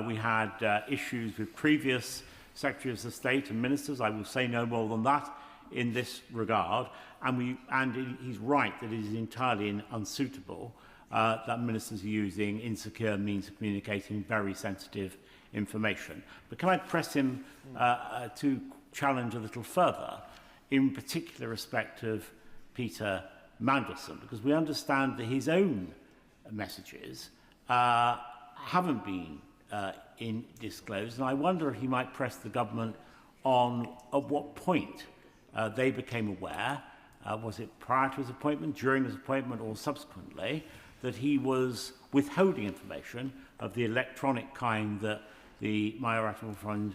We had issues with previous Secretaries of State and Ministers. I will say no more than that in this regard. And he's right that it is entirely unsuitable that ministers are using insecure means of communicating very sensitive information. But can I press him to challenge a little further, in particular respect of Peter Mandelson, because we understand that his own messages haven't been disclosed, and I wonder if he might press the government on at what point they became aware, was it prior to his appointment, during his appointment, or subsequently, that he was withholding information of the electronic kind that my right honourable friend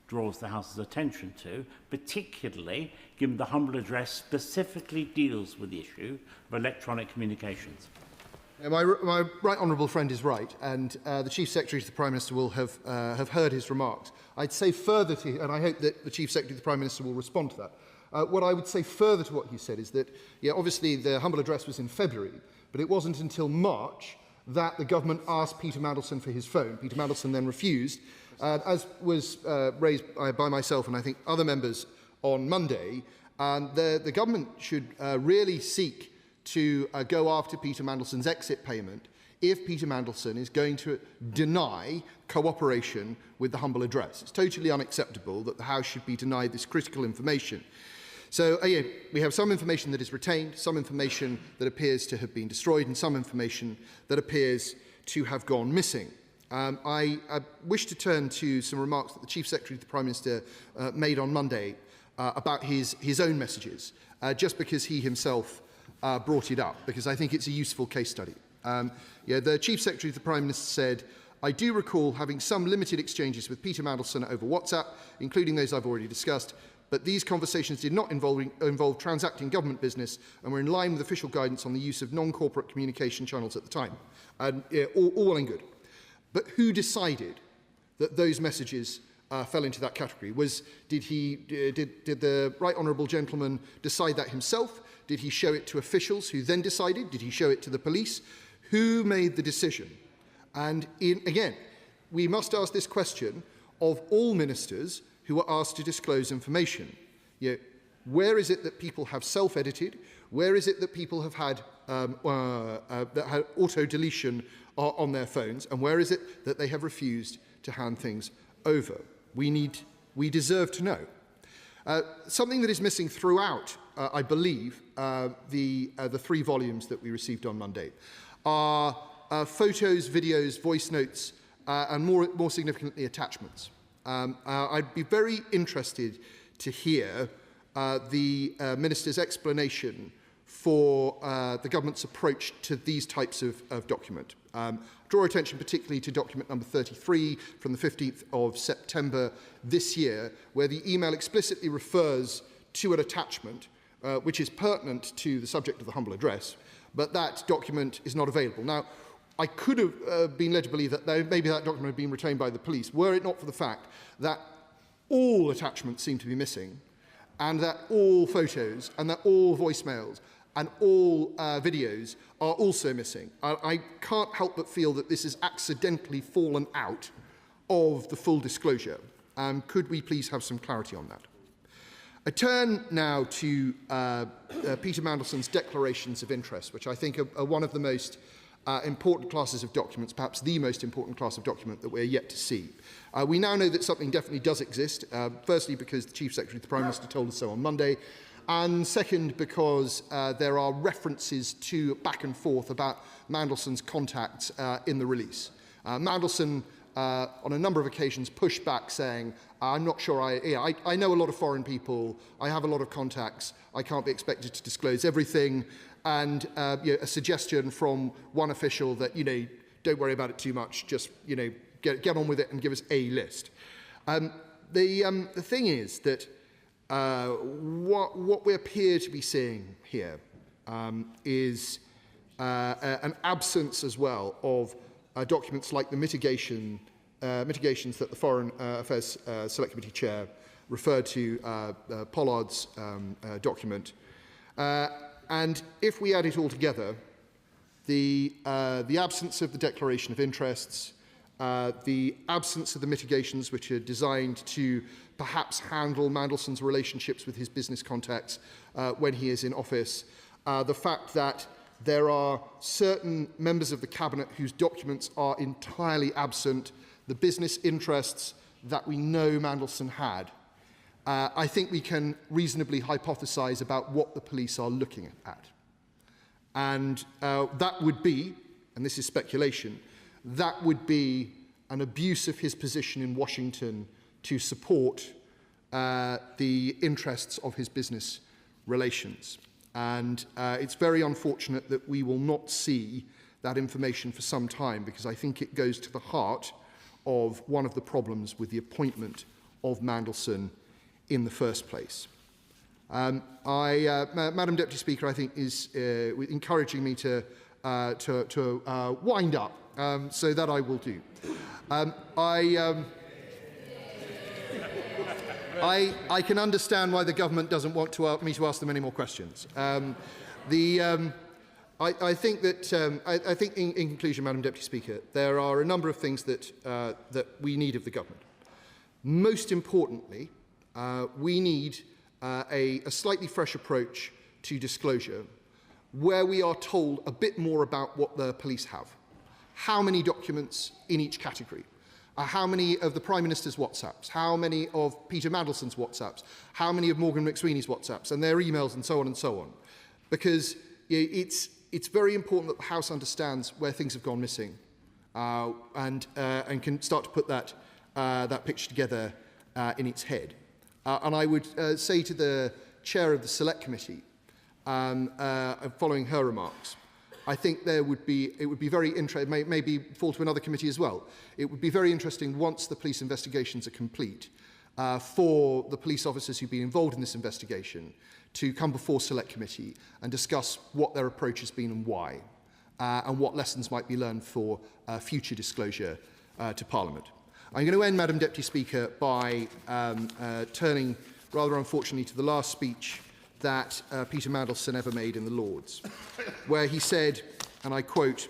draws the House's attention to, particularly given the humble address specifically deals with the issue of electronic communications. My right honourable friend is right, and the Chief Secretary to the Prime Minister will have heard his remarks. I'd say further to, and I hope that the Chief Secretary to the Prime Minister will respond to that. What I would say further to what he said is that, obviously the humble address was in February, but it wasn't until March that the government asked Peter Mandelson for his phone. Peter Mandelson then refused, as was raised by myself and I think other members on Monday. And the government should really seek to go after Peter Mandelson's exit payment if Peter Mandelson is going to deny cooperation with the humble address. It's totally unacceptable that the House should be denied this critical information. So we have some information that is retained, some information that appears to have been destroyed, and some information that appears to have gone missing. I wish to turn to some remarks that the Chief Secretary to the Prime Minister made on Monday about his own messages, just because he himself brought it up, because I think it's a useful case study. The Chief Secretary of the Prime Minister said, "I do recall having some limited exchanges with Peter Mandelson over WhatsApp, including those I've already discussed, but these conversations did not involve transacting government business and were in line with official guidance on the use of non-corporate communication channels at the time." All well and good. But who decided that those messages fell into that category? Did the Right Honourable Gentleman decide that himself? Did he show it to officials who then decided? Did he show it to the police? Who made the decision? And again, we must ask this question of all ministers who are asked to disclose information. Where is it that people have self-edited? Where is it that people have had auto-deletion on their phones? And where is it that they have refused to hand things over? We deserve to know. Something that is missing throughout, I believe, the 3 volumes that we received on Monday are photos, videos, voice notes, and more significantly, attachments. I'd be very interested to hear the Minister's explanation for the government's approach to these types of document. Draw attention particularly to document number 33 from the 15th of September this year, where the email explicitly refers to an attachment which is pertinent to the subject of the humble address, but that document is not available. Now, I could have been led to believe that maybe that document had been retained by the police, were it not for the fact that all attachments seem to be missing, and that all photos, and that all voicemails, and all videos are also missing. I can't help but feel that this has accidentally fallen out of the full disclosure. Could we please have some clarity on that? I turn now to Peter Mandelson's declarations of interest, which I think are one of the most important classes of documents, perhaps the most important class of document that we're yet to see. We now know that something definitely does exist, firstly because the Chief Secretary of the Prime Minister told us so on Monday, and second because there are references to back and forth about Mandelson's contacts in the release. Mandelson, on a number of occasions, pushed back saying, I'm not sure, I know a lot of foreign people, I have a lot of contacts, I can't be expected to disclose everything, and a suggestion from one official that, don't worry about it too much, just, get on with it and give us a list. The thing is that what we appear to be seeing here is an absence as well of documents like the mitigations that the Foreign Affairs Select Committee Chair referred to, Pollard's document. And if we add it all together, the absence of the declaration of interests, the absence of the mitigations which are designed to perhaps handle Mandelson's relationships with his business contacts when he is in office, the fact that there are certain members of the Cabinet whose documents are entirely absent, the business interests that we know Mandelson had, I think we can reasonably hypothesize about what the police are looking at. And that would be, and this is speculation, that would be an abuse of his position in Washington to support the interests of his business relations. And it's very unfortunate that we will not see that information for some time, because I think it goes to the heart of one of the problems with the appointment of Mandelson in the first place. Madam Deputy Speaker, I think is encouraging me to wind up, so that I will do. I can understand why the government doesn't want me to ask them any more questions. I think that, I think in conclusion, Madam Deputy Speaker, there are a number of things that we need of the government. Most importantly, we need a slightly fresh approach to disclosure, where we are told a bit more about what the police have. How many documents in each category? How many of the Prime Minister's WhatsApps? How many of Peter Mandelson's WhatsApps? How many of Morgan McSweeney's WhatsApps and their emails and so on and so on? Because it's very important that the House understands where things have gone missing and can start to put that picture together in its head. And I would say to the Chair of the Select Committee, following her remarks, I think it would be very interesting, maybe fall to another committee as well. It would be very interesting once the police investigations are complete for the police officers who've been involved in this investigation to come before Select Committee and discuss what their approach has been and why, and what lessons might be learned for future disclosure to Parliament. I'm going to end, Madam Deputy Speaker, by turning, rather unfortunately, to the last speech that Peter Mandelson ever made in the Lords, where he said, and I quote,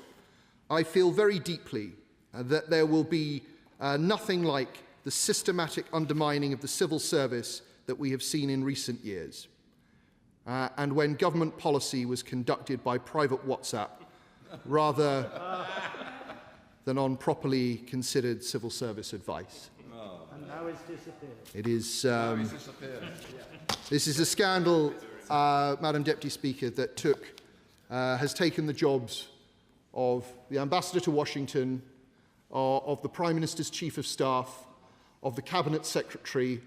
"I feel very deeply that there will be nothing like the systematic undermining of the civil service that we have seen in recent years, and when government policy was conducted by private WhatsApp rather than on properly considered civil service advice." And now it's disappeared. It is. This is a scandal, Madam Deputy Speaker, that has taken the jobs of the Ambassador to Washington, of the Prime Minister's Chief of Staff, of the Cabinet Secretary,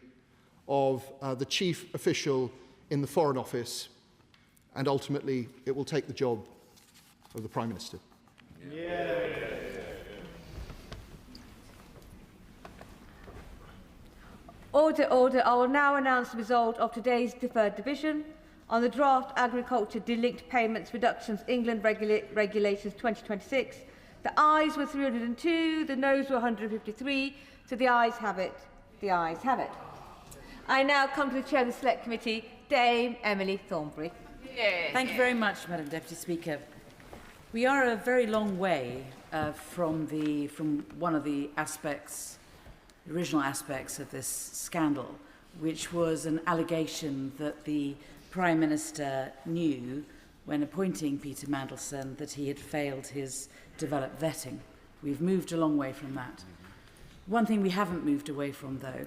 of the Chief Official in the Foreign Office, and ultimately it will take the job of the Prime Minister. Order, order. I will now announce the result of today's deferred division on the draft Agriculture Delinked Payments Reductions England Regulations 2026. The ayes were 302, the noes were 153, so the ayes have it. The ayes have it. I now come to the Chair of the Select Committee, Dame Emily Thornberry. Thank you very much, Madam Deputy Speaker. We are a very long way from one of the original aspects of this scandal, which was an allegation that the Prime Minister knew when appointing Peter Mandelson that he had failed his developed vetting. We've moved a long way from that. One thing we haven't moved away from, though,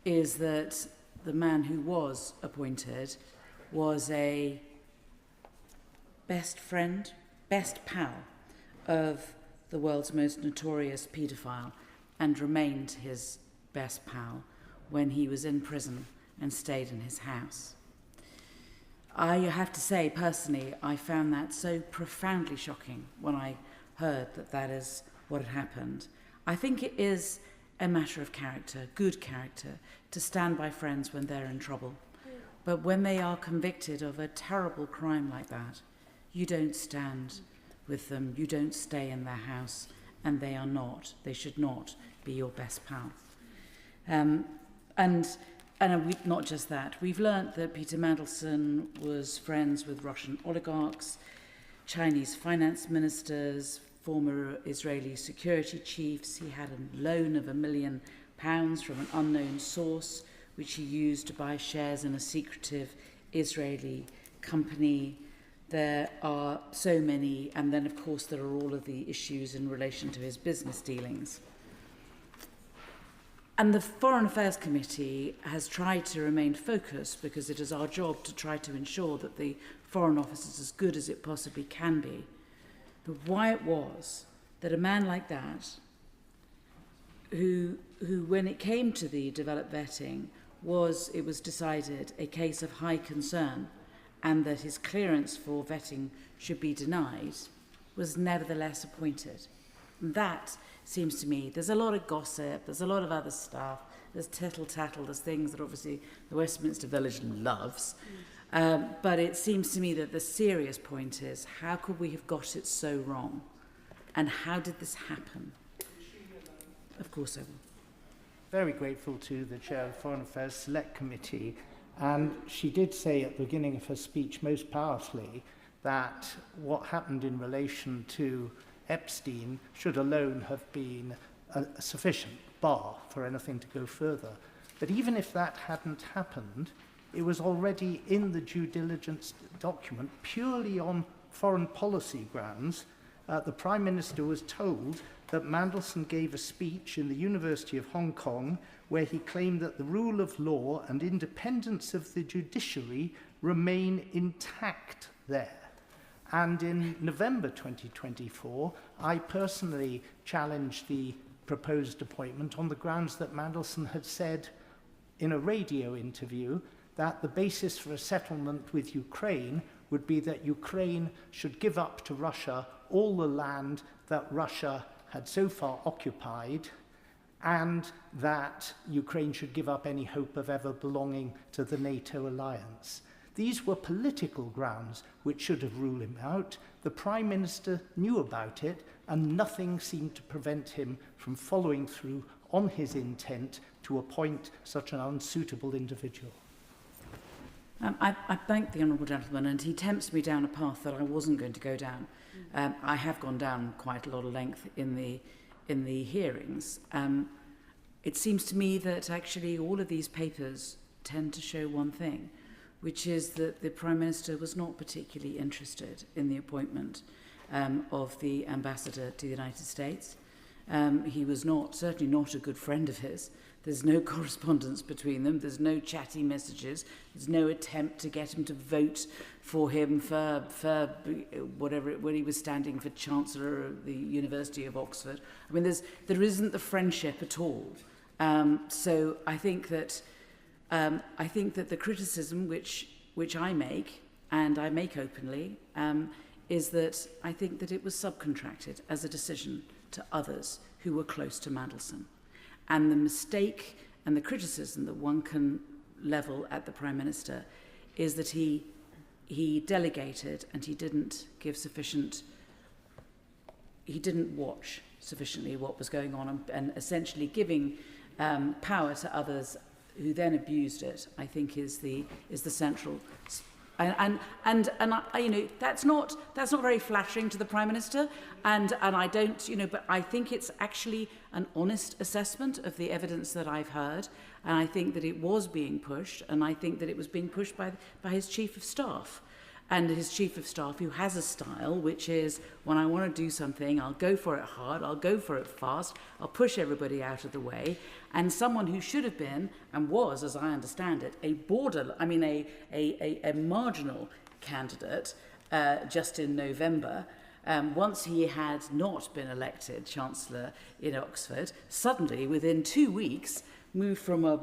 is that the man who was appointed was a best friend, best pal of the world's most notorious paedophile, and remained his best pal when he was in prison and stayed in his house. I have to say, personally, I found that so profoundly shocking when I heard that that is what had happened. I think it is a matter of character, good character, to stand by friends when they're in trouble. But when they are convicted of a terrible crime like that, you don't stand with them, you don't stay in their house, and they should not be your best pal. And not just that, we've learnt that Peter Mandelson was friends with Russian oligarchs, Chinese finance ministers, former Israeli security chiefs. He had a loan of £1 million from an unknown source, which he used to buy shares in a secretive Israeli company. There are so many, and then of course there are all of the issues in relation to his business dealings. And the Foreign Affairs Committee has tried to remain focused because it is our job to try to ensure that the Foreign Office is as good as it possibly can be. But why it was that a man like that, who when it came to the developed vetting, it was decided a case of high concern, and that his clearance for vetting should be denied, was nevertheless appointed. And that seems to me, there's a lot of gossip, there's a lot of other stuff, there's tittle-tattle, there's things that obviously the Westminster Village loves. But it seems to me that the serious point is, how could we have got it so wrong? And how did this happen? Of course I will. Very grateful to the Chair of the Foreign Affairs Select Committee. And she did say at the beginning of her speech most powerfully that what happened in relation to Epstein should alone have been a sufficient bar for anything to go further. But even if that hadn't happened, it was already in the due diligence document, purely on foreign policy grounds. The Prime Minister was told that Mandelson gave a speech in the University of Hong Kong where he claimed that the rule of law and independence of the judiciary remain intact there. And in November 2024, I personally challenged the proposed appointment on the grounds that Mandelson had said in a radio interview that the basis for a settlement with Ukraine would be that Ukraine should give up to Russia all the land that Russia had so far occupied, and that Ukraine should give up any hope of ever belonging to the NATO alliance. These were political grounds which should have ruled him out. The Prime Minister knew about it, and nothing seemed to prevent him from following through on his intent to appoint such an unsuitable individual. I thank the honourable gentleman, and he tempts me down a path that I wasn't going to go down. I have gone down quite a lot of length in the hearings. It seems to me that actually all of these papers tend to show one thing, which is that the Prime Minister was not particularly interested in the appointment of the ambassador to the United States. He was certainly not a good friend of his. There's no correspondence between them. There's no chatty messages. There's no attempt to get him to vote for him for whatever, when he was standing for Chancellor of the University of Oxford. I mean, there isn't the friendship at all. So I think that the criticism which I make, and I make openly, is that I think that it was subcontracted as a decision to others who were close to Mandelson. And the mistake and the criticism that one can level at the Prime Minister is that he delegated and he didn't watch sufficiently what was going on, and essentially giving power to others who then abused it, I think is the central. And you know, that's not very flattering to the Prime Minister, and I don't, you know, but I think it's actually an honest assessment of the evidence that I've heard, and I think that it was being pushed, and I think that it was being pushed by his Chief of Staff. And his Chief of Staff, who has a style, which is, when I want to do something, I'll go for it hard, I'll go for it fast, I'll push everybody out of the way. And someone who should have been, and was, as I understand it, a marginal candidate just in November, once he had not been elected Chancellor in Oxford, suddenly, within 2 weeks, moved from a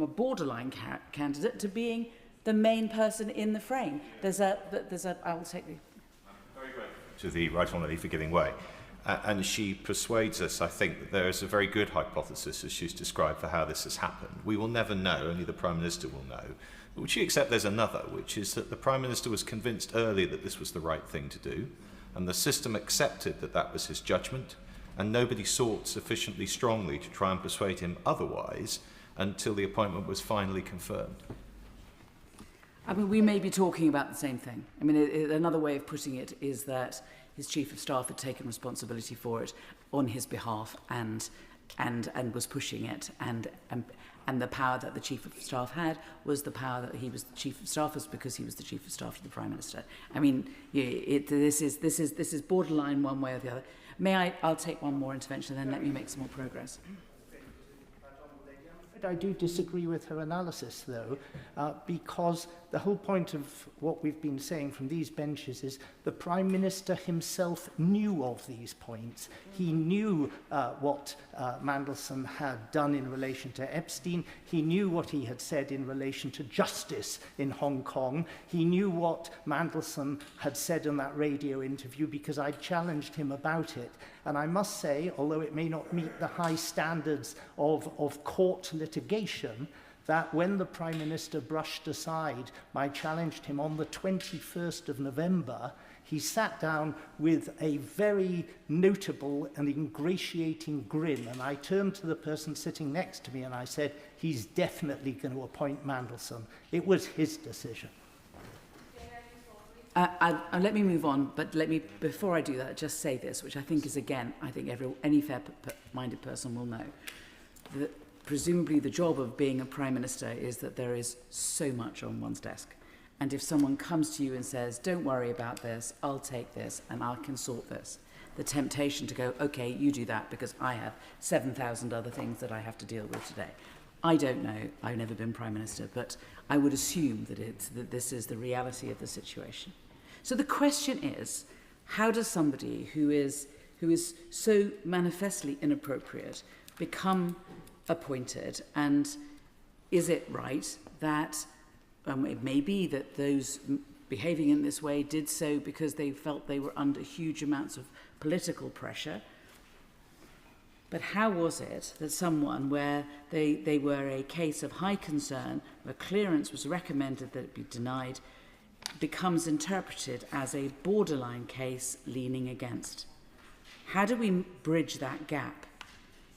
borderline candidate to being the main person in the frame. I will take the... Very grateful to the Right Honourable for giving way. And she persuades us, I think, that there is a very good hypothesis, as she's described, for how this has happened. We will never know, only the Prime Minister will know. But would you accept there's another, which is that the Prime Minister was convinced early that this was the right thing to do, and the system accepted that that was his judgment, and nobody sought sufficiently strongly to try and persuade him otherwise until the appointment was finally confirmed? I mean, we may be talking about the same thing. I mean, another way of putting it is that his Chief of Staff had taken responsibility for it on his behalf and was pushing it, and the power that the Chief of Staff had was the power that he was the Chief of Staff was because he was the Chief of Staff to the Prime Minister. I mean, this is borderline one way or the other. I'll take one more intervention, then let me make some more progress. I do disagree with her analysis, though, because the whole point of what we've been saying from these benches is the Prime Minister himself knew of these points. He knew what Mandelson had done in relation to Epstein. He knew what he had said in relation to justice in Hong Kong. He knew what Mandelson had said in that radio interview because I challenged him about it. And I must say, although it may not meet the high standards of court litigation, that when the Prime Minister brushed aside my challenge to him on the 21st of November, he sat down with a very notable and ingratiating grin. And I turned to the person sitting next to me and I said, he's definitely going to appoint Mandelson. It was his decision. Let me move on, but let me, before I do that, just say this, which I think is, again, I think any fair-minded person will know, that presumably the job of being a Prime Minister is that there is so much on one's desk. And if someone comes to you and says, don't worry about this, I'll take this and I can sort this, the temptation to go, okay, you do that because I have 7,000 other things that I have to deal with today. I don't know, I've never been Prime Minister, but I would assume that this is the reality of the situation. So the question is, how does somebody who is so manifestly inappropriate become appointed? And is it right that it may be that those behaving in this way did so because they felt they were under huge amounts of political pressure. But how was it that someone where they were a case of high concern, where clearance was recommended that it be denied, becomes interpreted as a borderline case leaning against? How do we bridge that gap?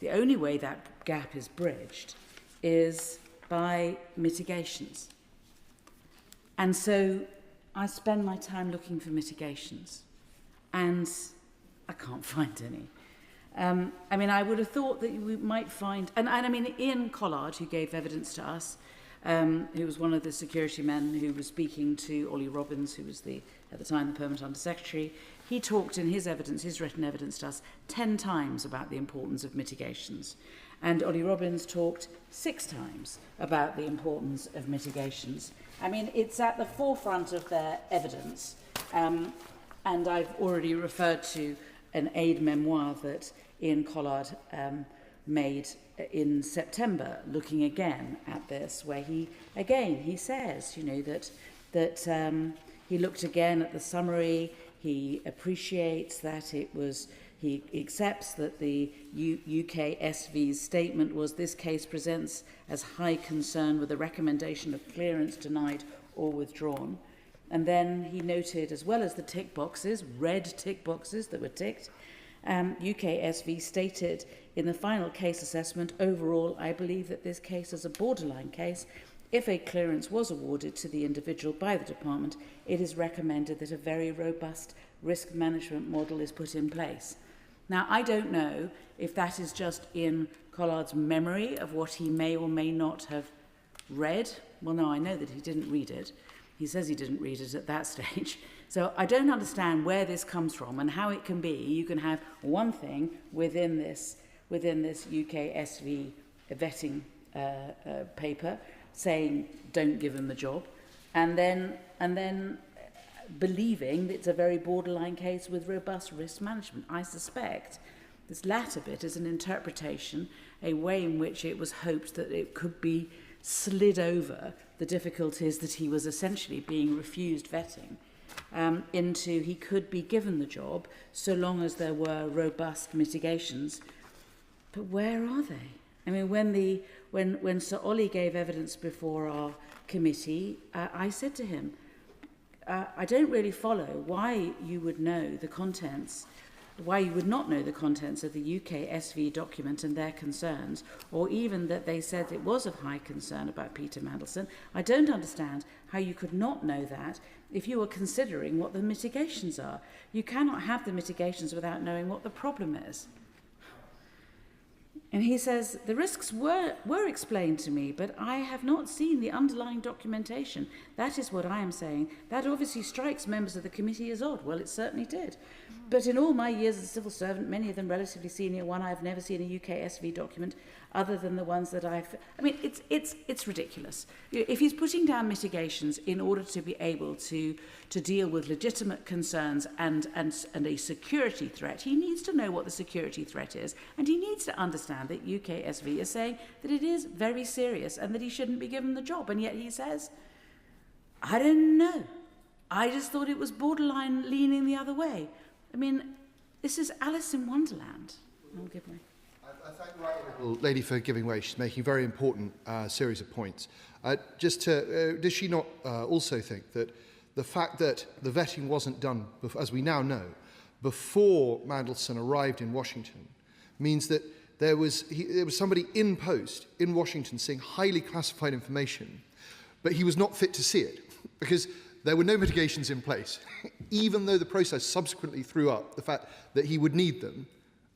The only way that gap is bridged is by mitigations. And so I spend my time looking for mitigations, and I can't find any. I mean, I would have thought that we might find, and I mean, Ian Collard, who gave evidence to us, who was one of the security men who was speaking to Ollie Robbins, who was at the time the Permanent Under-Secretary, he talked in his evidence, his written evidence to us, 10 times about the importance of mitigations. And Ollie Robbins talked 6 times about the importance of mitigations. I mean, it's at the forefront of their evidence. And I've already referred to an aid memoir that Ian Collard made in September, looking again at this, where he says, you know, that he looked again at the summary. He appreciates that he accepts that the UK SV's statement was, this case presents as high concern with a recommendation of clearance denied or withdrawn. And then he noted, as well as the tick boxes, red tick boxes that were ticked, UK SV stated in the final case assessment, overall, I believe that this case is a borderline case. If a clearance was awarded to the individual by the department, it is recommended that a very robust risk management model is put in place. Now, I don't know if that is just in Collard's memory of what he may or may not have read. Well, no, I know that he didn't read it. He says he didn't read it at that stage. So I don't understand where this comes from and how it can be. You can have one thing within this UK SV vetting paper saying don't give him the job, and then believing that it's a very borderline case with robust risk management. I suspect this latter bit is an interpretation, a way in which it was hoped that it could be slid over the difficulties that he was essentially being refused vetting into he could be given the job so long as there were robust mitigations. But where are they? I mean, when Sir Ollie gave evidence before our committee, I said to him, I don't really follow why you would know the contents, why you would not know the contents of the UK SV document and their concerns, or even that they said it was of high concern about Peter Mandelson. I don't understand how you could not know that if you were considering what the mitigations are. You cannot have the mitigations without knowing what the problem is. And he says, the risks were explained to me, but I have not seen the underlying documentation. That is what I am saying. That obviously strikes members of the committee as odd. Well, it certainly did. But in all my years as a civil servant, many of them relatively senior one, I've never seen a UK SV document other than the ones that I've... I mean, it's ridiculous. If he's putting down mitigations in order to be able to deal with legitimate concerns and a security threat, he needs to know what the security threat is, and he needs to understand that UK SV is saying that it is very serious and that he shouldn't be given the job. And yet he says, I don't know. I just thought it was borderline leaning the other way. I mean, this is Alice in Wonderland. I'll give way. I thank the right honourable lady for giving way. She's making a very important series of points. Does she not also think that the fact that the vetting wasn't done, as we now know, before Mandelson arrived in Washington, means that there was somebody in post in Washington seeing highly classified information, but he was not fit to see it because there were no mitigations in place, even though the process subsequently threw up the fact that he would need them,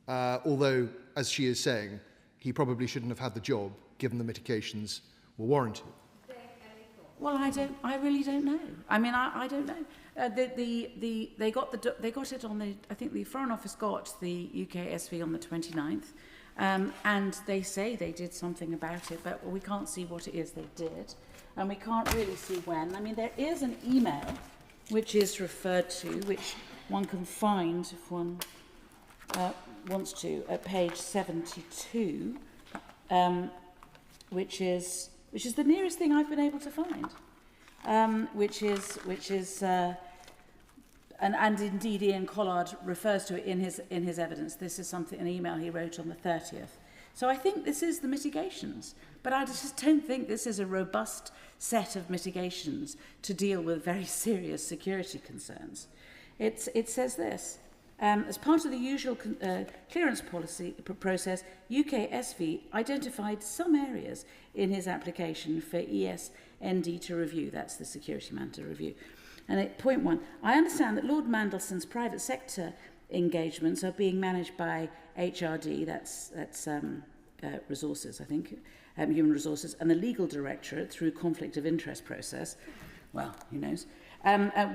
although, as she is saying, he probably shouldn't have had the job given the mitigations were warranted. Well, I really don't know. I mean, I don't know. They got it on the... I think the Foreign Office got the UK SV on the 29th, and they say they did something about it, but we can't see what it is they did, and we can't really see when. I mean, there is an email which is referred to, which one can find if one wants to, at page 72, which is the nearest thing I've been able to find. which is and indeed Ian Collard refers to it in his evidence. This is an email he wrote on the 30th. So I think this is the mitigations, but I just don't think this is a robust set of mitigations to deal with very serious security concerns. It says this. As part of the usual clearance policy process, UKSV identified some areas in his application for ESND to review. That's the security man to review. And at point 1, I understand that Lord Mandelson's private sector engagements are being managed by HRD, that's resources, I think, human resources, and the legal directorate through conflict of interest process. Well, who knows?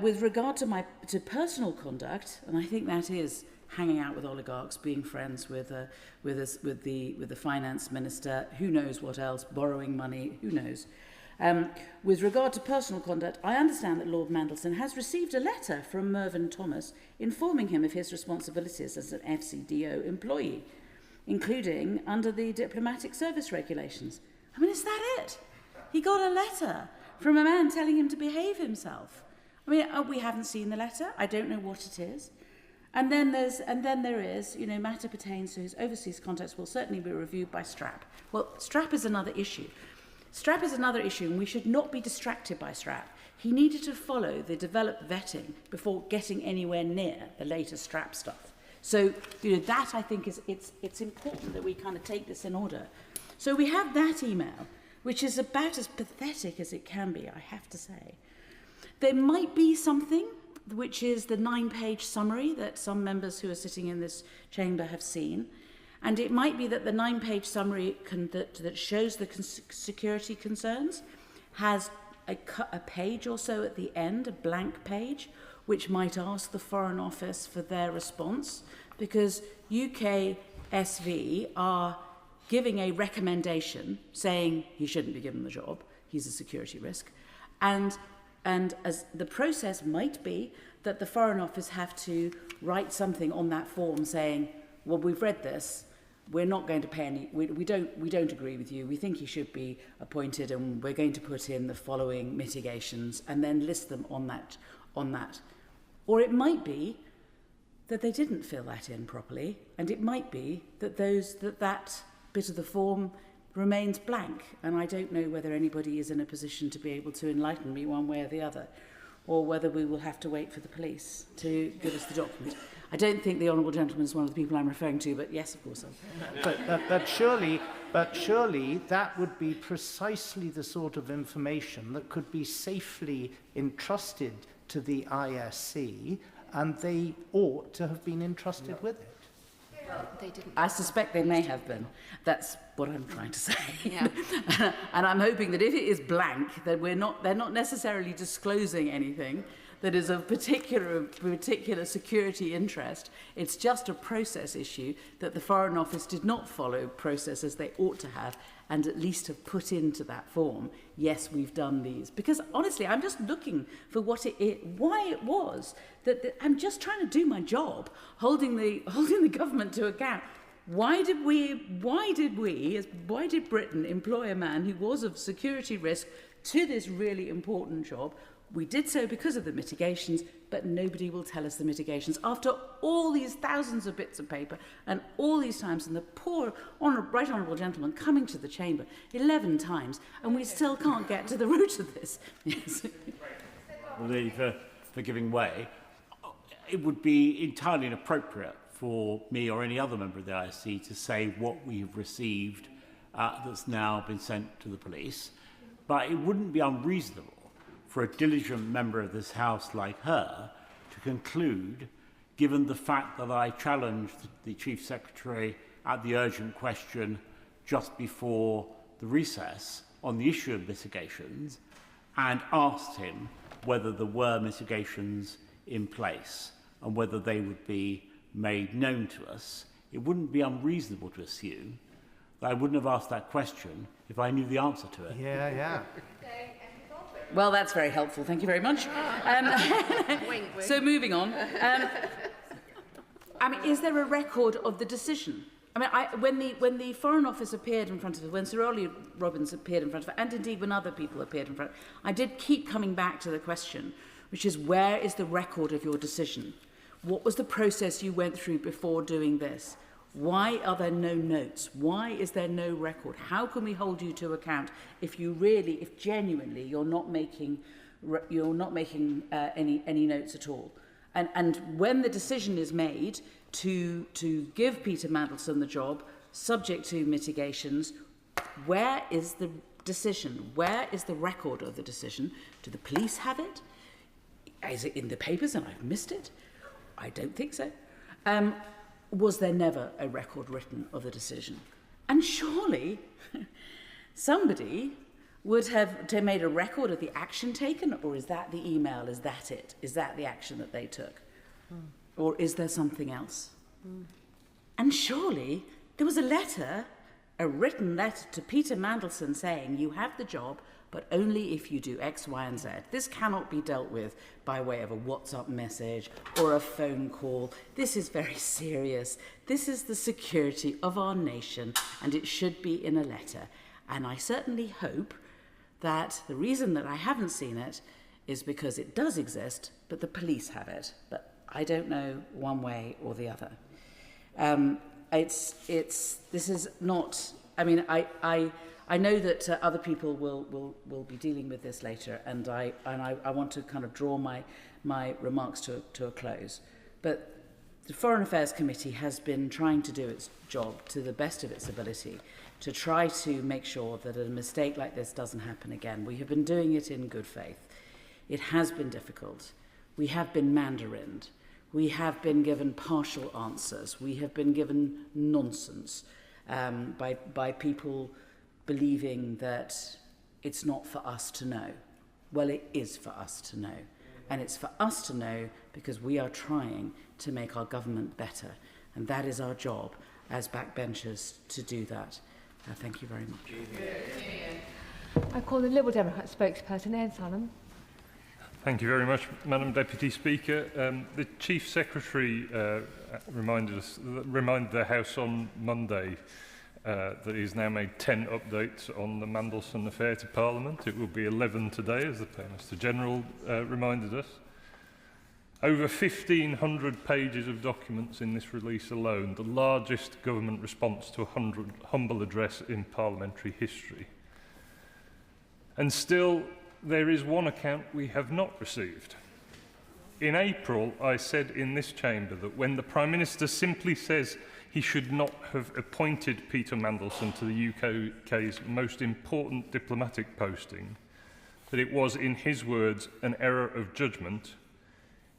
With regard to personal conduct, and I think that is hanging out with oligarchs, being friends with the finance minister, who knows what else, borrowing money, who knows. With regard to personal conduct, I understand that Lord Mandelson has received a letter from Mervyn Thomas informing him of his responsibilities as an FCDO employee, including under the diplomatic service regulations. I mean, is that it? He got a letter from a man telling him to behave himself. I mean, we haven't seen the letter. I don't know what it is. And then there is, matter pertains to his overseas contacts will certainly be reviewed by STRAP. Well, STRAP is another issue. STRAP is another issue, and we should not be distracted by STRAP. He needed to follow the developed vetting before getting anywhere near the latest STRAP stuff. So, that I think it's important that we kind of take this in order. So we have that email, which is about as pathetic as it can be, I have to say. There might be something, which is the 9-page summary that some members who are sitting in this chamber have seen. And it might be that the 9-page summary that shows the security concerns has a page or so at the end, a blank page, which might ask the Foreign Office for their response, because UKSV are giving a recommendation saying he shouldn't be given the job, he's a security risk, and as the process might be that the Foreign Office have to write something on that form saying, well, we've read this, we're not going to pay any, we don't agree with you, we think he should be appointed, and we're going to put in the following mitigations, and then list them on that. Or it might be that they didn't fill that in properly, and it might be that that bit of the form remains blank, and I don't know whether anybody is in a position to be able to enlighten me one way or the other, or whether we will have to wait for the police to give us the document. I don't think the Honourable Gentleman is one of the people I'm referring to, but yes, of course. But surely that would be precisely the sort of information that could be safely entrusted to the ISC, and they ought to have been entrusted with it. Well, they didn't. I suspect they may have been. That's what I'm trying to say. Yeah. And I'm hoping that if it is blank, that they're not necessarily disclosing anything that is of particular security interest. It's just a process issue that the Foreign Office did not follow process as they ought to have, and at least have put into that form, yes, we've done these. Because honestly, I'm just looking for why it was that I'm just trying to do my job, holding the government to account. Why did Britain employ a man who was of security risk to this really important job? We did so because of the mitigations, but nobody will tell us the mitigations. After all these thousands of bits of paper and all these times, and the poor right honourable gentleman coming to the chamber 11 times, and we still can't get to the root of this. Yes. For giving way, it would be entirely inappropriate for me or any other member of the ISC to say what we have received that's now been sent to the police, but it wouldn't be unreasonable for a diligent member of this House like her to conclude, given the fact that I challenged the Chief Secretary at the urgent question just before the recess on the issue of mitigations and asked him whether there were mitigations in place and whether they would be made known to us, it wouldn't be unreasonable to assume that I wouldn't have asked that question if I knew the answer to it. Yeah. Well, that's very helpful. Thank you very much. So moving on. I mean, is there a record of the decision I mean, when the Foreign Office appeared in front of us, when Sir Ollie Robbins appeared in front of us, and indeed when other people appeared in front, I did keep coming back to the question, which is, where is the record of your decision? What was the process you went through before doing this? Why are there no notes? Why is there no record? How can we hold you to account if genuinely you're not making any notes at all? And when the decision is made to give Peter Mandelson the job, subject to mitigations, where is the decision? Where is the record of the decision? Do the police have it? Is it in the papers and I've missed it? I don't think so. Was there never a record written of the decision? And surely somebody would have made a record of the action taken, or is that the email? Is that it? Is that the action that they took? Or is there something else? And surely there was a written letter to Peter Mandelson saying, you have the job, but only if you do X, Y, and Z. This cannot be dealt with by way of a WhatsApp message or a phone call. This is very serious. This is the security of our nation, and it should be in a letter. And I certainly hope that the reason that I haven't seen it is because it does exist, but the police have it. But I don't know one way or the other. This is not, I mean, I know that other people will be dealing with this later, and I want to kind of draw my remarks to a close. But the Foreign Affairs Committee has been trying to do its job to the best of its ability to try to make sure that a mistake like this doesn't happen again. We have been doing it in good faith. It has been difficult. We have been mandarined. We have been given partial answers. We have been given nonsense by people believing that it's not for us to know. Well, it is for us to know. And it's for us to know because we are trying to make our government better. And that is our job as backbenchers to do that. Thank you very much. I call the Liberal Democrat spokesperson, Ian Salmon. Thank you very much, Madam Deputy Speaker. The Chief Secretary reminded the House on Monday that he's now made 10 updates on the Mandelson affair to Parliament. It will be 11 today, as the Prime Minister General reminded us. Over 1,500 pages of documents in this release alone, the largest government response to a humble address in parliamentary history. And still, there is one account we have not received. In April, I said in this chamber that when the Prime Minister simply says he should not have appointed Peter Mandelson to the UK's most important diplomatic posting, that it was, in his words, an error of judgment.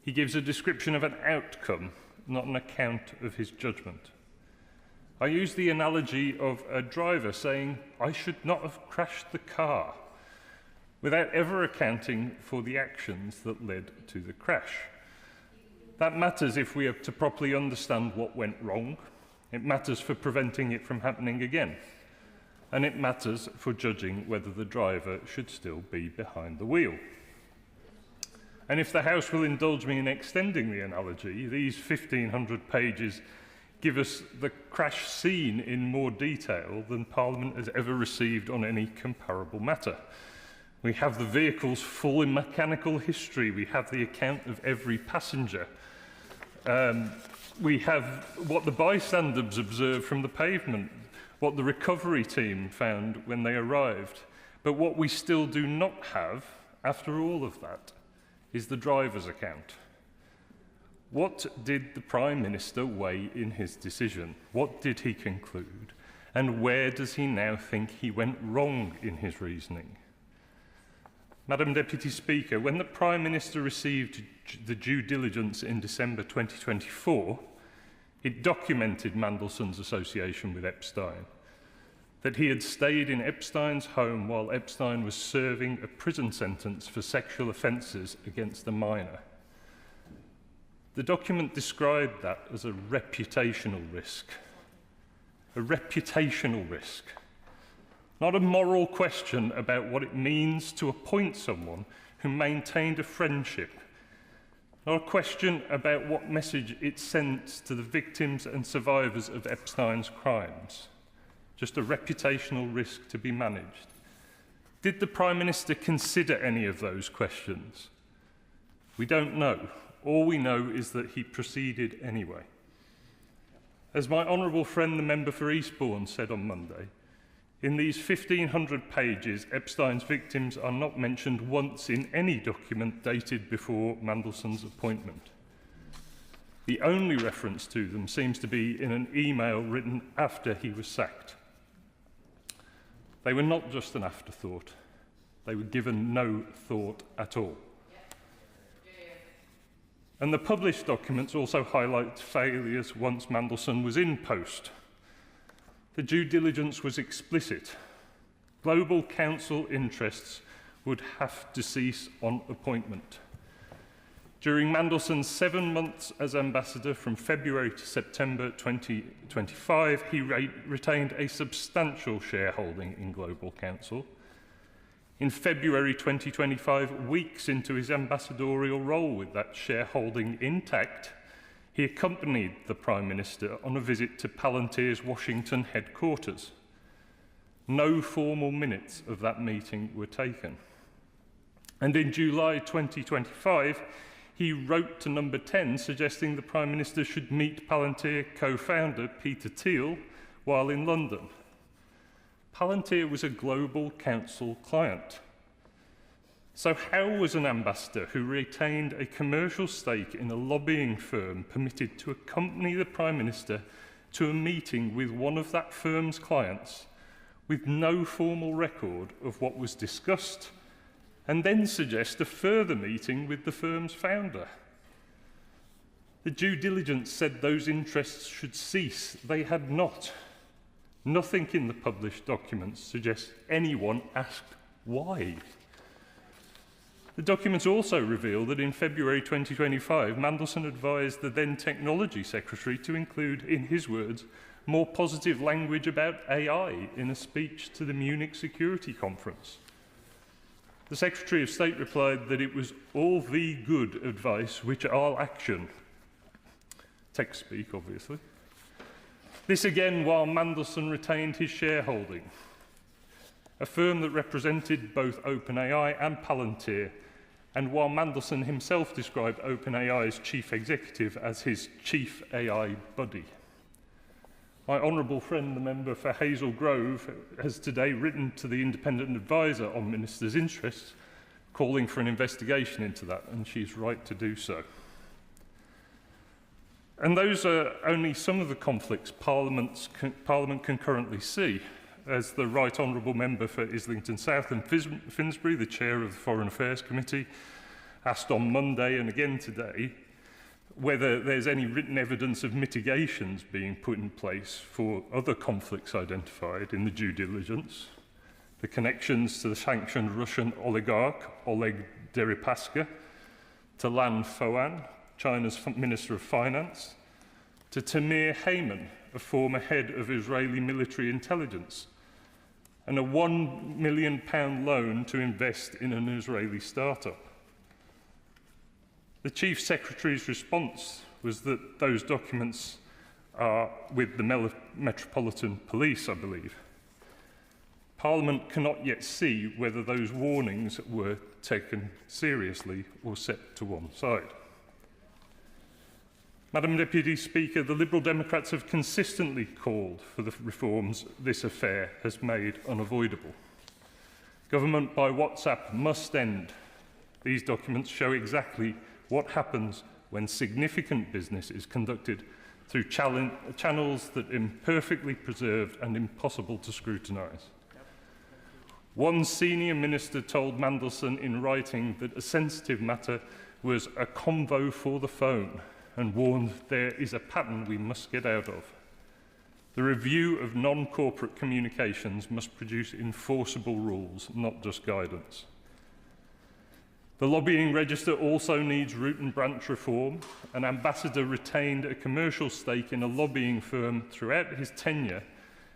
He gives a description of an outcome, not an account of his judgment. I use the analogy of a driver saying, I should not have crashed the car, without ever accounting for the actions that led to the crash. That matters if we are to properly understand what went wrong. It matters for preventing it from happening again. And it matters for judging whether the driver should still be behind the wheel. And if the House will indulge me in extending the analogy, these 1,500 pages give us the crash scene in more detail than Parliament has ever received on any comparable matter. We have the vehicle's full mechanical history. We have the account of every passenger. We have what the bystanders observed from the pavement, what the recovery team found when they arrived. But what we still do not have, after all of that, is the driver's account. What did the Prime Minister weigh in his decision? What did he conclude? And where does he now think he went wrong in his reasoning? Madam Deputy Speaker, when the Prime Minister received the due diligence in December 2024, it documented Mandelson's association with Epstein, that he had stayed in Epstein's home while Epstein was serving a prison sentence for sexual offences against a minor. The document described that as a reputational risk. A reputational risk. Not a moral question about what it means to appoint someone who maintained a friendship or a question about what message it sent to the victims and survivors of Epstein's crimes. Just a reputational risk to be managed. Did the Prime Minister consider any of those questions? We don't know. All we know is that he proceeded anyway. As my honourable friend, the member for Eastbourne, said on Monday, in these 1,500 pages, Epstein's victims are not mentioned once in any document dated before Mandelson's appointment. The only reference to them seems to be in an email written after he was sacked. They were not just an afterthought. They were given no thought at all. And the published documents also highlight failures once Mandelson was in post. The due diligence was explicit. Global council interests would have to cease on appointment. During Mandelson's 7 months as ambassador from February to September 2025, he retained a substantial shareholding in Global Council. In February 2025, weeks into his ambassadorial role with that shareholding intact, he accompanied the Prime Minister on a visit to Palantir's Washington headquarters. No formal minutes of that meeting were taken. And in July 2025, he wrote to Number 10 suggesting the Prime Minister should meet Palantir co-founder Peter Thiel while in London. Palantir was a Global Council client. So how was an ambassador who retained a commercial stake in a lobbying firm permitted to accompany the Prime Minister to a meeting with one of that firm's clients with no formal record of what was discussed, and then suggest a further meeting with the firm's founder? The due diligence said those interests should cease. They had not. Nothing in the published documents suggests anyone asked why. The documents also reveal that in February 2025, Mandelson advised the then Technology Secretary to include, in his words, more positive language about AI in a speech to the Munich Security Conference. The Secretary of State replied that it was all the good advice which all action. Text speak, obviously. This again while Mandelson retained his shareholding. A firm that represented both OpenAI and Palantir, and while Mandelson himself described OpenAI's chief executive as his chief AI buddy. My honourable friend, the member for Hazel Grove, has today written to the independent advisor on ministers' interests, calling for an investigation into that, and she's right to do so. And those are only some of the conflicts Parliament can currently see. As the Right Honourable Member for Islington South and Finsbury, the Chair of the Foreign Affairs Committee, asked on Monday and again today whether there's any written evidence of mitigations being put in place for other conflicts identified in the due diligence, the connections to the sanctioned Russian oligarch Oleg Deripaska, to Lan Foan, China's Minister of Finance, to Tamir Heyman, a former head of Israeli military intelligence, and a £1 million loan to invest in an Israeli startup. The Chief Secretary's response was that those documents are with the Metropolitan Police, I believe. Parliament cannot yet see whether those warnings were taken seriously or set to one side. Madam Deputy Speaker, the Liberal Democrats have consistently called for the reforms this affair has made unavoidable. Government by WhatsApp must end. These documents show exactly what happens when significant business is conducted through channels that are imperfectly preserved and impossible to scrutinise. One senior minister told Mandelson in writing that a sensitive matter was a convo for the phone, and warned there is a pattern we must get out of. The review of non-corporate communications must produce enforceable rules, not just guidance. The lobbying register also needs root and branch reform. An ambassador retained a commercial stake in a lobbying firm throughout his tenure,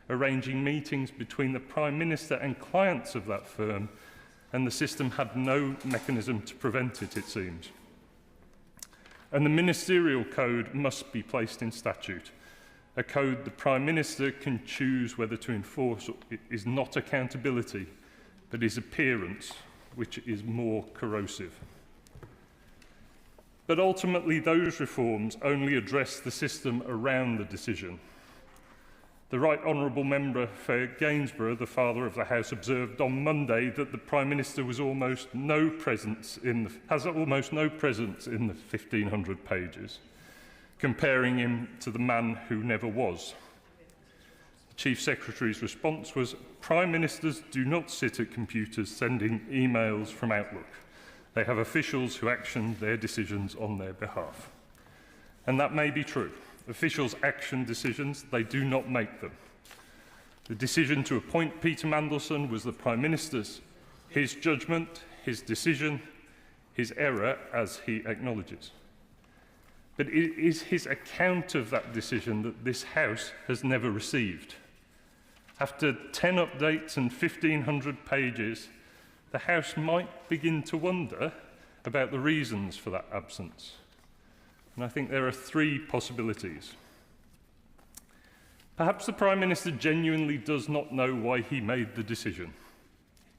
arranging meetings between the Prime Minister and clients of that firm, and the system had no mechanism to prevent it, it seems. And the ministerial code must be placed in statute. A code the Prime Minister can choose whether to enforce is not accountability, but is appearance, which is more corrosive. But ultimately, those reforms only address the system around the decision. The Right Honourable Member for Gainsborough, the Father of the House, observed on Monday that the Prime Minister has almost no presence in the 1,500 pages, comparing him to the man who never was. The Chief Secretary's response was, Prime Ministers do not sit at computers sending emails from Outlook. They have officials who action their decisions on their behalf. And that may be true. Officials action decisions, they do not make them. The decision to appoint Peter Mandelson was the Prime Minister's, his judgment, his decision, his error, as he acknowledges. But it is his account of that decision that this House has never received. After 10 updates and 1,500 pages, the House might begin to wonder about the reasons for that absence. And I think there are three possibilities. Perhaps the Prime Minister genuinely does not know why he made the decision.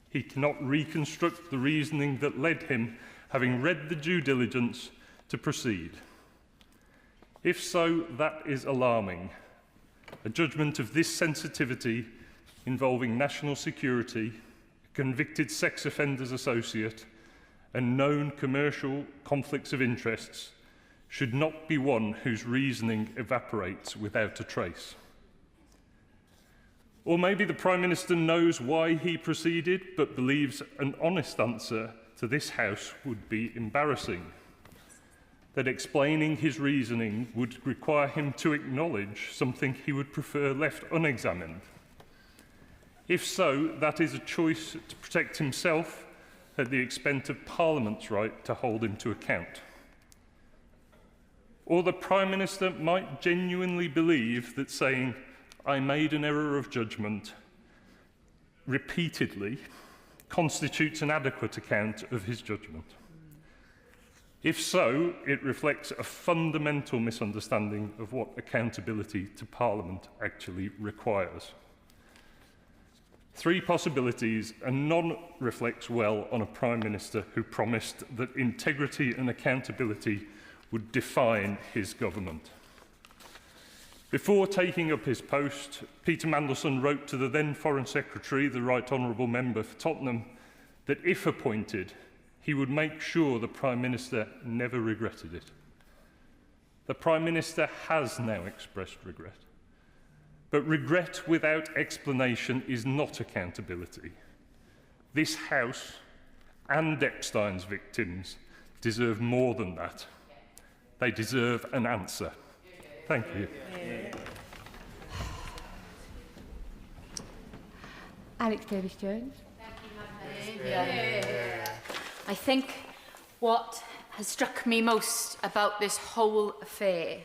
He cannot reconstruct the reasoning that led him, having read the due diligence, to proceed. If so, that is alarming. A judgment of this sensitivity involving national security, a convicted sex offenders associate, and known commercial conflicts of interests should not be one whose reasoning evaporates without a trace. Or maybe the Prime Minister knows why he proceeded, but believes an honest answer to this House would be embarrassing, that explaining his reasoning would require him to acknowledge something he would prefer left unexamined. If so, that is a choice to protect himself at the expense of Parliament's right to hold him to account. Or the Prime Minister might genuinely believe that saying, I made an error of judgment, repeatedly, constitutes an adequate account of his judgment. If so, it reflects a fundamental misunderstanding of what accountability to Parliament actually requires. Three possibilities, and none reflects well on a Prime Minister who promised that integrity and accountability would define his government. Before taking up his post, Peter Mandelson wrote to the then Foreign Secretary, the Right Honourable Member for Tottenham, that if appointed, he would make sure the Prime Minister never regretted it. The Prime Minister has now expressed regret. But regret without explanation is not accountability. This House and Epstein's victims deserve more than that. They deserve an answer. Thank you. Alex Davis-Jones. I think what has struck me most about this whole affair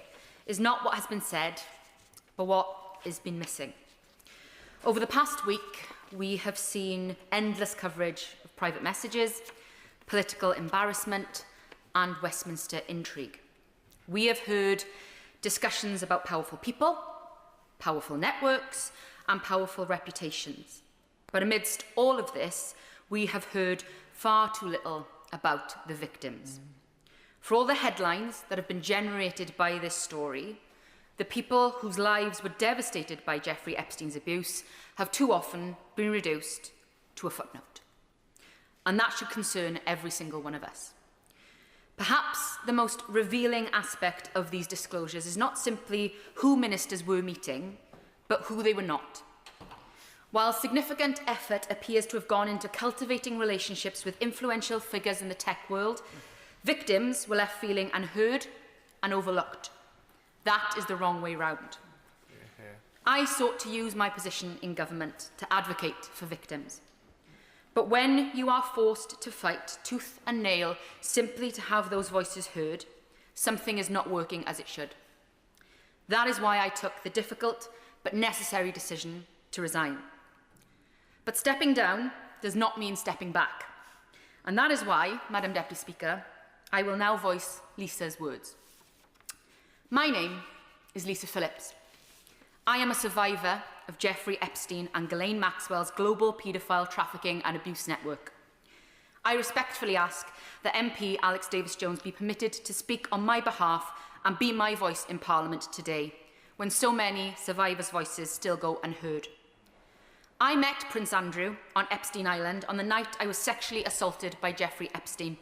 is not what has been said, but what has been missing. Over the past week, we have seen endless coverage of private messages, political embarrassment, and Westminster intrigue. We have heard discussions about powerful people, powerful networks, and powerful reputations. But amidst all of this, we have heard far too little about the victims. For all the headlines that have been generated by this story, the people whose lives were devastated by Jeffrey Epstein's abuse have too often been reduced to a footnote. And that should concern every single one of us. Perhaps the most revealing aspect of these disclosures is not simply who ministers were meeting, but who they were not. While significant effort appears to have gone into cultivating relationships with influential figures in the tech world, victims were left feeling unheard and overlooked. That is the wrong way round. I sought to use my position in government to advocate for victims. But when you are forced to fight tooth and nail simply to have those voices heard, something is not working as it should. That is why I took the difficult but necessary decision to resign. But stepping down does not mean stepping back. And that is why, Madam Deputy Speaker, I will now voice Lisa's words. My name is Lisa Phillips. I am a survivor of Jeffrey Epstein and Ghislaine Maxwell's global paedophile trafficking and abuse network. I respectfully ask that MP Alex Davis-Jones be permitted to speak on my behalf and be my voice in Parliament today, when so many survivors' voices still go unheard. I met Prince Andrew on Epstein Island on the night I was sexually assaulted by Jeffrey Epstein.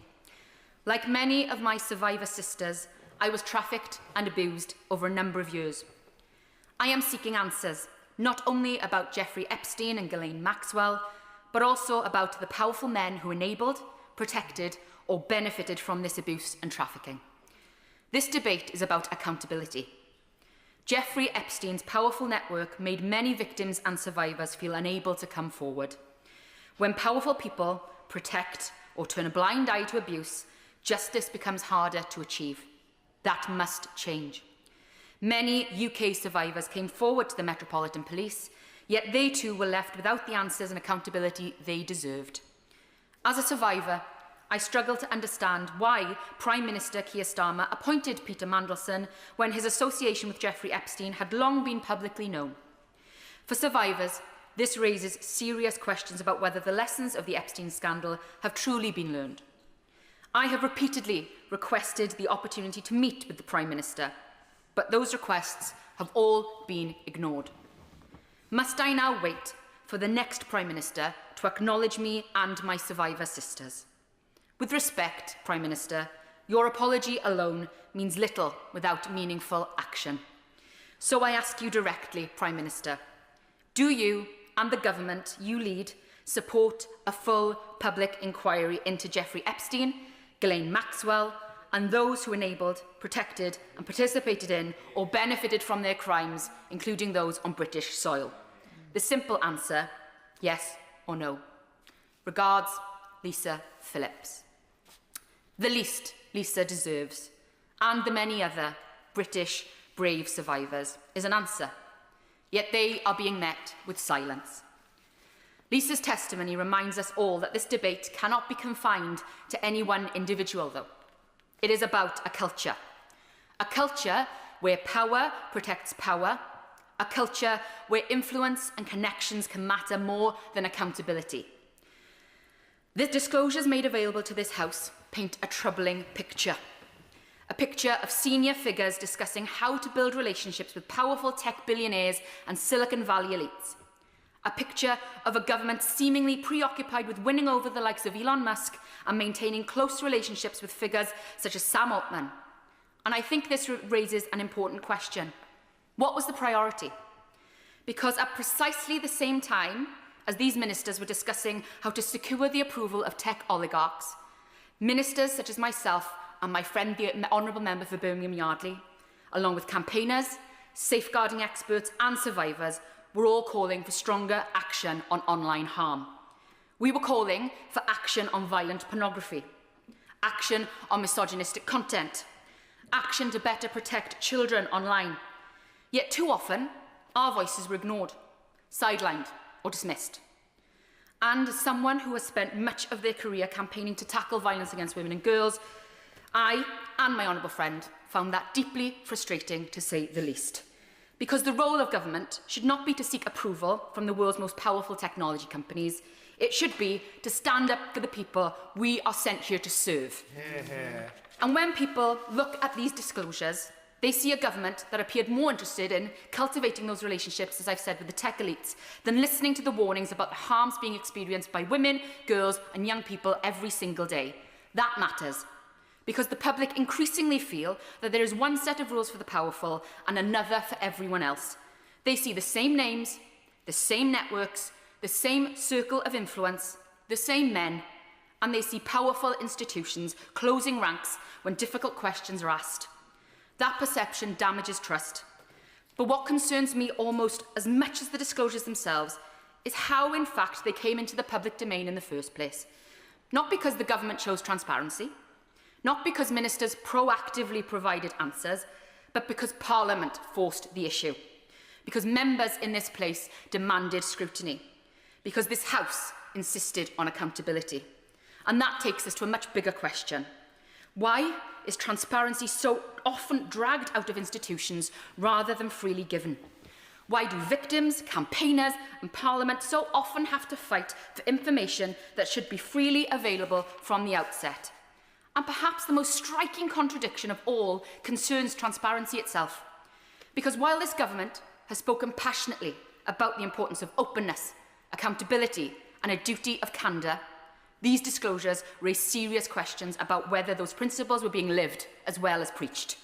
Like many of my survivor sisters, I was trafficked and abused over a number of years. I am seeking answers, not only about Jeffrey Epstein and Ghislaine Maxwell, but also about the powerful men who enabled, protected, or benefited from this abuse and trafficking. This debate is about accountability. Jeffrey Epstein's powerful network made many victims and survivors feel unable to come forward. When powerful people protect or turn a blind eye to abuse, justice becomes harder to achieve. That must change. Many UK survivors came forward to the Metropolitan Police, yet they too were left without the answers and accountability they deserved. As a survivor, I struggle to understand why Prime Minister Keir Starmer appointed Peter Mandelson when his association with Jeffrey Epstein had long been publicly known. For survivors, this raises serious questions about whether the lessons of the Epstein scandal have truly been learned. I have repeatedly requested the opportunity to meet with the Prime Minister, but those requests have all been ignored. Must I now wait for the next Prime Minister to acknowledge me and my survivor sisters? With respect, Prime Minister, your apology alone means little without meaningful action. So I ask you directly, Prime Minister, do you and the government you lead support a full public inquiry into Jeffrey Epstein, Ghislaine Maxwell, and those who enabled, protected and participated in or benefited from their crimes, including those on British soil? The simple answer, yes or no. Regards, Lisa Phillips. The least Lisa deserves, and the many other British brave survivors, is an answer. Yet they are being met with silence. Lisa's testimony reminds us all that this debate cannot be confined to any one individual, though. It is about a culture where power protects power, a culture where influence and connections can matter more than accountability. The disclosures made available to this House paint a troubling picture. A picture of senior figures discussing how to build relationships with powerful tech billionaires and Silicon Valley elites. A picture of a government seemingly preoccupied with winning over the likes of Elon Musk and maintaining close relationships with figures such as Sam Altman. And I think this raises an important question. What was the priority? Because at precisely the same time as these ministers were discussing how to secure the approval of tech oligarchs, ministers such as myself and my friend, the Honourable Member for Birmingham Yardley, along with campaigners, safeguarding experts and survivors, were all calling for stronger action on online harm. We were calling for action on violent pornography, action on misogynistic content, action to better protect children online. Yet too often, our voices were ignored, sidelined or dismissed. And as someone who has spent much of their career campaigning to tackle violence against women and girls, I and my honourable friend found that deeply frustrating, to say the least. Because the role of government should not be to seek approval from the world's most powerful technology companies. It should be to stand up for the people we are sent here to serve. And when people look at these disclosures, they see a government that appeared more interested in cultivating those relationships, as I've said, with the tech elites, than listening to the warnings about the harms being experienced by women, girls and young people every single day. That matters. Because the public increasingly feel that there is one set of rules for the powerful and another for everyone else. They see the same names, the same networks, the same circle of influence, the same men, and they see powerful institutions closing ranks when difficult questions are asked. That perception damages trust. But what concerns me almost as much as the disclosures themselves is how, in fact, they came into the public domain in the first place. Not because the government chose transparency, not because ministers proactively provided answers, but because Parliament forced the issue. Because members in this place demanded scrutiny. Because this House insisted on accountability. And that takes us to a much bigger question. Why is transparency so often dragged out of institutions rather than freely given? Why do victims, campaigners and Parliament so often have to fight for information that should be freely available from the outset? And perhaps the most striking contradiction of all concerns transparency itself. Because while this government has spoken passionately about the importance of openness, accountability and a duty of candour, these disclosures raise serious questions about whether those principles were being lived as well as preached.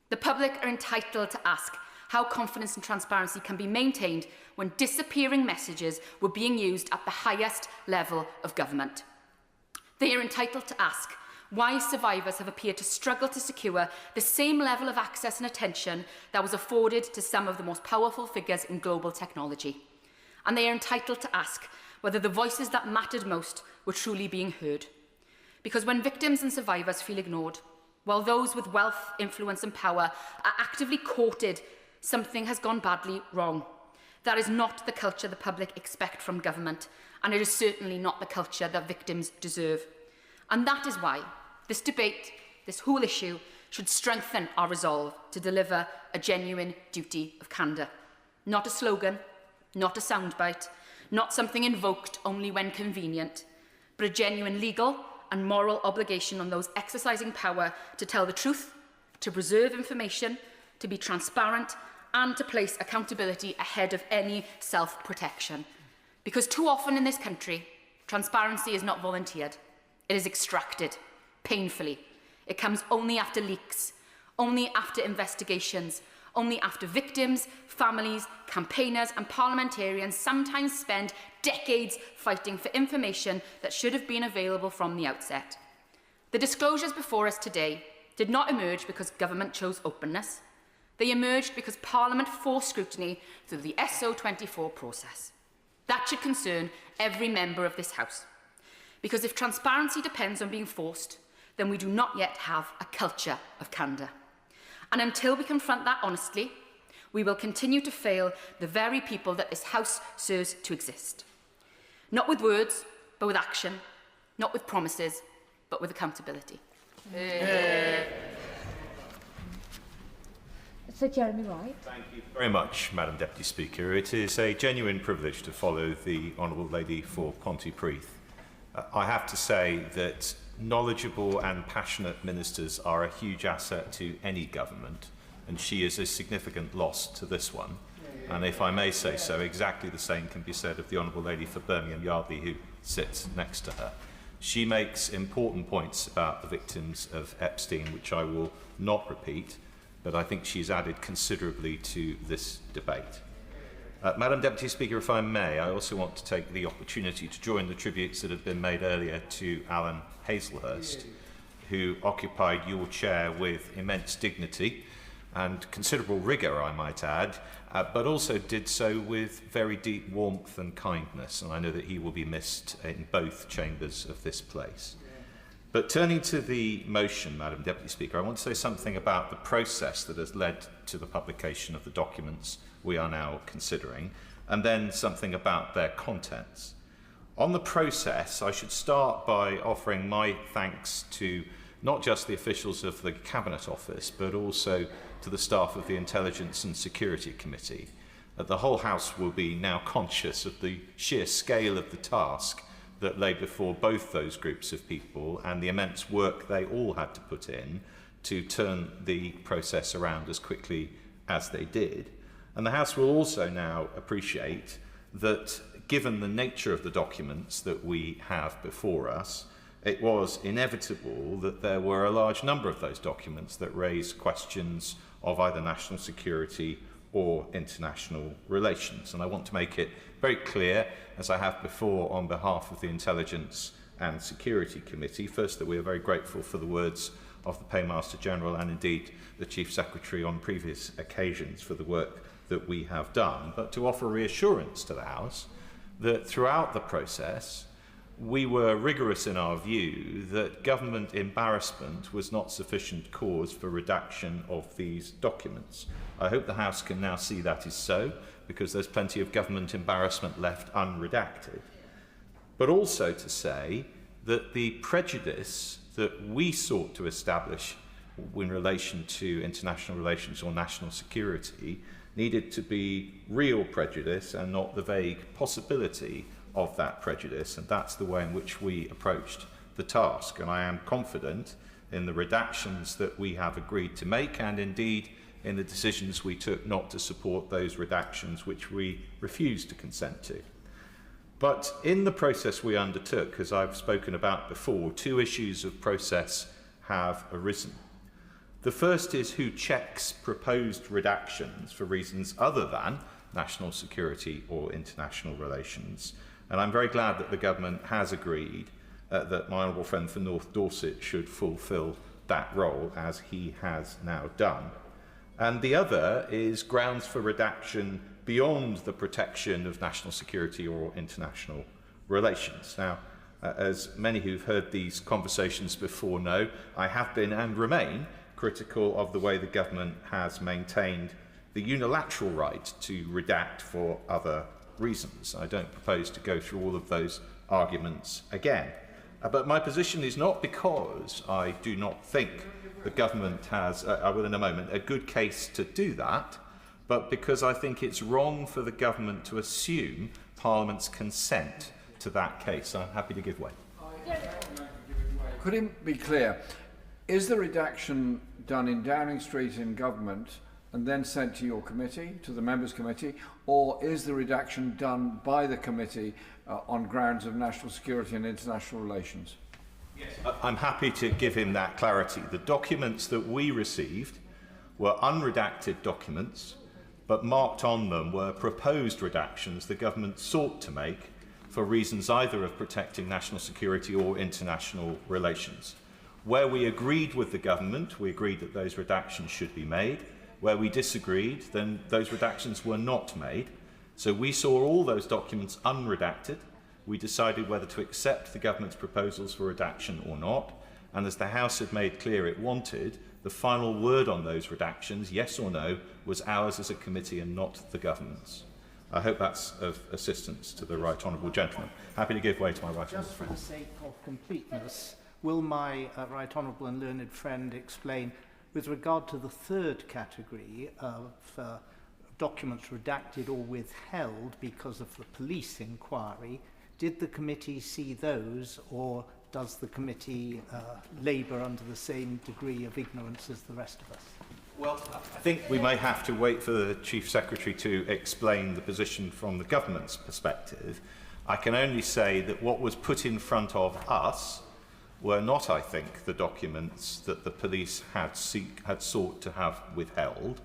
The public are entitled to ask how confidence and transparency can be maintained when disappearing messages were being used at the highest level of government. They are entitled to ask why survivors have appeared to struggle to secure the same level of access and attention that was afforded to some of the most powerful figures in global technology. And they are entitled to ask whether the voices that mattered most were truly being heard. Because when victims and survivors feel ignored, while those with wealth, influence and power are actively courted, something has gone badly wrong. That is not the culture the public expect from government, and it is certainly not the culture that victims deserve. And that is why this debate, this whole issue, should strengthen our resolve to deliver a genuine duty of candour. Not a slogan, not a soundbite, not something invoked only when convenient, but a genuine legal and moral obligation on those exercising power to tell the truth, to preserve information, to be transparent, and to place accountability ahead of any self-protection. Because too often in this country, transparency is not volunteered. It is extracted, painfully. It comes only after leaks, only after investigations, only after victims, families, campaigners and parliamentarians sometimes spend decades fighting for information that should have been available from the outset. The disclosures before us today did not emerge because government chose openness. They emerged because Parliament forced scrutiny through the SO24 process. That should concern every member of this House. Because if transparency depends on being forced, then we do not yet have a culture of candour. And until we confront that honestly, we will continue to fail the very people that this House serves to exist. Not with words, but with action. Not with promises, but with accountability. Sir Jeremy Wright. Thank you very much, Madam Deputy Speaker. It is a genuine privilege to follow the Honourable Lady for Pontypridd. I have to say that knowledgeable and passionate ministers are a huge asset to any government, and she is a significant loss to this one. And if I may say so, exactly the same can be said of the Honourable Lady for Birmingham Yardley, who sits next to her. She makes important points about the victims of Epstein, which I will not repeat, but I think she's added considerably to this debate. Madam Deputy Speaker, if I may, I also want to take the opportunity to join the tributes that have been made earlier to Alan Hazelhurst, who occupied your chair with immense dignity and considerable rigour, I might add, but also did so with very deep warmth and kindness, and I know that he will be missed in both chambers of this place. But turning to the motion, Madam Deputy Speaker, I want to say something about the process that has led to the publication of the documents we are now considering, and then something about their contents. On the process, I should start by offering my thanks to not just the officials of the Cabinet Office, but also to the staff of the Intelligence and Security Committee. The whole House will be now conscious of the sheer scale of the task that lay before both those groups of people and the immense work they all had to put in to turn the process around as quickly as they did. And the House will also now appreciate that, given the nature of the documents that we have before us, it was inevitable that there were a large number of those documents that raised questions of either national security or international relations. And I want to make it very clear, as I have before on behalf of the Intelligence and Security Committee, first that we are very grateful for the words of the Paymaster General and indeed the Chief Secretary on previous occasions for the work that we have done, but to offer reassurance to the House that throughout the process we were rigorous in our view that government embarrassment was not sufficient cause for redaction of these documents. I hope the House can now see that is so, because there's plenty of government embarrassment left unredacted. But also to say that the prejudice that we sought to establish in relation to international relations or national security needed to be real prejudice and not the vague possibility of that prejudice, and that's the way in which we approached the task. And I am confident in the redactions that we have agreed to make, and indeed in the decisions we took not to support those redactions which we refused to consent to. But in the process we undertook, as I've spoken about before, two issues of process have arisen. The first is who checks proposed redactions for reasons other than national security or international relations. And I'm very glad that the government has agreed that my honourable friend for North Dorset should fulfil that role, as he has now done. And the other is grounds for redaction beyond the protection of national security or international relations. Now, as many who've heard these conversations before know, I have been and remain critical of the way the government has maintained the unilateral right to redact for other reasons. I don't propose to go through all of those arguments again. But my position is not because I do not think the government has, I will in a moment, a good case to do that, but because I think it's wrong for the government to assume Parliament's consent to that case. I'm happy to give way. Could it be clear, is the redaction done in Downing Street in government and then sent to your committee, to the members' committee, or is the redaction done by the committee on grounds of national security and international relations? Yes. I'm happy to give him that clarity. The documents that we received were unredacted documents, but marked on them were proposed redactions the government sought to make for reasons either of protecting national security or international relations. Where we agreed with the government, we agreed that those redactions should be made. Where we disagreed, then those redactions were not made. So we saw all those documents unredacted. We decided whether to accept the government's proposals for redaction or not. And as the House had made clear it wanted, the final word on those redactions, yes or no, was ours as a committee and not the government's. I hope that's of assistance to the right honourable gentleman. Happy to give way to my right honourable friend. Just for the sake of completeness, will my right honourable and learned friend explain, with regard to the third category of documents redacted or withheld because of the police inquiry, did the committee see those, or does the committee labour under the same degree of ignorance as the rest of us? Well, I think we may have to wait for the Chief Secretary to explain the position from the government's perspective. I can only say that what was put in front of us were not, I think, the documents that the police had sought to have withheld.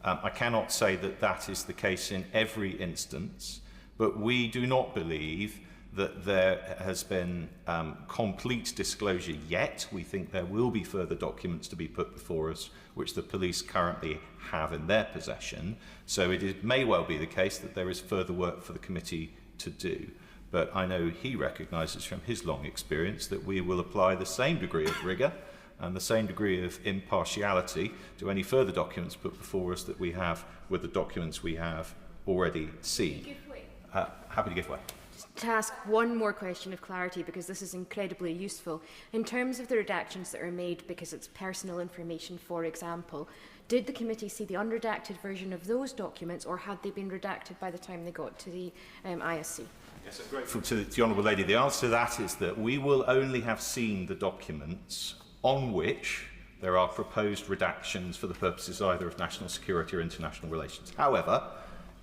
I cannot say that that is the case in every instance, but we do not believe that there has been complete disclosure yet. We think there will be further documents to be put before us, which the police currently have in their possession. So it may well be the case that there is further work for the committee to do. But I know he recognises from his long experience that we will apply the same degree of rigour and the same degree of impartiality to any further documents put before us that we have with the documents we have already seen. Happy to give way. To ask one more question of clarity, because this is incredibly useful. In terms of the redactions that are made because it's personal information, for example, did the committee see the unredacted version of those documents, or had they been redacted by the time they got to the ISC? Yes, I'm grateful to the Honourable Lady. The answer to that is that we will only have seen the documents on which there are proposed redactions for the purposes either of national security or international relations. However,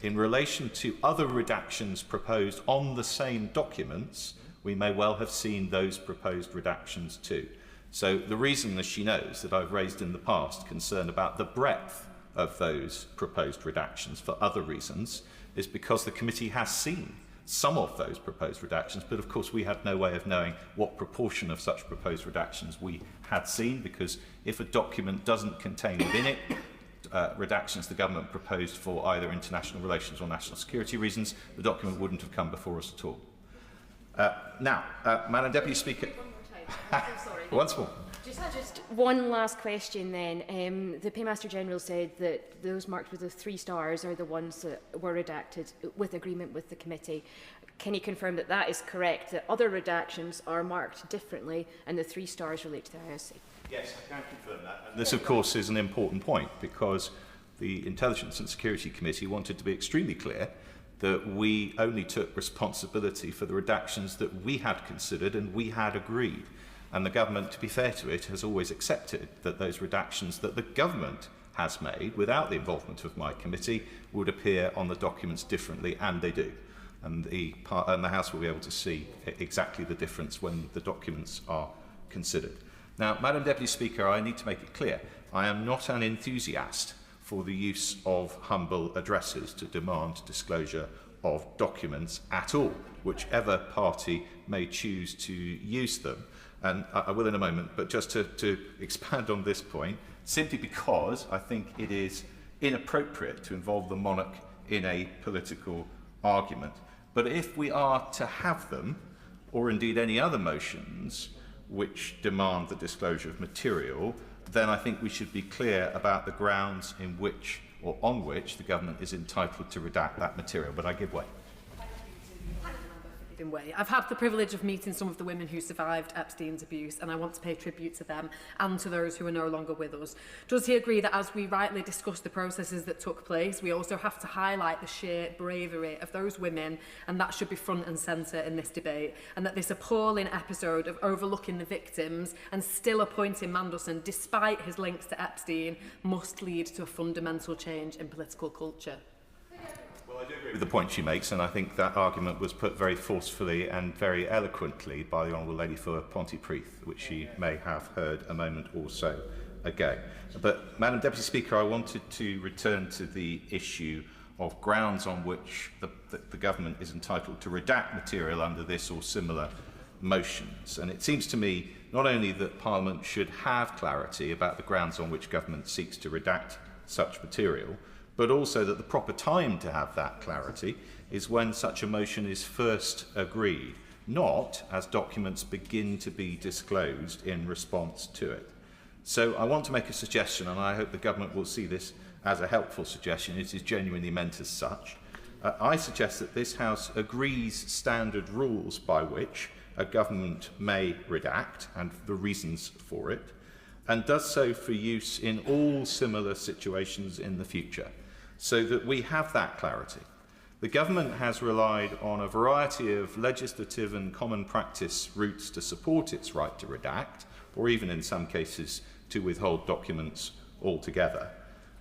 in relation to other redactions proposed on the same documents, we may well have seen those proposed redactions too. So the reason, as she knows, that I've raised in the past concern about the breadth of those proposed redactions for other reasons is because the committee has seen some of those proposed redactions, but of course we had no way of knowing what proportion of such proposed redactions we had seen, because if a document doesn't contain within it redactions the government proposed for either international relations or national security reasons, the document wouldn't have come before us at all. Madam Deputy Speaker. Once more. Just one last question then. The Paymaster General said that those marked with the 3 stars are the ones that were redacted with agreement with the committee. Can you confirm that that is correct, that other redactions are marked differently and the 3 stars relate to the ISC? Yes, I can confirm that. And this, of course, is an important point because the Intelligence and Security Committee wanted to be extremely clear that we only took responsibility for the redactions that we had considered and we had agreed. And the government, to be fair to it, has always accepted that those redactions that the government has made, without the involvement of my committee, would appear on the documents differently, and they do. And the House will be able to see exactly the difference when the documents are considered. Now, Madam Deputy Speaker, I need to make it clear, I am not an enthusiast for the use of humble addresses to demand disclosure of documents at all, whichever party may choose to use them. And I will in a moment, but just to expand on this point, simply because I think it is inappropriate to involve the monarch in a political argument. But if we are to have them, or indeed any other motions which demand the disclosure of material, then I think we should be clear about the grounds in which or on which the government is entitled to redact that material. But I give way. Way. I've had the privilege of meeting some of the women who survived Epstein's abuse, and I want to pay tribute to them and to those who are no longer with us. Does he agree that as we rightly discuss the processes that took place, we also have to highlight the sheer bravery of those women, and that should be front and centre in this debate, and that this appalling episode of overlooking the victims and still appointing Mandelson despite his links to Epstein must lead to a fundamental change in political culture? Well, I do agree with the point she makes, and I think that argument was put very forcefully and very eloquently by the Honourable Lady for Pontypridd, which she may have heard a moment or so ago. But, Madam Deputy Speaker, I wanted to return to the issue of grounds on which the government is entitled to redact material under this or similar motions. And it seems to me not only that Parliament should have clarity about the grounds on which government seeks to redact such material, but also that the proper time to have that clarity is when such a motion is first agreed, not as documents begin to be disclosed in response to it. So I want to make a suggestion, and I hope the government will see this as a helpful suggestion. It is genuinely meant as such. I suggest that this House agrees standard rules by which a government may redact and the reasons for it, and does so for use in all similar situations in the future, so that we have that clarity. The government has relied on a variety of legislative and common practice routes to support its right to redact, or even in some cases to withhold documents altogether,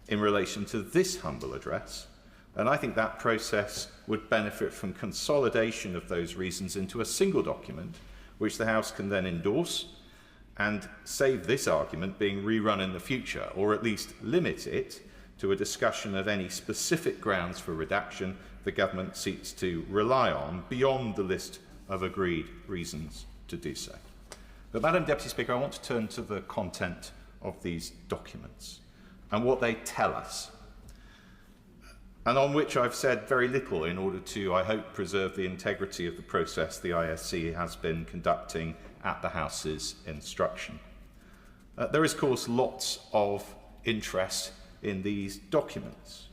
in relation to this humble address. And I think that process would benefit from consolidation of those reasons into a single document, which the House can then endorse and save this argument being rerun in the future, or at least limit it to a discussion of any specific grounds for redaction the government seeks to rely on beyond the list of agreed reasons to do so. But, Madam Deputy Speaker, I want to turn to the content of these documents and what they tell us, and on which I've said very little in order to, I hope, preserve the integrity of the process the ISC has been conducting at the House's instruction. There is, of course, lots of interest in these documents.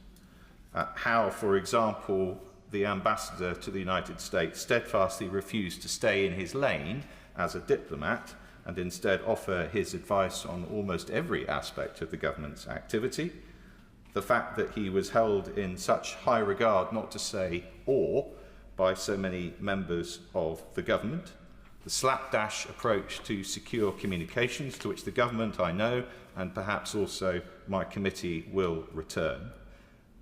How, for example, the ambassador to the United States steadfastly refused to stay in his lane as a diplomat and instead offer his advice on almost every aspect of the government's activity. The fact that he was held in such high regard, not to say awe, by so many members of the government. The slapdash approach to secure communications, to which the government, I know, and perhaps also my committee will return.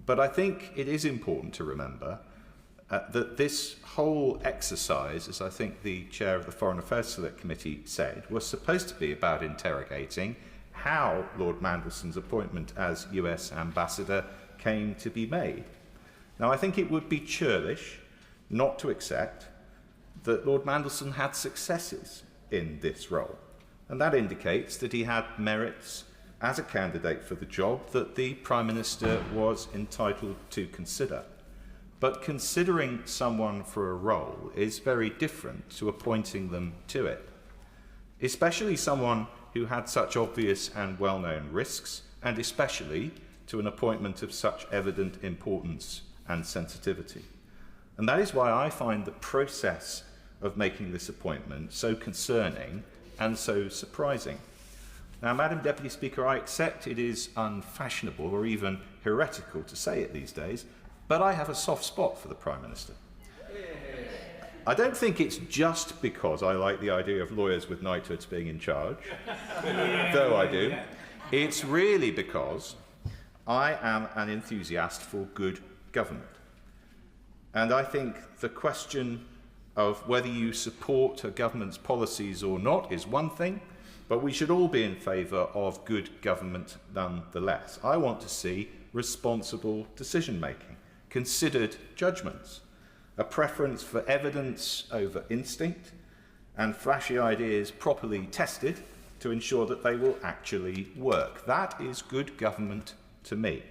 But I think it is important to remember that this whole exercise, as I think the chair of the Foreign Affairs Select Committee said, was supposed to be about interrogating how Lord Mandelson's appointment as US ambassador came to be made. Now, I think it would be churlish not to accept that Lord Mandelson had successes in this role, and that indicates that he had merits as a candidate for the job that the Prime Minister was entitled to consider. But considering someone for a role is very different to appointing them to it, especially someone who had such obvious and well-known risks, and especially to an appointment of such evident importance and sensitivity. And that is why I find the process of making this appointment so concerning and so surprising. Now, Madam Deputy Speaker, I accept it is unfashionable or even heretical to say it these days, but I have a soft spot for the Prime Minister. I don't think it's just because I like the idea of lawyers with knighthoods being in charge, though I do. It's really because I am an enthusiast for good government. And I think the question of whether you support a government's policies or not is one thing, but we should all be in favour of good government nonetheless. I want to see responsible decision-making, considered judgments, a preference for evidence over instinct, and flashy ideas properly tested to ensure that they will actually work. That is good government to me.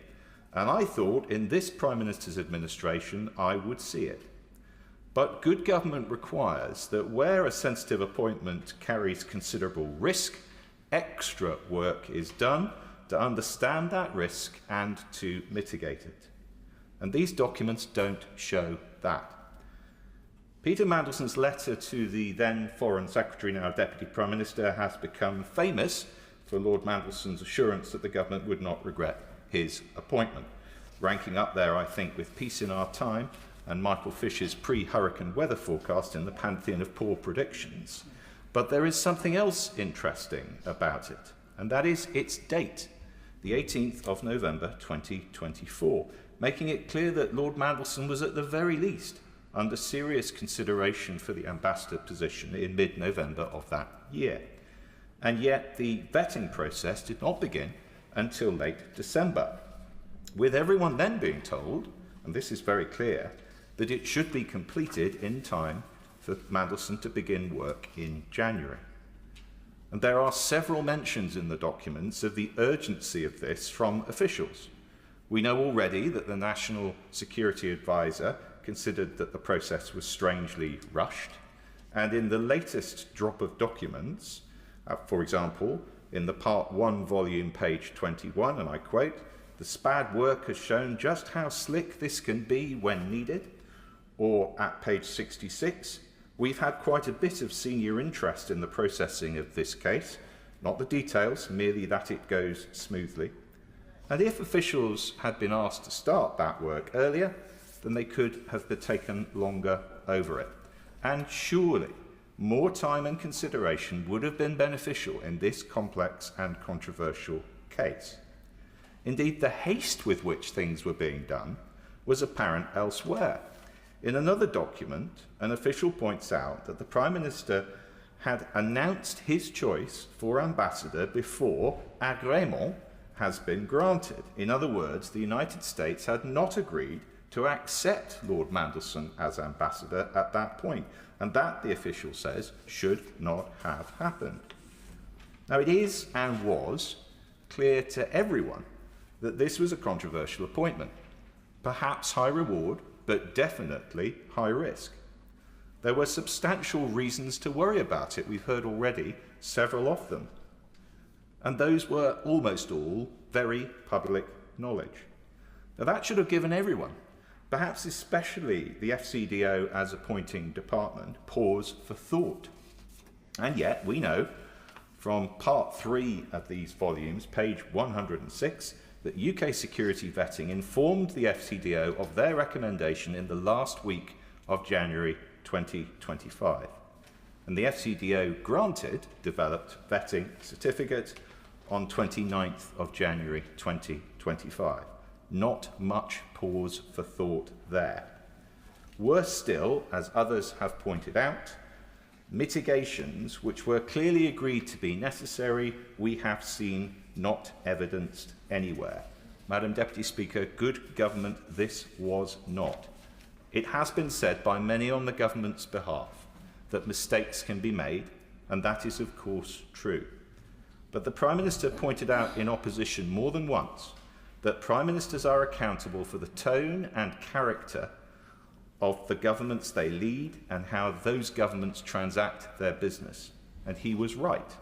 And I thought in this Prime Minister's administration I would see it. But good government requires that where a sensitive appointment carries considerable risk, extra work is done to understand that risk and to mitigate it. And these documents don't show that. Peter Mandelson's letter to the then Foreign Secretary, now Deputy Prime Minister, has become famous for Lord Mandelson's assurance that the government would not regret his appointment, ranking up there, I think, with Peace in Our Time and Michael Fish's pre-hurricane weather forecast in the pantheon of poor predictions. But there is something else interesting about it, and that is its date, the 18th of November 2024, making it clear that Lord Mandelson was at the very least under serious consideration for the ambassador position in mid-November of that year. And yet the vetting process did not begin until late December, with everyone then being told, and this is very clear, that it should be completed in time for Mandelson to begin work in January. And there are several mentions in the documents of the urgency of this from officials. We know already that the National Security Advisor considered that the process was strangely rushed, and in the latest drop of documents, for example, in the Part 1 volume, page 21, and I quote, "The SPAD work has shown just how slick this can be when needed," or at page 66, "We've had quite a bit of senior interest in the processing of this case, not the details, merely that it goes smoothly." And if officials had been asked to start that work earlier, then they could have taken longer over it. And surely more time and consideration would have been beneficial in this complex and controversial case. Indeed, the haste with which things were being done was apparent elsewhere. In another document, an official points out that the Prime Minister had announced his choice for ambassador before agrément has been granted. In other words, the United States had not agreed to accept Lord Mandelson as ambassador at that point, and that, the official says, should not have happened. Now, it is and was clear to everyone that this was a controversial appointment, perhaps high reward, but definitely high risk. There were substantial reasons to worry about it. We've heard already several of them, and those were almost all very public knowledge. Now, that should have given everyone, perhaps especially the FCDO as appointing department, pause for thought. And yet we know from Part 3 of these volumes, page 106, that UK security vetting informed the FCDO of their recommendation in the last week of January 2025. And the FCDO granted developed vetting certificate on 29th of January 2025. Not much pause for thought there. Worse still, as others have pointed out, mitigations which were clearly agreed to be necessary, we have seen not evidenced anywhere. Madam Deputy Speaker, good government this was not. It has been said by many on the government's behalf that mistakes can be made, and that is of course true. But the Prime Minister pointed out in opposition more than once that Prime Ministers are accountable for the tone and character of the governments they lead and how those governments transact their business. And he was right.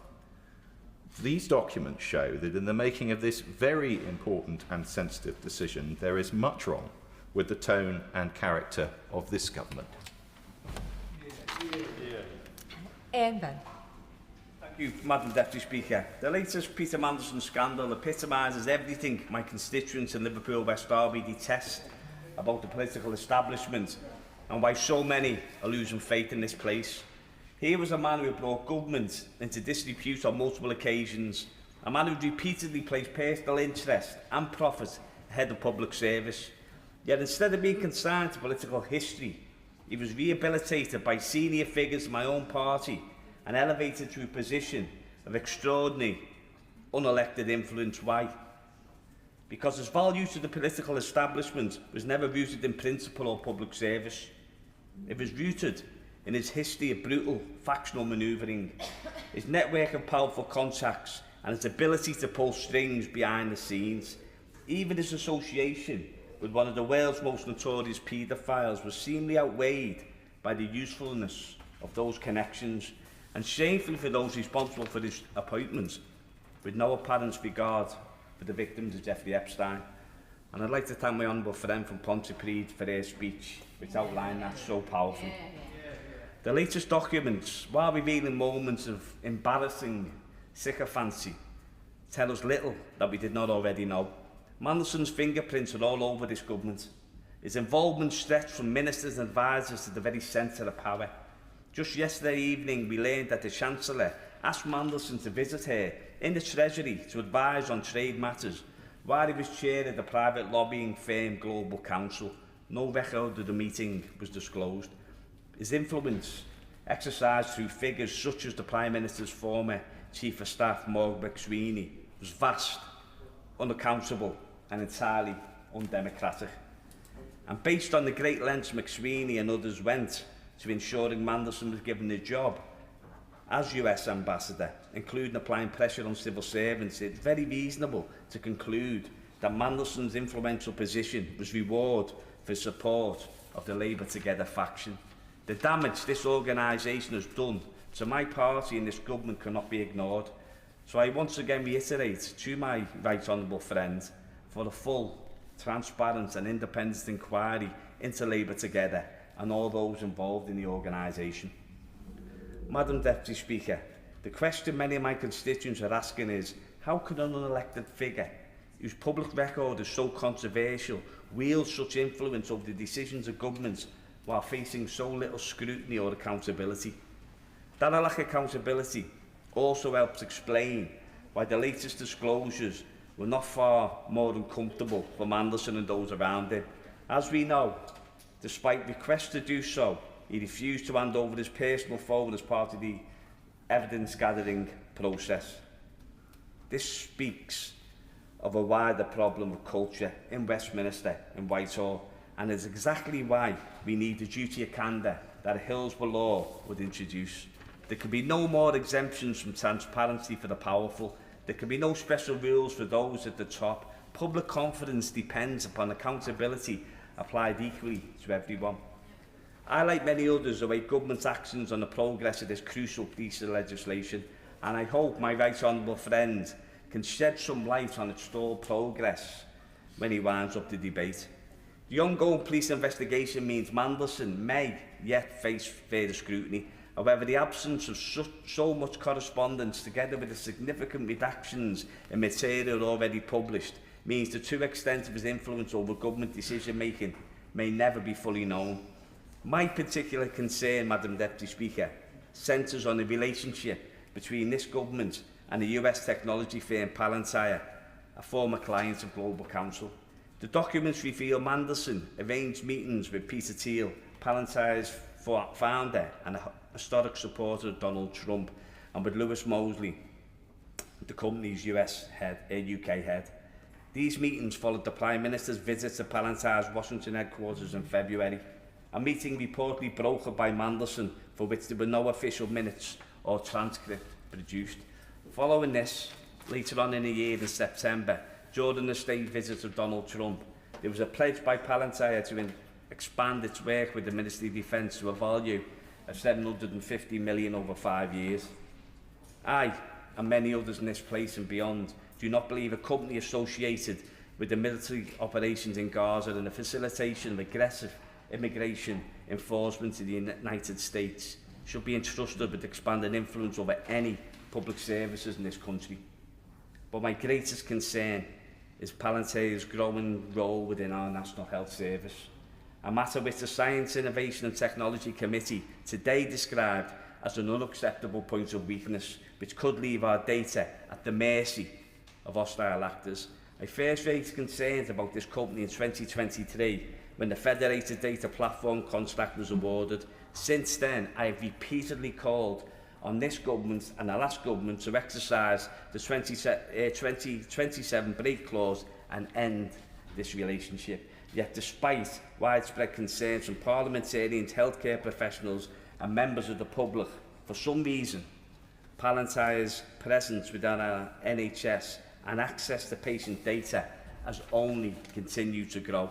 These documents show that in the making of this very important and sensitive decision, there is much wrong, with the tone and character of this government? Ian Benn. Thank you, Madam Deputy Speaker. The latest Peter Mandelson scandal epitomises everything my constituents in Liverpool West Derby detest about the political establishment and why so many are losing faith in this place. Here was a man who brought government into disrepute on multiple occasions, a man who repeatedly placed personal interest and profit ahead of public service. Yet instead of being consigned to political history, he was rehabilitated by senior figures in my own party and elevated to a position of extraordinary, unelected influence. Why? Because his value to the political establishment was never rooted in principle or public service. It was rooted in his history of brutal factional manoeuvring, his network of powerful contacts and his ability to pull strings behind the scenes. Even his association with one of the world's most notorious paedophiles was seemingly outweighed by the usefulness of those connections, and shamefully for those responsible for his appointments, with no apparent regard for the victims of Jeffrey Epstein. And I'd like to thank my honourable friend from Pontypridd for her speech, which outlined that so powerfully. The latest documents, while revealing moments of embarrassing sycophancy, tell us little that we did not already know. Mandelson's fingerprints are all over this government. His involvement stretched from ministers and advisers to the very centre of power. Just yesterday evening, we learned that the Chancellor asked Mandelson to visit her in the Treasury to advise on trade matters while he was chair of the private lobbying firm Global Counsel. No record of the meeting was disclosed. His influence, exercised through figures such as the Prime Minister's former Chief of Staff, Morgan McSweeney, was vast, unaccountable and entirely undemocratic. And based on the great lengths McSweeney and others went to ensuring Mandelson was given a job as US Ambassador, including applying pressure on civil servants, it's very reasonable to conclude that Mandelson's influential position was reward for support of the Labour Together faction. The damage this organisation has done to my party and this government cannot be ignored. So I once again reiterate to my right honourable friend for a full, transparent and independent inquiry into Labour Together and all those involved in the organisation. Madam Deputy Speaker, the question many of my constituents are asking is, how can an unelected figure, whose public record is so controversial, wield such influence over the decisions of governments while facing so little scrutiny or accountability? That lack of accountability also helps explain why the latest disclosures were not far more uncomfortable for Mandelson and those around him. As we know, despite requests to do so, he refused to hand over his personal phone as part of the evidence-gathering process. This speaks of a wider problem of culture in Westminster and Whitehall, and is exactly why we need the duty of candour that a Hillsborough law would introduce. There can be no more exemptions from transparency for the powerful. There can be no special rules for those at the top. Public confidence depends upon accountability applied equally to everyone. I, like many others, await government's actions on the progress of this crucial piece of legislation, and I hope my right honourable friend can shed some light on its stalled progress when he winds up the debate. The ongoing police investigation means Mandelson may yet face further scrutiny. However, the absence of so much correspondence, together with the significant redactions in material already published, means the true extent of his influence over government decision-making may never be fully known. My particular concern, Madam Deputy Speaker, centres on the relationship between this government and the US technology firm Palantir, a former client of Global Counsel. The documents reveal Mandelson arranged meetings with Peter Thiel, Palantir's founder and a historic supporter of Donald Trump, and with Lewis Mosley, the company's UK head. These meetings followed the Prime Minister's visit to Palantir's Washington headquarters in February, a meeting reportedly brokered by Mandelson, for which there were no official minutes or transcript produced. Following this, later on in the year in September, during the state visit of Donald Trump, there was a pledge by Palantir to expand its work with the Ministry of Defence to a value of $750 million over 5 years. I, and many others in this place and beyond, do not believe a company associated with the military operations in Gaza and the facilitation of aggressive immigration enforcement in the United States should be entrusted with expanded influence over any public services in this country. But my greatest concern is Palantir's growing role within our National Health Service, a matter which the Science, Innovation and Technology Committee today described as an unacceptable point of weakness, which could leave our data at the mercy of hostile actors. I first raised concerns about this company in 2023 when the Federated Data Platform contract was awarded. Since then, I have repeatedly called on this government and the last government to exercise the 2027 break clause and end this relationship. Yet despite widespread concerns from parliamentarians, healthcare professionals and members of the public, for some reason, Palantir's presence within our NHS and access to patient data has only continued to grow.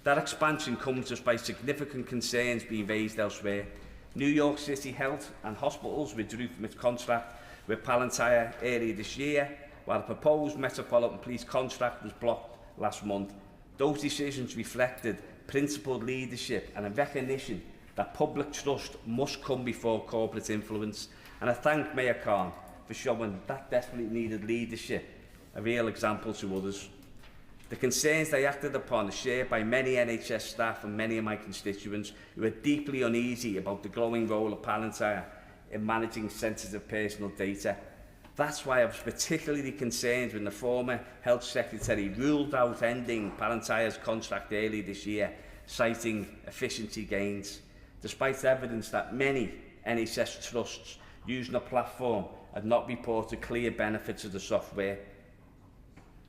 That expansion comes despite significant concerns being raised elsewhere. New York City Health and Hospitals withdrew from its contract with Palantir earlier this year, while a proposed Metropolitan Police contract was blocked last month. Those decisions reflected principled leadership and a recognition that public trust must come before corporate influence. And I thank Mayor Khan for showing that desperately needed leadership, a real example to others. The concerns they acted upon are shared by many NHS staff and many of my constituents who are deeply uneasy about the growing role of Palantir in managing sensitive personal data. That's why I was particularly concerned when the former Health Secretary ruled out ending Palantir's contract earlier this year, citing efficiency gains, despite evidence that many NHS trusts using the platform had not reported clear benefits of the software.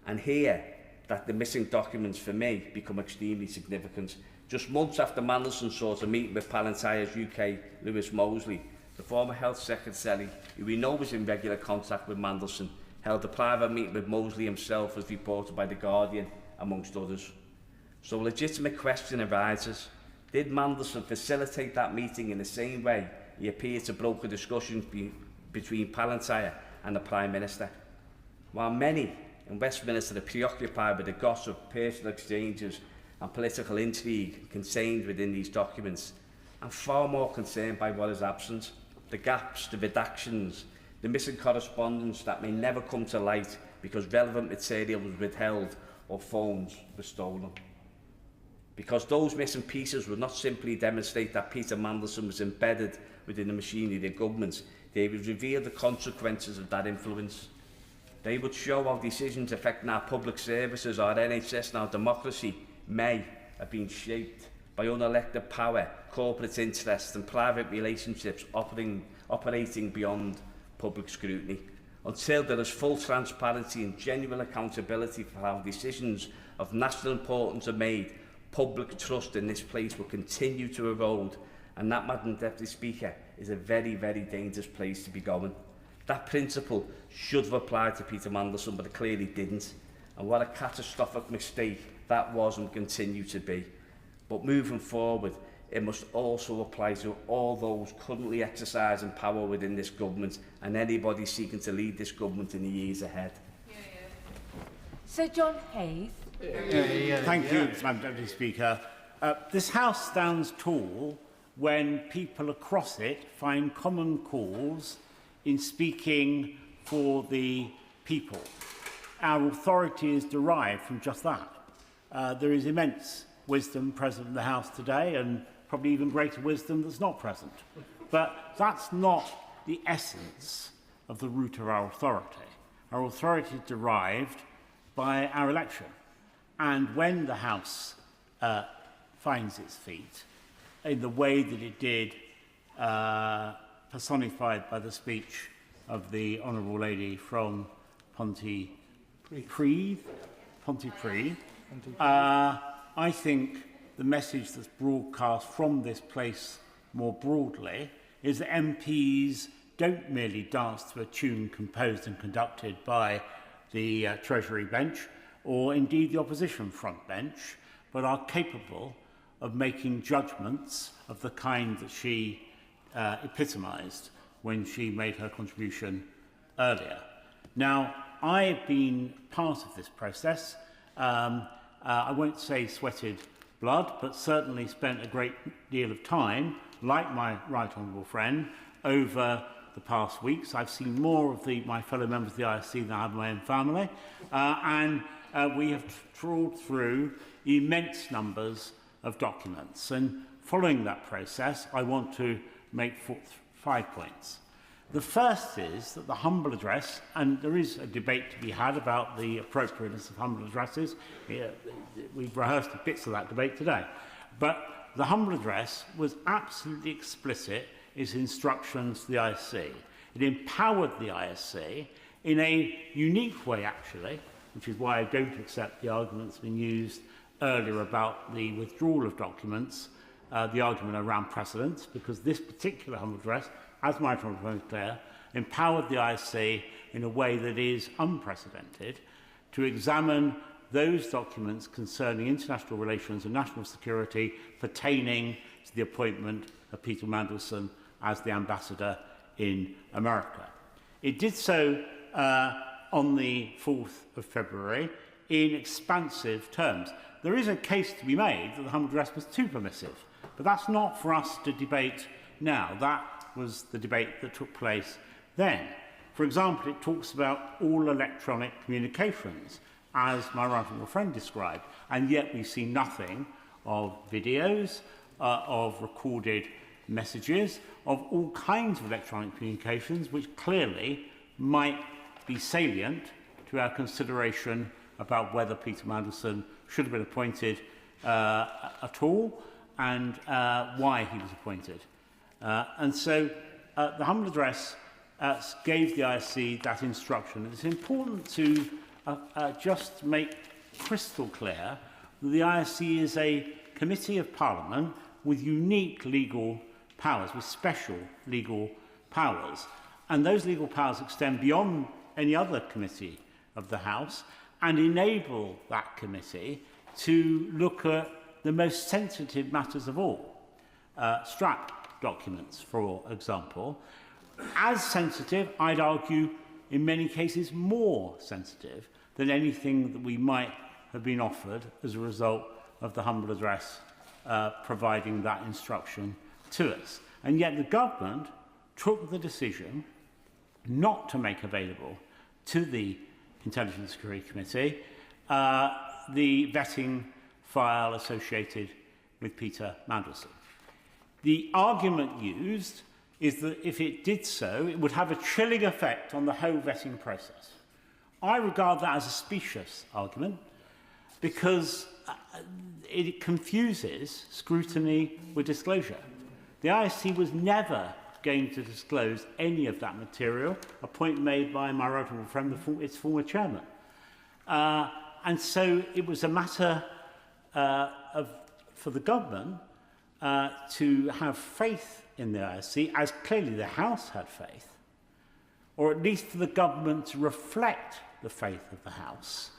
And here, that the missing documents for me become extremely significant. Just months after Mandelson sought a meeting with Palantir's UK Lewis Mosley, the former Health Secretary, who we know was in regular contact with Mandelson, held a private meeting with Mosley himself, as reported by The Guardian, amongst others. So a legitimate question arises: did Mandelson facilitate that meeting in the same way he appeared to broker discussions between Palantir and the Prime Minister? While many in Westminster are preoccupied with the gossip, personal exchanges and political intrigue contained within these documents, I'm far more concerned by what is absent: the gaps, the redactions, the missing correspondence that may never come to light because relevant material was withheld or phones were stolen. Because those missing pieces would not simply demonstrate that Peter Mandelson was embedded within the machinery of the government, they would reveal the consequences of that influence. They would show how decisions affecting our public services, our NHS and our democracy may have been shaped by unelected power, corporate interests and private relationships operating beyond public scrutiny. Until there is full transparency and genuine accountability for how decisions of national importance are made, public trust in this place will continue to erode, and that, Madam Deputy Speaker, is a very, very dangerous place to be going. That principle should have applied to Peter Mandelson, but it clearly didn't. And what a catastrophic mistake that was and continue to be. But moving forward, it must also apply to all those currently exercising power within this government and anybody seeking to lead this government in the years ahead. Sir John Hayes. Thank you, Madam Deputy Speaker. This House stands tall when people across it find common cause in speaking for the people. Our authority is derived from just that. There is immense wisdom present in the House today, and probably even greater wisdom that's not present. But that's not the essence of the root of our authority. Our authority is derived by our election. And when the House finds its feet in the way that it did, personified by the speech of the Honourable Lady from Pontypridd, I think the message that's broadcast from this place more broadly is that MPs don't merely dance to a tune composed and conducted by the Treasury bench, or indeed the opposition front bench, but are capable of making judgments of the kind that she epitomised when she made her contribution earlier. Now, I've been part of this process I won't say sweated blood, but certainly spent a great deal of time, like my right honourable friend, over the past weeks. I've seen more of my fellow members of the ISC than I have my own family, and we have trawled through immense numbers of documents. And following that process, I want to make 5 points. The first is that the humble address, and there is a debate to be had about the appropriateness of humble addresses. We've rehearsed bits of that debate today. But the humble address was absolutely explicit in its instructions to the ISC. It empowered the ISC in a unique way, actually, which is why I don't accept the arguments being used earlier about the withdrawal of documents, the argument around precedence, because this particular humble address, as my friend Claire, empowered the ISC in a way that is unprecedented to examine those documents concerning international relations and national security pertaining to the appointment of Peter Mandelson as the ambassador in America. It did so on the 4th of February in expansive terms. There is a case to be made that the humble address was too permissive, but that's not for us to debate now. That was the debate that took place then. For example, it talks about all electronic communications, as my right honourable friend described, and yet we see nothing of videos, of recorded messages, of all kinds of electronic communications, which clearly might be salient to our consideration about whether Peter Mandelson should have been appointed at all, and why he was appointed. And so the humble address gave the ISC that instruction. It's important to just make crystal clear that the ISC is a committee of Parliament with unique legal powers, with special legal powers. And those legal powers extend beyond any other committee of the House and enable that committee to look at the most sensitive matters of all. Strap documents, for example. As sensitive, I'd argue, in many cases more sensitive than anything that we might have been offered as a result of the humble address providing that instruction to us. And yet the government took the decision not to make available to the Intelligence and Security Committee the vetting file associated with Peter Mandelson. The argument used is that if it did so, it would have a chilling effect on the whole vetting process. I regard that as a specious argument because it confuses scrutiny with disclosure. The ISC was never going to disclose any of that material, a point made by my right honourable friend, its former chairman. And so it was a matter for the government to have faith in the ISC, as clearly the House had faith, or at least for the government to reflect the faith of the House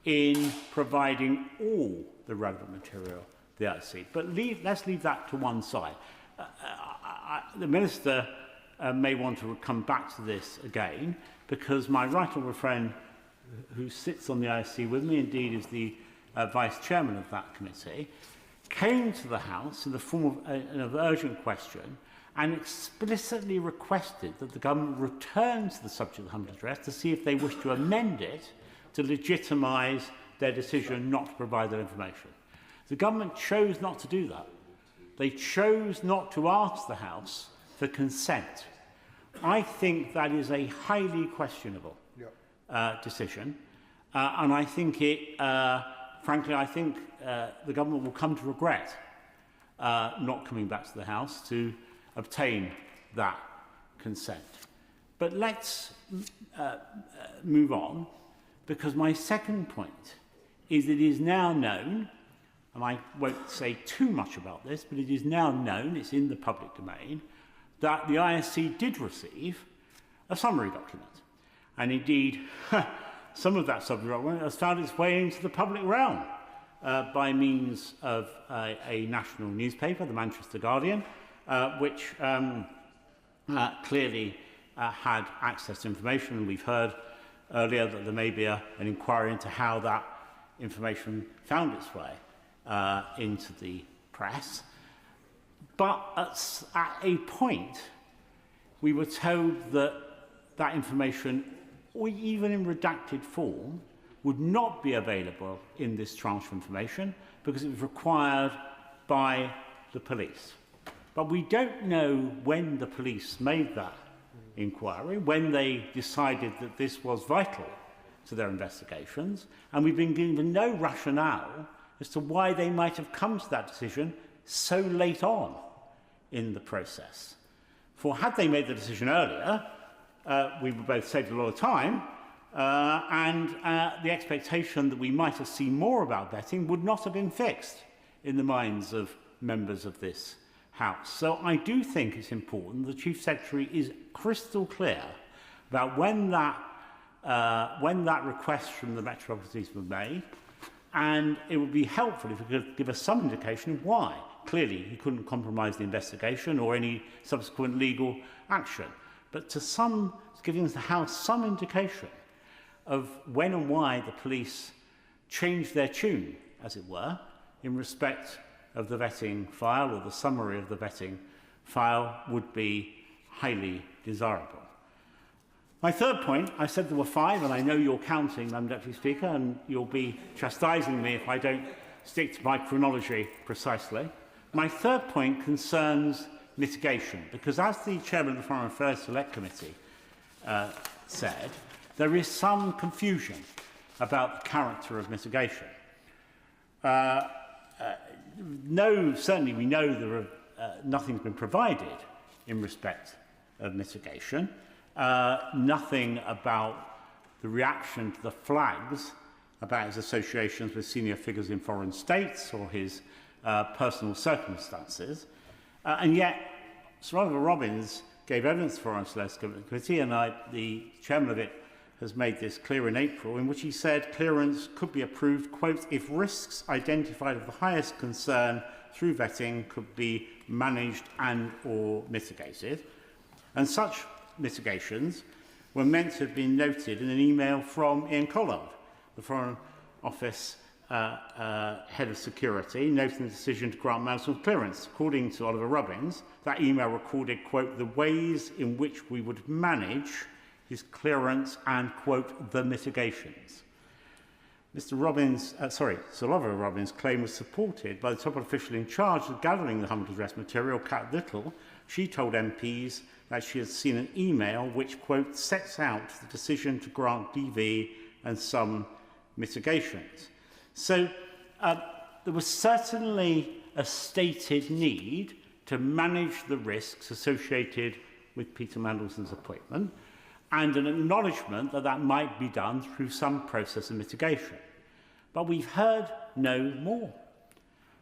in providing all the relevant material to the ISC. But let's leave that to one side. The Minister may want to come back to this again, because my right honourable friend who sits on the ISC with me, indeed is the Vice Chairman of that committee, came to the House in the form of an urgent question and explicitly requested that the government return to the subject of the humble address to see if they wish to amend it to legitimise their decision not to provide that information. The government chose not to do that. They chose not to ask the House for consent. I think that is a highly questionable decision, and I think frankly, I think the government will come to regret not coming back to the House to obtain that consent. But let's move on, because my second point is that it is now known, and I won't say too much about this, but it is now known, it's in the public domain, that the ISC did receive a summary document. And indeed, some of that summary document has found its way into the public realm by means of a national newspaper, the Manchester Guardian, which clearly had access to information. And we've heard earlier that there may be an inquiry into how that information found its way into the press. But at a point, we were told that that information, or even in redacted form, would not be available in this tranche of information because it was required by the police. But we don't know when the police made that inquiry, when they decided that this was vital to their investigations, and we've been given no rationale as to why they might have come to that decision so late on in the process. For had they made the decision earlier, we would both saved a lot of time, and the expectation that we might have seen more about vetting would not have been fixed in the minds of members of this House. So I do think it's important the Chief Secretary is crystal clear about when that request from the Metropolitans was made, and it would be helpful if he could give us some indication of why. Clearly, he couldn't compromise the investigation or any subsequent legal action, but giving the House some indication of when and why the police changed their tune, as it were, in respect of the vetting file or the summary of the vetting file would be highly desirable. My third point, I said there were 5, and I know you're counting, Madam Deputy Speaker, and you'll be chastising me if I don't stick to my chronology precisely. My third point concerns mitigation, because as the Chairman of the Foreign Affairs Select Committee said, there is some confusion about the character of mitigation. Certainly we know nothing's been provided in respect of mitigation. Nothing about the reaction to the flags about his associations with senior figures in foreign states or his personal circumstances. And yet, Sir Oliver Robbins gave evidence to the Foreign Select Committee, and the chairman of it has made this clear in April, in which he said clearance could be approved, quote, if risks identified of the highest concern through vetting could be managed and or mitigated. And such mitigations were meant to have been noted in an email from Ian Collard, the Foreign Office Head of Security, noting the decision to grant Mousel's clearance. According to Oliver Robbins, that email recorded, quote, the ways in which we would manage his clearance and, quote, the mitigations. Sir Oliver Robbins' claim was supported by the top official in charge of gathering the humble address material, Kat Little. She told MPs that she had seen an email which, quote, sets out the decision to grant DV and some mitigations. So there was certainly a stated need to manage the risks associated with Peter Mandelson's appointment, and an acknowledgement that that might be done through some process of mitigation. But we've heard no more.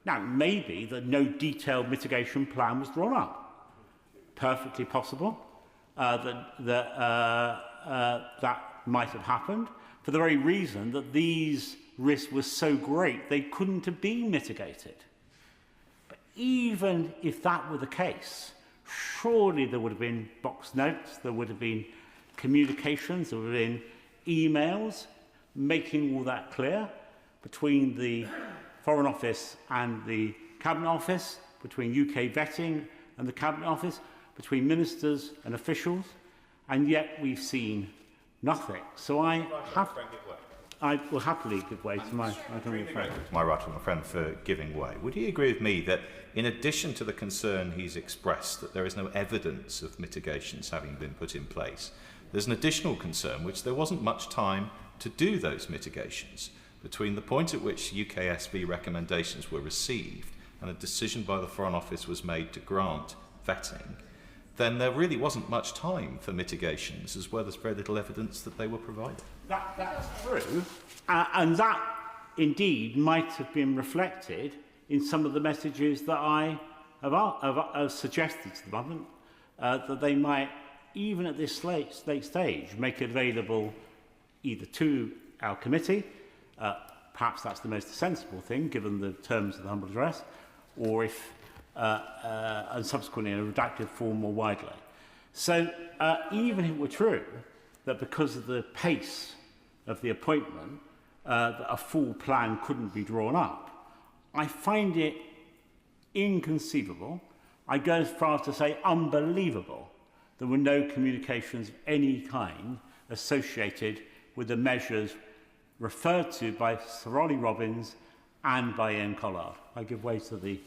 Now, maybe that no detailed mitigation plan was drawn up. Perfectly possible that might have happened for the very reason that these risks were so great they couldn't have been mitigated. But even if that were the case, surely there would have been box notes, there would have been communications, there would have been emails making all that clear between the Foreign Office and the Cabinet Office, between UK vetting and the Cabinet Office, between ministers and officials, and yet we've seen nothing. So I will happily give way to my honourable friend. My right honourable friend for giving way. Would he agree with me that in addition to the concern he's expressed that there is no evidence of mitigations having been put in place, there's an additional concern which there wasn't much time to do those mitigations between the point at which UKSB recommendations were received and a decision by the Foreign Office was made to grant vetting, then there really wasn't much time for mitigations, as well as very little evidence that they were provided. That's true, and that indeed might have been reflected in some of the messages that I have suggested to the government, that they might, even at this late stage, make it available either to our committee, perhaps that's the most sensible thing given the terms of the humble address, or if and subsequently in a redacted form more widely. So even if it were true that because of the pace of the appointment, that a full plan couldn't be drawn up. I find it inconceivable, I go as far as to say unbelievable, there were no communications of any kind associated with the measures referred to by Sir Ollie Robbins and by Ian Collard. I give way to the...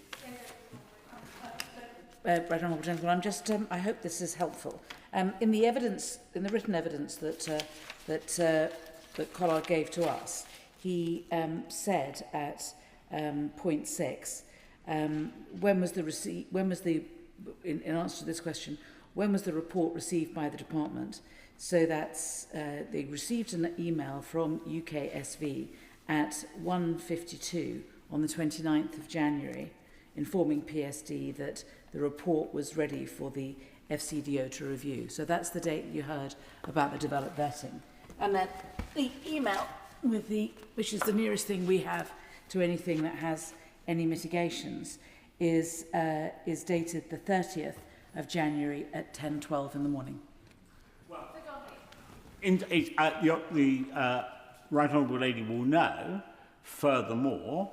Right, Honourable Gentleman, I'm just, I hope this is helpful. In the evidence, in the written evidence that Collard gave to us, he said at point 6, when was the in answer to this question, when was the report received by the department? So that's, they received an email from UKSV at 1:52 on the 29th of January, informing PSD that the report was ready for the FCDO to review. So that's the date you heard about the developed vetting. And then the email with the, which is the nearest thing we have to anything that has any mitigations, is dated the 30th of January at 10:12 in the morning. The Right Honourable Lady will know, furthermore,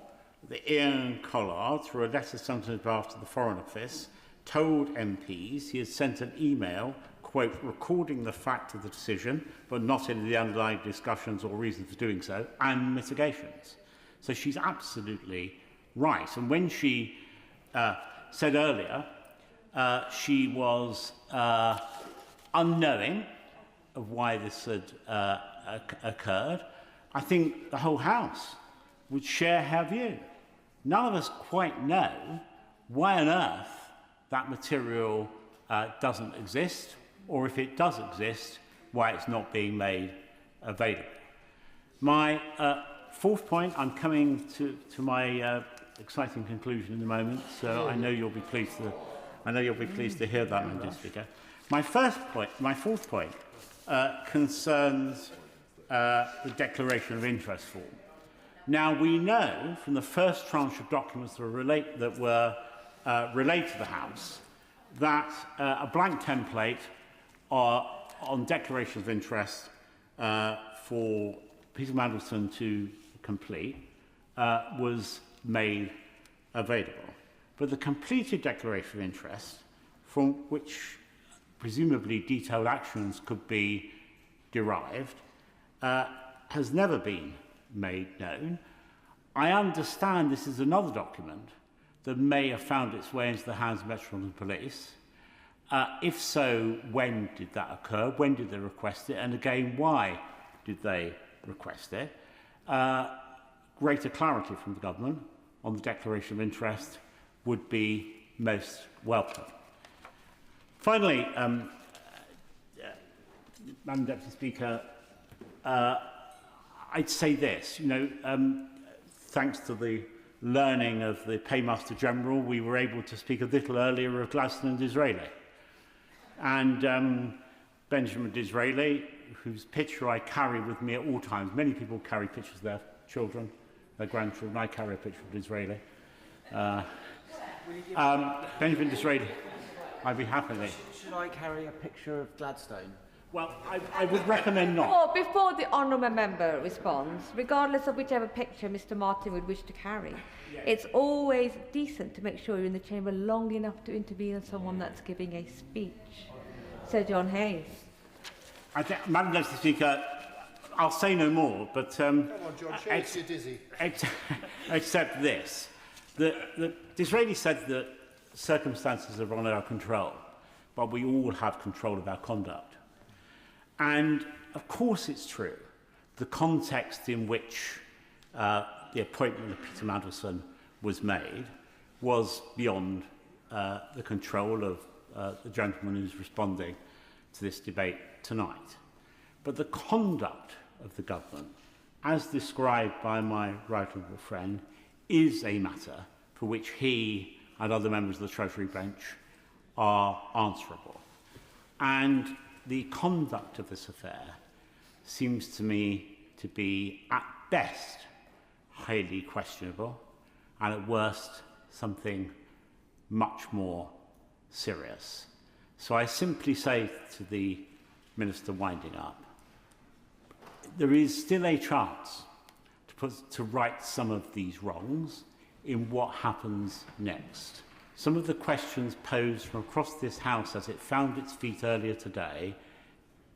that Ian Collard, through a letter sent on behalf to the Foreign Office, told MPs he had sent an email, quote, recording the fact of the decision, but not any of the underlying discussions or reasons for doing so, and mitigations. So she's absolutely right. And when she said earlier she was unknowing of why this had occurred, I think the whole House would share her view. None of us quite know why on earth that material doesn't exist, or if it does exist, why it's not being made available. My fourth point, I'm coming to my exciting conclusion in a moment, so I know you'll be pleased to hear that, Madam Speaker. My fourth point concerns the declaration of interest form. Now, we know from the first tranche of documents that were relayed to the House that a blank template on declaration of interest for Peter Mandelson to complete was made available. But the completed declaration of interest, from which presumably detailed actions could be derived, has never been made known. I understand this is another document that may have found its way into the hands of Metropolitan Police. If so, when did that occur? When did they request it? And again, why did they request it? Greater clarity from the government on the declaration of interest would be most welcome. Finally, Madam Deputy Speaker, I'd say this, thanks to the learning of the Paymaster General, we were able to speak a little earlier of Gladstone and Disraeli. And Benjamin Disraeli, whose picture I carry with me at all times. Many people carry pictures of their children, their grandchildren. I carry a picture of Disraeli. Benjamin Disraeli, I'd be happy. Should I carry a picture of Gladstone? Well, I would recommend not. Before the honourable member responds, regardless of whichever picture Mr Martin would wish to carry, it's always decent to make sure you're in the chamber long enough to intervene on someone that's giving a speech. Sir John Hayes. Madam Deputy Speaker, I'll say no more, but Come on, John, you're dizzy. Except this. Disraeli said that circumstances are beyond our control, but we all have control of our conduct. And of course it's true, the context in which the appointment of Peter Mandelson was made was beyond the control of the gentleman who's responding to this debate tonight. But the conduct of the government, as described by my right honourable friend, is a matter for which he and other members of the Treasury bench are answerable. And the conduct of this affair seems to me to be, at best, highly questionable, and at worst, something much more serious. So I simply say to the Minister winding up, there is still a chance to right some of these wrongs in what happens next. Some of the questions posed from across this House as it found its feet earlier today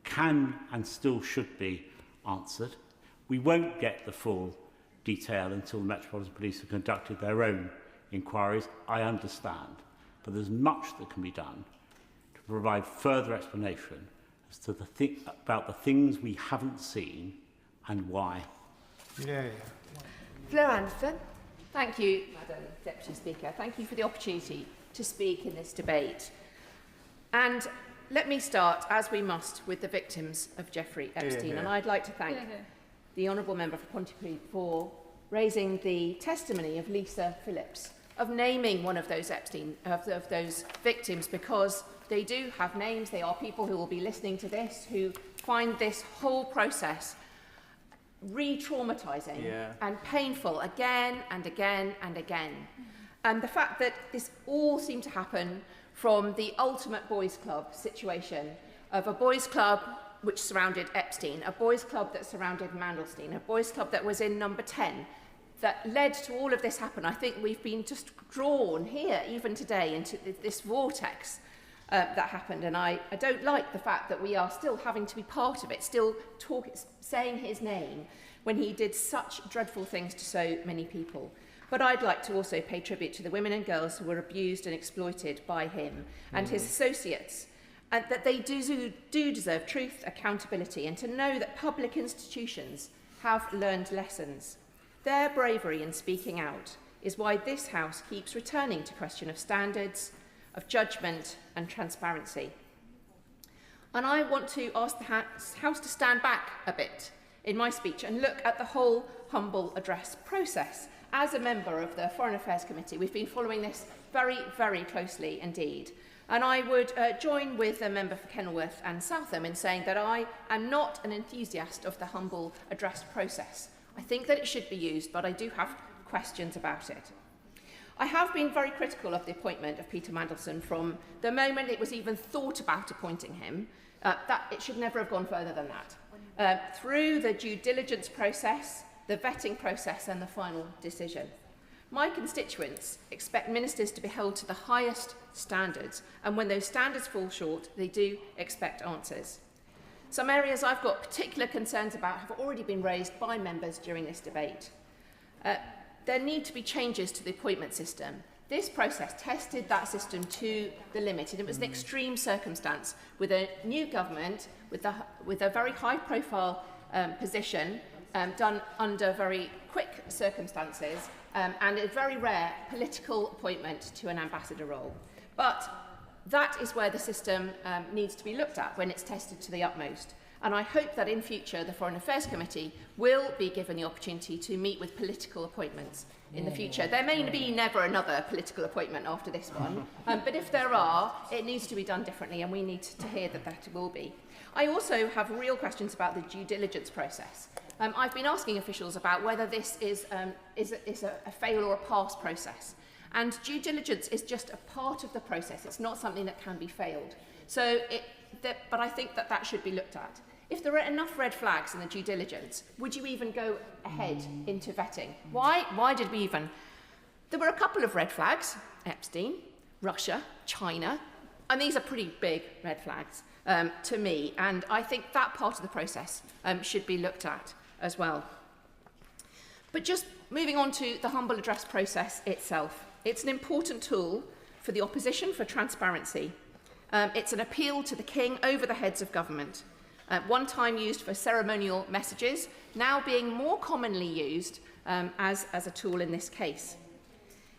can and still should be answered. We won't get the full detail until the Metropolitan Police have conducted their own inquiries, I understand. But there's much that can be done to provide further explanation as to about the things we haven't seen and why. Flo Anderson. Thank you, Madam Deputy Speaker. Thank you for the opportunity to speak in this debate. And let me start, as we must, with the victims of Jeffrey Epstein. And I'd like to thank the Honourable Member for Pontypridd for raising the testimony of Lisa Phillips, of naming one of those Epstein, of those victims, because they do have names. They are people who will be listening to this, who find this whole process re-traumatising and painful again and again and again. And the fact that this all seemed to happen from the ultimate boys' club situation of a boys' club which surrounded Epstein, a boys' club that surrounded Mandelstein, a boys' club that was in number 10, that led to all of this happen. I think we've been just drawn here, even today, into this vortex that happened. And I don't like the fact that we are still having to be part of it, still saying his name when he did such dreadful things to so many people. But I'd like to also pay tribute to the women and girls who were abused and exploited by him and his associates, and that they do deserve truth, accountability, and to know that public institutions have learned lessons. Their bravery in speaking out is why this House keeps returning to question of standards, of judgment and transparency. And I want to ask the House to stand back a bit in my speech and look at the whole humble address process. As a member of the Foreign Affairs Committee, we've been following this very, very closely indeed. And I would join with the member for Kenilworth and Southam in saying that I am not an enthusiast of the humble address process. I think that it should be used, but I do have questions about it. I have been very critical of the appointment of Peter Mandelson from the moment it was even thought about appointing him, that it should never have gone further than that. Through the due diligence process, the vetting process and the final decision. My constituents expect ministers to be held to the highest standards, and when those standards fall short, they do expect answers. Some areas I've got particular concerns about have already been raised by members during this debate. There need to be changes to the appointment system. This process tested that system to the limit, and it was an extreme circumstance with a new government, with a very high-profile position, done under very quick circumstances, and a very rare political appointment to an ambassador role. But that is where the system needs to be looked at when it's tested to the utmost. And I hope that in future the Foreign Affairs Committee will be given the opportunity to meet with political appointments in the future. There may be never another political appointment after this one, but if there are, it needs to be done differently, and we need to hear that that will be. I also have real questions about the due diligence process. I've been asking officials about whether this is a fail or a pass process. And due diligence is just a part of the process. It's not something that can be failed. But I think that that should be looked at. If there are enough red flags in the due diligence, would you even go ahead into vetting? Why did we even? There were a couple of red flags: Epstein, Russia, China, and these are pretty big red flags to me. And I think that part of the process should be looked at as well. But just moving on to the humble address process itself, it's an important tool for the opposition for transparency. It's an appeal to the King over the heads of government. One time used for ceremonial messages, now being more commonly used as a tool in this case.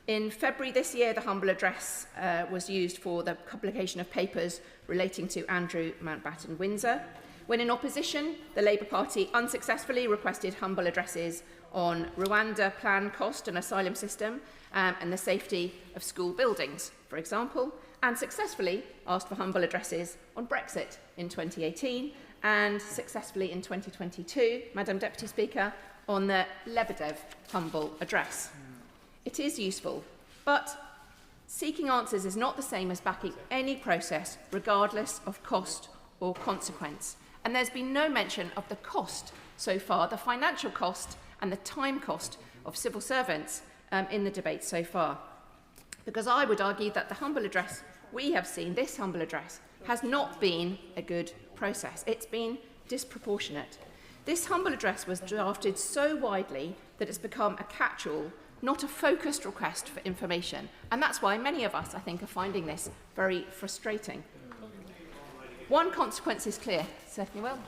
In February this year, the humble address was used for the publication of papers relating to Andrew Mountbatten Windsor, when in opposition, the Labour Party unsuccessfully requested humble addresses on Rwanda plan cost and asylum system and the safety of school buildings, for example, and successfully asked for humble addresses on Brexit in 2018 and successfully in 2022, Madam Deputy Speaker, on the Lebedev humble address. It is useful, but seeking answers is not the same as backing any process, regardless of cost or consequence. And there's been no mention of the cost so far, the financial cost and the time cost of civil servants in the debate so far. Because I would argue that the humble address we have seen, this humble address, has not been a good process. It's been disproportionate. This humble address was drafted so widely that it's become a catch-all, not a focused request for information. And that's why many of us, I think, are finding this very frustrating. One consequence is clear. Certainly will.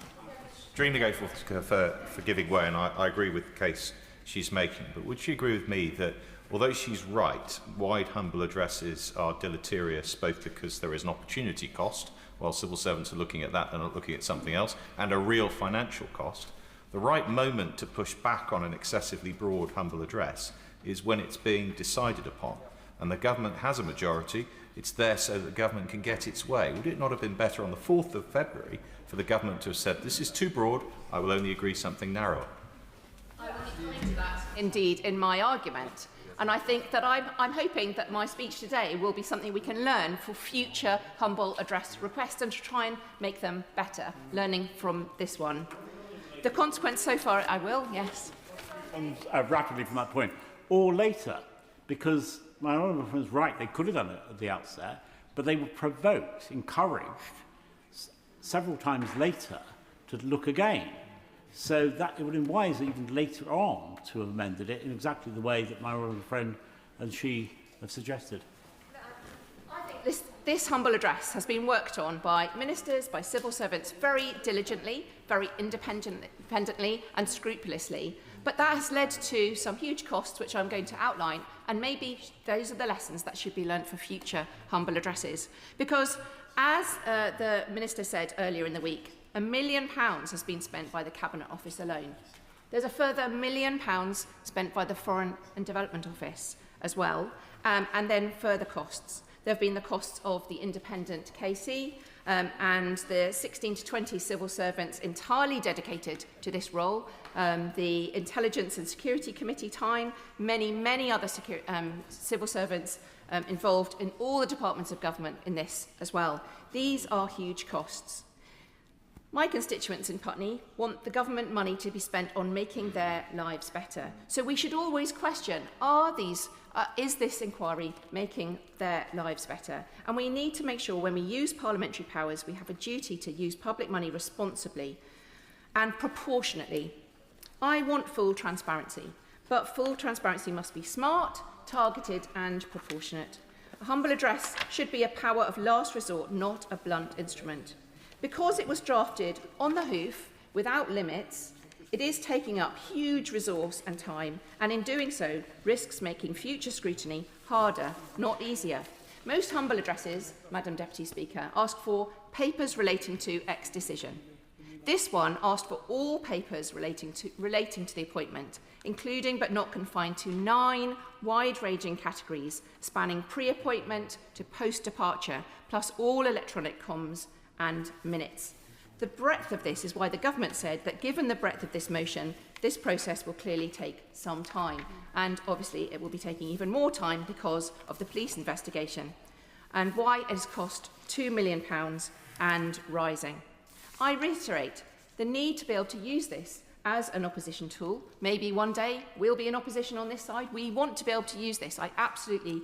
Extremely grateful for giving way, and I agree with the case she's making. But would she agree with me that although she's right, wide humble addresses are deleterious both because there is an opportunity cost, while civil servants are looking at that and not looking at something else, and a real financial cost, the right moment to push back on an excessively broad humble address is when it's being decided upon. And the government has a majority. It's there so that the government can get its way. Would it not have been better on the 4th of February for the government to have said, this is too broad, I will only agree something narrower? I will point to that, indeed, in my argument. And I think that I'm hoping that my speech today will be something we can learn for future humble address requests and to try and make them better, learning from this one. The consequence so far, I will, yes. Rapidly from that point, or later, because my honourable friend was right, they could have done it at the outset, but they were provoked, encouraged, several times later to look again. So that it would have been wise even later on to have amended it in exactly the way that my honourable friend and she have suggested. I think this humble address has been worked on by ministers, by civil servants very diligently, very independently and scrupulously. But that has led to some huge costs, which I'm going to outline, and maybe those are the lessons that should be learnt for future humble addresses. Because, as the Minister said earlier in the week, £1 million has been spent by the Cabinet Office alone. There's a further £1 million spent by the Foreign and Development Office as well, and then further costs. There have been the costs of the independent KC and the 16 to 20 civil servants entirely dedicated to this role, the Intelligence and Security Committee time, many other civil servants involved in all the departments of government in this as well. These are huge costs. My constituents in Putney want the government money to be spent on making their lives better. So we should always question, is this inquiry making their lives better? And we need to make sure when we use parliamentary powers, we have a duty to use public money responsibly and proportionately. I want full transparency, but full transparency must be smart, targeted and proportionate. A humble address should be a power of last resort, not a blunt instrument. Because it was drafted on the hoof, without limits, it is taking up huge resource and time, and in doing so, risks making future scrutiny harder, not easier. Most humble addresses, Madam Deputy Speaker, ask for papers relating to X decision. This one asked for all papers relating to the appointment, including but not confined to 9 wide-ranging categories, spanning pre-appointment to post-departure, plus all electronic comms and minutes. The breadth of this is why the government said that given the breadth of this motion, this process will clearly take some time. And obviously it will be taking even more time because of the police investigation. And why it has cost £2 million and rising. I reiterate the need to be able to use this as an opposition tool. Maybe one day we'll be in opposition on this side. We want to be able to use this. I absolutely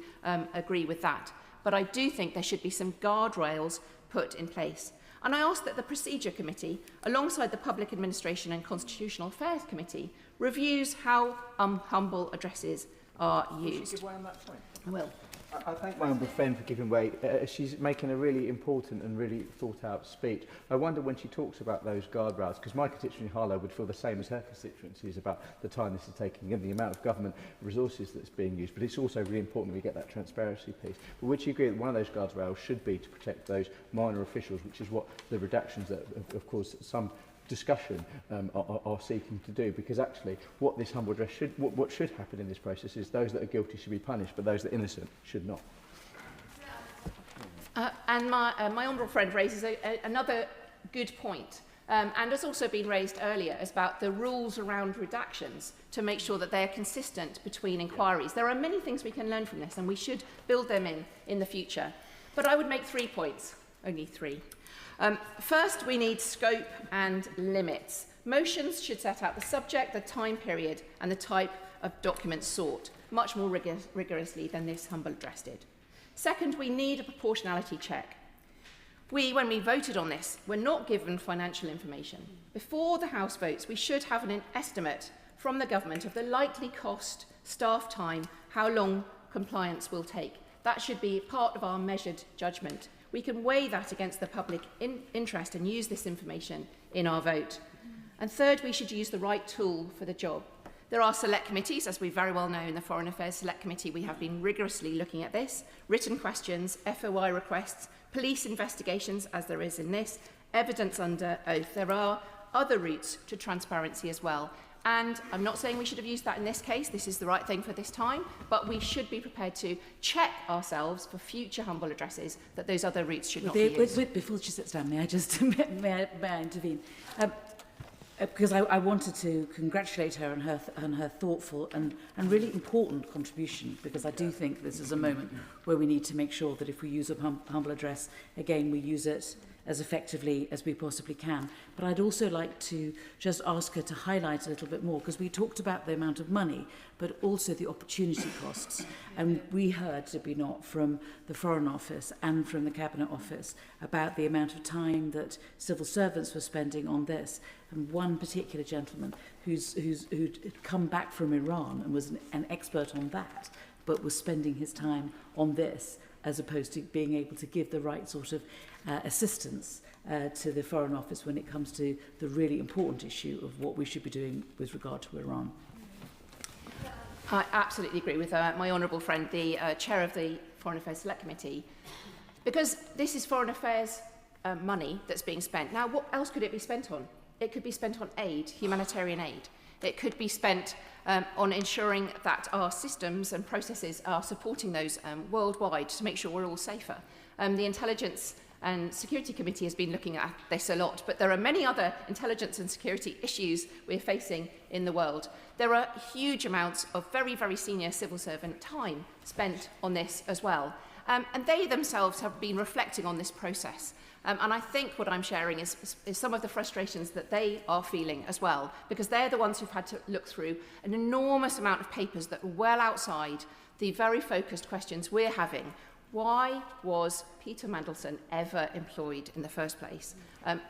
agree with that. But I do think there should be some guardrails put in place. And I ask that the Procedure Committee, alongside the Public Administration and Constitutional Affairs Committee, reviews how humble addresses are used. Give way on that point? I will. I thank my humble friend for giving way. She's making a really important and really thought-out speech. I wonder when she talks about those guardrails, because my constituency in Harlow would feel the same as her constituencies about the time this is taking and the amount of government resources that's being used. But it's also really important that we get that transparency piece. But would you agree that one of those guardrails should be to protect those minor officials, which is what the redactions that have caused some discussion are seeking to do, because actually what this humble address should, what should happen in this process is those that are guilty should be punished, but those that are innocent should not. And my honourable friend raises another good point, and has also been raised earlier, is about the rules around redactions to make sure that they are consistent between inquiries. There are many things we can learn from this, and we should build them in the future. But I would make 3 points, only 3. First, we need scope and limits. Motions should set out the subject, the time period and the type of documents sought, much more rigorously than this humble address did. Second, we need a proportionality check. When we voted on this, were not given financial information. Before the House votes, we should have an estimate from the government of the likely cost, staff time, how long compliance will take. That should be part of our measured judgment. We can weigh that against the public interest and use this information in our vote. And third, we should use the right tool for the job. There are select committees, as we very well know in the Foreign Affairs Select Committee, we have been rigorously looking at this, written questions, FOI requests, police investigations, as there is in this, evidence under oath. There are other routes to transparency as well. And I'm not saying we should have used that in this case, this is the right thing for this time, but we should be prepared to check ourselves for future humble addresses that those other routes should not be used. Before she sits down, may I just may I intervene? Because I wanted to congratulate her on her thoughtful and really important contribution, because I do think this is a moment where we need to make sure that if we use a humble address, again, we use it as effectively as we possibly can. But I'd also like to just ask her to highlight a little bit more, because we talked about the amount of money, but also the opportunity costs. And we heard, did we not, from the Foreign Office and from the Cabinet Office about the amount of time that civil servants were spending on this. And one particular gentleman who'd come back from Iran and was an expert on that, but was spending his time on this, as opposed to being able to give the right sort of assistance to the Foreign Office when it comes to the really important issue of what we should be doing with regard to Iran. I absolutely agree with my honourable friend, the chair of the Foreign Affairs Select Committee, because this is foreign affairs money that's being spent. Now, what else could it be spent on? It could be spent on aid, humanitarian aid. It could be spent on ensuring that our systems and processes are supporting those worldwide to make sure we're all safer. The Intelligence and Security Committee has been looking at this a lot, but there are many other intelligence and security issues we're facing in the world. There are huge amounts of very, very senior civil servant time spent on this as well. And they themselves have been reflecting on this process. And I think what I'm sharing is some of the frustrations that they are feeling as well, because they're the ones who've had to look through an enormous amount of papers that are well outside the very focused questions we're having. Why was Peter Mandelson ever employed in the first place?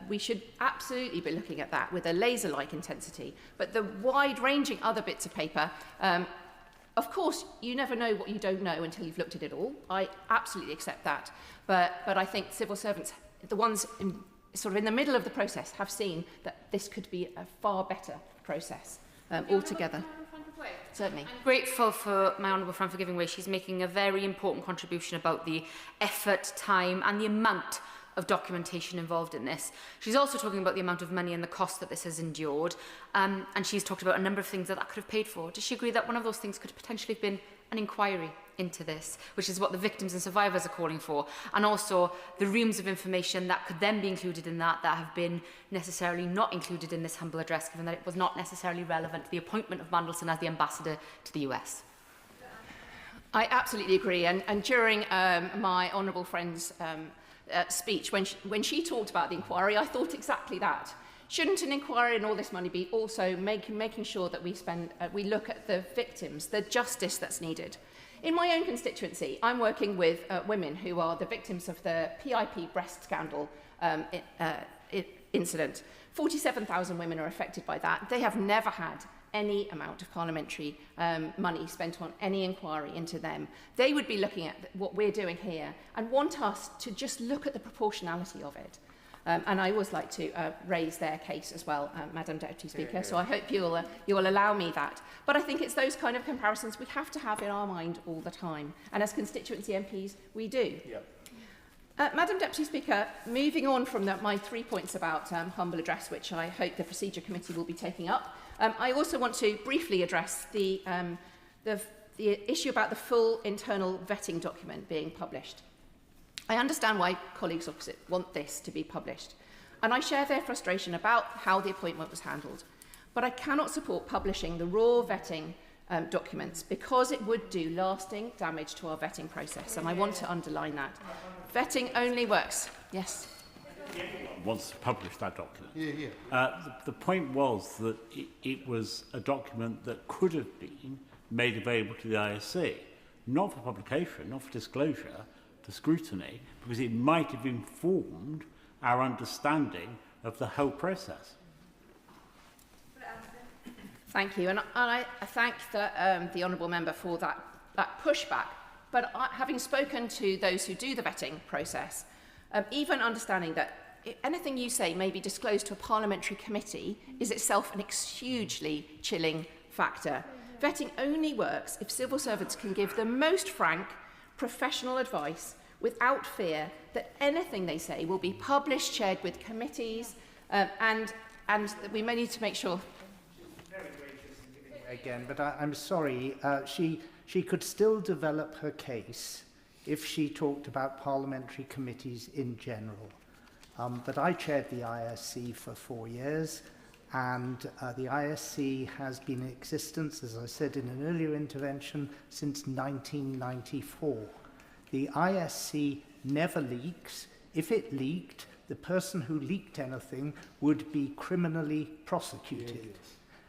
We should absolutely be looking at that with a laser-like intensity. But the wide-ranging other bits of paper, of course, you never know what you don't know until you've looked at it all. I absolutely accept that. But I think civil servants, the ones sort of in the middle of the process, have seen that this could be a far better process altogether. Certainly. I'm grateful for my honourable friend for giving way. She's making a very important contribution about the effort, time and the amount of documentation involved in this. She's also talking about the amount of money and the cost that this has endured. And she's talked about a number of things that could have paid for. Does she agree that one of those things could potentially have been an inquiry into this, which is what the victims and survivors are calling for, and also the reams of information that could then be included in that have been necessarily not included in this humble address, given that it was not necessarily relevant to the appointment of Mandelson as the ambassador to the US? I absolutely agree. And during my honourable friend's speech, when she talked about the inquiry, I thought exactly that. Shouldn't an inquiry and all this money be also making sure that we look at the victims, the justice that's needed? In my own constituency, I'm working with women who are the victims of the PIP breast scandal incident. 47,000 women are affected by that. They have never had any amount of parliamentary money spent on any inquiry into them. They would be looking at what we're doing here and want us to just look at the proportionality of it. And I always like to raise their case as well, Madam Deputy Speaker, so I hope you'll allow me that. But I think it's those kind of comparisons we have to have in our mind all the time. And as constituency MPs, we do. Yep. Madam Deputy Speaker, moving on from my 3 points about humble address, which I hope the Procedure Committee will be taking up, I also want to briefly address the issue about the full internal vetting document being published. I understand why colleagues opposite want this to be published, and I share their frustration about how the appointment was handled. But I cannot support publishing the raw vetting documents because it would do lasting damage to our vetting process, and I want to underline that. Vetting only works. Yes. wants to publish that document. The point was that it was a document that could have been made available to the ISC, not for publication, not for disclosure, for scrutiny, because it might have informed our understanding of the whole process. Thank you, and I thank the honourable member for that pushback. But having spoken to those who do the vetting process, even understanding that anything you say may be disclosed to a parliamentary committee is itself a hugely chilling factor. Vetting only works if civil servants can give the most frank, professional advice without fear that anything they say will be published, shared with committees, and we may need to make sure. Again, but I'm sorry, she could still develop her case if she talked about parliamentary committees in general. But I chaired the ISC for 4 years, and the ISC has been in existence, as I said in an earlier intervention, since 1994. The ISC never leaks. If it leaked, the person who leaked anything would be criminally prosecuted.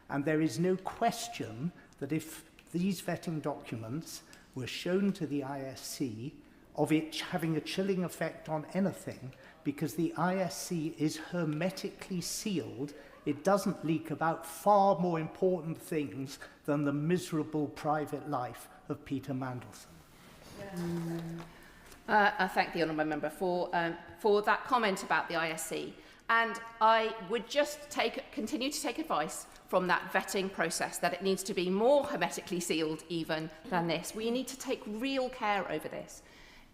And there is no question that if these vetting documents were shown to the ISC, of it having a chilling effect on anything, because the ISC is hermetically sealed, it doesn't leak about far more important things than the miserable private life of Peter Mandelson. I thank the honourable member for that comment about the ISC. And I would just continue to take advice from that vetting process, that it needs to be more hermetically sealed even than this. We need to take real care over this.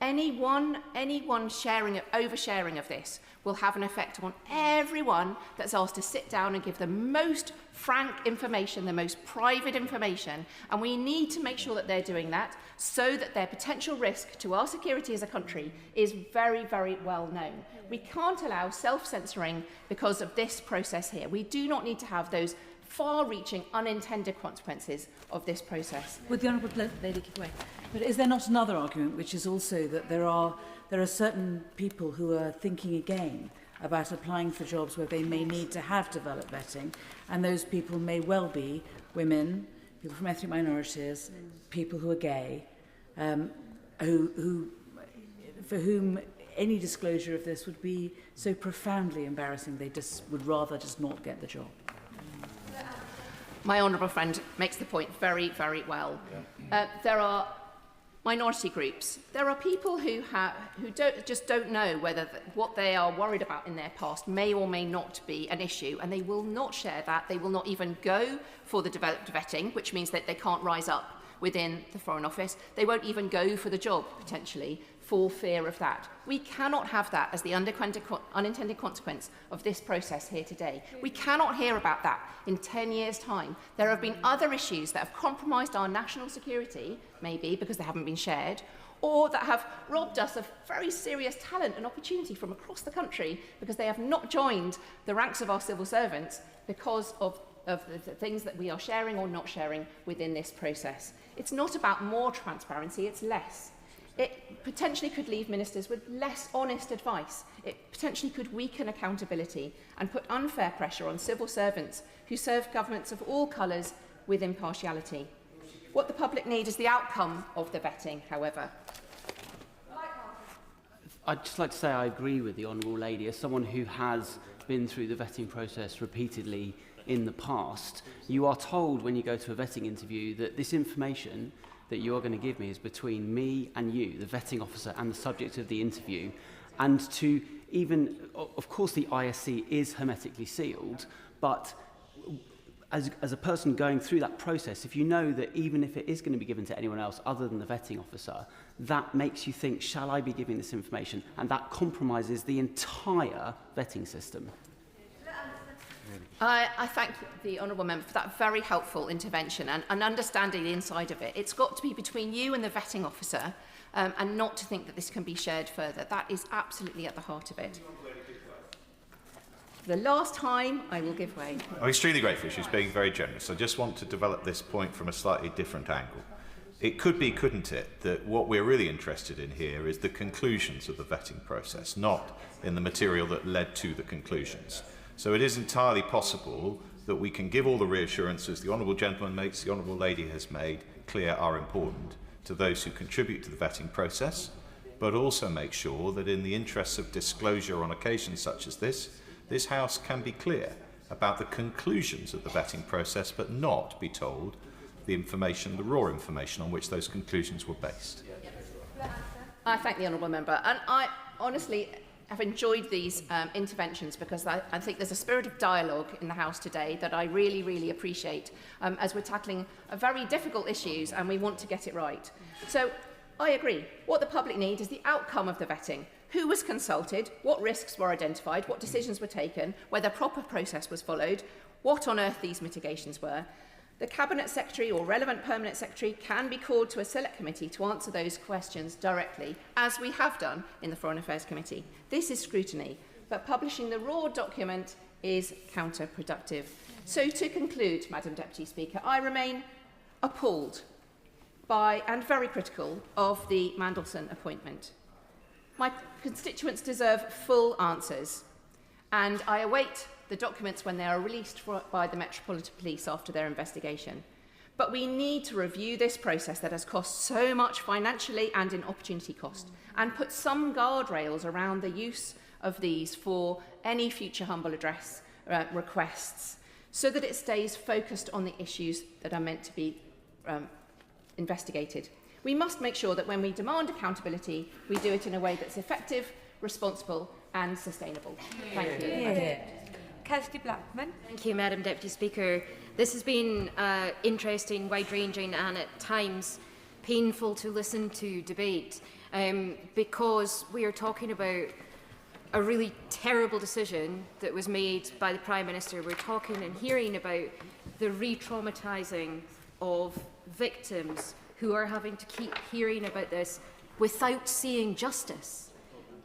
Anyone oversharing of this will have an effect on everyone that's asked to sit down and give the most frank information, the most private information, and we need to make sure that they're doing that so that their potential risk to our security as a country is very, very well known. We can't allow self-censoring because of this process here. We do not need to have those far-reaching unintended consequences of this process. Would the Honourable Lady keep away? But is there not another argument, which is also that there are certain people who are thinking again about applying for jobs where they may need to have developed vetting, and those people may well be women, people from ethnic minorities, people who are gay, for whom any disclosure of this would be so profoundly embarrassing they just would rather just not get the job. My honourable friend makes the point very, very well. There are minority groups. There are people who just don't know whether what they are worried about in their past may or may not be an issue, and they will not share that. They will not even go for the developed vetting, which means that they can't rise up within the Foreign Office. They won't even go for the job, potentially, for fear of that. We cannot have that as the unintended consequence of this process here today. We cannot hear about that in 10 years' time. There have been other issues that have compromised our national security, maybe because they haven't been shared, or that have robbed us of very serious talent and opportunity from across the country because they have not joined the ranks of our civil servants because of the things that we are sharing or not sharing within this process. It's not about more transparency, it's less. It potentially could leave ministers with less honest advice. It potentially could weaken accountability and put unfair pressure on civil servants who serve governments of all colours with impartiality. What the public need is the outcome of the vetting, however. I'd just like to say I agree with the Honourable Lady. As someone who has been through the vetting process repeatedly in the past, you are told when you go to a vetting interview that this information that you are going to give me is between me and you, the vetting officer, and the subject of the interview. And to even, of course, the ISC is hermetically sealed, but as a person going through that process, if you know that even if it is going to be given to anyone else other than the vetting officer, that makes you think, shall I be giving this information? And that compromises the entire vetting system. I thank the honourable member for that very helpful intervention and understanding the inside of it. It's got to be between you and the vetting officer and not to think that this can be shared further. That is absolutely at the heart of it. The last time I will give way. I'm extremely grateful. She's being very generous. I just want to develop this point from a slightly different angle. It could be, couldn't it, that what we're really interested in here is the conclusions of the vetting process, not in the material that led to the conclusions. So it is entirely possible that we can give all the reassurances the Honourable Gentleman makes, the Honourable Lady has made clear are important to those who contribute to the vetting process, but also make sure that in the interests of disclosure on occasions such as this House can be clear about the conclusions of the vetting process, but not be told the information, the raw information on which those conclusions were based. I thank the honourable member, and I honestly have enjoyed these interventions because I think there's a spirit of dialogue in the House today that I really, really appreciate as we're tackling very difficult issues and we want to get it right. So I agree. What the public need is the outcome of the vetting. Who was consulted, what risks were identified, what decisions were taken, whether proper process was followed, what on earth these mitigations were. The Cabinet Secretary or relevant Permanent Secretary can be called to a Select Committee to answer those questions directly, as we have done in the Foreign Affairs Committee. This is scrutiny, but publishing the raw document is counterproductive. So to conclude, Madam Deputy Speaker, I remain appalled by and very critical of the Mandelson appointment. My constituents deserve full answers, and I await the documents when they are released by the Metropolitan Police after their investigation. But we need to review this process that has cost so much financially and in opportunity cost, and put some guardrails around the use of these for any future humble address requests, so that it stays focused on the issues that are meant to be investigated. We must make sure that when we demand accountability, we do it in a way that's effective, responsible and sustainable. Thank you. Yeah. Kirsty Blackman. Thank you, Madam Deputy Speaker. This has been interesting, wide-ranging and at times painful to listen to debate because we are talking about a really terrible decision that was made by the Prime Minister. We're talking and hearing about the re-traumatising of victims who are having to keep hearing about this without seeing justice.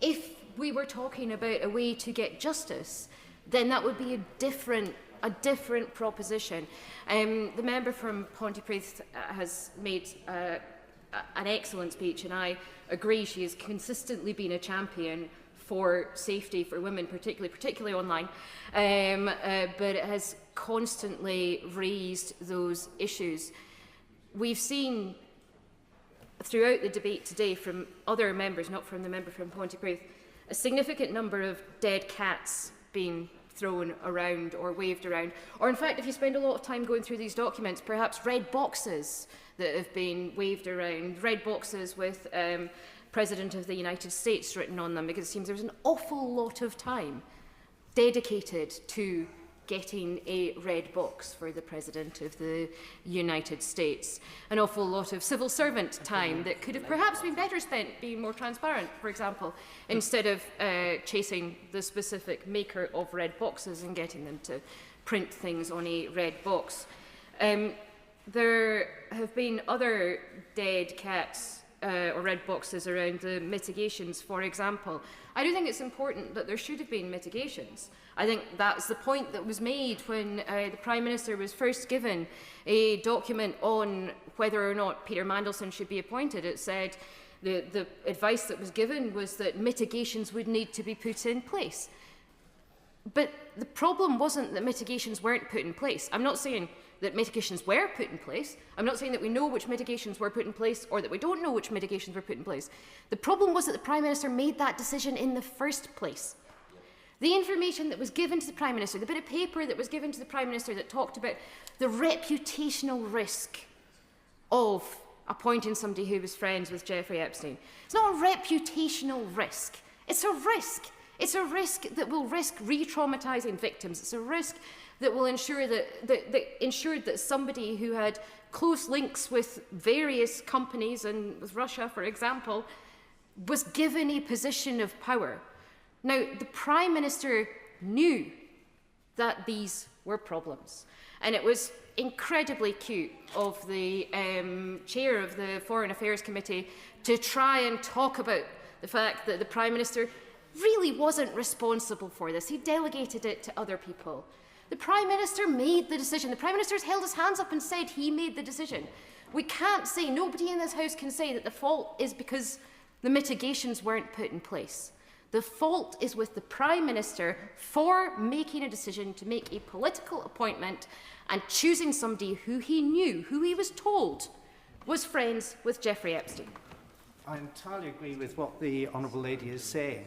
If we were talking about a way to get justice, then that would be a different proposition. The member from Pontypridd has made an excellent speech, and I agree she has consistently been a champion for safety for women, particularly online, but it has constantly raised those issues. We've seen throughout the debate today from other members, not from the member from Pontypridd, a significant number of dead cats being thrown around or waved around. Or in fact, if you spend a lot of time going through these documents, perhaps red boxes that have been waved around, red boxes with President of the United States written on them, because it seems there's an awful lot of time dedicated to getting a red box for the President of the United States. An awful lot of civil servant time that could have perhaps been better spent being more transparent, for example, instead of chasing the specific maker of red boxes and getting them to print things on a red box. There have been other dead cats or red boxes around the mitigations, for example. I do think it's important that there should have been mitigations. I think that's the point that was made when the Prime Minister was first given a document on whether or not Peter Mandelson should be appointed. It said the advice that was given was that mitigations would need to be put in place. But the problem wasn't that mitigations weren't put in place. I'm not saying that mitigations were put in place. I'm not saying that we know which mitigations were put in place or that we don't know which mitigations were put in place. The problem was that the Prime Minister made that decision in the first place. The information that was given to the Prime Minister, the bit of paper that was given to the Prime Minister that talked about the reputational risk of appointing somebody who was friends with Jeffrey Epstein. It's not a reputational risk. It's a risk. It's a risk that will risk re-traumatising victims. It's a risk that will ensure that ensured that somebody who had close links with various companies and with Russia, for example, was given a position of power. Now, the Prime Minister knew that these were problems, and it was incredibly cute of the chair of the Foreign Affairs Committee to try and talk about the fact that the Prime Minister really wasn't responsible for this. He delegated it to other people. The Prime Minister made the decision. The Prime Minister has held his hands up and said he made the decision. We can't say, nobody in this House can say that the fault is because the mitigations weren't put in place. The fault is with the Prime Minister for making a decision to make a political appointment and choosing somebody who he knew, who he was told, was friends with Jeffrey Epstein. I entirely agree with what the Honourable Lady is saying.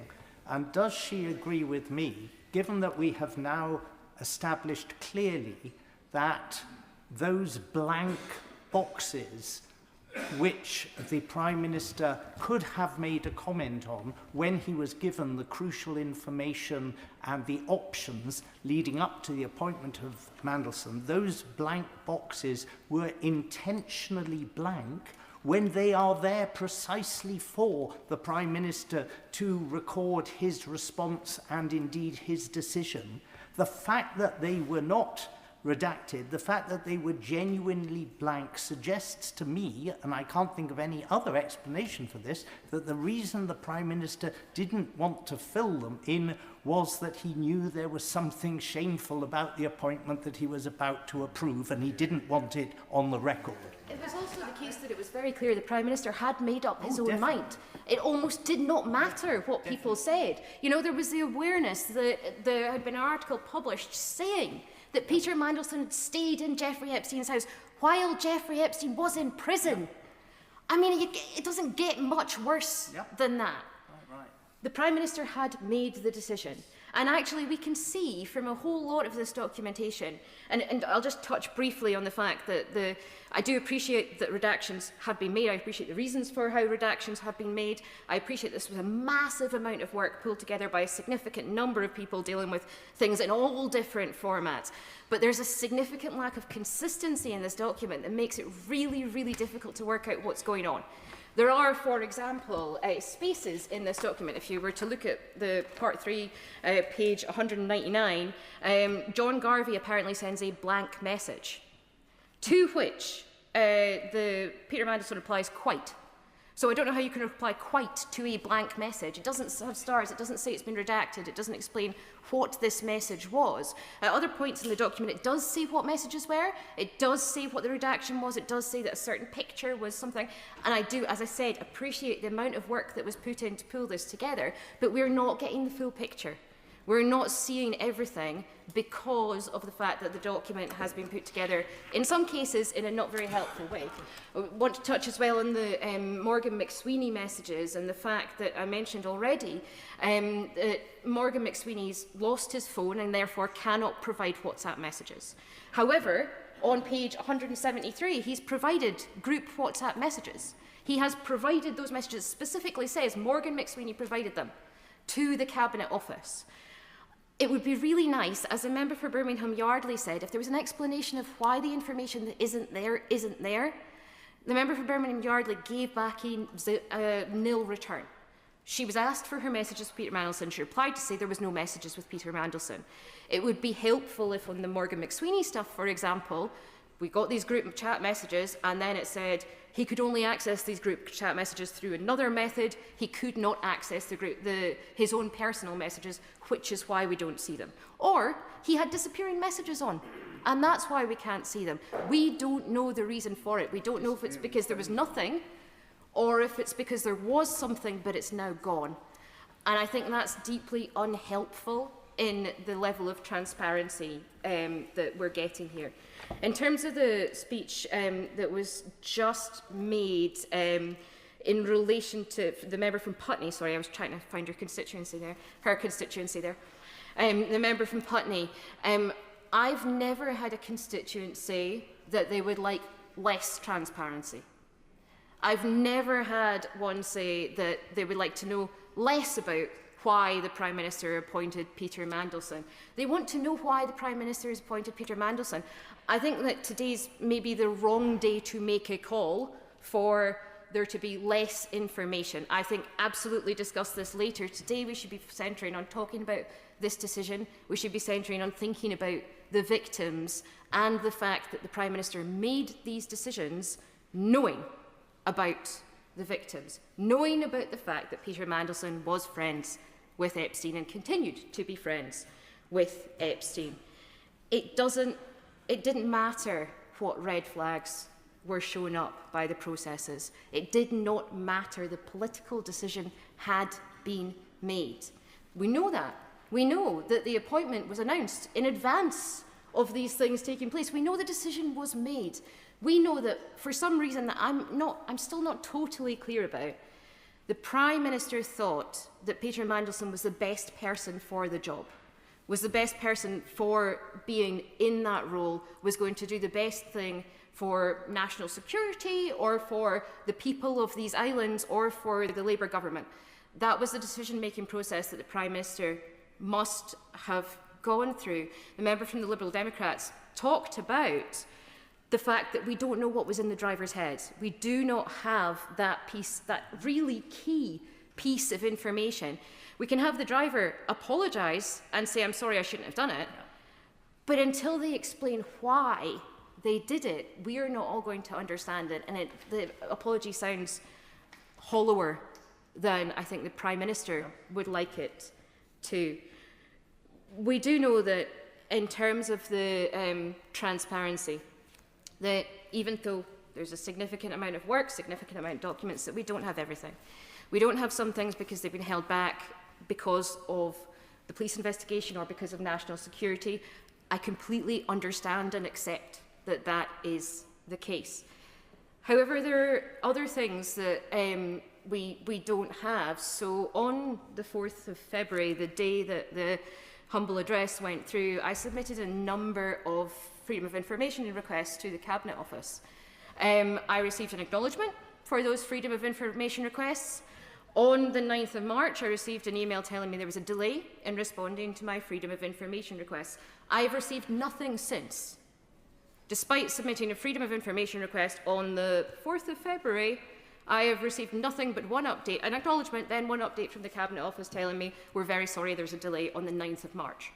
And does she agree with me, given that we have now established clearly that those blank boxes which the Prime Minister could have made a comment on when he was given the crucial information and the options leading up to the appointment of Mandelson, those blank boxes were intentionally blank when they are there precisely for the Prime Minister to record his response and indeed his decision. The fact that they were not redacted, the fact that they were genuinely blank suggests to me, and I can't think of any other explanation for this, that the reason the Prime Minister didn't want to fill them in was that he knew there was something shameful about the appointment that he was about to approve, and he didn't want it on the record. It was also the case that it was very clear the Prime Minister had made up his own mind. It almost did not matter what people said. You know, there was the awareness that there had been an article published saying that Peter Mandelson had stayed in Jeffrey Epstein's house while Jeffrey Epstein was in prison. I mean, it doesn't get much worse than that. The Prime Minister had made the decision. And actually, we can see from a whole lot of this documentation, and I'll just touch briefly on the fact that I do appreciate that redactions have been made. I appreciate the reasons for how redactions have been made. I appreciate this was a massive amount of work pulled together by a significant number of people dealing with things in all different formats. But there's a significant lack of consistency in this document that makes it really, really difficult to work out what's going on. There are, for example, spaces in this document. If you were to look at the Part 3, page 199, John Garvey apparently sends a blank message, to which Peter Mandelson replies, quite. So I don't know how you can reply quite to a blank message. It doesn't have stars, it doesn't say it's been redacted, it doesn't explain what this message was. At other points in the document, it does say what messages were, it does say what the redaction was, it does say that a certain picture was something, and I do, as I said, appreciate the amount of work that was put in to pull this together, but we're not getting the full picture. We're not seeing everything because of the fact that the document has been put together, in some cases, in a not very helpful way. I want to touch as well on the Morgan McSweeney messages and the fact that I mentioned already that Morgan McSweeney's lost his phone and therefore cannot provide WhatsApp messages. However, on page 173, he's provided group WhatsApp messages. He has provided those messages, specifically says Morgan McSweeney provided them to the Cabinet Office. It would be really nice, as a member for Birmingham Yardley said, if there was an explanation of why the information that isn't there. The member for Birmingham Yardley gave back a nil return. She was asked for her messages with Peter Mandelson. She replied to say there was no messages with Peter Mandelson. It would be helpful if on the Morgan McSweeney stuff, for example, we got these group chat messages and then it said he could only access these group chat messages through another method. He could not access his own personal messages, which is why we don't see them. Or he had disappearing messages on, and that's why we can't see them. We don't know the reason for it. We don't know if it's because there was nothing or if it's because there was something but it's now gone. And I think that's deeply unhelpful in the level of transparency that we're getting here. In terms of the speech that was just made in relation to the member from Putney, sorry, I was trying to find her constituency there, the member from Putney, I've never had a constituent say that they would like less transparency. I've never had one say that they would like to know less about why the Prime Minister appointed Peter Mandelson. They want to know why the Prime Minister has appointed Peter Mandelson. I think that today's maybe the wrong day to make a call for there to be less information. I think absolutely discuss this later. Today we should be centring on talking about this decision. We should be centring on thinking about the victims and the fact that the Prime Minister made these decisions knowing about the victims, knowing about the fact that Peter Mandelson was friends with Epstein and continued to be friends with Epstein. It didn't matter what red flags were shown up by the processes. It did not matter. The political decision had been made. We know that. We know that the appointment was announced in advance of these things taking place. We know the decision was made. We know that for some reason that I'm still not totally clear about, the Prime Minister thought that Peter Mandelson was the best person for the job, was the best person for being in that role, was going to do the best thing for national security or for the people of these islands or for the Labour government. That was the decision-making process that the Prime Minister must have gone through. The member from the Liberal Democrats talked about the fact that we don't know what was in the driver's head. We do not have that piece, that really key piece of information. We can have the driver apologise and say, I'm sorry, I shouldn't have done it. But until they explain why they did it, we are not all going to understand it. And the apology sounds hollower than I think the Prime Minister would like it to. We do know that in terms of the transparency, that even though there's a significant amount of work, significant amount of documents, that we don't have everything. We don't have some things because they've been held back because of the police investigation or because of national security. I completely understand and accept that that is the case. However, there are other things that we don't have. So on the 4th of February, the day that the humble address went through, I submitted a number of Freedom of Information requests to the Cabinet Office. I received an acknowledgement for those Freedom of Information requests. On the 9th of March, I received an email telling me there was a delay in responding to my Freedom of Information requests. I've received nothing since. Despite submitting a Freedom of Information request on the 4th of February, I have received nothing but one update, an acknowledgement, then one update from the Cabinet Office telling me we're very sorry there's a delay on the 9th of March.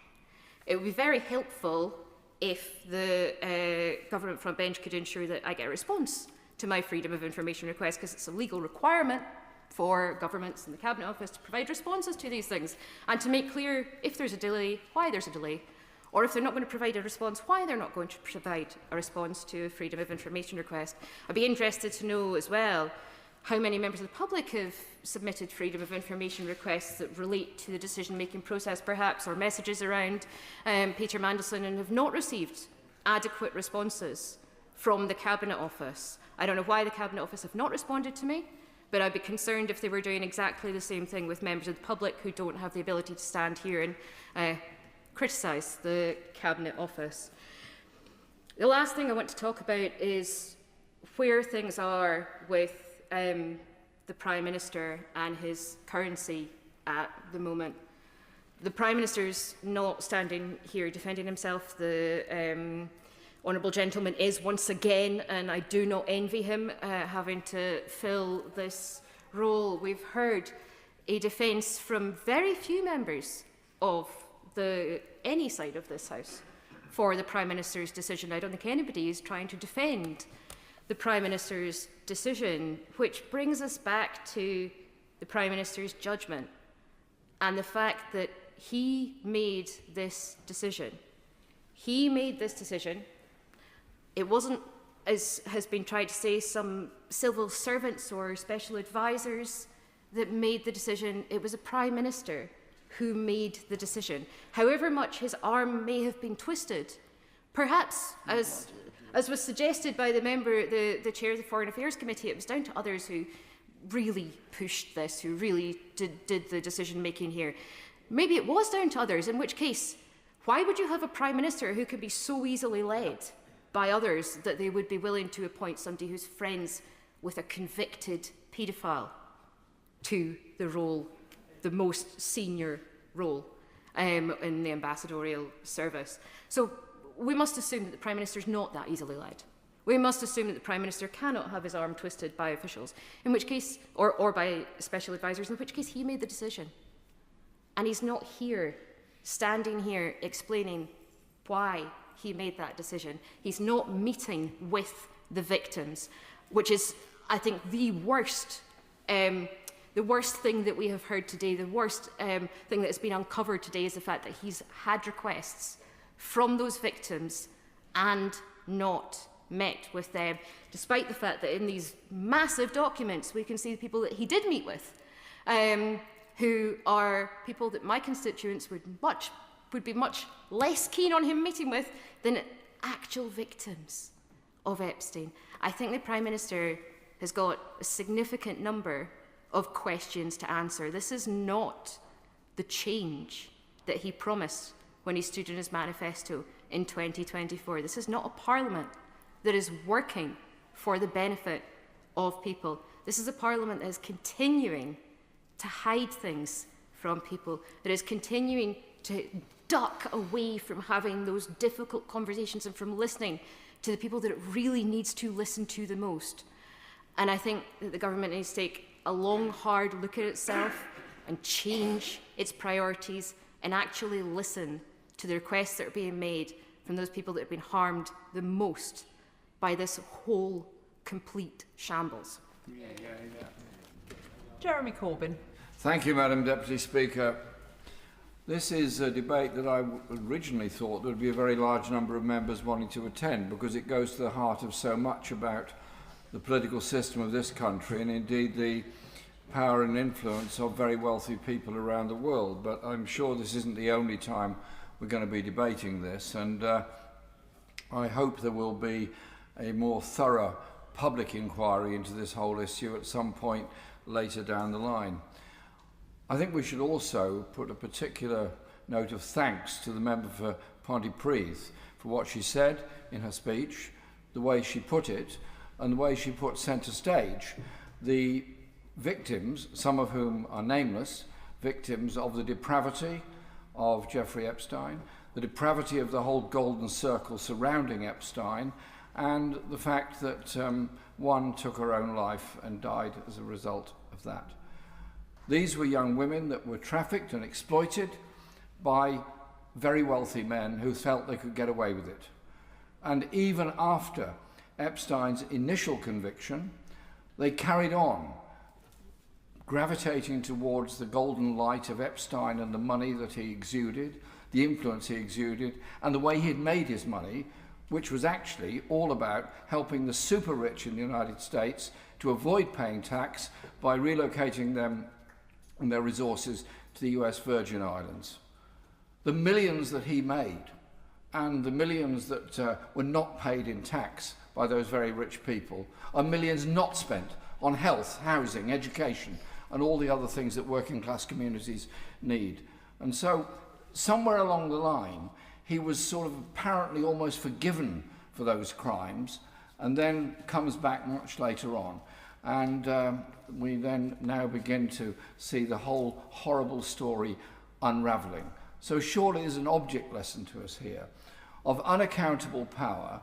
It would be very helpful if the government front bench could ensure that I get a response to my Freedom of Information request, because it's a legal requirement for governments and the Cabinet Office to provide responses to these things and to make clear if there's a delay, why there's a delay, or if they're not going to provide a response, why they're not going to provide a response to a Freedom of Information request. I'd be interested to know as well how many members of the public have submitted Freedom of Information requests that relate to the decision-making process, perhaps, or messages around Peter Mandelson, and have not received adequate responses from the Cabinet Office. I don't know why the Cabinet Office have not responded to me, but I'd be concerned if they were doing exactly the same thing with members of the public who don't have the ability to stand here and criticise the Cabinet Office. The last thing I want to talk about is where things are with the Prime Minister and his currency at the moment. The Prime Minister's not standing here defending himself. The Honourable Gentleman is once again, and I do not envy him, having to fill this role. We've heard a defence from very few members of any side of this House for the Prime Minister's decision. I don't think anybody is trying to defend the Prime Minister's decision, which brings us back to the Prime Minister's judgment and the fact that he made this decision. He made this decision. It wasn't, as has been tried to say, some civil servants or special advisors that made the decision. It was a Prime Minister who made the decision. However much his arm may have been twisted, perhaps, as was suggested by the member, the chair of the Foreign Affairs Committee, it was down to others who really pushed this, who really did the decision-making here. Maybe it was down to others, in which case, why would you have a Prime Minister who could be so easily led by others that they would be willing to appoint somebody who's friends with a convicted paedophile to the role, the most senior role in the ambassadorial service? So we must assume that the Prime Minister is not that easily led. We must assume that the Prime Minister cannot have his arm twisted by officials, in which case, or by special advisors, in which case he made the decision. And he's not here, standing here, explaining why he made that decision. He's not meeting with the victims, which is, I think, the worst thing that we have heard today. The worst thing that has been uncovered today is the fact that he's had requests from those victims and not met with them, despite the fact that in these massive documents we can see the people that he did meet with, who are people that my constituents would be much less keen on him meeting with than actual victims of Epstein. I think the Prime Minister has got a significant number of questions to answer. This is not the change that he promised when he stood in his manifesto in 2024. This is not a parliament that is working for the benefit of people. This is a parliament that is continuing to hide things from people, that is continuing to duck away from having those difficult conversations and from listening to the people that it really needs to listen to the most. And I think that the government needs to take a long, hard look at itself and change its priorities and actually listen to the requests that are being made from those people that have been harmed the most by this whole complete shambles. Jeremy Corbyn. Thank you, Madam Deputy Speaker. This is a debate that I originally thought there would be a very large number of members wanting to attend, because it goes to the heart of so much about the political system of this country and indeed the power and influence of very wealthy people around the world. But I'm sure this isn't the only time we're going to be debating this, and I hope there will be a more thorough public inquiry into this whole issue at some point later down the line. I think we should also put a particular note of thanks to the member for Pontypridd for what she said in her speech, the way she put it, and the way she put centre stage the victims, some of whom are nameless, victims of the depravity of Jeffrey Epstein, the depravity of the whole golden circle surrounding Epstein, and the fact that one took her own life and died as a result of that. These were young women that were trafficked and exploited by very wealthy men who felt they could get away with it. And even after Epstein's initial conviction, they carried on gravitating towards the golden light of Epstein and the money that he exuded, the influence he exuded, and the way he'd made his money, which was actually all about helping the super rich in the United States to avoid paying tax by relocating them and their resources to the US Virgin Islands. The millions that he made and the millions that were not paid in tax by those very rich people are millions not spent on health, housing, education, and all the other things that working class communities need. And so somewhere along the line, he was sort of apparently almost forgiven for those crimes, and then comes back much later on. And we then now begin to see the whole horrible story unravelling. So surely there's an object lesson to us here of unaccountable power,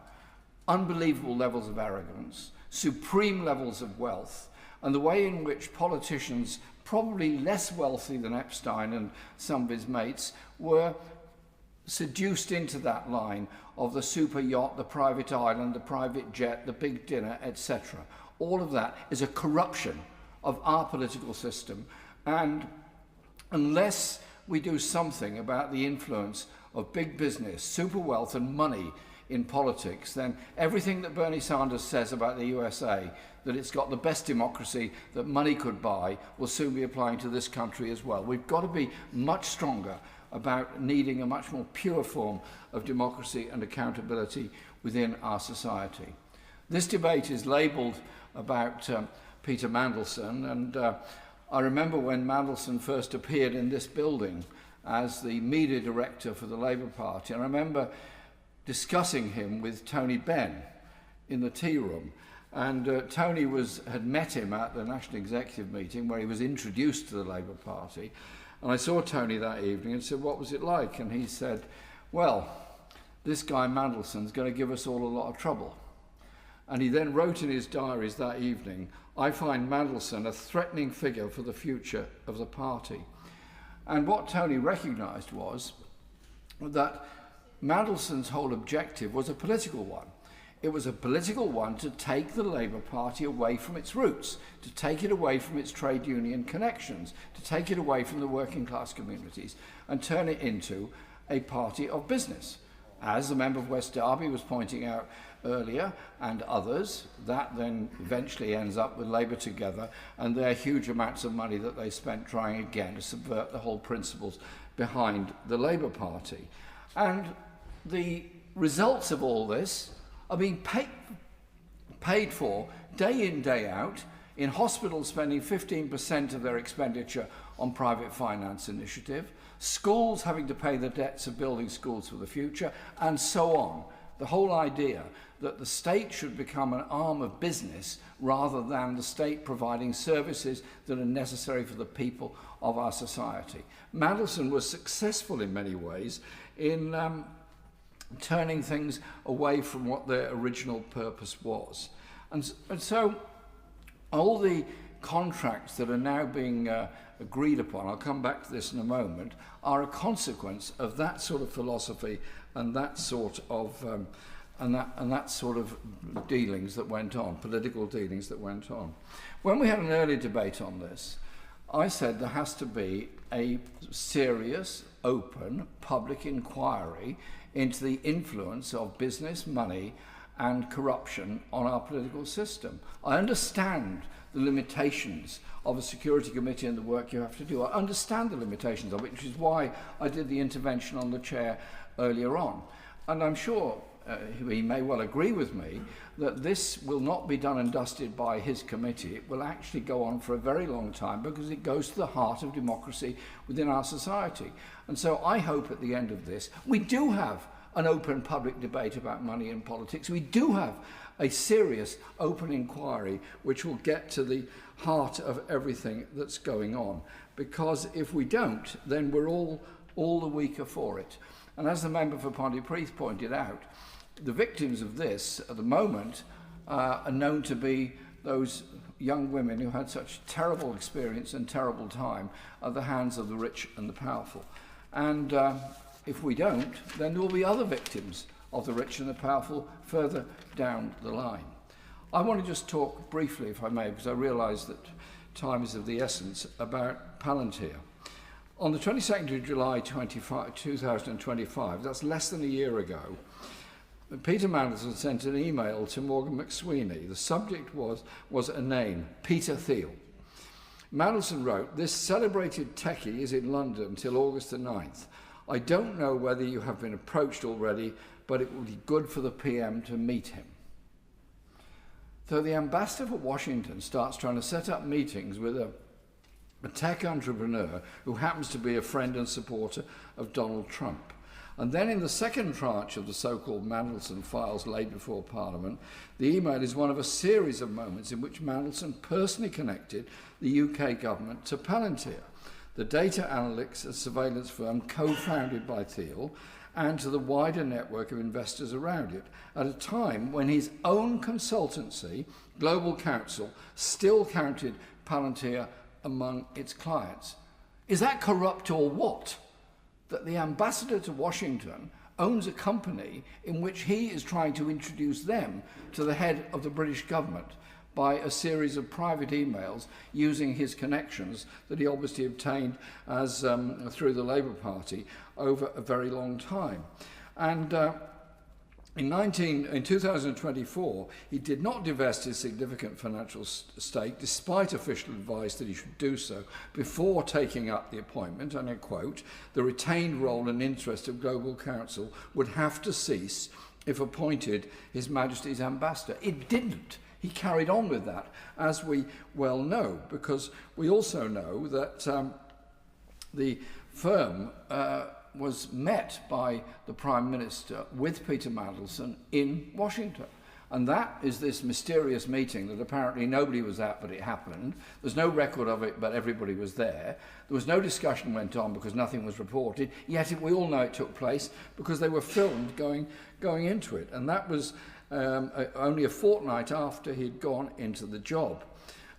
unbelievable levels of arrogance, supreme levels of wealth, and the way in which politicians, probably less wealthy than Epstein and some of his mates, were seduced into that line of the super yacht, the private island, the private jet, the big dinner, etc. All of that is a corruption of our political system, and unless we do something about the influence of big business, super wealth and money in politics, then everything that Bernie Sanders says about the USA, that it's got the best democracy that money could buy, will soon be applying to this country as well. We've got to be much stronger about needing a much more pure form of democracy and accountability within our society. This debate is labelled about Peter Mandelson, and I remember when Mandelson first appeared in this building as the media director for the Labour Party. I remember discussing him with Tony Benn in the tea room, and Tony had met him at the National Executive meeting where he was introduced to the Labour Party, and I saw Tony that evening and said, what was it like? And he said, well, this guy Mandelson's going to give us all a lot of trouble. And he then wrote in his diaries that evening, I find Mandelson a threatening figure for the future of the party. And what Tony recognised was that Mandelson's whole objective was a political one. It was a political one to take the Labour Party away from its roots, to take it away from its trade union connections, to take it away from the working class communities and turn it into a party of business. as the member of West Derby was pointing out earlier, and others, that then eventually ends up with Labour together, and there are huge amounts of money that they spent trying again to subvert the whole principles behind the Labour Party. And the results of all this are being paid for day in, day out, in hospitals spending 15% of their expenditure on private finance initiative, schools having to pay the debts of building schools for the future, and so on. The whole idea that the state should become an arm of business rather than the state providing services that are necessary for the people of our society. Mandelson was successful in many ways in turning things away from what their original purpose was. And so all the contracts that are now being agreed upon, I'll come back to this in a moment, are a consequence of that sort of philosophy and that sort of that sort of dealings that went on, political dealings that went on. When we had an early debate on this, I said there has to be a serious, open, public inquiry into the influence of business, money, and corruption on our political system. I understand the limitations of a security committee and the work you have to do. I understand the limitations of it, which is why I did the intervention on the chair earlier on. And I'm sure he may well agree with me that this will not be done and dusted by his committee. It will actually go on for a very long time because it goes to the heart of democracy within our society. And so I hope at the end of this, we do have an open public debate about money and politics. We do have a serious open inquiry which will get to the heart of everything that's going on. Because if we don't, then we're all the weaker for it. And as the member for Pontypridd pointed out, the victims of this at the moment are known to be those young women who had such terrible experience and terrible time at the hands of the rich and the powerful. And if we don't, then there will be other victims of the rich and the powerful further down the line. I want to just talk briefly, if I may, because I realise that time is of the essence, about Palantir. On the 22nd of July 2025, that's less than a year ago, Peter Mandelson sent an email to Morgan McSweeney. The subject was a name, Peter Thiel. Mandelson wrote, "This celebrated techie is in London till August the 9th. I don't know whether you have been approached already, but it would be good for the PM to meet him." So the ambassador for Washington starts trying to set up meetings with a tech entrepreneur who happens to be a friend and supporter of Donald Trump. And then in the second tranche of the so-called Mandelson files laid before Parliament, the email is one of a series of moments in which Mandelson personally connected the UK government to Palantir, the data analytics and surveillance firm co-founded by Thiel, and to the wider network of investors around it, at a time when his own consultancy, Global Counsel, still counted Palantir among its clients. Is that corrupt or what? That the ambassador to Washington owns a company in which he is trying to introduce them to the head of the British government by a series of private emails using his connections that he obviously obtained as through the Labour Party over a very long time. And in 2024, he did not divest his significant financial stake, despite official advice that he should do so, before taking up the appointment, and I quote, "The retained role and interest of Global Counsel would have to cease if appointed His Majesty's ambassador." It didn't. He carried on with that, as we well know, because we also know that the firm was met by the Prime Minister with Peter Mandelson in Washington. And that is this mysterious meeting that apparently nobody was at, but it happened. There's no record of it, but everybody was there. There was no discussion went on because nothing was reported, yet we all know it took place because they were filmed going into it. And that was only a fortnight after he'd gone into the job.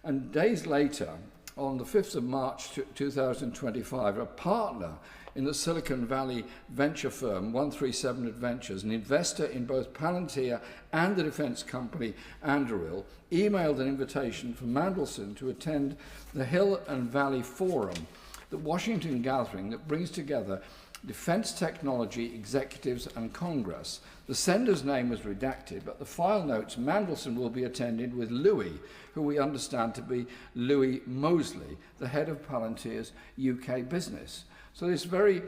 And days later, on the 5th of March 2025, a partner in the Silicon Valley venture firm 137 Adventures, an investor in both Palantir and the defense company Anduril, emailed an invitation for Mandelson to attend the Hill and Valley Forum, the Washington gathering that brings together Defence Technology Executives and Congress. The sender's name was redacted, but the file notes Mandelson will be attending with Louis, who we understand to be Louis Mosley, the head of Palantir's UK business. So this very